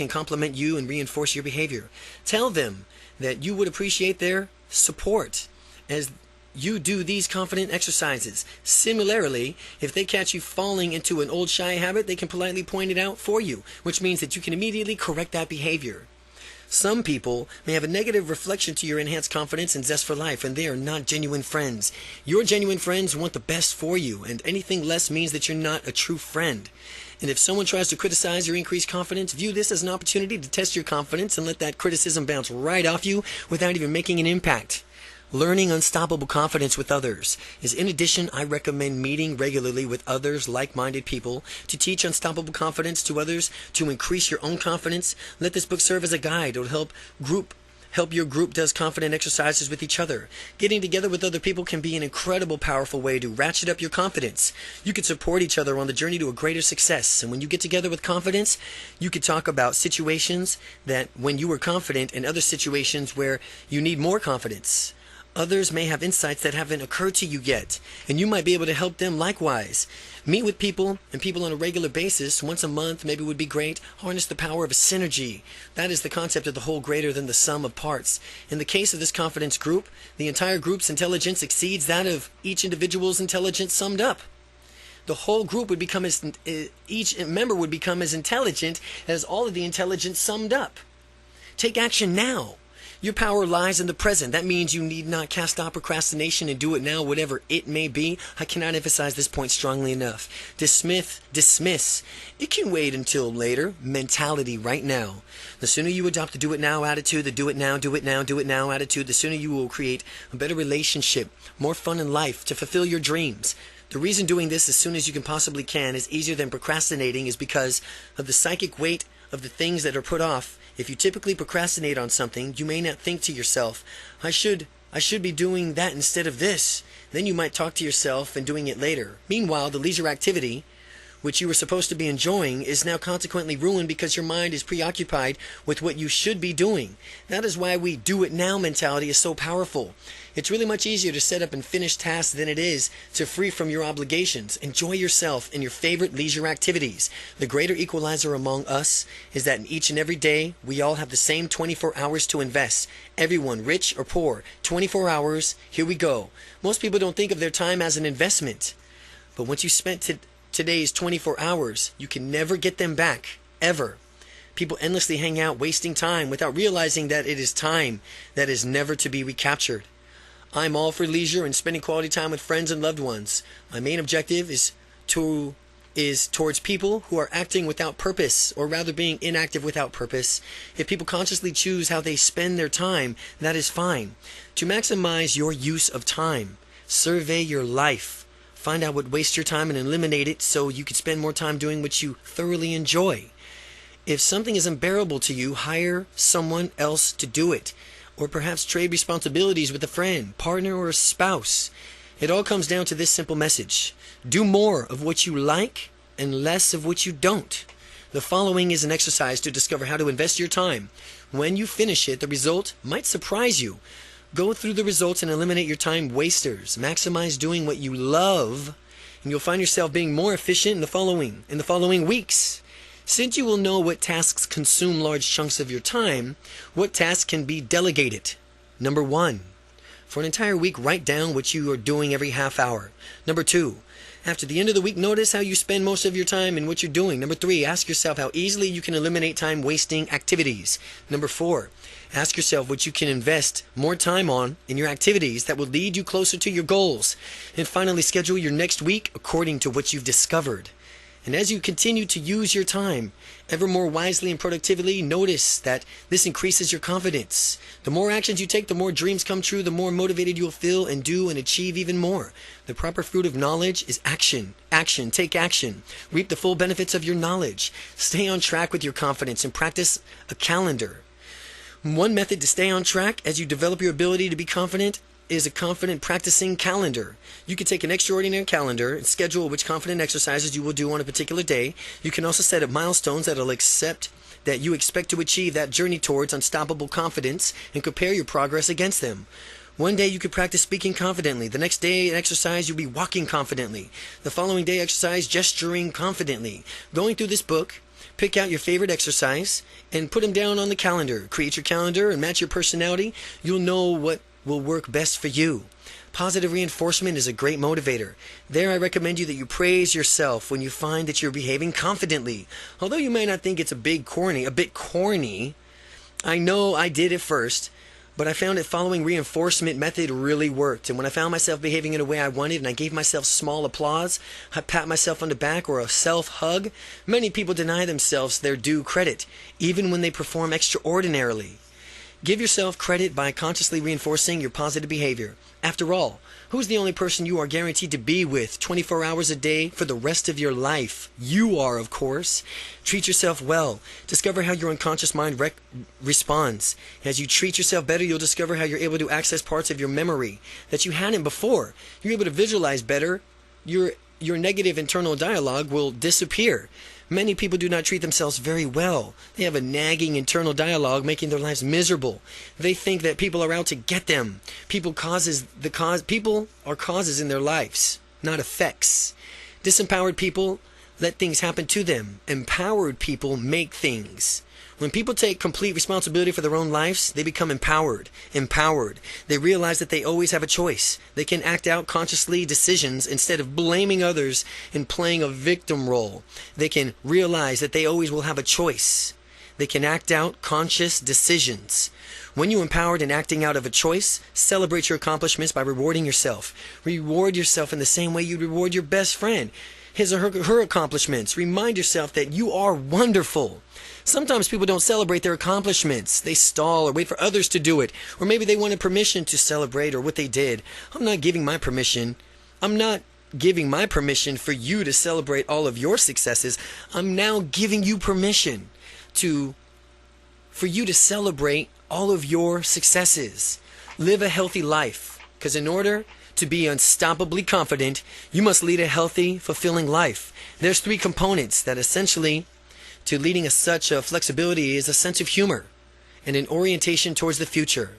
compliment you and reinforce your behavior. Tell them that you would appreciate their support as you do these confident exercises. Similarly, if they catch you falling into an old shy habit, they can politely point it out for you, which means that you can immediately correct that behavior. Some people may have a negative reflection to your enhanced confidence and zest for life, and they are not genuine friends. Your genuine friends want the best for you, and anything less means that you're not a true friend. And if someone tries to criticize your increased confidence, view this as an opportunity to test your confidence and let that criticism bounce right off you without even making an impact. Learning unstoppable confidence with others is, in addition, I recommend meeting regularly with others, like-minded people, to teach unstoppable confidence to others, to increase your own confidence. Let this book serve as a guide. It will help your group does confident exercises with each other. Getting together with other people can be an incredible, powerful way to ratchet up your confidence. You can support each other on the journey to a greater success. And when you get together with confidence, you can talk about situations that when you were confident and other situations where you need more confidence. Others may have insights that haven't occurred to you yet, and you might be able to help them likewise. Meet with people on a regular basis. Once a month maybe would be great. Harness the power of a synergy. That is the concept of the whole greater than the sum of parts. In the case of this confidence group, the entire group's intelligence exceeds that of each individual's intelligence summed up. The whole group would become each member would become as intelligent as all of the intelligence summed up. Take action now. Your power lies in the present. That means you need not cast out procrastination and do it now, whatever it may be. I cannot emphasize this point strongly enough. Dismiss. It can wait until later. Mentality right now. The sooner you adopt the do it now attitude, the do it now attitude, the sooner you will create a better relationship, more fun in life, to fulfill your dreams. The reason doing this as soon as you can possibly is easier than procrastinating is because of the psychic weight of the things that are put off. If you typically procrastinate on something, you may not think to yourself, I should be doing that instead of this. Then you might talk to yourself and doing it later. Meanwhile, the leisure activity, which you were supposed to be enjoying, is now consequently ruined because your mind is preoccupied with what you should be doing. That is why we do it now mentality is so powerful. It's really much easier to set up and finish tasks than it is to free from your obligations. Enjoy yourself in your favorite leisure activities. The greater equalizer among us is that in each and every day, we all have the same 24 hours to invest. Everyone, rich or poor, 24 hours, here we go. Most people don't think of their time as an investment. But once you spent today's 24 hours, you can never get them back, ever. People endlessly hang out wasting time without realizing that it is time that is never to be recaptured. I'm all for leisure and spending quality time with friends and loved ones. My main objective is towards people who are acting without purpose, or rather being inactive without purpose. If people consciously choose how they spend their time, that is fine. To maximize your use of time, survey your life. Find out what wastes your time and eliminate it so you can spend more time doing what you thoroughly enjoy. If something is unbearable to you, hire someone else to do it. Or perhaps trade responsibilities with a friend, partner, or a spouse. It all comes down to this simple message. Do more of what you like and less of what you don't. The following is an exercise to discover how to invest your time. When you finish it, the result might surprise you. Go through the results and eliminate your time wasters. Maximize doing what you love, and you'll find yourself being more efficient in the following weeks. Since you will know what tasks consume large chunks of your time, what tasks can be delegated? Number 1, For an entire week, write down what you are doing every half hour. Number 2, after the end of the week, notice how you spend most of your time and what you're doing. Number 3, ask yourself how easily you can eliminate time-wasting activities. Number 4, ask yourself what you can invest more time on in your activities that will lead you closer to your goals. And finally, schedule your next week according to what you've discovered. And as you continue to use your time ever more wisely and productively, notice that this increases your confidence. The more actions you take, the more dreams come true, the more motivated you'll feel and do and achieve even more. The proper fruit of knowledge is action. Action. Take action. Reap the full benefits of your knowledge. Stay on track with your confidence and practice a calendar. One method to stay on track as you develop your ability to be confident is a confident practicing calendar. You can take an extraordinary calendar and schedule which confident exercises you will do on a particular day. You can also set up milestones that you expect to achieve that journey towards unstoppable confidence and compare your progress against them. One day you could practice speaking confidently. The next day exercise you'll be walking confidently. The following day exercise gesturing confidently. Going through this book, pick out your favorite exercise and put them down on the calendar. Create your calendar and match your personality. You'll know what will work best for you. Positive reinforcement is a great motivator. There I recommend you that you praise yourself when you find that you're behaving confidently. Although you may not think it's a bit corny, I know I did at first, but I found that following reinforcement method really worked. And when I found myself behaving in a way I wanted and I gave myself small applause, I pat myself on the back or a self-hug, many people deny themselves their due credit, even when they perform extraordinarily. Give yourself credit by consciously reinforcing your positive behavior. After all, who's the only person you are guaranteed to be with 24 hours a day for the rest of your life? You are, of course. Treat yourself well. Discover how your unconscious mind responds. As you treat yourself better, you'll discover how you're able to access parts of your memory that you hadn't before. You're able to visualize better. Your negative internal dialogue will disappear. Many people do not treat themselves very well. They have a nagging internal dialogue making their lives miserable. They think that people are out to get them. People are causes in their lives, not effects. Disempowered people let things happen to them. Empowered people make things. When people take complete responsibility for their own lives, they become empowered. They realize that they always have a choice. They can act out consciously decisions instead of blaming others and playing a victim role. They can realize that they always will have a choice. They can act out conscious decisions. When you're empowered and acting out of a choice, celebrate your accomplishments by rewarding yourself. Reward yourself in the same way you reward your best friend. His or her accomplishments. Remind yourself that you are wonderful. Sometimes people don't celebrate their accomplishments. They stall or wait for others to do it. Or maybe they wanted permission to celebrate or what they did. I'm not giving my permission for you to celebrate all of your successes. I'm now giving you permission for you to celebrate all of your successes. Live a healthy life. Because in order to be unstoppably confident, you must lead a healthy, fulfilling life. There's 3 components that essentially to leading such a flexibility is a sense of humor and an orientation towards the future.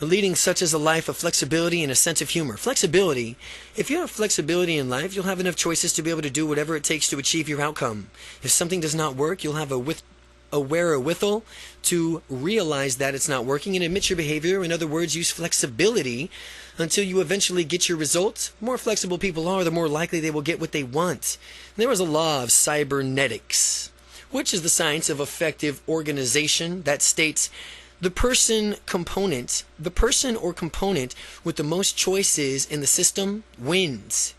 Leading such as a life of flexibility and a sense of humor. Flexibility, if you have flexibility in life, you'll have enough choices to be able to do whatever it takes to achieve your outcome. If something does not work, you'll have a wherewithal to realize that it's not working and admit your behavior. In other words, use flexibility until you eventually get your results. The more flexible people are, the more likely they will get what they want. There is a law of cybernetics, which is the science of effective organization, that states the person or component with the most choices in the system wins.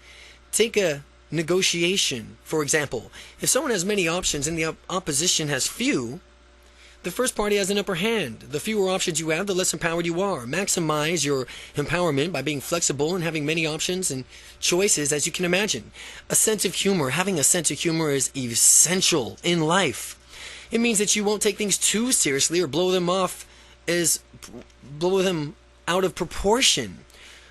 Take a negotiation, for example. If someone has many options and the opposition has few, the first party has an upper hand. The fewer options you have, the less empowered you are. Maximize your empowerment by being flexible and having many options and choices as you can imagine. A sense of humor. Having a sense of humor is essential in life. It means that you won't take things too seriously or blow them out of proportion.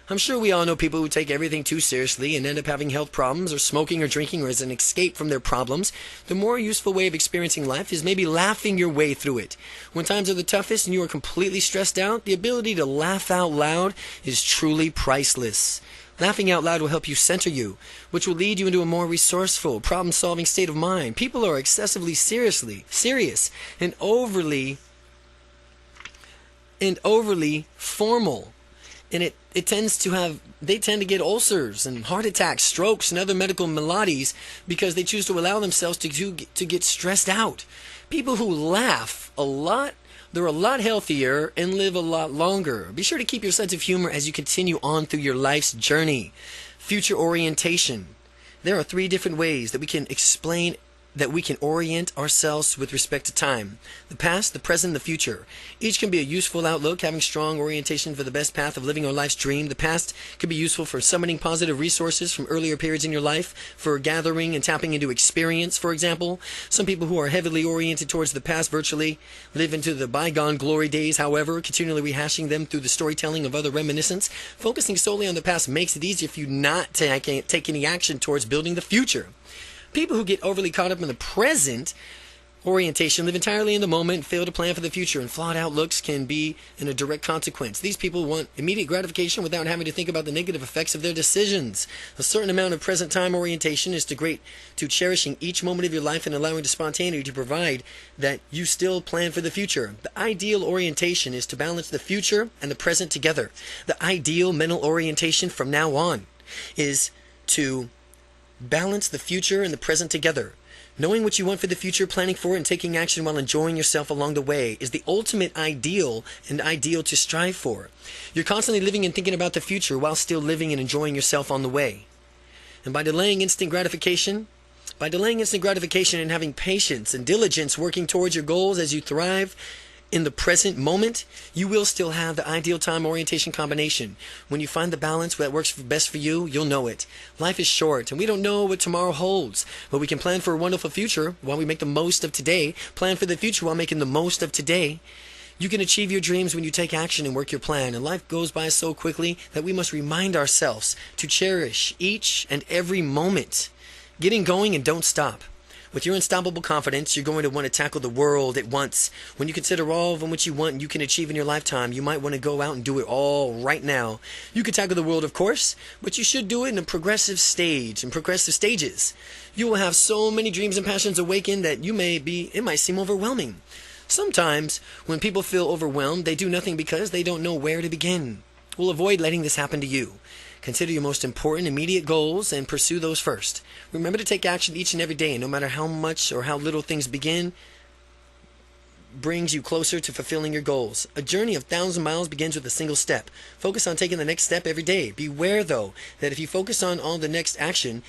I'm sure we all know people who take everything too seriously and end up having health problems or smoking or drinking or as an escape from their problems. The more useful way of experiencing life is maybe laughing your way through it. When times are the toughest and you are completely stressed out, the ability to laugh out loud is truly priceless. Laughing out loud will help you center you, which will lead you into a more resourceful, problem-solving state of mind. People are excessively serious and overly formal And they tend to get ulcers and heart attacks, strokes, and other medical maladies because they choose to allow themselves to get stressed out. People who laugh a lot, they're a lot healthier and live a lot longer. Be sure to keep your sense of humor as you continue on through your life's journey. Future orientation. There are 3 different ways that we can orient ourselves with respect to time: the past, the present, the future. Each can be a useful outlook, having strong orientation for the best path of living our life's dream. The past could be useful for summoning positive resources from earlier periods in your life, for gathering and tapping into experience, for example. Some people who are heavily oriented towards the past virtually live into the bygone glory days, however, continually rehashing them through the storytelling of other reminiscence. Focusing solely on the past makes it easier for you not to take any action towards building the future. People who get overly caught up in the present orientation live entirely in the moment and fail to plan for the future, and flawed outlooks can be in a direct consequence. These people want immediate gratification without having to think about the negative effects of their decisions. A certain amount of present time orientation is to cherishing each moment of your life and allowing the spontaneity to provide that you still plan for the future. The ideal orientation is to balance the future and the present together. The ideal mental orientation from now on is to balance the future and the present together. Knowing what you want for the future, planning for it, and taking action while enjoying yourself along the way is the ultimate ideal and ideal to strive for. You're constantly living and thinking about the future while still living and enjoying yourself on the way. And by delaying instant gratification and having patience and diligence working towards your goals as you thrive in the present moment, you will still have the ideal time orientation combination. When you find the balance that works best for you, you'll know it. Life is short, and we don't know what tomorrow holds, but we can plan for a wonderful future while we make the most of today. Plan for the future while making the most of today. You can achieve your dreams when you take action and work your plan, and life goes by so quickly that we must remind ourselves to cherish each and every moment. Getting going and don't stop. With your unstoppable confidence, you're going to want to tackle the world at once. When you consider all of what you want and you can achieve in your lifetime, you might want to go out and do it all right now. You can tackle the world, of course, but you should do it in a progressive stages. You will have so many dreams and passions awakened that it might seem overwhelming. Sometimes, when people feel overwhelmed, they do nothing because they don't know where to begin. We'll avoid letting this happen to you. Consider your most important immediate goals and pursue those first. Remember to take action each and every day, no matter how much or how little things brings you closer to fulfilling your goals. A journey of 1,000 miles begins with a single step. Focus on taking the next step every day. Beware, though, that if you focus on the next action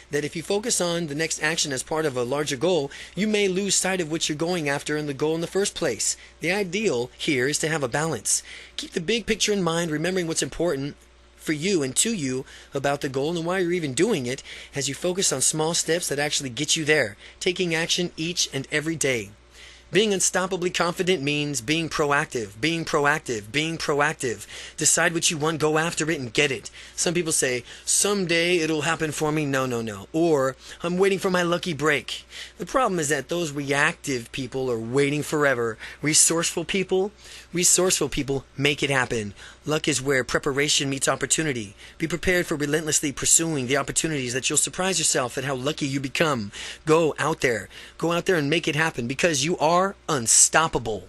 as part of a larger goal, you may lose sight of what you're going after in the goal in the first place. The ideal here is to have a balance. Keep the big picture in mind, remembering what's important for you and to you about the goal and why you're even doing it, as you focus on small steps that actually get you there, taking action each and every day. Being unstoppably confident means being proactive. Decide what you want, go after it, and get it. Some people say, someday it'll happen for me. No. Or, I'm waiting for my lucky break. The problem is that those reactive people are waiting forever. Resourceful people make it happen. Luck is where preparation meets opportunity. Be prepared for relentlessly pursuing the opportunities that you'll surprise yourself at how lucky you become. Go out there and make it happen, because you are unstoppable.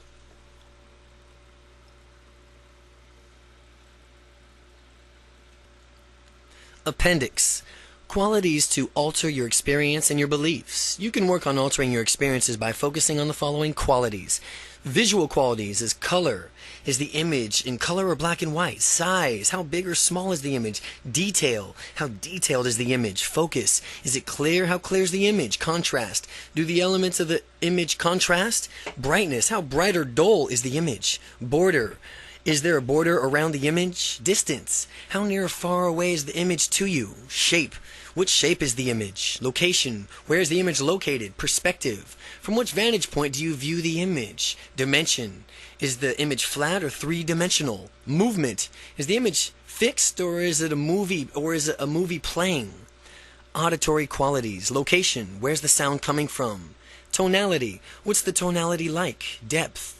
Appendix. Qualities to alter your experience and your beliefs. You can work on altering your experiences by focusing on the following qualities. Visual qualities is color. Is the image in color or black and white? Size. How big or small is the image? Detail. How detailed is the image? Focus. Is it clear? How clear is the image? Contrast. Do the elements of the image contrast? Brightness. How bright or dull is the image? Border. Is there a border around the image? Distance. How near or far away is the image to you? Shape. Which shape is the image? Location. Where is the image located? Perspective. From which vantage point do you view the image? Dimension. Is the image flat or three-dimensional? Movement. Is the image fixed or is it a movie playing? Auditory qualities. Location. Where's the sound coming from? Tonality. What's the tonality like? Depth.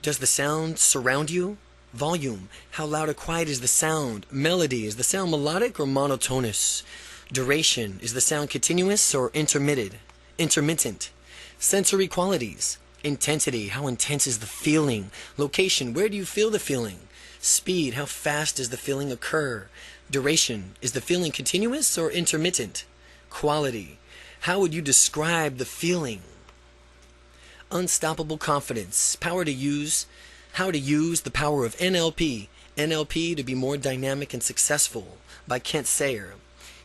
Does the sound surround you? Volume. How loud or quiet is the sound? Melody. Is the sound melodic or monotonous? Duration. Is the sound continuous or intermittent? Sensory qualities. Intensity. How intense is the feeling? Location. Where do you feel the feeling? Speed, how fast does the feeling occur? Duration, is the feeling continuous or intermittent? Quality, how would you describe the feeling? Unstoppable confidence, how to use the power of NLP. NLP to be more dynamic and successful, by Kent SAYRE.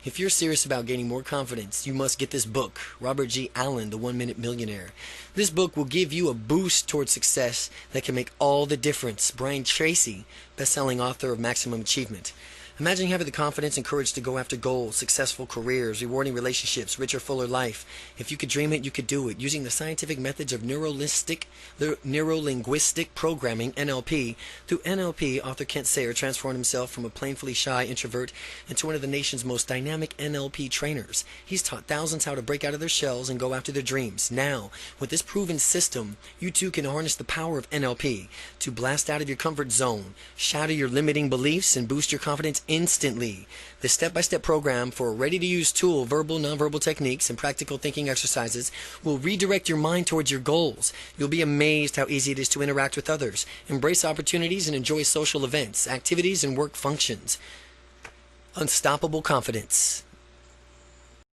If you're serious about gaining more confidence, you must get this book, Robert G. Allen, The 1 Minute Millionaire. This book will give you a boost towards success that can make all the difference. Brian Tracy, best-selling author of Maximum Achievement. Imagine having the confidence and courage to go after goals, successful careers, rewarding relationships, richer, fuller life. If you could dream it, you could do it. Using the scientific methods of neuro-linguistic programming, NLP. Through NLP, author Kent SAYRE transformed himself from a plainly shy introvert into one of the nation's most dynamic NLP trainers. He's taught thousands how to break out of their shells and go after their dreams. Now, with this proven system, you too can harness the power of NLP to blast out of your comfort zone, shatter your limiting beliefs, and boost your confidence instantly. The step-by-step program for a ready-to-use tool, verbal, nonverbal techniques, and practical thinking exercises will redirect your mind towards your goals. You'll be amazed how easy it is to interact with others, embrace opportunities, and enjoy social events, activities, and work functions. Unstoppable confidence.